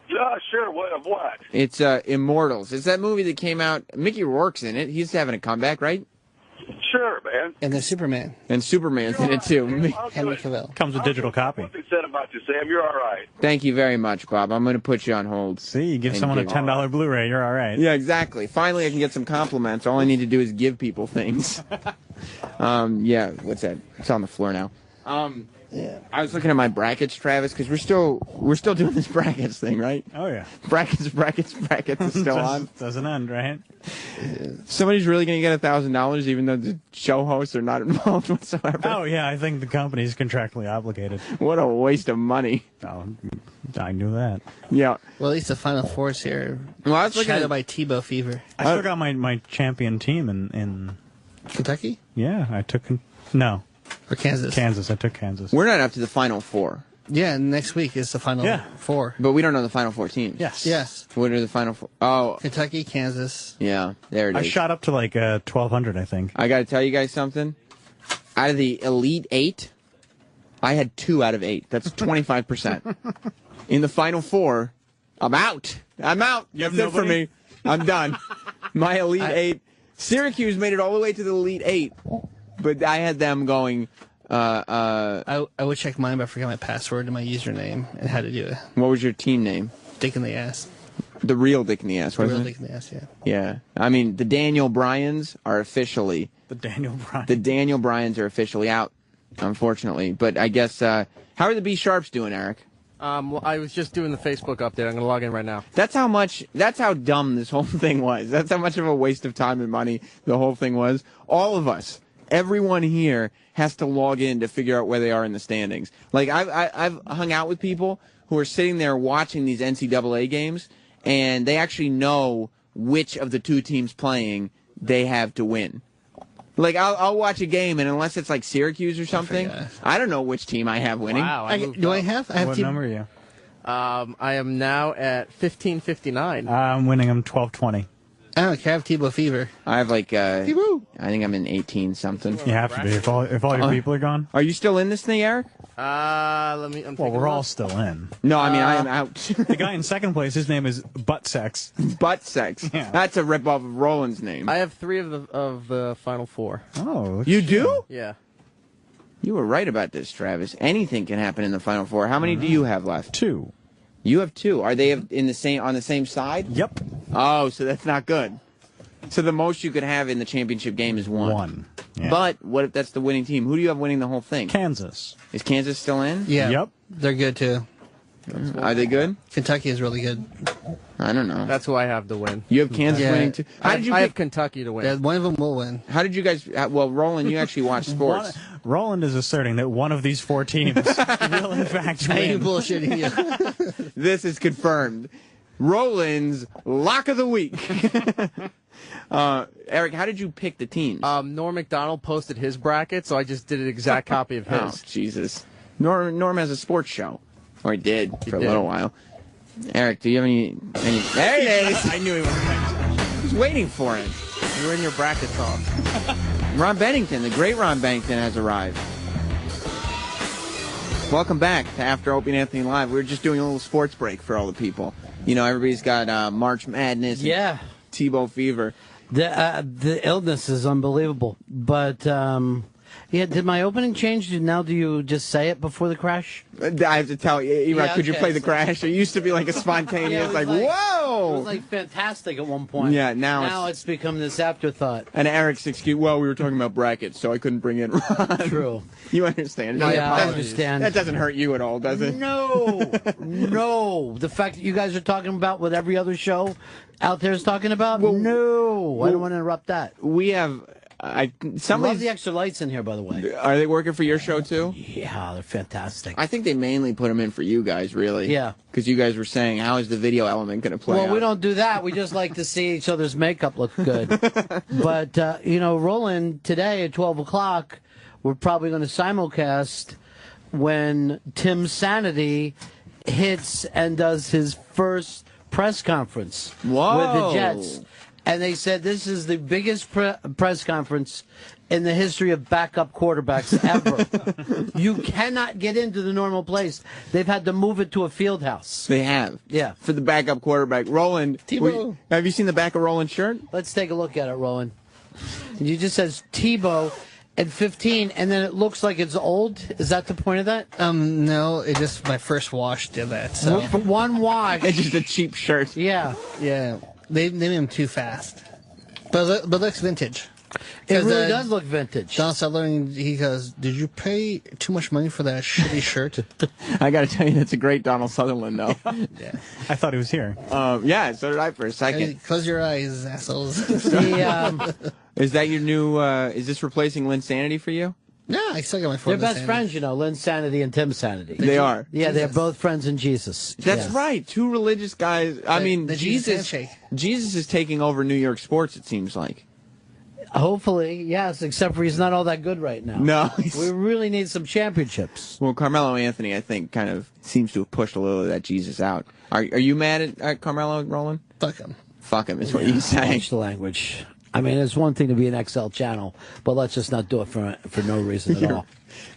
Yeah, sure. What? It's Immortals. It's that movie that came out. Mickey Rourke's in it. He's having a comeback, right? Sure, man. And then Superman. And Superman's in it too. Henry Cavill. Comes with digital copy. What they said about you, Sam. You're all right. Thank you very much, Bob. I'm going to put you on hold. See, you give someone a $10 Blu-ray, you're all right. Yeah, exactly. Finally, I can get some compliments. All I need to do is give people things. Yeah, what's that? It's on the floor now. Yeah. I was looking at my brackets, Travis, because we're still doing this brackets thing, right? Oh yeah. Brackets is still on. Doesn't end, right? Somebody's really going to get $1,000, even though the show hosts are not involved whatsoever. Oh yeah, I think the company's contractually obligated. What a waste of money. Oh, I knew that. Yeah. Well, at least the Final Four's here. Well, I was looking shadowed by Tebow fever. I still got my champion team in Kentucky. Yeah, I took no. Or Kansas. Kansas. I took Kansas. We're not up to the Final Four. Yeah, next week is the Final Four. But we don't know the Final Four teams. Yes. What are the Final Four? Oh. Kentucky, Kansas. Yeah, there it is. I shot up to like 1,200, I think. I got to tell you guys something. Out of the Elite 8, I had 2 out of 8. That's 25%. In the Final Four, I'm out. That's it for me. I'm done. My Elite 8. Syracuse made it all the way to the Elite 8. But I had them going I would check mine, but I forgot my password and my username and how to do it. What was your team name? Dick in the ass. The real Dick in the ass. The Wasn't real it? Dick in the ass, yeah. Yeah. I mean, the Daniel Bryans are officially... The Daniel Bryans. The Daniel Bryans are officially out, unfortunately. But I guess, how are the B Sharps doing, Eric? Well, I was just doing the Facebook update. I'm going to log in right now. That's how dumb this whole thing was. That's how much of a waste of time and money the whole thing was. All of us, everyone here has to log in to figure out where they are in the standings. Like, I've hung out with people who are sitting there watching these NCAA games, and they actually know which of the two teams playing they have to win. Like, I'll watch a game, and unless it's like Syracuse or something, I don't know which team I have winning. Wow. I have what number are you? I am now at 1559. I'm winning them 12-20. I don't care. I have Tebow fever. I have like, I think I'm in 18 something. You have to be if all your people are gone. Are you still in this thing, Eric? Well, we're all still in. No, I mean, I am out. The guy in second place, his name is Butt Sex. Butt Sex. Yeah. That's a ripoff of Roland's name. I have 3 of the final 4. Oh, you do? Yeah. You were right about this, Travis. Anything can happen in the final 4. How many do you have left? 2. You have 2. Are they in the same on the same side? Yep. Oh, so that's not good. So the most you could have in the championship game is 1. 1. Yeah. But what if that's the winning team? Who do you have winning the whole thing? Kansas. Is Kansas still in? Yeah. Yep. They're good, too. Are they good? Kentucky is really good. I don't know. That's who I have to win. You have Kansas winning too? I have Kentucky to win. Yeah, one of them will win. How did you guys... Well, Roland, you actually watch sports. Roland is asserting that one of these 4 teams will, in fact, I ain't win. bullshitting you. This is confirmed. Roland's Lock of the Week. Eric, how did you pick the teams? Norm Macdonald posted his bracket, so I just did an exact copy of his. Oh, Jesus. Norm has a sports show. Or he did for a little while. Eric, do you have any... There he is! I knew he wasn't paying attention. I was waiting for him. You were in your bracket talk. Ron Bennington, the great Ron Bennington, has arrived. Welcome back to After Opie and Anthony Live. We were just doing a little sports break for all the people. You know, everybody's got March Madness and Tebow fever. The illness is unbelievable. But, yeah, did my opening change? Now do you just say it before the crash? I have to tell you, Erik, could you play the crash? It used to be like a spontaneous, like, whoa! It was like fantastic at one point. Yeah, now it's become this afterthought. And Eric's excuse, well, we were talking about brackets, so I couldn't bring in Ron. True. You understand? Yeah, I understand. That doesn't hurt you at all, does it? No, no. The fact that you guys are talking about what every other show out there is talking about, I don't want to interrupt that. We have... I love the extra lights in here, by the way. Are they working for your show, too? Yeah, they're fantastic. I think they mainly put them in for you guys, really. Yeah. Because you guys were saying, how is the video element going to play Well, out? we don't do that. We just like to see each other's makeup look good. But, you know, Roland, today at 12 o'clock, we're probably going to simulcast when Tim Sanity hits and does his first press conference with the Jets. And they said this is the biggest press conference in the history of backup quarterbacks ever. You cannot get into the normal place. They've had to move it to a field house. They have. Yeah. For the backup quarterback. Roland. Tebow. Have you seen the back of Roland's shirt? Let's take a look at it, Roland. You just says Tebow at 15, and then it looks like it's old. Is that the point of that? No, it just my first wash did that. So one wash. It's just a cheap shirt. Yeah. Yeah. They made him too fast. But looks vintage. It really does look vintage. Don Sutherland, he goes, did you pay too much money for that shitty shirt? I got to tell you, that's a great Donald Sutherland, though. Yeah. I thought he was here. Yeah, so did I for a second. Hey, close your eyes, assholes. Is that your new, is this replacing Linsanity for you? Yeah, I still got my phone. They're best friends, you know, Lynn Sanity and Tim Sanity. They are. Yeah, they're both friends in Jesus. That's right. 2 religious guys. I mean, Jesus is taking over New York sports, it seems like. Hopefully, yes, except for he's not all that good right now. No. We really need some championships. Well, Carmelo Anthony, I think, kind of seems to have pushed a little of that Jesus out. Are you mad at Carmelo, Roland? Fuck him. Fuck him is what you say. Watch the language. I mean, it's one thing to be an XL channel, but let's just not do it for no reason at all.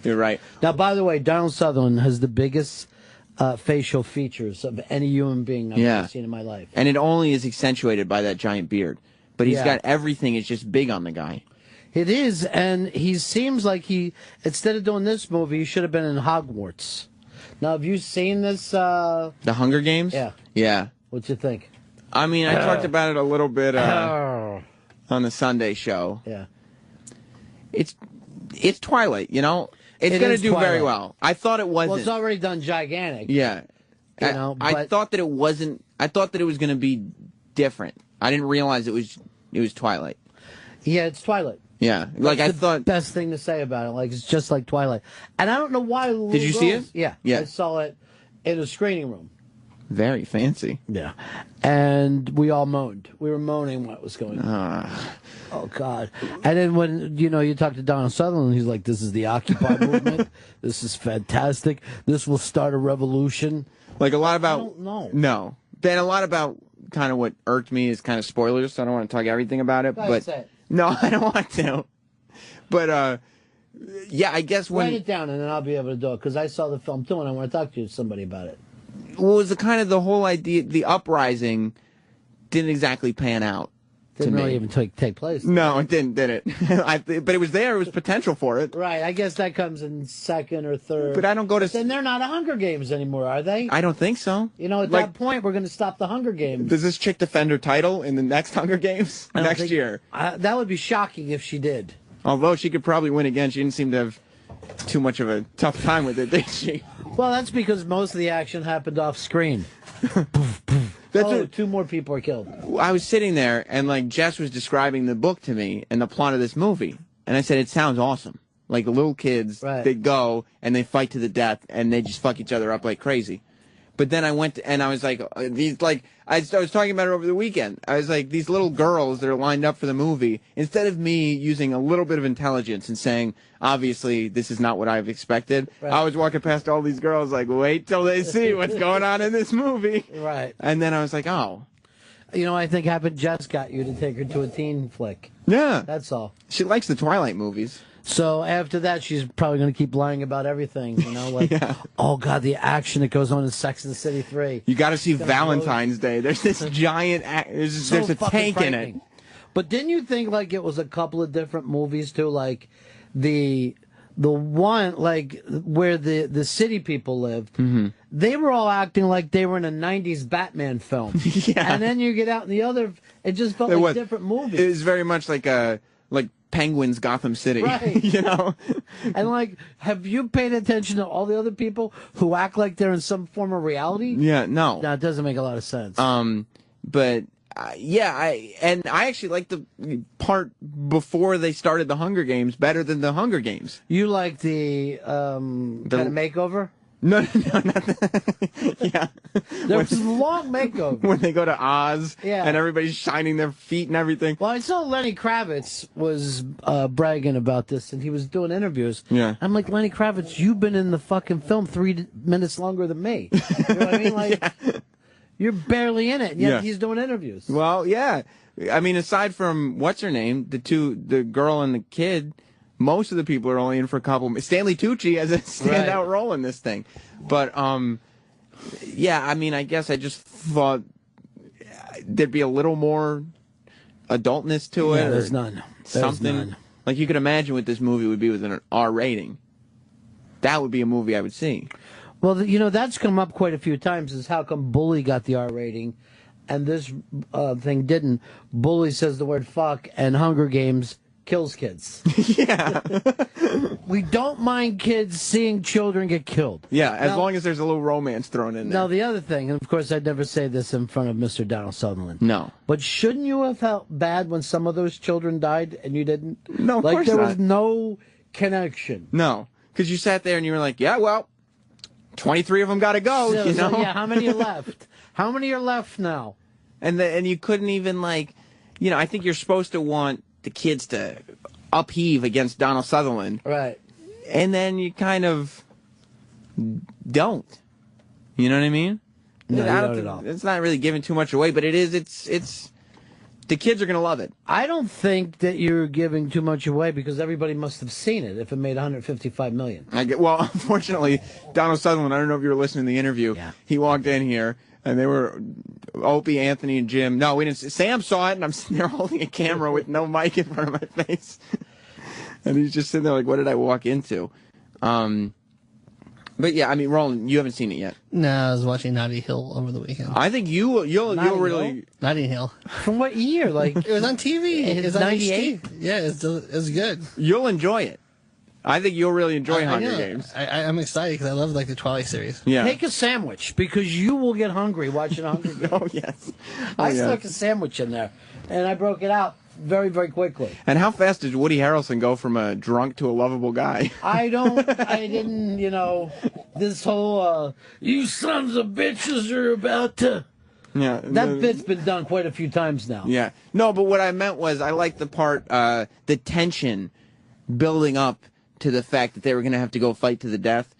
You're right. Now, by the way, Donald Sutherland has the biggest facial features of any human being I've ever seen in my life. And it only is accentuated by that giant beard. But he's got everything is just big on the guy. It is, and he seems like instead of doing this movie, he should have been in Hogwarts. Now, have you seen this? The Hunger Games? Yeah. Yeah. What'd you think? I mean, I talked about it a little bit on the Sunday show. Yeah. It's Twilight, you know? It's It going to is do Twilight. very well. I thought it wasn't. Well, it's already done gigantic. Yeah. You know, I but- thought that it wasn't. I thought that it was going to be different. I didn't realize it was Twilight. Yeah, it's Twilight. Yeah. Like, I That's the thought. best thing to say about it. Like, it's just like Twilight. And I don't know why. Did you see it? Yeah. Yeah. I saw it in a screening room. Very fancy. Yeah. And we all moaned. We were moaning what was going on. Oh, God. And then when, you talk to Donald Sutherland, he's like, this is the Occupy movement. This is fantastic. This will start a revolution. Like, a lot about. I don't know. No. Then a lot about kind of what irked me is kind of spoilers, so I don't want to talk everything about it. Go ahead, say it. No, I don't want to. But, yeah, I guess when. Write it down, and then I'll be able to do it, because I saw the film, too, and I want to talk to somebody about it. What was the whole idea, the uprising didn't exactly pan out. Didn't to really me. even take place. No, it didn't, did it? But it was there. It was potential for it. Right. I guess that comes in second or third. But I don't go to. Then they're not a Hunger Games anymore, are they? I don't think so. At that point, we're going to stop the Hunger Games. Does this chick defend her title in the next Hunger Games next year? That would be shocking if she did. Although she could probably win again. She didn't seem to have too much of a tough time with it, did she? Well, that's because most of the action happened off screen. Two more people are killed. I was sitting there, and like Jess was describing the book to me and the plot of this movie, and I said, "It sounds awesome." Like the little kids, they go and they fight to the death, and they just fuck each other up like crazy. But then I went and I was like, I was talking about it over the weekend. I was like, these little girls that are lined up for the movie, instead of me using a little bit of intelligence and saying, obviously, this is not what I've expected, I was walking past all these girls like, wait till they see what's going on in this movie. Right. And then I was like, oh. I think happened Jess got you to take her to a teen flick. Yeah. That's all. She likes the Twilight movies. So after that, she's probably going to keep lying about everything, oh, God, the action that goes on in Sex and the City 3. You got to see Valentine's Day. There's this giant, there's a tank in it. But didn't you think, like, it was a couple of different movies, too? Like, the one, like, where the city people lived, they were all acting like they were in a 90s Batman film. Yeah. And then you get out in the other, it just felt like different movies. It was very much like Penguin's Gotham City. Right. And, like, have you paid attention to all the other people who act like they're in some form of reality? Yeah, no. No, it doesn't make a lot of sense. But I actually like the part before they started the Hunger Games better than the Hunger Games. You like the kind of makeover? No, not that. Yeah. There was a long makeover. When they go to Oz and everybody's shining their feet and everything. Well, I saw Lenny Kravitz was bragging about this, and he was doing interviews. Yeah. I'm like, Lenny Kravitz, you've been in the fucking film 3 minutes longer than me. You know what I mean? Like, you're barely in it, and yet he's doing interviews. Well, yeah. I mean, aside from, what's her name? The girl and the kid, most of the people are only in for a couple. Stanley Tucci has a standout role in this thing. But, yeah, I mean, I guess I just thought there'd be a little more adultness to it. There's none. Something. None. Like you could imagine what this movie would be with an R rating. That would be a movie I would see. Well, that's come up quite a few times, is how come Bully got the R rating and this thing didn't. Bully says the word fuck, and Hunger Games kills kids. Yeah. We don't mind kids seeing children get killed. Yeah, as long as there's a little romance thrown in there. Now, the other thing, and of course I'd never say this in front of Mr. Donald Sutherland. No. But shouldn't you have felt bad when some of those children died and you didn't? No, of course Like, there not. was no connection. No, because you sat there and you were like, yeah, well, 23 of them got to go, So, you know? yeah, how many are left? How many are left now? And you couldn't even, like, I think you're supposed to want the kids to upheave against Donald Sutherland. Right. And then you kind of don't. You know what I mean? No, you I don't think at all. It's not really giving too much away, but it is. It's the kids are going to love it. I don't think that you're giving too much away because everybody must have seen it if it made $155 million. Well, unfortunately, Donald Sutherland, I don't know if you were listening to the interview. Yeah. He walked in here, and they were Opie, Anthony, and Jim. No, we didn't. Sam saw it, and I'm sitting there holding a camera with no mic in front of my face. And he's just sitting there like, what did I walk into? But yeah, I mean, Roland, you haven't seen it yet. No, I was watching Notting Hill over the weekend. I think you'll really... Notting Hill. From what year? Like it was on TV. It was on 98? HD. Yeah, it was good. You'll enjoy it. I think you'll really enjoy Hunger Games. I'm excited because I love like the Twilight series. Yeah. Take a sandwich because you will get hungry watching Hunger Games. Oh, yes. I stuck a sandwich in there, and I broke it out very, very quickly. And how fast did Woody Harrelson go from a drunk to a lovable guy? I didn't, this whole, you sons of bitches are about to... Yeah. That bit's been done quite a few times now. Yeah. No, but what I meant was I liked the part, the tension building up to the fact that they were going to have to go fight to the death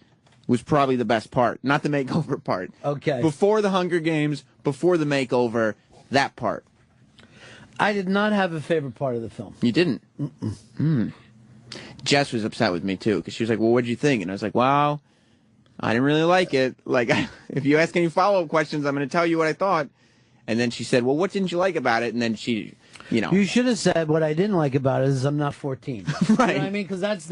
was probably the best part, not the makeover part. Okay. Before the Hunger Games, before the makeover, that part. I did not have a favorite part of the film. You didn't? Mm-mm. Jess was upset with me, too, because she was like, well, what'd you think? And I was like, wow, I didn't really like it. Like, if you ask any follow-up questions, I'm going to tell you what I thought. And then she said, well, what didn't you like about it? And then she, You should have said what I didn't like about it is I'm not 14. Right. You know what I mean? Because that's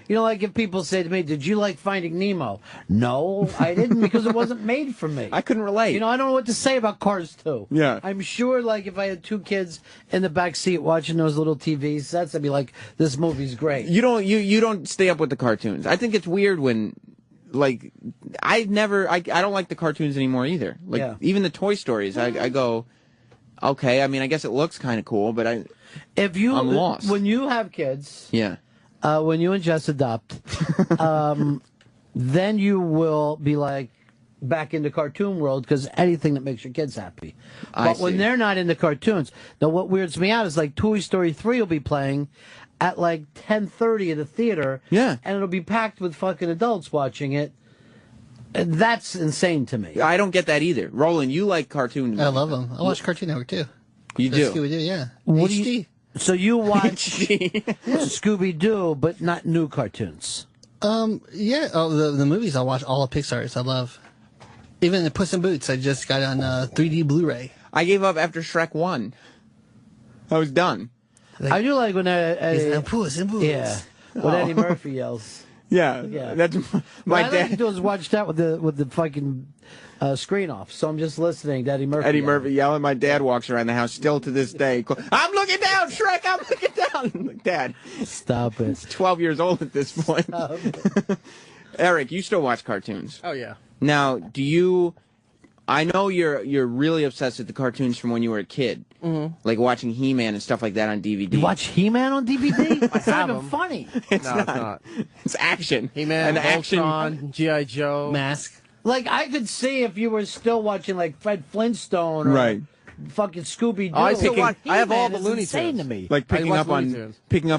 like if people say to me, did you like Finding Nemo? No, I didn't because it wasn't made for me. I couldn't relate. I don't know what to say about Cars 2. Yeah. I'm sure, like, if I had two kids in the back seat watching those little TV sets, I'd be like, this movie's great. You don't stay up with the cartoons. I think it's weird when... Like, I don't like the cartoons anymore either. Like, even the Toy Stories, I go, okay, I mean, I guess it looks kind of cool, but I'm lost. When you have kids, yeah, when you and Jess adopt, then you will be like back into cartoon world because anything that makes your kids happy. But when they're not into cartoons, now what weirds me out is like Toy Story 3 will be playing at like 10:30 at a theater, and it'll be packed with fucking adults watching it. And that's insane to me. I don't get that either. Roland, you like cartoons? I love them. I watch Cartoon Network too. You do? Scooby Doo, yeah. What HD. So you watch Scooby Doo, but not new cartoons. Yeah. Oh, the movies I watch all of Pixar's. I love. Even the Puss in Boots. I just got on 3D Blu-ray. I gave up after Shrek 1. I was done. I do like when Puss in Boots. Yeah, when Eddie Murphy yells. Yeah, that's my dad. What I like to do is watch that with the fucking screen off, so I'm just listening to Eddie Murphy. Eddie Murphy yelling. My dad walks around the house still to this day. I'm looking down, Shrek. I'm looking down. I'm like, Dad, stop it. He's 12 years old at this point. Erik, you still watch cartoons? Oh yeah. Now, do you? I know you're really obsessed with the cartoons from when you were a kid, like watching He-Man and stuff like that on DVD. You watch He-Man on DVD? It's not even funny. It's not. It's action. He-Man, Voltron, G.I. Joe, Mask. Like I could see if you were still watching like Fred Flintstone or fucking Scooby Doo. I have all the Looney Tunes. Tunes. To me. Like picking up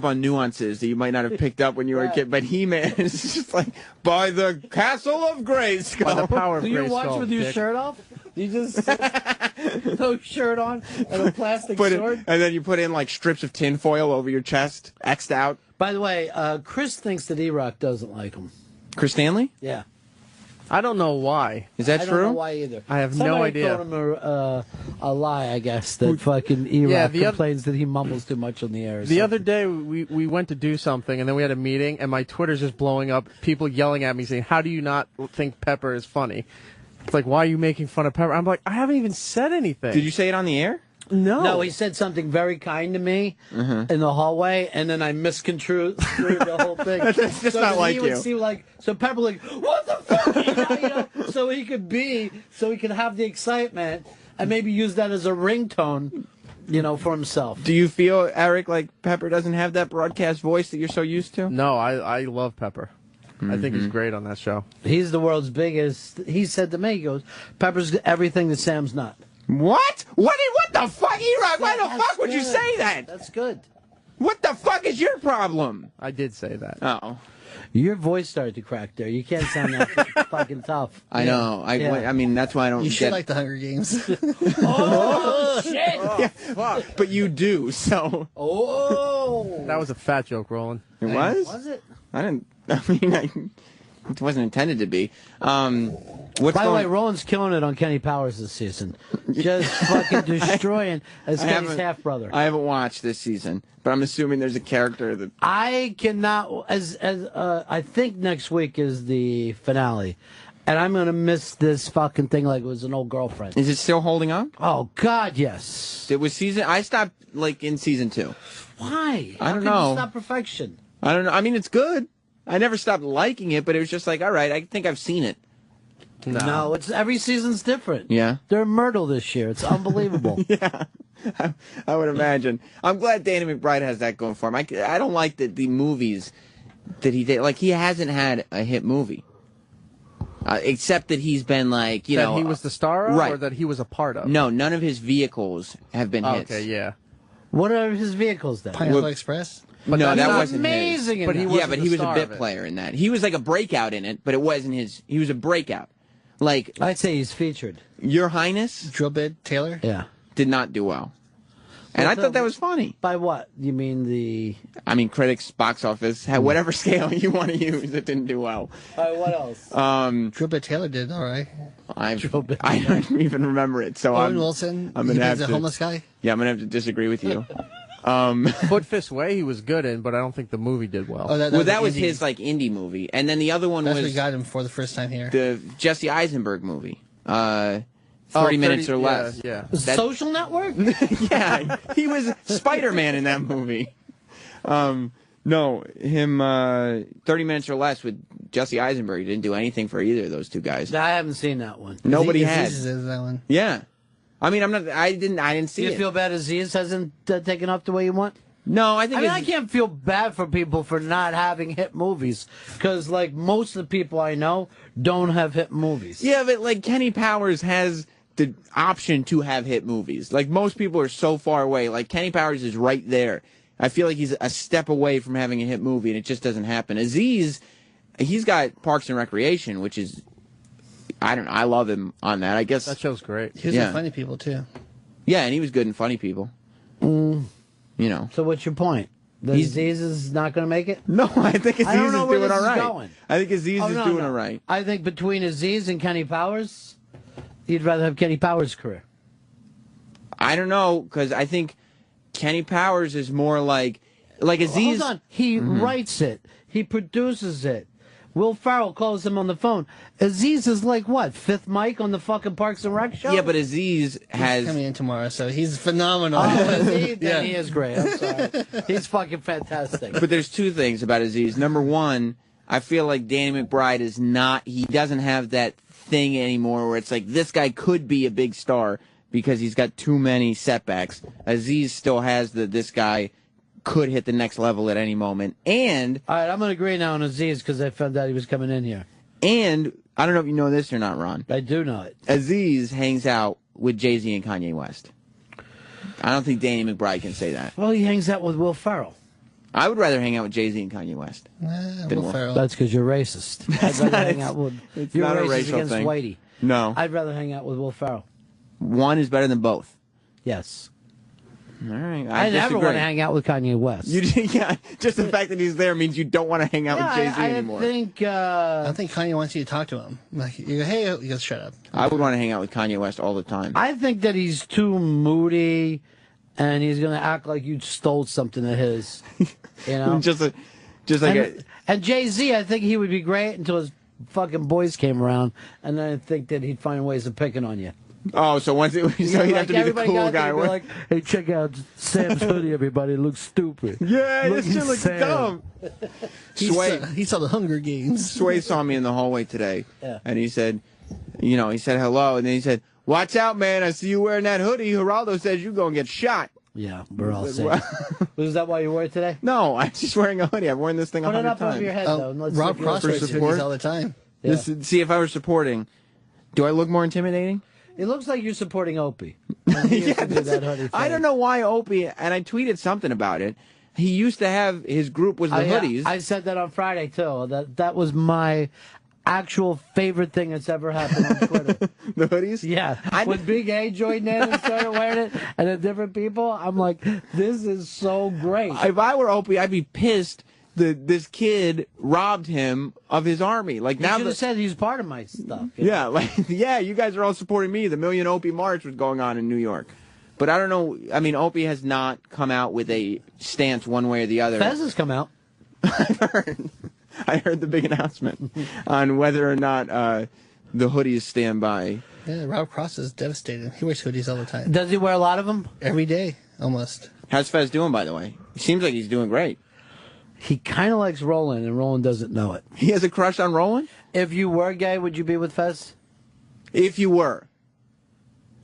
on nuances that you might not have picked up when you were a kid. But He-Man is just like by the Castle of Grayskull. By the power of Do you Grayskull, watch with your shirt off? You just no shirt on and a plastic sword. And then you put in like strips of tinfoil over your chest, X'd out. By the way, Chris thinks that E-Rock doesn't like him. Chris Stanley? Yeah. I don't know why. Is that true? I don't know why either. I have Somebody no idea. told him a lie, I guess, that fucking E-Rock complains that he mumbles too much on the air. The other day, we went to do something, and then we had a meeting, and my Twitter's just blowing up, people yelling at me saying, how do you not think Pepper is funny? It's like, why are you making fun of Pepper? I'm like, I haven't even said anything. Did you say it on the air? No, he said something very kind to me in the hallway, and then I misconstrued the whole thing. That's just not like you. He would see so Pepper like, what the fuck? So he could have the excitement and maybe use that as a ringtone, for himself. Do you feel, Erik, like Pepper doesn't have that broadcast voice that you're so used to? No, I love Pepper. I think he's great on that show. He's the world's biggest. He said to me, he goes, Pepper's everything that Sam's not. What? What the fuck, E-Rock? Why the fuck would you say that? That's good. What the fuck is your problem? I did say that. Oh. Your voice started to crack there. You can't sound that fucking tough. I know. I mean, that's why I don't You should like the Hunger Games. Oh, shit. Yeah, fuck. But you do, so. Oh. That was a fat joke, Roland. It was? Was it? I didn't. I mean, It wasn't intended to be. By the way, Roland's killing it on Kenny Powers this season. Just fucking destroying as Kenny's half-brother. I haven't watched this season, but I'm assuming there's a character that... I cannot... I think next week is the finale, and I'm going to miss this fucking thing like it was an old girlfriend. Is it still holding up? Oh, God, yes. It was season... I stopped, in season 2. Why? I don't How can know. It's not perfection. I don't know. I mean, it's good. I never stopped liking it, but it was just like, all right, I think I've seen it. No, it's every season's different. Yeah. They're in Myrtle this year. It's unbelievable. Yeah, I would imagine. I'm glad Danny McBride has that going for him. I don't like the movies that he did. Like, he hasn't had a hit movie. Except that he's been that he was the star of, right. or that he was a part of? No, none of his vehicles have been hits. Okay, yeah. What are his vehicles then? Pineapple Express? But no, that wasn't amazing. His. But he was a bit player in that. He was like a breakout in it, but it wasn't his. He was a breakout. Like, I'd say he's featured. Your Highness, Drill Bit Taylor, yeah, did not do well, and I thought that was funny. By what? You mean the? I mean, critics, box office, whatever scale you want to use, it didn't do well. What else? Drill Bit Taylor did all right. I don't even remember it. So Owen Wilson, I'm gonna have the to, homeless guy. Yeah, I'm gonna have to disagree with you. Foot Fist Way he was good in, but I don't think the movie did well. That was his indie movie, and then the other one That's was what got him for the first time here. The Jesse Eisenberg movie, 30 minutes or less. Yeah. Social Network. Yeah, he was Spider-Man in that movie. No, him 30 minutes or less with Jesse Eisenberg. He didn't do anything for either of those two guys. I haven't seen that one. Nobody Aziz had. is that one. Yeah. I mean, I didn't see Do it. you feel bad Aziz hasn't taken off the way you want? No, I think. I can't feel bad for people for not having hit movies because, most of the people I know don't have hit movies. Yeah, but Kenny Powers has the option to have hit movies. Most people are so far away. Kenny Powers is right there. I feel like he's a step away from having a hit movie, and it just doesn't happen. Aziz, he's got Parks and Recreation, which is. I don't know. I love him on that. I guess that show's great. He was in Funny People too. Yeah, and he was good in Funny People. So what's your point? Aziz is not going to make it? No, I think Aziz is doing all right. Going. I think Aziz is doing all right. I think between Aziz and Kenny Powers, you'd rather have Kenny Powers' career. I don't know, because I think Kenny Powers is more like Aziz. Hold on. He writes it. He produces it. Will Ferrell calls him on the phone. Aziz is what? Fifth mic on the fucking Parks and Rec show? Yeah, but Aziz has... He's coming in tomorrow, so he's phenomenal. Then he is great. I'm sorry. He's fucking fantastic. But there's two things about Aziz. Number one, I feel like Danny McBride is not... He doesn't have that thing anymore where it's this guy could be a big star because he's got too many setbacks. Aziz still has this guy... could hit the next level at any moment. And all right, I'm going to agree now on Aziz because I found out he was coming in here. And I don't know if you know this or not, Ron. I do know it. Aziz hangs out with Jay-Z and Kanye West. I don't think Danny McBride can say that. Well, he hangs out with Will Ferrell. I would rather hang out with Jay-Z and Kanye West. Than Will Ferrell. That's because you're racist. That's I'd rather hang out with. It's You're not a racist racial against thing. Whitey. No. I'd rather hang out with Will Ferrell. One is better than both. Yes. All right. I never want to hang out with Kanye West. Yeah, just the fact that he's there means you don't want to hang out with Jay-Z anymore. I think Kanye wants you to talk to him. You go, hey, he goes, shut up. I would want to hang out with Kanye West all the time. I think that he's too moody, and he's going to act like you stole something of his. You know, and Jay-Z, I think he would be great until his fucking boys came around, and then I think that he'd find ways of picking on you. Oh, so once he'd have to be the cool guy. Be like, hey, check out Sam's hoodie, everybody. It looks stupid. Yeah, this shit looks dumb. He saw the Hunger Games. Sway saw me in the hallway today, yeah. And he said, he said hello, and then he said, watch out, man, I see you wearing that hoodie. Geraldo says you're going to get shot. Yeah, we're all safe. Was that why you wore it today? No, I'm just wearing a hoodie. I've worn this thing 100 times. Put it up over your head, though. And let's Rob Cross wears hoodies all the time. Yeah. See, if I were supporting, do I look more intimidating? It looks like you're supporting Opie. I don't know why Opie, and I tweeted something about it. He used to have, his group was the hoodies. I said that on Friday, too. That was my actual favorite thing that's ever happened on Twitter. The hoodies? Yeah. When Big A joined in and started wearing it, and the different people, I'm like, this is so great. If I were Opie, I'd be pissed this kid robbed him of his army. Like, You now should have said he's part of my stuff. yeah, like, yeah, you guys are all supporting me. The Million Opie March was going on in New York. But I don't know. I mean, Opie has not come out with a stance one way or the other. Fez has come out. I heard the big announcement on whether or not the hoodies stand by. Yeah, Rob Cross is devastated. He wears hoodies all the time. Does he wear a lot of them? Every day, almost. How's Fez doing, by the way? He seems like he's doing great. He kind of likes Roland, and Roland doesn't know it. He has a crush on Roland? If you were gay, would you be with Fez? If you were.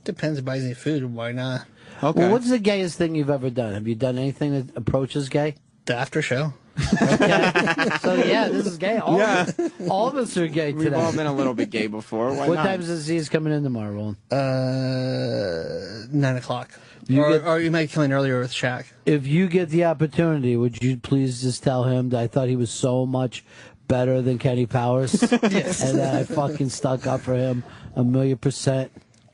Depends if he buys any food. Why not? Okay. Well, what's the gayest thing you've ever done? Have you done anything that approaches gay? The after show. Okay. So, yeah, this is gay. All of us are gay today. We've all been a little bit gay before. Why What not? time is Aziz coming in tomorrow, Roland? 9 o'clock. Or you might come in earlier with Shaq. If you get the opportunity, would you please just tell him that I thought he was so much better than Kenny Powers? Yes. And that I fucking stuck up for him 1,000,000%.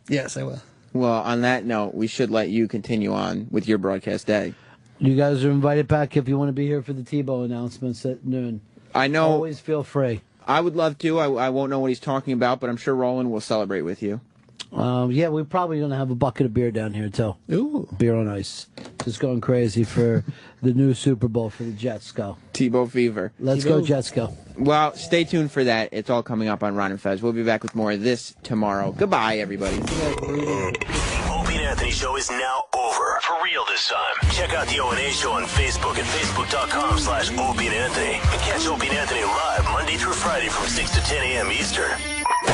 Yes, I will. Well, on that note, we should let you continue on with your broadcast day. You guys are invited back if you want to be here for the Tebow announcements at noon. I know. Always feel free. I would love to. I won't know what he's talking about, but I'm sure Roland will celebrate with you. Yeah, we're probably going to have a bucket of beer down here, too. Ooh. Beer on ice. Just going crazy for the new Super Bowl for the Jets. Go. Tebow fever. Let's go, Jets, go. Well, stay tuned for that. It's all coming up on Ron and Fez. We'll be back with more of this tomorrow. Goodbye, everybody. The Opie and Anthony Show is now over. For real this time. Check out the O&A Show on Facebook at facebook.com/Opie and Anthony. And catch Opie and Anthony live Monday through Friday from 6 to 10 a.m. Eastern.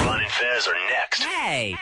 Ron and Fez are next. Hey.